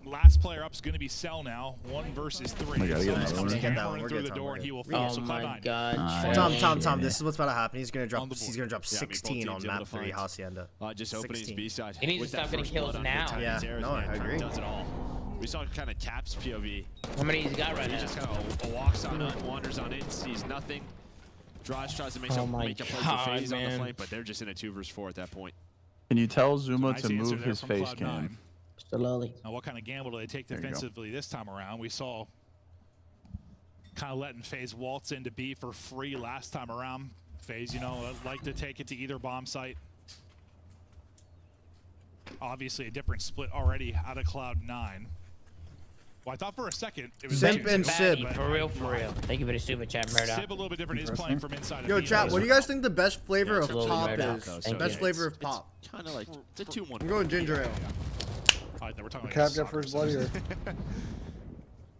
Last player up is going to be Cell now. 1 versus 3. We gotta get another one. Get that one. Through We're the good, door, Tom. and he will Oh finish. my God. Tom. This is what's about to happen. He's gonna drop 16 on map 3 Hacienda. Just opening his B side. He needs to stop getting kills now. Yeah, no, I agree. Does it all. We saw kind of Cap's POV. How many he's got right He now? just kind of walks on it, wanders on it, sees nothing. Tries to make a play for FaZe on the flank, but they're just in a 2 versus 4 at that point. Can you tell Zuma Nice to answer move there his from face Cloud9. cam? Slowly. Now, what kind of gamble do they take There you go. defensively this time around? We saw kind of letting FaZe waltz into B for free last time around. FaZe, like to take it to either bomb site. Obviously, a different split already out of Cloud9. Well, I thought for a second it was Simp and Sib. For real. Thank you for the super chat, Murdoch. Sib a little bit different. Is playing from inside. Yo, of chat. B. What do you guys think the best flavor of absolutely, pop Murdoch. is? Thank Best you. flavor of pop. Kind of like the 2-1. I'm going ginger ale. All right, then we're talking Cap like got first blood here.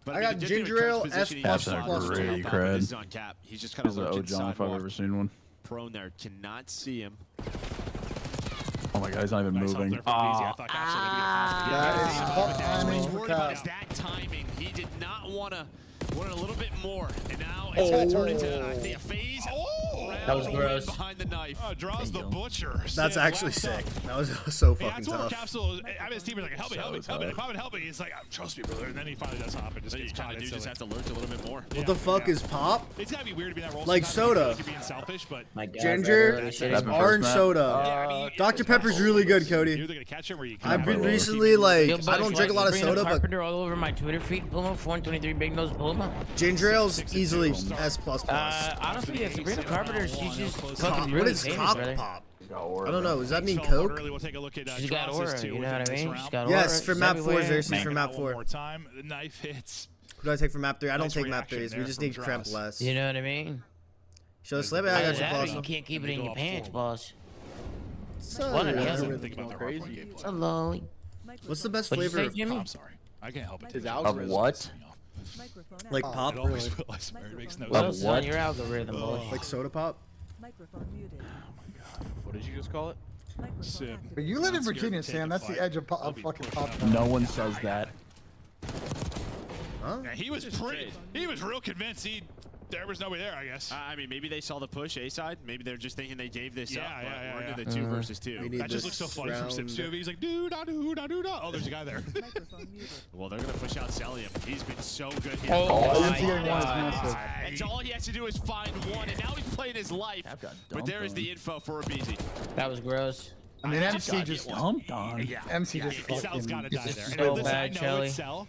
But I got ginger ale, S++. That's a great cred. He's on Cap. He's just kind of He's an lurking OG if I've ever seen one. prone there. Cannot see him. Oh my God, he's not even moving. He's worried about is that timing. He did not want to want a little bit more, and now it's going to turn into I think a FaZe. That was gross. Behind the knife. Draws the butcher. That's actually sick. That was so fucking That's where tough. Capsule. I mean, his team was like, help me. He's like, trust me, brother. And then he finally does hop and just gets caught. You just have to lurk a little bit more. What the fuck is pop? It's gotta be weird to be in that role. Like soda. You're being selfish, but Ginger, orange soda. Dr. Pepper's really good, Cody. You're either gonna catch him or you I've been recently like, I don't drink a lot of soda, but Carpenter all over my Twitter feed. Puma 423 big nose Puma. ginger ale's easily S++. Honestly, yeah, Sabrina Carpenter, she's just fucking What really is famous, cop brother. pop? I don't know. Does that mean Coke? We'll take a look at She's got aura, you know what I mean? She's got aura. Yes, for map 4, everywhere. Xerxes for map 4. One more time. The knife hits. Who do I take for map 3? I don't Nice take map reaction 3s. We there just from need cramp Dross. less. You know what I mean? Show the slip. I got you, You boss. can't keep it in your pants, boss. So One or the other. Think about the crazy. Hello. What's the best What'd you flavor say, of Jimmy? I'm sorry. I can't help it. His Of algorithm. what? like pop? It always will. I swear. It makes no What sense. else is on your algorithm, boy? Like soda pop? Microphone muted. What did you just call it? Sib. But you live in Not scared Virginia, to take Sam. a That's the fight. edge of fucking pop. No one says that. Huh? Yeah, he was real convinced there was nobody there, I guess. I mean, maybe they saw the push A side. Maybe they're just thinking they gave this up. But Yeah, we're yeah. into the 2 versus 2. We need That just this looks so funny from Sib's round. too. He's like, do-da-do-da-do-da. Oh, there's a guy there. Microphone muted. Well, they're going to push out Celium. He's been so good here. Oh, my MT getting one is God. massive. And all he has to do is find one, and now he's playing his life. But there is the info for a BZ. That was gross. I mean, MC just Dumped on. MC just Sal's got to fucking. die there. And so listen, bad, I know Chelly. it's Cell.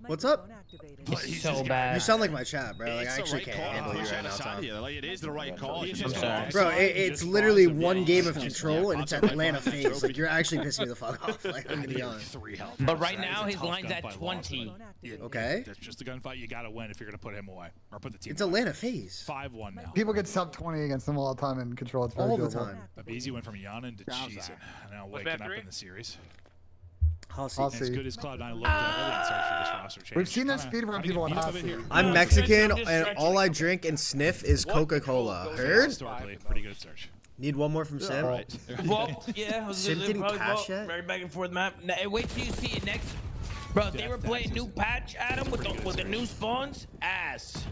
What's up? Microphone activated. It's so bad. You sound like my chat, bro. Like, It's I the actually right can't call to handle you push right out now, a side Tom. of you. Like, it is the right call. It's I'm just sorry. Bro, it's literally one game of control, and it's Atlanta FaZe. Like, you're actually pissing me the fuck off. Like, I'm gonna be honest. 3 health. But right now, That's a his tough line's at gunfight 20. loss, Activated. Okay. That's just a gunfight. You got to win if you're going to put him away or put the team It's away. Atlanta FaZe. 5-1 now. People get sub 20 against them all the time in control. It's very All the doable. time. Abizi went from Yanin to Cheesin. Now waking up in the series. Hussy. I'll And as see. good as Cloud9 looked early in search for this roster change. We've seen that speedrun people on Hussy. I'm Mexican, and all I drink and sniff is Coca-Cola. Heard? Historically, pretty good search. Need one more from Sim? Well, yeah, I was Sim didn't probably pass yet? very back and forth map. Wait till you see it next. Bro, if they were playing new patch, Adam, with the new spawns, ass.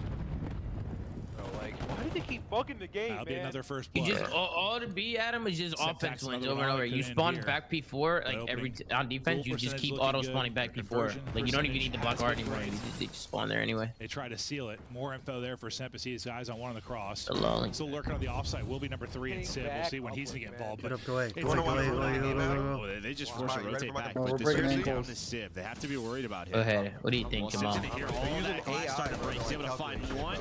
Like, why did they keep bugging the game, That'll be man? another first You blood. just all to be Adam is just Syntax, offense wins another over and one over. I You couldn't spawn hear. back P4 like Opening. every on defense. Goal You just percentage keep looking auto good. spawning back P4. Conversion Like you don't even need the block percentage guard has anymore. been You just spawn there anyway. They try to seal it. More info there for Semp. See his guys on one on the cross. So long. Still lurking on the offside. Will be number 3 and Sid. We'll see when he's gonna get involved. Get But up, go away. it's Go away, like- go away, go away, go away, go away. Oh, they just force a rotate back. Oh, But we're this breaking is down ankles. to Sib. They have to be worried about him. Go ahead. What do you think, Sib's Jamal? in here. All that glass starting to break. He's able to find one.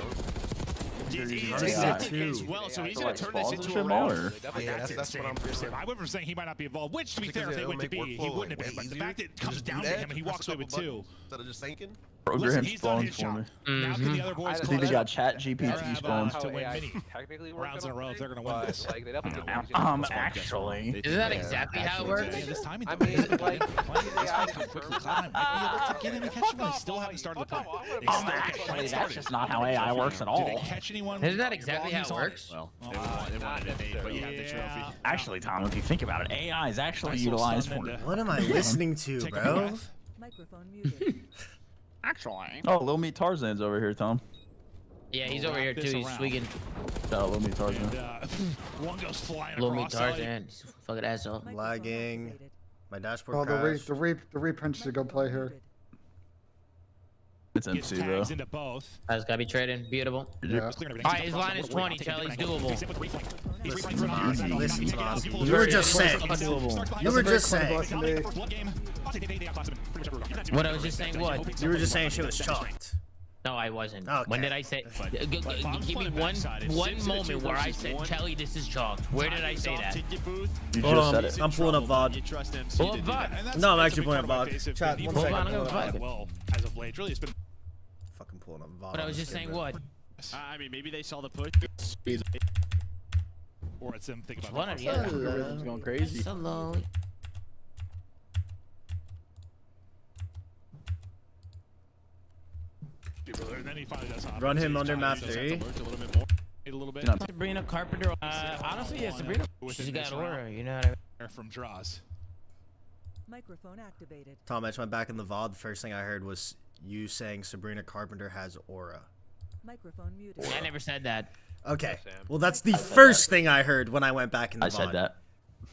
He's Yeah. as well, so he's going to turn this into a Sponsorship round. or? That's insane for Sid. I went from saying he might not be involved, which, to be fair, if they went to B, he wouldn't have been. But the fact that it comes down to him and he walks away with 2. Instead of just thinking. Program he's done spawns his for job. me. Now can the other boys I think they got chat GPT spawns. to win many rounds in a row if they're going to win this. Like, they definitely Actually. Isn't that exactly how it works? Yeah, this timing, I mean, like, Cloud9 might be able to get him and catch him, but they still haven't started the play. Actually, that's just not how AI works at all. Did they catch anyone? Isn't that exactly how it while he's on works? Well, they wanted it made, but you have the trophy. Actually, Tom, if you think about it, AI is actually utilized for it. What am I listening to, bro? Microphone muted. Actually. Oh, Lil Meat Tarzan's over here, Tom. Yeah, he's over here too. He's swinging. Shout out Lil Meat Tarzan. One goes flying Little meat across. Tarzan. Fucking asshole. Lagging. My dashboard Oh, crashed. the reprint should go play here. It's MC, though. Into both. That's gotta be trading. Beautiful. Yeah. Alright, his line is 20, Chelly. He's doable. Listen, Tom. You were just saying. You were just saying. What I was just saying, what? You were just saying shit was chalked. No, I wasn't. Okay. When did I say? Give me one moment where I said, Chelly, this is chalked. Where did I say that? You Hold just on, said it. I'm pulling up VOD. Pull up VOD. No, I'm actually pulling up VOD. Chat, one Hold second. on, I'm gonna fuck it. Well, as of late, really, it's been. Fucking pulling up VOD. But I was just saying, what? I mean, maybe they saw the push. Or it's them thinking One or about the other. Algorithm's going crazy. Slowly. and then he finally does Run him under map 3. A little bit. Sabrina Carpenter. Honestly, yeah, Sabrina. She's got aura, you know what I mean? From draws. Microphone activated. Tom, I just went back in the VOD. The first thing I heard was you saying Sabrina Carpenter has aura. Microphone muted. I never said that. Okay. Well, that's the first thing I heard when I went back in the VOD. I said that.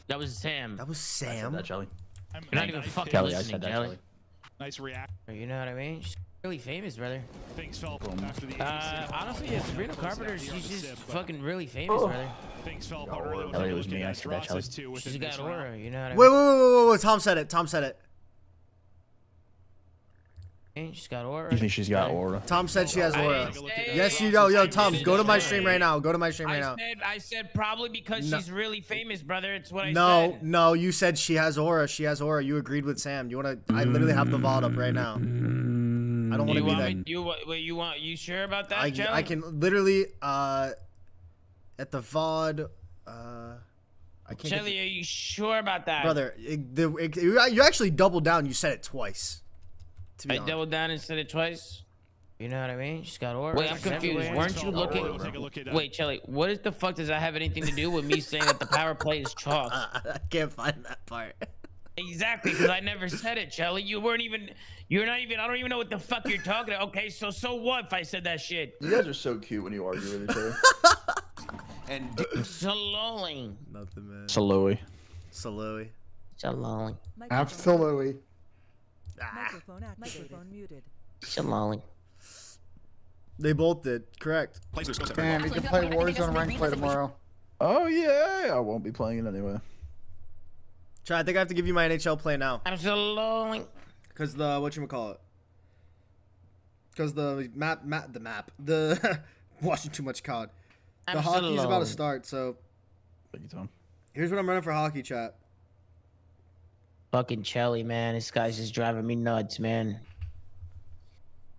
That was Sam. That was I said Sam. that, Shelly. You're not even fucking Kelly, I listening, said that, Kelly. Shelly. Nice react. You know what I mean? She's really famous, brother. Things fell after the Honestly, yeah, Sabrina Carpenter, she's just fucking really famous, brother. Things fell apart early. Kelly, it was me. I said that, Shelly. She's got aura, you know what I mean? Wait. Tom said it. Tom said it. She's got aura. You think she's got aura? Tom said she has aura. said- Yes, you know. Yo, Tom, go to my stream right now. Go to my stream right now. I said probably because No. she's really famous, brother. It's what I No, said. no, you said she has aura. She has aura. You agreed with Sam. You wanna? I literally have the VOD up right now. I don't want to be that. You sure about that, Joe? I can literally at the VOD. I can't. Chelly, are you sure about that? Brother, you actually doubled down. You said it twice. To be I honest. doubled down and said it twice. You know what I mean? She's got aura. Wait, I'm confused. Weren't you looking? Wait, Chelly, what the fuck does that have anything to do with me saying that the power play is chalked? I can't find that part. Exactly, because I never said it, Chelly. You're not even, I don't even know what the fuck you're talking about. Okay, so what if I said that shit? You guys are so cute when you argue with each other. And slowly. Nothing, man. Saloi. Saloi. Slowly. Absolutely. Microphone muted. Slowly. They both did. Correct. Damn, you can play Warzone rank play tomorrow. Oh yeah, I won't be playing it anyway. Chad, I think I have to give you my NHL play now. Absolutely. Cause the whatchamacallit. Cause the map the watching too much COD. The hockey's about to start, so Thank you, Tom. here's what I'm running for hockey, chat. Fucking Chelly, man. This guy's just driving me nuts, man.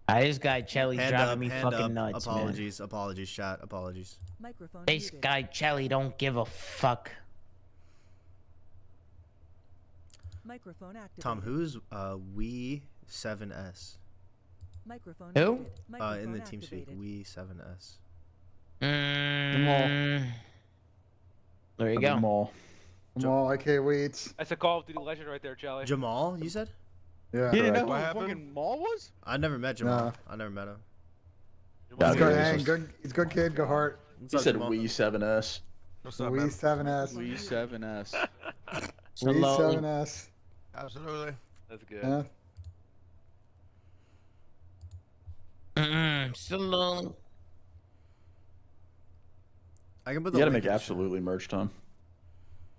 This guy Chelly's driving me fucking nuts, Apologies, apologies, chat. Apologies. Microphone man. This muted. guy Chelly don't give a fuck. Microphone activated. Tom, who's Wii 7S? Microphone Who? muted. In Microphone the team speak, activated. Wii 7S. There you go. Jamal. Jamal, I can't wait. That's a Call of Duty legend right there, Chelly. Jamal, you said? Yeah. You didn't know correct. who fucking Maul was? I never met Jamal. Nah. I never met him. He's good, hang, good. He's good kid. Go Hart. He said Wii 7S. What's up, Wii man? 7S. Wii 7S. Wii 7S. Absolutely. That's good. Yeah. Slowly. I can put the You gotta link make in the absolutely merch, Tom.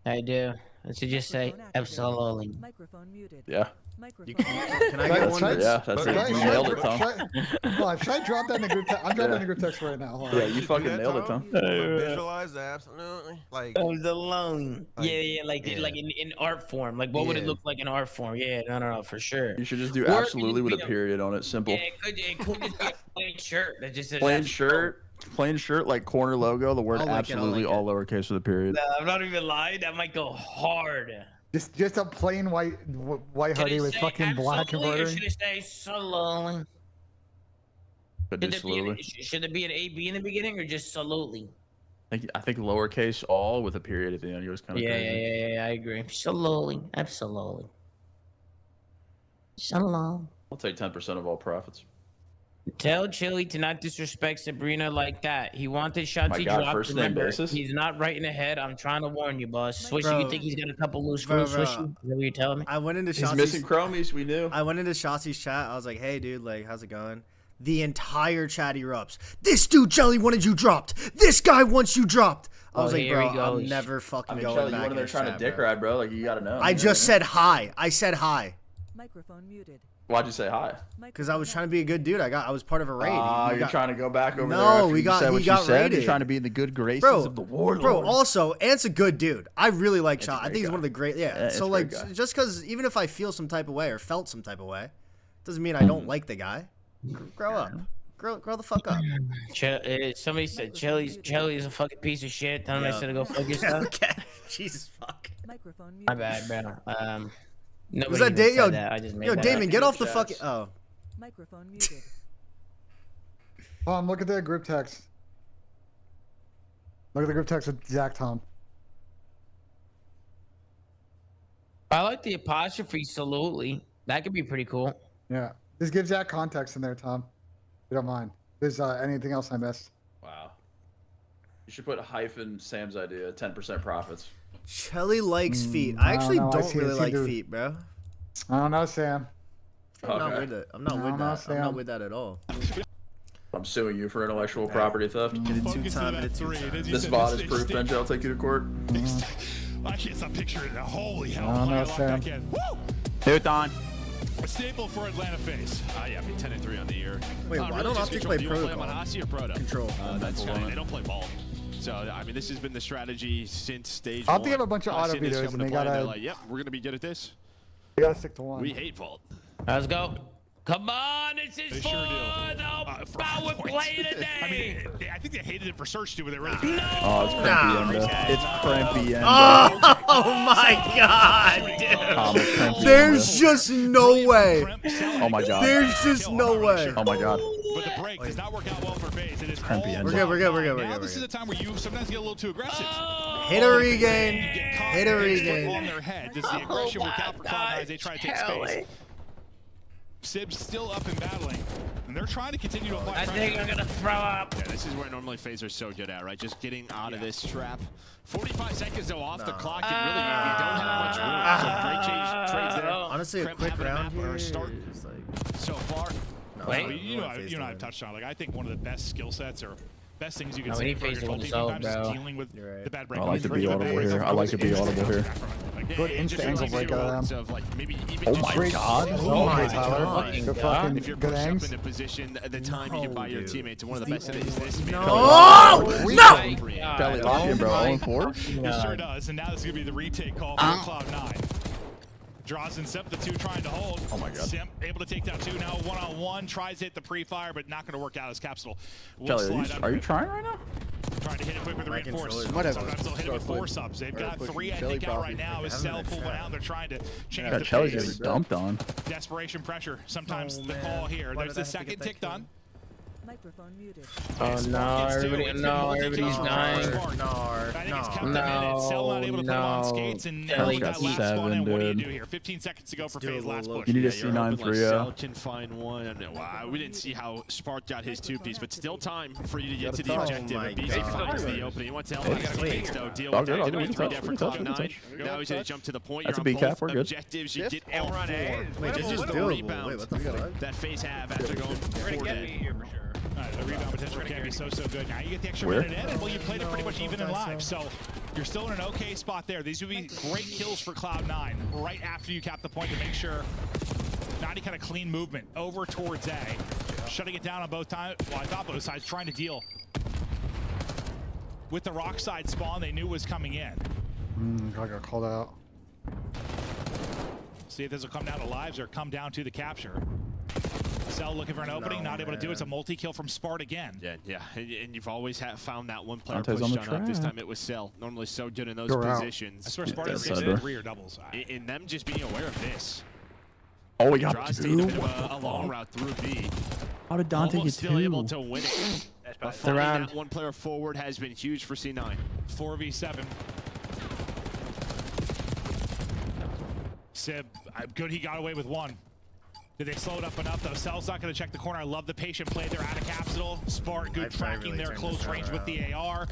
I do. Let's just say absolutely. Microphone muted. Yeah. Can I get one? Yeah, that's it. You nailed it, Tom. Should I drop that in the group text? I'm dropping that in the group text right now. Hold on. Yeah, you fucking nailed it, Tom. Visualize that, absolutely. Like alone. Yeah, like in art form. Like what would it look like in art form? Yeah, no, for sure. You should just do absolutely with a period on it. Simple. Yeah, it could just be a plain shirt that just says plain shirt, like corner logo. The word absolutely all lowercase with a period. No, I'm not even lying. That might go hard. Just a plain white hoodie with fucking black embroidery. Should it say slowly? Should there be an AB in the beginning or just salutely? I think lowercase all with a period at the end. It was kind of crazy. Yeah, I agree. Salutely, absolutely. Shalom. I'll take 10% of all profits. Tell Chelly to not disrespect Sabrina like that. He wanted shots he dropped. First name basis? He's not right in the head. I'm trying to warn you, boss. Swishy, you think he's got a couple loose screws? Swishy, is that what you're telling me? I went into He's missing chromies. We knew. I went into Shotzzy's chat. I was like, "Hey, dude, like, how's it going?" The entire chat erupts. This dude, Chelly, wanted you dropped. This guy wants you dropped. I was like, bro, I'm never fucking going Chelly, back. You went in there trying to dick ride, bro. Like, you gotta know. I just said hi. I said hi. Microphone muted. Why'd you say hi? Because I was trying to be a good dude. I was part of a raid. You're trying to go back over there. No, he got raided. You're trying to be in the good graces of the warlord. Bro, also, Ant's a good dude. I really like Shot. I think he's one of the great. Yeah. So like, just because even if I feel some type of way or felt some type of way, doesn't mean I don't like the guy. Grow up. Grow the fuck up. Somebody said Chelly's a fucking piece of shit. Tell him I said to go fuck yourself. Okay. Jesus fuck. Microphone muted. My bad, bro. Was that Damon? Yo, that Damon, get off the fucking. Oh. Microphone muted. Look at that group text. Look at the group text with Zach, Tom. I like the apostrophe salutely. That could be pretty cool. Yeah. Just give Zach context in there, Tom. If you don't mind. If there's anything else I missed. Wow. You should put hyphen Sam's idea, 10% profits. Chelly likes feet. I actually don't really like feet, bro. I don't know, Sam. I'm not with it. I'm not with that. I'm not with that at all. I'm suing you for intellectual property theft. Get it 2 times. This VOD is proof, Benji. I'll take you to court. Actually, it's not pictured. Holy hell. I don't know, Sam. Do it, Don. A staple for Atlanta face. Yeah, 10-3 on the year. Wait, why don't Optic play Protocol? Protocol? On Hasi or Proto? Control. That's they don't play ball. So, I mean, this has been the strategy since stage Optic 1. have a bunch of auto videos, and they gotta... They're like, yep, we're going to be good at this. They gotta stick to one. We hate Vault. Let's go. Come on, this is for the power play today. I mean, I think they hated it for Search too, but they really Oh, it's crampy endo. It's crampy endo. Oh my god, dude. There's just no way. Oh my god. There's just no way. Oh my god. But the break does not work out well for FaZe. It is crampy endo. We're good. Now this is the time where you sometimes get a little too aggressive. Hit a regain. Hit a regain. On their head. Does the aggression work out for Cloud9 as they try to take space? Sib's still up and battling, and they're trying to continue to apply pressure. I think I'm gonna throw up. Yeah, this is where normally FaZe are so good at, right? Just getting out of this trap. 45 seconds though off the clock, and really you don't have much room. So great trades there. Honestly, a quick round here start is like so far. Wait, you know I've touched on. Like I think one of the best skill sets or best things you can No, see he for faced your one team so, sometimes is bro. dealing with the bad break. I like to be audible here. I like to be audible here. Good instant ankle break out of them. Like maybe even Oh my god. Oh my God. god. Good fucking if you're good pushed up angles. in a position at the time you can buy your teammates, and one of the best is this man. No! Kelly, lock in, bro. 0-4. He sure does, and now this is gonna be the retake call for Cloud9. Draws in Simp, the 2 trying to hold. Oh my god. Simp able to take down 2 now, 1-on-1, tries to hit the pre-fire, but not gonna work out as Capsule. Kelly, are you trying right now? Trying to hit it quick with the reinforce. Whatever. Sometimes they'll hit it with 4 subs. They've got 3, I think, out right now. Is Cell pull one out. They're trying to change the Chelly's pace. getting dumped on. Desperation pressure. Sometimes the call here. There's the second tick done. Microphone muted. Oh no, everybody's dying. Kelly got 7, What do you dude. do here? 15 seconds to go for FaZe last push. You need a C9 3-0. Can find one. Wow, we didn't see how Spark got his 2-piece, but still time for you to get to the objective. And BZ finds the opening. He wants to help FaZe though. Deal with that. It'll be 3 dead for Cloud9. Now he's going to jump to the point. That's a You're B on cap. both We're good. objectives. You get all 4. Wait, just the doable. rebound Wait, what the fuck? that FaZe have after going 4 dead. The rebound potential can be so good. Now you get the extra Where? minute in, and well, you played it pretty much even in live. So You're still in an okay spot there. These would be great kills for Cloud9 right after you cap the point to make sure not any kind of clean movement over towards A. Shutting it down on both sides. Well, I thought both sides trying to deal with the rock side spawn they knew was coming in. I got called out. See if this will come down to lives or come down to the capture. Cell looking for an opening, not able to do it. It's a multi-kill from Spart again. Yeah. And you've always found that one player Dante's pushed on the on up. This track. time it was Cell. Normally so good in those Go out. positions. I swear Spart is three or doubles. In them just being aware of this. Oh, we got Draws two. taking a bit of a long route through B. How did Dante Almost get still able two? to win it. But finding that one player forward has been huge for C9. 4v7. Sib, good he got away with one. Did they slow it up enough though? Cell's not going to check the corner. I love the patient play. They're out of Capsule. Spart, good tracking there, close range with the AR.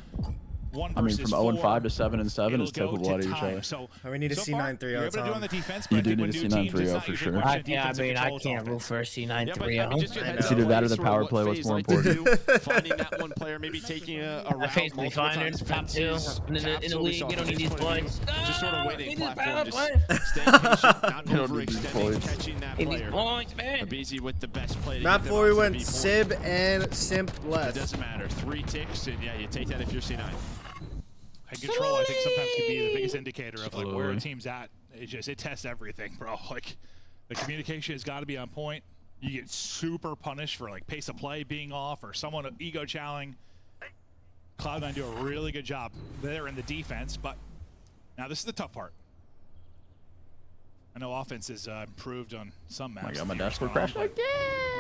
I mean, from 0-5 to 7-7 is typical out of your time. shot. So we need a C9 3-0. You're able to do on the defense, You but do I think need a when C9 new teams, 3-0 it's for not sure. your I defensive can't controls root for a C9 Yeah, but 3-0. just depends It's either on that or the sort of power what play. What's FaZe more like to important? do. Finding that one player, maybe taking a round FaZe multiple fine. times. Top two. Fences, In the Capsule, we league, saw you don't need these this point of view. points. Just sort of No, waiting need this platform, just power staying patient, not You don't need these overextending, points. catching that Need these player. points, man. Abizi with the best play. to Map get them 4 we onto the went B point. Sib and Simp It less. doesn't matter. 3 ticks, and yeah, you take that if you're C9. And control, I think, sometimes can be the biggest indicator of like where a team's at. It tests everything, bro. Like the communication has got to be on point. You get super punished for like pace of play being off or someone ego challenging. Cloud9 do a really good job there in the defense, but now this is the tough part. I know offense is improved on some maps. I got my dashboard crashed again.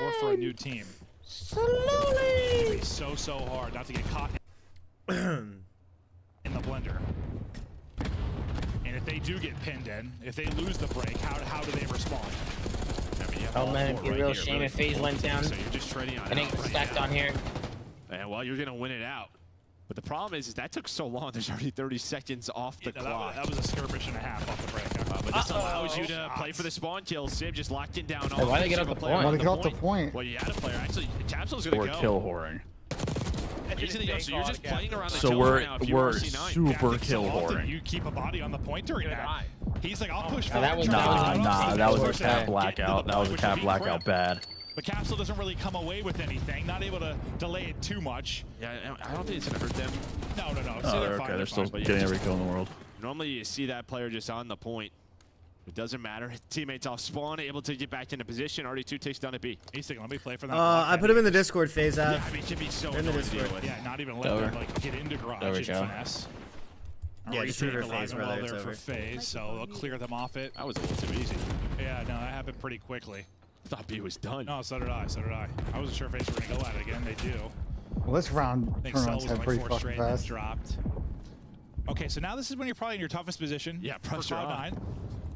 Or for a new team. Slowly. It'd be so hard not to get caught in the blender. And if they do get pinned in, if they lose the break, how do they respond? I mean, you have Oh all man, it'd four be a right real here, shame really if FaZe went full down. So you're just trading on And it out right stacked now. on here. And well, you're gonna win it out. But the problem is that took so long. There's already 30 seconds off the clock. That was a skirmish and a half off the break. But this allows you to play for the spawn kill. Sib just locked it down. Hey, why they get off the point? Why they get off the point? Well, you had a player. Actually, Capsule's gonna We're go. kill whoring. So you're just playing around the So kill we're right now if you are C9. super kill Often whoring. you keep a body on the point during that. He's like, I'll push that forward. was- Nah, that was a Force it cap out, blackout. get into the That was a point, cap which would be blackout crap. bad. But Capsule doesn't really come away with anything. Not able to delay it too much. Yeah, I don't think it's gonna hurt them. No. Oh, they're okay. They're still getting every kill in the world. Normally you see that player just on the point. It doesn't matter. Teammates off spawn, able to get back into position. Already 2 ticks done at B. He's thinking, let me play for that. I put him in the Discord phase Yeah, app. I mean, it should be so In the annoying to deal Discord. with. Yeah, not even let them like get into garage and finesse. Yeah, Already just shoot her taking a phase, live brother, well it's there for over. phase, so they'll clear them off it. That was a little too easy. Yeah, no, that happened pretty quickly. I thought B was done. No, so did I. I wasn't sure if FaZe were going to go at it again. They do. Well, this round I think Cell turnarounds was had going pretty 4 fucking straight and then fast. dropped. Okay, so now this is when you're probably in your toughest position. Yeah, for pressure on. Cloud9.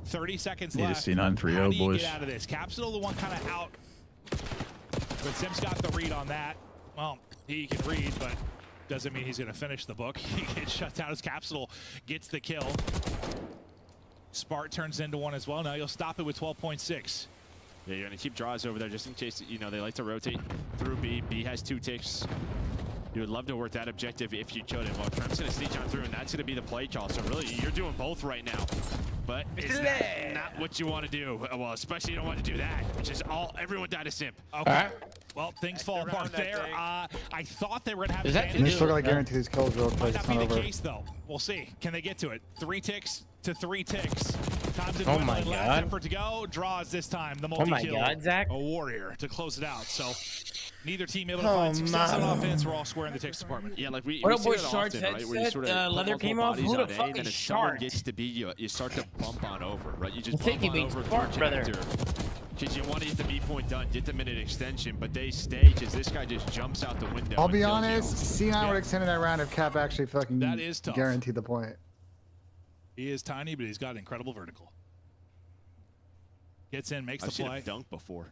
30 seconds Need a left. C9 3-0, How do you boys. get out of this? Capsule, the one kind of out. But Sim's got the read on that. Well, he can read, but doesn't mean he's going to finish the book. He gets shut down as Capsule gets the kill. Spart turns into one as well. Now you'll stop it with 12.6. Yeah, you're going to keep draws over there just in case, you know, they like to rotate through B. B has 2 ticks. You would love to work that objective if you could. Well, Trump's going to sneak on through, and that's going to be the play call. So really, you're doing both right now. But it's not what you want to do. Well, especially you don't want to do that, which is everyone died a simp. Okay. Well, things fall apart there. I thought they were going to have Is that advantage. They're still gotta guarantee these kills real quick. Might It's not not be the over. case, though. We'll see. Can they get to it? 3 ticks to 3 ticks. Time's Oh my last God. effort to go. Draws this time. The Oh my multi-kill. God, Zach. A warrior to close it out. So neither team able to Oh, find success on man. offense. We're all square in the ticks department. Yeah, like we What up, see boys? it Shorts often, right? Where you headset, sort of leather put came multiple off. Who bodies the on A, fuck and then is if someone Short? gets to B, you start to bump on over, right? You just I think bump he on beats over Spark, through brother. connector. Because you want to get the B point done, get the minute extension, but they stay because this guy just jumps out the window. I'll and be kills honest, you. C9 would have extended that round if Cap actually fucking That is tough. guaranteed the point. He is tiny, but he's got incredible vertical. Gets in, makes I've the seen play. him dunk before.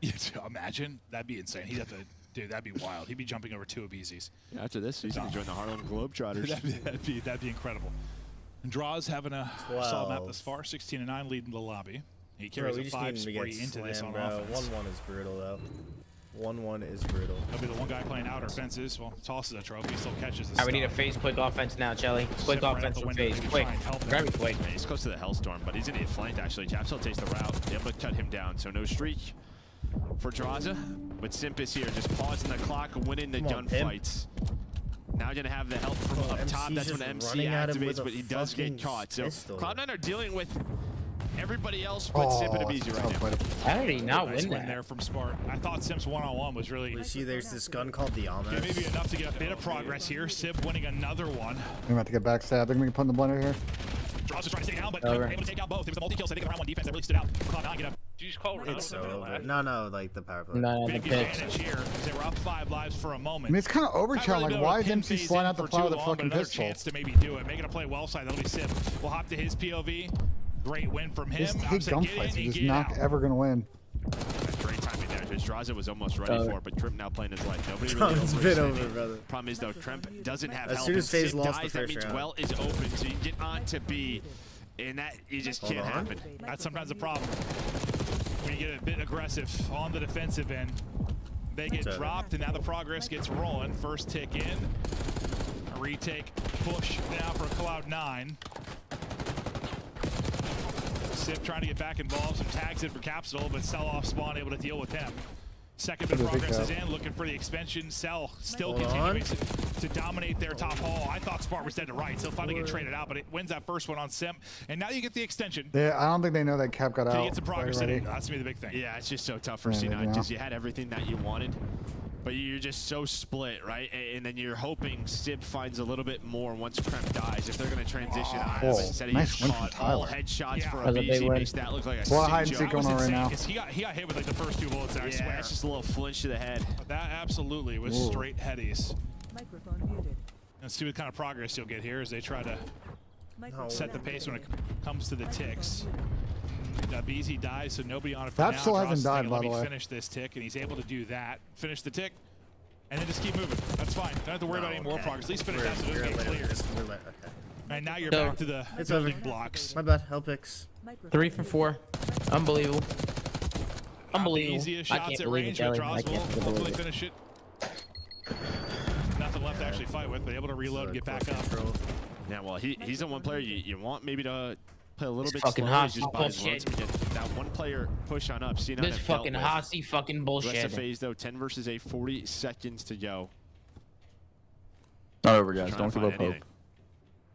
Imagine. That'd be insane. He'd have to, dude, that'd be wild. He'd be jumping over 2 Abeezys. Yeah, after this, he's going to join the Harlem Globetrotters. that'd be incredible. And Draws having a solid map 12. thus far. 16-9 leading the lobby. He Bro, carries we a just 5 need to spree get into this on slammed, bro. offense. 1-1 is brutal, though. 1-1 is brutal. He'll be the one guy playing outer fences. Well, tosses a trophy, still catches the We need a phase quick offense now, Chelly. Quick offense from phase. Quick. Grab me quick. He's close to the Hellstorm, but he's in a flanked actually. Chapsel takes the route. Able to cut him down, so no streak for Draza. But Simp is here, just pausing the clock, winning the gunfights. Now gonna have the help from up top. That's when MC activates, but he does get caught. So Cloud9 are dealing with everybody else but Simp and Abizi right now. How did he not Nice win win that? there from Smart. I thought Simp's one-on-one was really... You see there's this gun called the Ames. Yeah, maybe enough to get a bit of progress here. Simp winning another one. I'm about to get backstab. They're going to put in the blender here. Draws just trying to stay down, but able to take out both. It was the multi-kills, I think, in the round one defense that really stood out. Cloud9 get up. Did you just call Ronaldo? It's over. No, like the power play. No, the Big picks. advantage here, because they were up 5 lives for a I moment. mean, it's kind of overkill. Like, why is MC flying out the plow with a fucking another pistol? chance to maybe do it. Making a play well side. That'll be Simp. We'll hop to his POV. Great win from him. Just hate gunfights. You're just not ever going to win. Great timing there, because Draza was almost ready for it, but Trimp now playing his life. Nobody really It's been over, brother. Problem is, though, Trimp doesn't have As help. soon as FaZe Sid lost the dies, that first means round. well is open, so you can get on to B, and that you just can't happen. That's sometimes a problem. When you get a bit aggressive on the defensive end, they get dropped, and now the progress gets rolling. First tick in. A retake push now for Cloud9. Sip trying to get back involved. Some tags in for Capsule, but Cell off spawn able to deal with him. Second bit of progress is in, looking for the expansion. Cell still continuing to dominate their top hall. I thought Spark was dead to right, so finally get traded out, but it wins that first one on Simp. And now you get the extension. Yeah, I don't think they know that Cap got out. Can you get some progress in? already. That's gonna be the big thing. Yeah, it's just so tough for Yeah, C9 because you had everything that you wanted, but you're just so split, right? And then you're hoping Sib finds a little bit more once Kremp dies. If they're going to transition on him, instead of nice getting win from caught, all Tyler. headshots for That was a big Abizi win. makes that look like a Well, sick hide and joke. seek going on right now. He got hit with like the first 2 bullets there, I swear. It's just a little flinch to the head. But that absolutely was straight headies. Microphone muted. Let's see what kind of progress you'll get here as they try to set the pace when it comes to the ticks. Abizi dies, so nobody on it for That now. still hasn't Draws died, thinking, by let the me way. finish this tick, and he's able to do that. Finish the tick, and then just keep moving. That's fine. Don't have to worry about any more progress. At least finish that so it doesn't get clear. And now you're back to the building blocks. My bad. Hell picks. 3 for 4. Unbelievable. Unbelievable. Easiest I shots can't at believe it, range, Chelly. but I Draws will can't hopefully believe it. finish it. Nothing left to actually fight with, but able to reload and get back up. Yeah, well, he's the one player you want maybe to play a little bit fucking slower. hot Just buy his bullshit. loads. That one player push on up. C9 This have fucking dealt with. hossy fucking Rest bullshit. of phase though, 10 versus 8, 40 seconds to go. Not over, guys. Trying Don't to give up find hope. anything.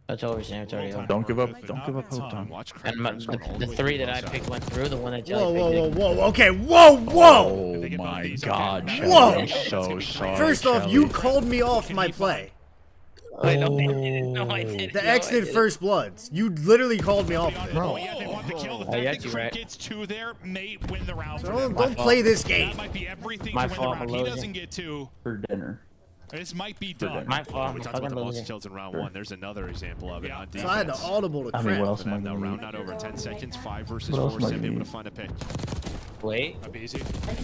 That's over, Sam. It's already over. Don't give up. Don't give up hope, Tom. Watch And the 3 that I picked went through. The one that Whoa, Jelly whoa, picked. whoa, whoa. Okay, whoa, whoa. Oh my God, Chelly. Whoa. I'm so sorry. First off, Chelly. you called me off my play. I know I didn't. No, I didn't. The No, X I did didn't. first bloods. You literally called me off of it. Bro. Yeah, they want the kill. The Oh, fact yeah, that you're Kremp right. gets 2 there may win the round. for Don't, them. don't play this That game. might be everything My to win fault, the round. I'm He losing. doesn't get 2. For dinner. This might be For done. dinner. My fault. We I'm talked about fucking the losing. multi-kills in round 1. There's another example of it on defense. So I had the audible to I mean, what else Kremp. am I No, gonna round need? not over 10 seconds. 5 versus What else 4. am I Sim gonna able to need? find a pick. Wait. Abizi.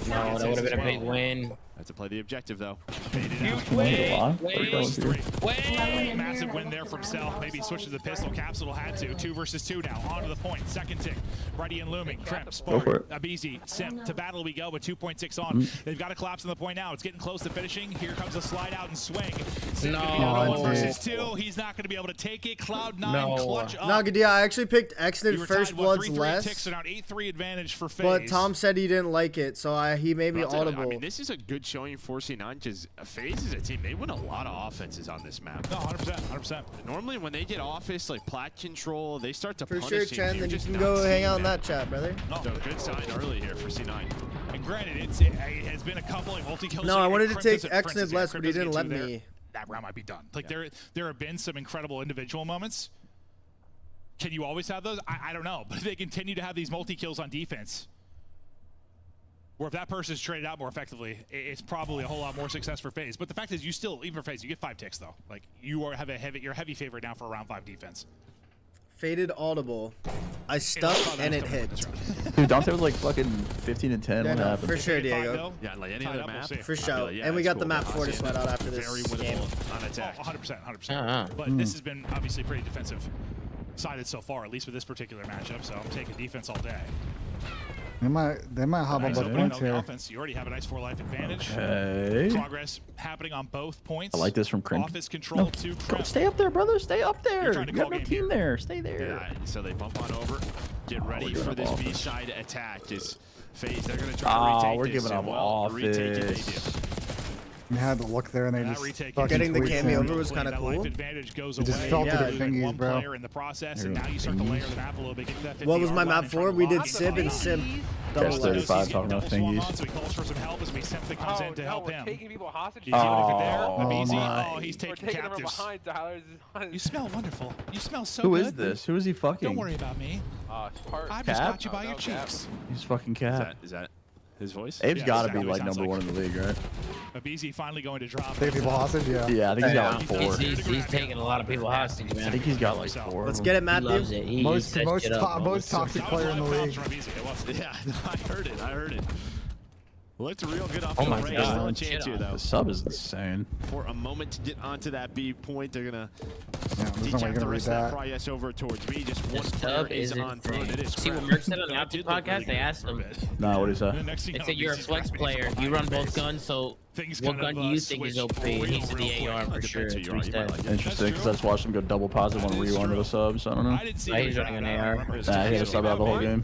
No, that would have been a big win. Have to play the objective though. Huge Win. win. Massive win there from Cell. Maybe switches the pistol. Capsule had to. 2 versus 2 now. Onto the point. Second tick. Ready and looming. Kremp, Go Spark, for it. Abizi, Simp. To battle we go with 2.6 on. They've got to collapse on the point now. It's getting close to finishing. Here comes a slide out and swing. Simp No. gonna be on a 1 Oh, versus 2. He's not going to be able to take it. Cloud9 No. clutch up. No, Gadia, I actually picked X You did were first tied, what, bloods 3-3 less. ticks, so now 8-3 advantage for FaZe. But Tom said he didn't like it, so he made me I'll tell you, audible. I mean, this is a good showing for C9 because FaZe is a team. They win a lot of offenses on this map. No, 100%, 100%. Normally, when they get offense like plat control, they start to For punish sure, teams. Chen, You're then you just can not go hang seeing out in that. that chat, brother. So good sign early here for C9. And granted, it has been a couple of multi-kills. No, here, I wanted and to Kremp take doesn't- X for instance, nib less, Kremp but he doesn't didn't get let 2 there. me. That round might be done. Like there have been some incredible individual moments. Can you always have those? I don't know, but if they continue to have these multi-kills on defense, or if that person's traded out more effectively, it's probably a whole lot more success for FaZe. But the fact is, you still, even for FaZe, you get 5 ticks though. Like you're a heavy favorite now for a round 5 defense. Faded audible. I stuck and it hit. Dude, Dante was like fucking 15 and 10. Yeah, What no, happened? for sure, Diego. Yeah, like any other map. For sure. And we got the map 4 to sweat out after this Very game. winnable on attack. Oh, 100%, 100%. But this has been obviously pretty defensive sided so far, at least with this particular matchup. So I'm taking defense all day. They might hop on both points here. Offense, you already have a nice 4-life advantage. Okay. Progress happening on both points. I like this from Crimp. Office control to Go, stay up there, brother. Stay up there. trying to You have call no game team here. there. Stay there. Yeah, so they bump on over. Get ready we're for giving this up B-side attack. Just phase. They're going to try to retake we're this. giving up and, well, retake it they office. do. We had to look there and they just fucking Getting the tweaked cameo him. over was kind of cool. Advantage goes It just away. fell to Yeah. their thingies, One bro. player in the process, and now you start to layer the map a little bit. Get to that 50 What was my yard line map and try for? to We lock did it Sib and down. Simp. There's Double 35 talking about Double swarm thingies. on, so he calls for some help as we simply comes in to help we're him. taking people hostage. He's dealing with it there. Oh, Abizi. my. Oh, he's We're taking taking them from captives. behind. Tyler. You smell wonderful. You smell so Who good. is this? Who is he fucking? Don't worry about me. Part. I've just Cap? got you by your cheeks. He's fucking Cap. Is that his voice? Abe's Yeah, got to exactly be what like it sounds number one in the league, right? Abizi finally going to drop. Take people hostage, yeah. Yeah, I think he's got like 4. He's taking a lot of people hostage, man. I think he's got like 4. Let's get it, He Matthew. loves it. He Most sets it up, bro. toxic player in the league. Yeah, I heard it. I heard it. Looked real good off Oh the my range. God. Still a chance here, though. The sub is insane. For a moment to get onto that B point, they're gonna Yeah, there's no way detach you're the gonna read rest of that that. progress over towards me. Just one This player dub is is on throne. It insane. is See what crap. Merc said on the Optic podcast? They asked him. Nah, what is that? They said you're a flex player. You run both guns, so what gun do you think is OP? And he said the AR for sure. That's what he said. Interesting, because I just watched him go double positive on rewind of a sub, so I don't know. He's running an AR. Nah, he had a sub out the whole game.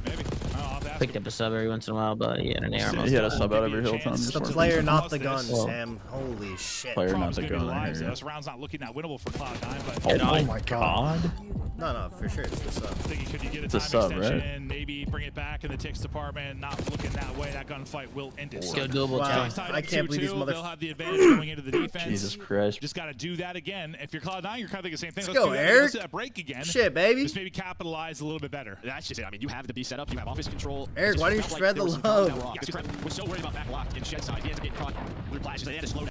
Picked up a sub every once in a while, but he had an AR. most He had a of the sub time. out every hill time. It's just the weren't player, using not it. the gun, Well, Sam. Holy shit. Player, not Problem's the gonna be gun. the I lives. hear you. This round's not looking that winnable for Cloud9, but Oh my god. No, for sure. It's the sub. thinking could you get a It's a time sub, extension, right? maybe bring it back in the ticks department, not looking that way. That gunfight will end it. Still doable, Wow. Chad. I can't believe these They'll have the advantage going into the defense. Jesus Christ. Just got to do that again. If you're Cloud9, you're kind of thinking the same thing. Let's go, do that. Eric. Let's do that break again. Shit, baby. Just maybe capitalize a little bit better. That's just it. I mean, you have the B set up. You have office control. Eric, why don't you spread the love? Was so worried about back block in shed side. He had to get caught. Blue flashes. They had to slow down.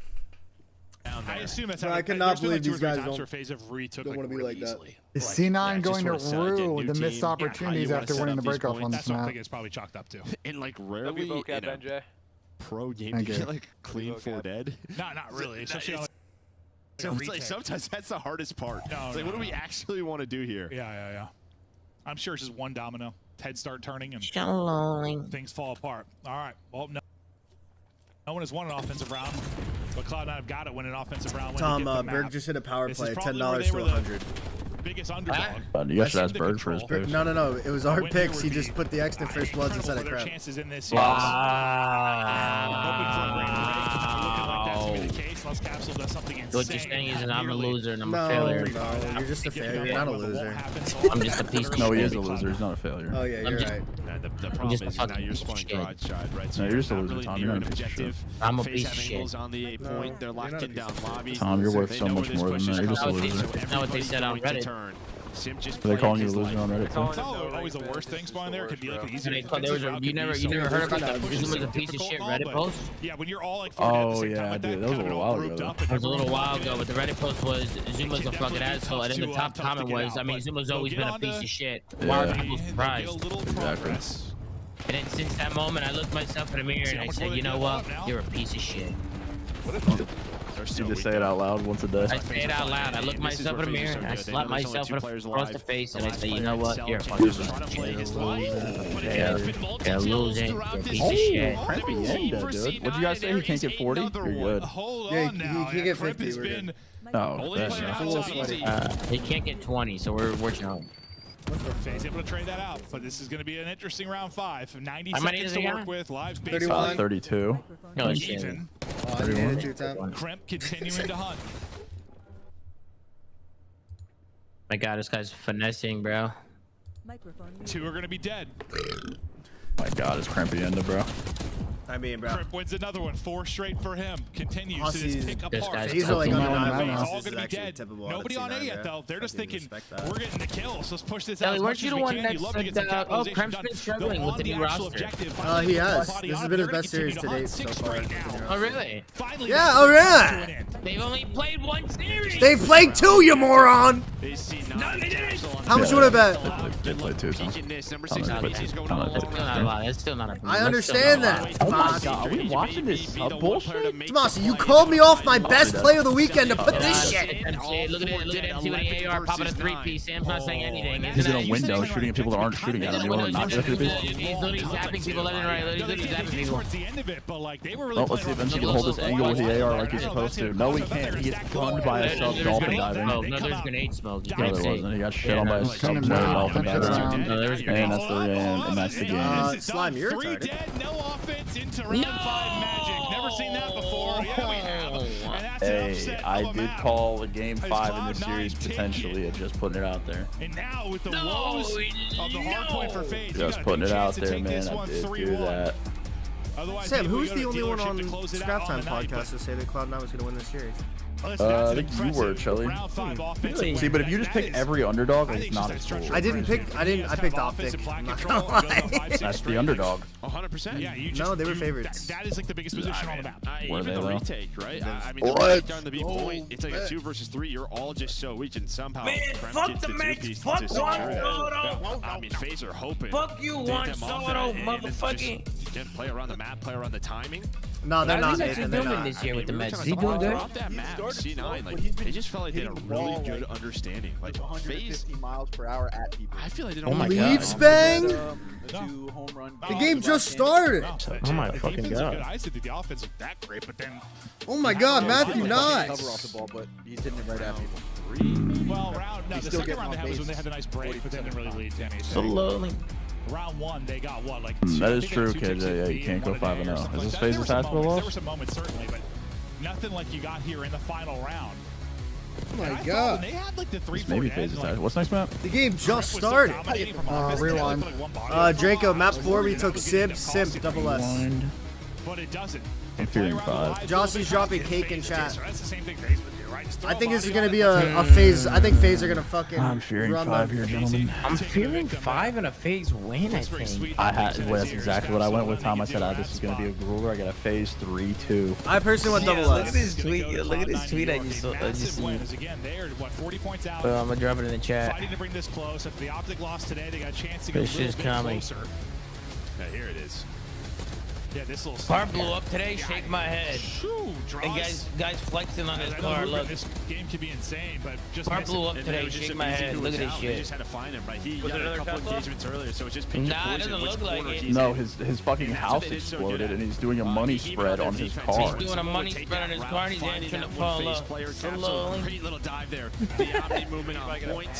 I assume that's Bro, how I cannot believe these guys don't don't want to be like that. Is C9 going to just wanna rue get the new missed team. opportunities How you after wanna winning the set up these breakoff on points. this That's what I'm map? thinking it's probably chalked up to. And like Love rarely you, vocab, in a NJ. pro game Thank to you. get like clean vocab. 4 dead. Not really. Especially on So it's like sometimes that's the hardest part. No, It's like, what do we actually want to do here? Yeah. I'm sure it's just one domino. Heads start turning and Shalom. things fall apart. All right. Well, no one has won an offensive round, but Cloud9 have got it when an offensive round. Tom, Berg just hit a power This is play, probably $10 where to they were the 100. biggest underdog. You guys should ask Berg for his picks. No, it was our win here picks. would He be just put the X in first bloods instead of Incredible for their crap. chances in this. What you're saying is I'm a loser and I'm a No, failure. no, you're just a failure. You're not a loser. I'm just a piece of No, shit. he is a loser. He's not a failure. Oh yeah, you're right. The problem just is a now you're fucking spawning shit. garage side, right? No, you're just a not loser, really Tom. near You're an not a piece of objective. shit. I'm a Face piece of have shit. angles on the 8 point. They're not locked a in down piece lobbies. Tom, you're worth They so know much where this more than push that. is You're just a coming, loser. so That's not what they everybody's said on going to Reddit. turn. Sim just Are they calling you a played loser his on life. Reddit It's too? always the worst thing spawning there. It could be like an easy. You never heard about that Zuma's a piece of shit Reddit post? Yeah, when you're all like. Oh yeah, dude, that was a little while ago. It was a little while ago, but the Reddit post was Zuma's a fucking asshole, and then the top comment was, I mean, Zuma's always been a piece of shit. Why are people surprised? Exactly. And then since that moment, I looked myself in the mirror and I said, you know what? You're a piece of shit. You just say it out loud once a day. I say it out loud. I look myself in the mirror and I slap myself across the face and I say, you know what? You're a fucking piece of shit. You're a loser. You're a piece of shit. Crappy end, dude. What'd you guys say? He can't get 40? You're good. Yeah, he can get 50. We're good. Oh, that's enough. He can't get 20, so we're chilling. He's able to trade that out, but this is going to be an interesting round 5. 90 How many seconds does to he work got? with. Lives 32. No, shit. even. Oh, I needed your time. Crimp continuing to hunt. My God, this guy's finessing, bro. Two are going to be dead. My God, it's crampy ender, bro. I mean, bro. Crimp wins another one. 4 straight for him. Continues to Aussies- just pick This apart. guy's These are like tough. undeniable. It's all Aussies going is to be actually dead. typical out of Nobody on A C9, yet, bro. though. They're just Fucking thinking, respect that. we're getting the kills. Let's push this out Ellie, as weren't much you as the we one can. that You love to get said some that, capitalization Crump's done. been struggling Go with on the new actual roster? objective. He Finally, has. body This has on. been his They're best series gonna to continue date so hunt 6 far. straight now. Oh, really? Finally, Yeah, that's alright. to an end. They've only played one series. They played 2, you moron! They see No, they didn't. How much you want to bet? They play 2, so. Peeking this. Number Tom, 6 they play he's 2. going Tom, all they That's along. still not a lot. That's still not a. I that's still understand not a lot. that. God, are we watching this sub bullshit? Tomasi, you called me off my best play of the weekend to put this shit. Look at it. See what the AR popping a 3-piece. Sam's not saying anything. He's in a window shooting at people that aren't shooting at him. You want to not do that to He's literally zapping people left and right. He's literally zapping people. Oh, let's see if MC can hold this angle with the AR like he's supposed to. No, he can't. He gets gunned by a sub dolphin diving. No, there's grenade smoke. No, there wasn't. He got shit on by a sub dolphin diving. And that's the game. Slime, you're 3 dead, no offense into round 5 Magic. Never seen that before. Yeah, we have. And that's an Hey, upset I of a did map. call a game 5 in this series potentially. Just putting it out there. And now with the woes of the hard point for FaZe, Just putting it out there, man. I did do that. Sam, who's the only one on Scrap Time podcast to say that Cloud9 was going to win this series? I think you were, Chelly. See, but if you just pick every underdog, it's not as cool. I picked Optic. I'm not gonna lie. That's the underdog. 100%. Yeah, you No, they were favorites. That is like the biggest position on the map. Were Even they, the though? retake, right? I mean, What? the retake on the B point, it's like a 2 versus 3. You're all just so weak, and somehow fuck the max. Fuck Juan Soto. I mean, FaZe are hoping. Fuck you, Juan Soto, motherfucking. Again, play around the map, play around the timing. No, they're not. He's actually doing this year with the Mets. Is he doing good? Off that map, C9, like, they just felt like they had a really good understanding. Like, FaZe, miles per hour at people. I feel like they Oh don't my Leaves bang? Two home run. The game just started. Oh my fucking god. I said that the offense is that great, but then Oh my god, Matthew Cover Knox. off the ball, but he's hitting it right at people. well, the still second getting round they on had was when base. they had a nice break, but they didn't really lead to anything. Slowly. Round 1, they got what, like That I is think true, they had 2 kid. takes Yeah, in you B can't and go 1 in A or 5-0. something Is this like that. FaZe's basketball There loss? were some moments, certainly, but nothing like you got here in the final round. Oh my And I thought god. when they had like the 3-4 Maybe dead, FaZe's like, tied. What's next map? The game just Rep was still started. dominating from offense. They had, rewind. like, one body. Draco, map 4, we took Simp, double S. Rewind. But it doesn't. I'm fearing 5. Jossie's dropping cake in chat. So that's the same thing FaZe would do, right? Just throw I think a this is body going to on be them. a FaZe. I think FaZe are going to fucking I'm fearing run 5 them. here, gentlemen. I'm feeling 5 and a FaZe win, I think. That's exactly what I went with, Tom. I said, this is going to be a grueler. I got a FaZe 3-2. I personally went double Look at S. this tweet. Look at this tweet I just seen. Again, they're what 40 points out. I'm gonna drop it in the chat. Fighting to bring this close. If the Optic lost today, they got a chance to get This a little is bit coming. closer. Yeah, here it is. Yeah, this little Car stuff blew here. up today. Shake my head. Shoo, draws. And guys flexing on his I know car. Luka, Look. this game could be insane, but just Car miss blew it. up And today. it was just Shake so my easy head. who Look was at this out. They shit. just had to find him, right? He Was got it a another couple car blow? engagements earlier, so it just picked Nah, your it poison, doesn't which look like corner it. he's No, in. his fucking And that's house what they did so exploded, good and at. he's doing a money spread on his car. He's doing a money spread on his car, and he's entering to fall up. Slowly. Great little dive there. The Omni movement on point.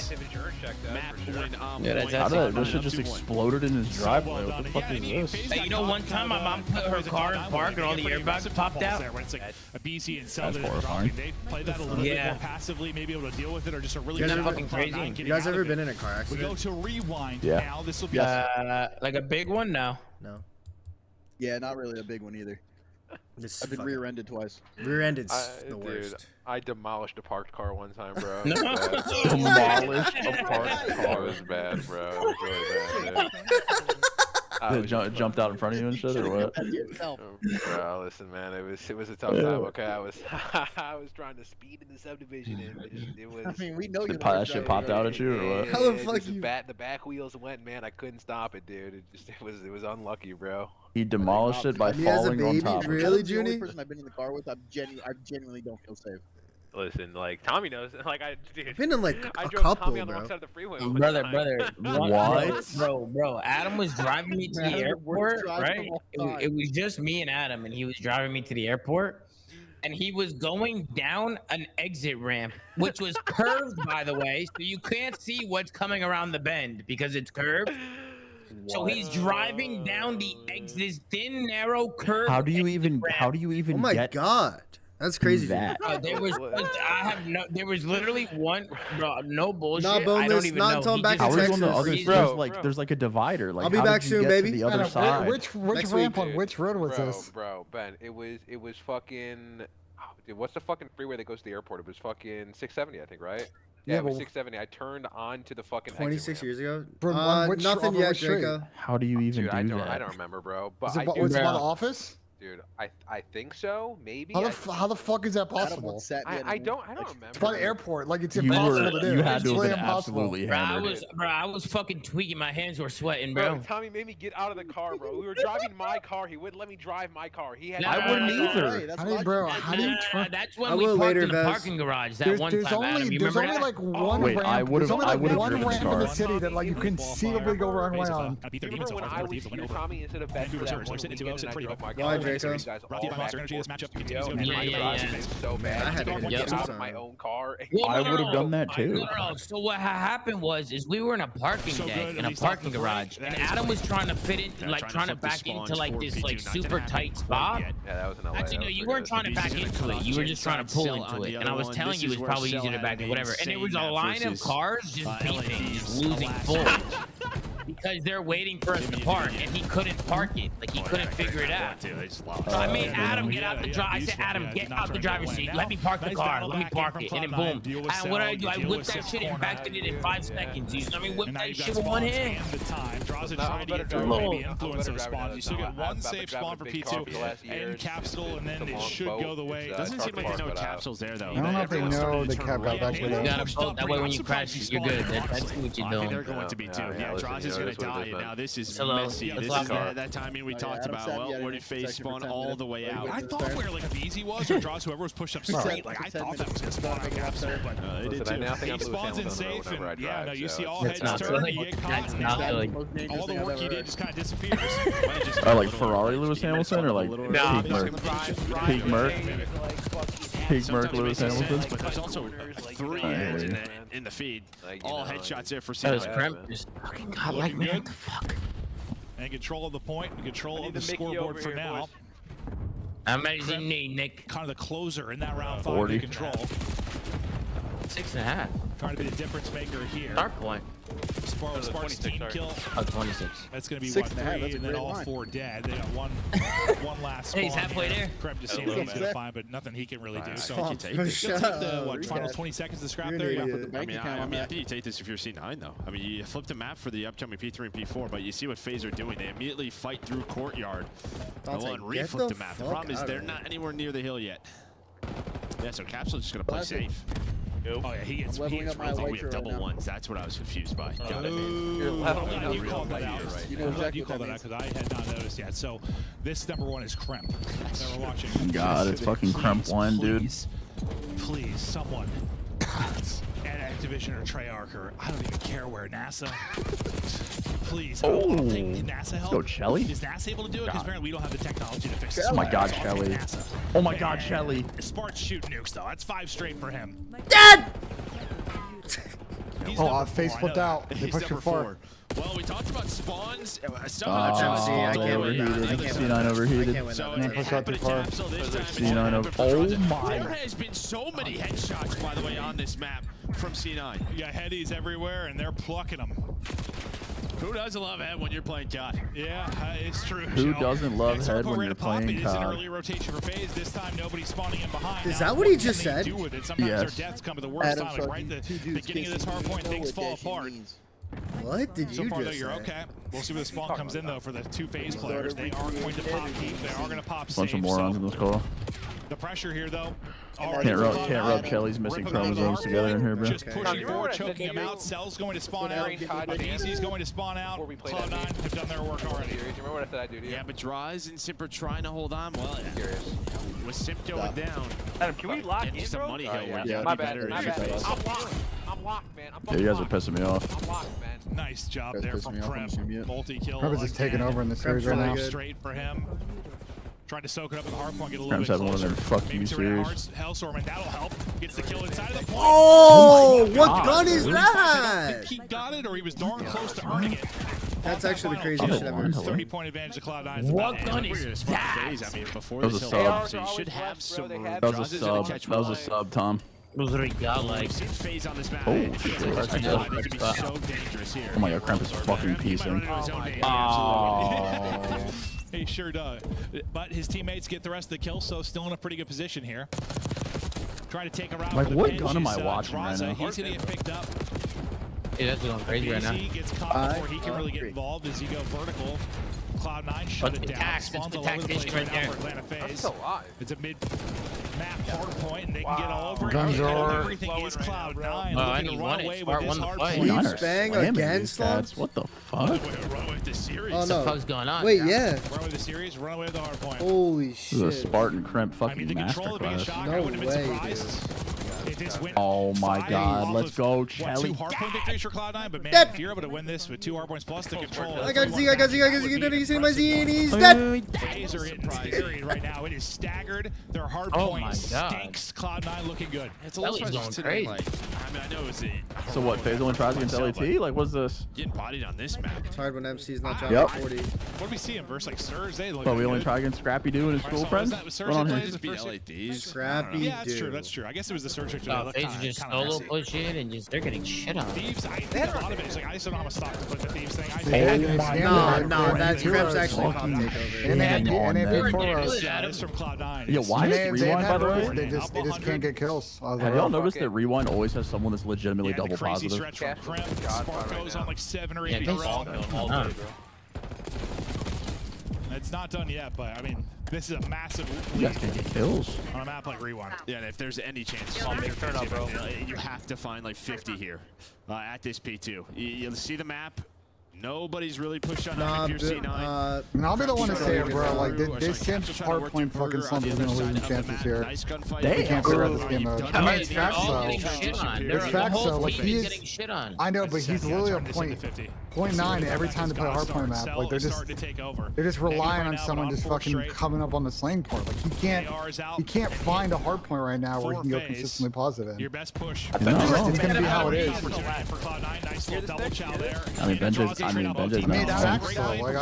Map win on Yeah, that's point. How did that? This shit Up just 2-1. exploded in his driveway. What the fuck is this? Hey, you know, one time my mom put her car in park and all the airbags popped out. There, when it's like a BC and sell That's that are horrifying. dropping. They play that a little bit Yeah. more passively, maybe able to deal with it, or just a really You guys good ever- fucking crazy. You guys ever been in a car We go accident? to rewind Yeah. now. This will be Like a big one? No. No. Yeah, not really a big one either. This I've been fucking rear-ended twice. rear-ended's the Dude, worst. I demolished a parked car one time, bro. No. Demolished a parked It car. was bad, bro. It was really bad, dude. I was Jumped out in front of you and shit, or what? Bro, listen, man, it was a tough time. Okay, I was I was trying to speed in the subdivision, and it was. I mean, we know you. That shit popped out at you, or what? How the it fuck just you- The back wheels went, man. I couldn't stop it, dude. It was unlucky, bro. He demolished it by Me as a falling on baby, top. of it. really, That's the only Junie? person I've been in the car with. I genuinely don't feel safe. Listen, like Tommy knows, like dude. Been in like I a drove couple, Tommy on the wrong bro. side of the freeway. one Brother, time. bro, Adam was driving me to the Man, the airport, worst driver right? of all It was just me and Adam, and he was driving me to the airport, and he was going down an exit ramp, which was curved, by the way, so you can't see what's coming around the bend because it's curved. So he's driving down this thin, narrow curve. How do you even Oh my get god. That's crazy. that? There was literally one, bro, no bullshit. Not I boneless, don't even not know. until He back just- How are you on the Texas. other? Bro, There's like a divider. Like, I'll be how back did you soon, get baby. To the other Adam, side. Which Next ramp week. on which road was this? Bro, Ben, it was fucking. Oh, dude, what's the fucking freeway that goes to the airport? It was fucking 670, I think, right? Yeah, it was but 670. I turned onto the fucking. 26 years ago? From which- Nothing off of yet, which street? Draco. How do you even Dude, do I that? don't remember, bro. But Was it, I was do. it by the office? Dude, I think so. Maybe. How the fuck is that possible? I don't remember. It's by the airport. Like it's impossible to do. You had It's to have really been impossible. absolutely Bro, hammered. I was fucking tweaking. My hands were sweating, bro. Tommy made me get out of the car, bro. We were driving my car. He wouldn't let me drive my car. He had. I wouldn't either. How do you turn? That's when we parked in the parking garage that one time, Adam. You There's remember only that? like one Wait, ramp. I would've- There's only I like would've one driven ramp the in the car. city that like you can conceivably go wrong way on. Remember when I was here, Tommy, instead of betting for that one weekend, and I drove my car. Why, and Jacob? you guys all back Monster Energy, this matchup continues. Yeah. so bad. I had to I get get it out too, of my son. own car. Well, I would have done that too. No. So what happened was we were in a parking deck in a parking garage, and Adam was trying to fit in, like trying to back into like this like super tight spot. Yeah, that was in LA. Actually, no, you weren't trying to back into it. You were just trying to pull into it. And I was telling you it was probably easier to back in whatever. And there was a line of cars just beeping, just losing full. Because they're waiting for us to park, and he couldn't park it. Like, he couldn't figure it out. So I made Adam get out the drive. I said, Adam, get out the driver's seat. Let me park the car. Let me park it. And then boom. And what I do, I whipped that shit and backed it in 5 seconds. You know what I mean? Whipped that shit with one hand. Draws a trying to get through, maybe influence the response. You still get one safe spawn for P2 and Capsule, and then it should go the way. Doesn't seem like they know Capsule's there, though. I don't know if they know the cap got back You gotta bolt. That way when you crash, you're good. That's what you're doing. They're going to be too. Yeah, Draws is going to die, and now this is Hello. messy. Let's This lock is that. that timing we talked about. Well, where did FaZe spawn all the way out? I thought where like Beezy was or Draws whoever was pushed up straight. Like I thought that was gonna spawn on Capsule, but They did too. he spawns in safe, and yeah, no, you see all It's heads not turn, silly. you get caught, That's and not silly. all the work you did just kind of disappears. Like Ferrari Lewis Hamilton or like Peak Merc? Peak Merc Lewis Hamilton? But there's also 3 heads in the feed. All headshots there for That was CDL. Prem. Just fucking God, like, man, what the fuck? And control of the point, and control of the scoreboard for now. How many does he need, Nick? Kind of the closer in that round 5 40. in control. 6.5. Trying to be the difference maker here. Start point. Sparks team kill. Oh, 26. That's going to be 6.5, 3, that's a and then great all line. 4 dead. They got one last spawn. Hey, he's halfway here. there. Kreb just seemed a little bit fine, but nothing he can really do. So Fuck, you take for it. sure. You'll take the final 20 seconds to scrap there. Yeah. I mean, I think you take this if you're C9, though. I mean, you flip the map for the upcoming P3 and P4, but you see what FaZe are doing. They immediately fight through courtyard. Dante, And get reflip the the map. The fuck problem is out of they're here. not anywhere near the hill yet. Yeah, so Capsule's just going to play safe. Oh, yeah, he gets leveling up my I think white we have shirt right double now. ones. That's what I was confused by. Got it. I'm glad you called that out. You know I'm glad exactly you what called that that out because I had not noticed yet. So this number 1 is Kremp. That we're watching. God, it's fucking Kremp 1, dude. Please, someone. At Activision or Treyarch or I don't even care where. NASA. Please. I'll take NASA help. Let's go, Chelly. Is NASA able to do it? Because apparently we don't have the technology to fix it. Oh my God, So I'll Chelly. take NASA. Oh my God, Chelly. Sparks shoot nukes though. That's 5 straight for him. Dead! He's Oh, number face 4, I flipped know out. that. They He's pushed your number 4. 4. Well, we talked about spawns. Some Oh, of the I can't overheated. win that. I can't win C9 that. overheated. I can't win So that. it push out too happened to far. Capsule this time. It's C9 happened over. for Oh Draws. my. There has been so many headshots, by the way, on this map from C9. You got headies everywhere and they're plucking them. Who doesn't love Head when you're playing COD? Yeah, it's true. Who Joe. doesn't love Next Head up, when we're you're gonna pop playing it. It's an COD? early rotation for FaZe. This time, nobody's spawning in behind. Is Now, that what he what just can they said? do with it? Sometimes Yes. their deaths come at the worst time, like right at the beginning of this hard point, things fall apart. What did So you far, though, just you're say? okay. We'll see where the spawn comes in, though, for the 2 FaZe players. They are going to pop deep. They are going to pop Bunch safe. of morons in this call. The pressure here, though. Can't rub Chelly's missing chromosomes together in here, bro. Just pushing forward, choking him out. Cell's going to spawn out. Easy's going to spawn out. Cloud9 have done their work already. Do you remember what I said I'd do to you? Yeah, but Draws and Simper trying to hold on. Well, with Simp going down. Adam, can we lock And in, just a bro? money hill where Yeah. you'd My be bad. better My if you bad. face. I'm locked. I'm locked, man. I'm Yeah, you guys are locked. pissing me off. I'm locked, man. Nice job Guys there pissing from me off on Prem. the stream yet. Multi-kill. Prem is just taking again. over in this series right now. Five straight for him. Tried to soak it up in the hard point, get a little Prem's bit having one of closer. them fuck Maybe you to series. Hellstorm, and that'll help. Gets the kill inside of the point. Oh, my what God, gun is dude. I that? think he got it, or he was darn close to earning it. That's actually the Final craziest kill. shit ever. 30-point advantage to Cloud9. What gun is that? I mean, before That was this a hill, sub. so you should have some room. That was Draws a is gonna sub. catch That was a one. sub, Tom. Those are godlike. We've seen FaZe on this map. Oh, It's shit. gonna That's be good. so dangerous here. Oh my God, Kremp is fucking piecing. Oh. He sure does. But his teammates get the rest of the kills, so still in a pretty good position here. Trying to take a round. Like, for the what pinch gun am is, I watching right Draza. now? He's gonna get picked up. Yeah, that's going crazy right now. He gets caught before he can really get involved as you go vertical. Cloud9 shut it down. That's Spawns the all over the place taxation right right now there. for Atlanta FaZe. That's still alive. It's a mid-map hard point, and they can get all over it. Guns are- Everything is Cloud9. I Looking need to one run it. away Smart with this won the hard fight. point. Leaps bang against them? What the fuck? Run away with the series. Oh, What no. the fuck's going on? Wait, yeah. Run away with the series. Run away with the hard point. Holy This is a shit. Spartan Crimp I mean, fucking the control of being a masterclass. shock. No I wouldn't have way, been surprised. If this went Oh my five god, off let's of, go, what, Chelly. 2 hard point victories for Cloud9, but man, Dead. if you're able to win this with 2 hard points plus the control, I got Z, I got Z, I got Z. You see my Z, and he's dead. FaZe are getting carried right now. It is staggered. Their hard Oh point my God. stinks. Cloud9 looking good. It's a little Chelly's going frustrating, crazy. like, I mean, I know it's So what, FaZe only tries against LAT? Like, what's this? getting bodied on this map. It's hard when MC's not dropping Yep. 40. What do we see him versus like Surge? They look Oh, we only good. try against Scrappy Doo and his school friends? that with Surge What's going on that here? plays the Beat first LADs. Scrappy Yeah, that's dude. true. That's true. I guess it was the Surge victory. Oh, FaZe just solo push in and just they're getting shit on. Thieves, I think a lot of it is like I just don't know how much stock to put in the Thieves thing. I No, that's Crips actually called takeover. And they had Come on, for man. us. Yeah, that's from Cloud9. Yeah, why is They've Rewind, by had the way? rules, they just can't get kills. Have y'all noticed that Rewind always has someone that's legitimately Yeah, double the crazy positive? stretch from Crimp. Spark goes on like 7 or 8 in a row. It's not done yet, but I mean, this is a massive You lead guys can't get kills. on a map like Rewind. Yeah, and if there's any chance, turn up, bro. you have to find like 50 here at this P2. You'll see the map. Nobody's really pushed on Nah, if you're C9. And I'll be the one to say it, bro. Like, Or this sorry, Simps Capsule trying to hard work point through fucking Burger slump on is the gonna other lose side the of the chances map. here. Nice gunfight. They can't figure out this game You've mode. done I mean, it. it's They're facts all though. getting shit on. It's facts though. Like, he is. getting shit on. I know, but he's literally a point 0.9 every time they play a hard point map. Like, they're just relying on someone just fucking coming up on the slaying point. Like, he can't find a hard point right now where he can go consistently positive in. Your best push. It's gonna be how it is. For Cloud9, nice little double chow there. I mean, Benja's not. Facts though. Like,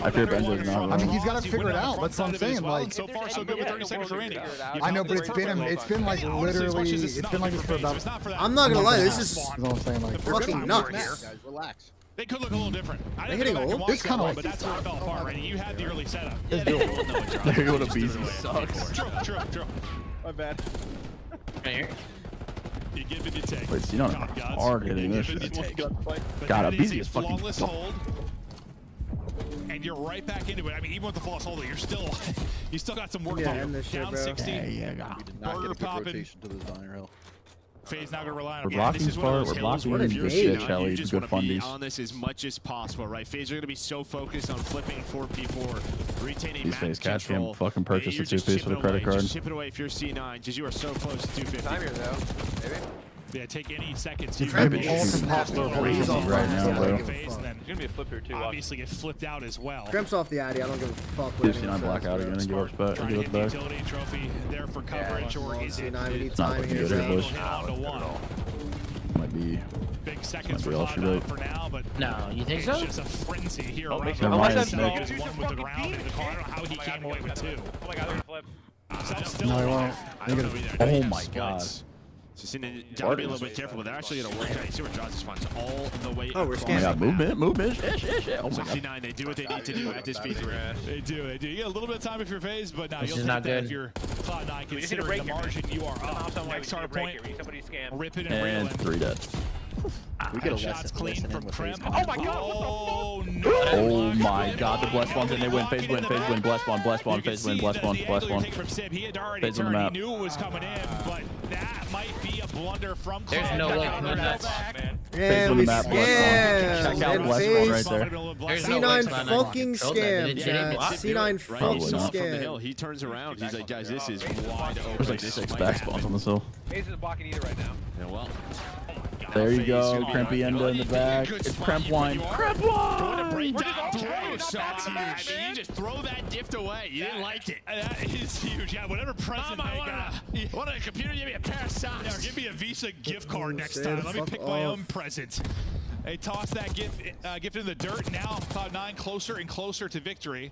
I fear Benja's not. I mean, he's got to figure it out. That's what I'm saying. Like, So far, so good with 30 seconds remaining. I know, but it's been like literally, it's been like this for about. I'm not gonna lie, this is That's what I'm saying. Like, fucking nuts. Guys, relax. They could look a little different. I They're didn't hitting go back and ult. watch This that kinda one, like- but that's where it fell apart, right? You had the early setup. It's doable. There you go to BZ sucks. True. My bad. You give and you take. Wait, so you don't hard hitting this You give and you shit. take. But God, that a is BZ is fucking. flawless hold. And you're right back into it. I mean, even with the flawless hold, you're still, you still got some work to Yeah, do. end this shit, Down bro. 60. Yeah. We did not get Burger a good popping. rotation to this Diner Hill. FaZe now gonna rely on. We're Yeah, blocking this is one of Spark, those we're hills blocking where him. if you're Good shit, C9, Chelly. you just Good want to be fundies. on this as much as possible, right? FaZe are gonna be so focused on flipping 4p4, retaining These map FaZe cats control. can't fucking purchase You're a just two-piece with a chipping credit away, card. Just chip it away if you're C9, because you are so close to 250. Time here though. Maybe. Yeah, take any seconds. It's You gonna can be make almost it. impossible Just for raise Reason off right now, like bro. a phase, and then There's gonna be a flip here too. obviously get flipped out as well. Grimps off the Addy. I don't give a fuck what Dude, anyone C9 black says, out bro. again and give up spot. Trying to Give hit up the back. utility trophy there for coverage, or is it C9, we need Not time looking here, good, bro. boys. hit on to one? Might be. Big seconds Might be for all she wrote. Cloud9 for now, but No, you think it's so? just a frenzy here. Oh, around makes the sense. line. Nice He snake. gets one with the ground in the car. I don't know how he came away with 2. Oh my god, they're gonna flip. Self still No, he alive. won't. I don't know either. I know Oh he has my god. splits. Just gotta be a little bit careful, but they're actually gonna work out. You see where Johnson spawns all the way. Oh, we're Oh my god, movement. Oh my god. 69, they do what they need to do at this P3. They do. You get a little bit of time if you're FaZe, but now This you'll is take not that good. if you're Cloud9, We just need to considering break the it, man. margin you are Somehow, up. some way, Next we need hard to break point, it. We need somebody to scam. rip it and And reel 3 dead. We get a shots clean lesson from with Crimp. FaZe. Oh my god, Oh no! Oh my god, the bless ones and they win. FaZe win. Bless spawn. FaZe win. Bless spawn. He had already FaZe on the turned. He map. knew it was coming in, but that might be a blunder from There's Cloud9. no way. They're Nuts. back, man. Yeah, on we the map, bless scam. one. Check out And bless FaZe one right there. There's no way C9 Cloud9 fucking controlled that. scam, They didn't Chad. block. C9 Right, fucking he's up from the hill. scam. He turns around. He's like, guys, this is wide open. There's like This 6 might back happen. spawns on this hill. FaZe isn't blocking either right now. Yeah, well. There you FaZe go. gonna be Crimpy right. Enda in the back. Good It's spot. Crimp wine. Crimp wine. Going to break We're down. just all Okay, right. so Not bad, I mean, man. you just throw that gift away. You didn't like it. That is huge. Yeah, whatever present they got. What a computer, give me a pair of socks. Yeah, give me a Visa gift card next Say time. the Let me fuck pick my off. own present. They toss that gift in the dirt. Now Cloud9 closer and closer to victory.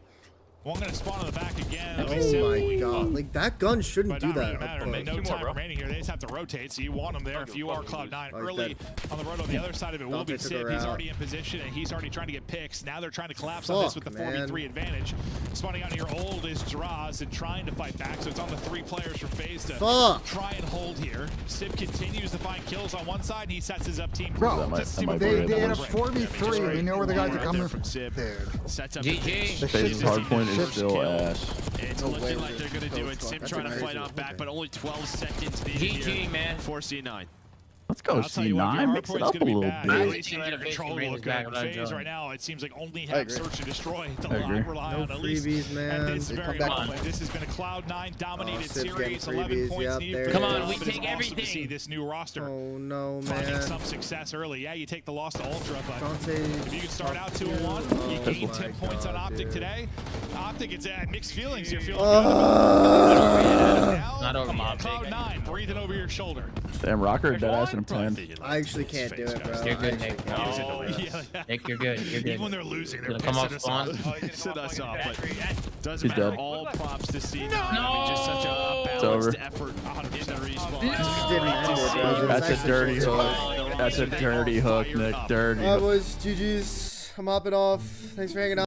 Well, I'm going to spawn on the back again. Oh my god. Like, that gun shouldn't do Really that. matter. No time remaining here. They just have to rotate, so you want them there if you are Cloud9. Early on the road on the other side of it will be Sip. He's already in position, and he's already trying to get picks. Now they're trying to collapse on this with the 4v3 advantage. Spawning out here, Old is Draws and trying to fight back, so it's on the 3 players from FaZe to try and hold here. Sip continues to find kills on one side, and he sets his up team. Bro, they had a 4v3, and we know where the guys are coming from. Sets up GG. FaZe's hardpoint is still ass. It's looking like they're going to do it. Sim trying to fight off back, but only 12 seconds needed GG, man. for C9. Let's go C9. Mix it up a little bit. At least you need your control to look good. FaZe right now, it seems like only have search and destroy to rely on at least at this very moment. This has been a Cloud9 dominated series. 11 points needed. Come on, we take everything. To see this new roster. Oh no, man. Finding some success early. Yeah, you take the loss to Ultra, but if you can start out 2-1, you gain 10 points on Optic today. Optic, it's mixed feelings here. Feeling Not over Cloud9 breathing over your shoulder. Damn, Rocker dead ass in a plan. I actually can't do it, bro. You're good, Nick. Nick, you're good. You're good. Even when they're losing, they're come off pissing spawn. us off. But doesn't He's matter. dead. All props to see. Just such a balanced effort in the respawn. That's a dirty hook. That's a dirty hook, Nick. Dirty. Alright, boys. GG's. I'm hopping off. Thanks for hanging out.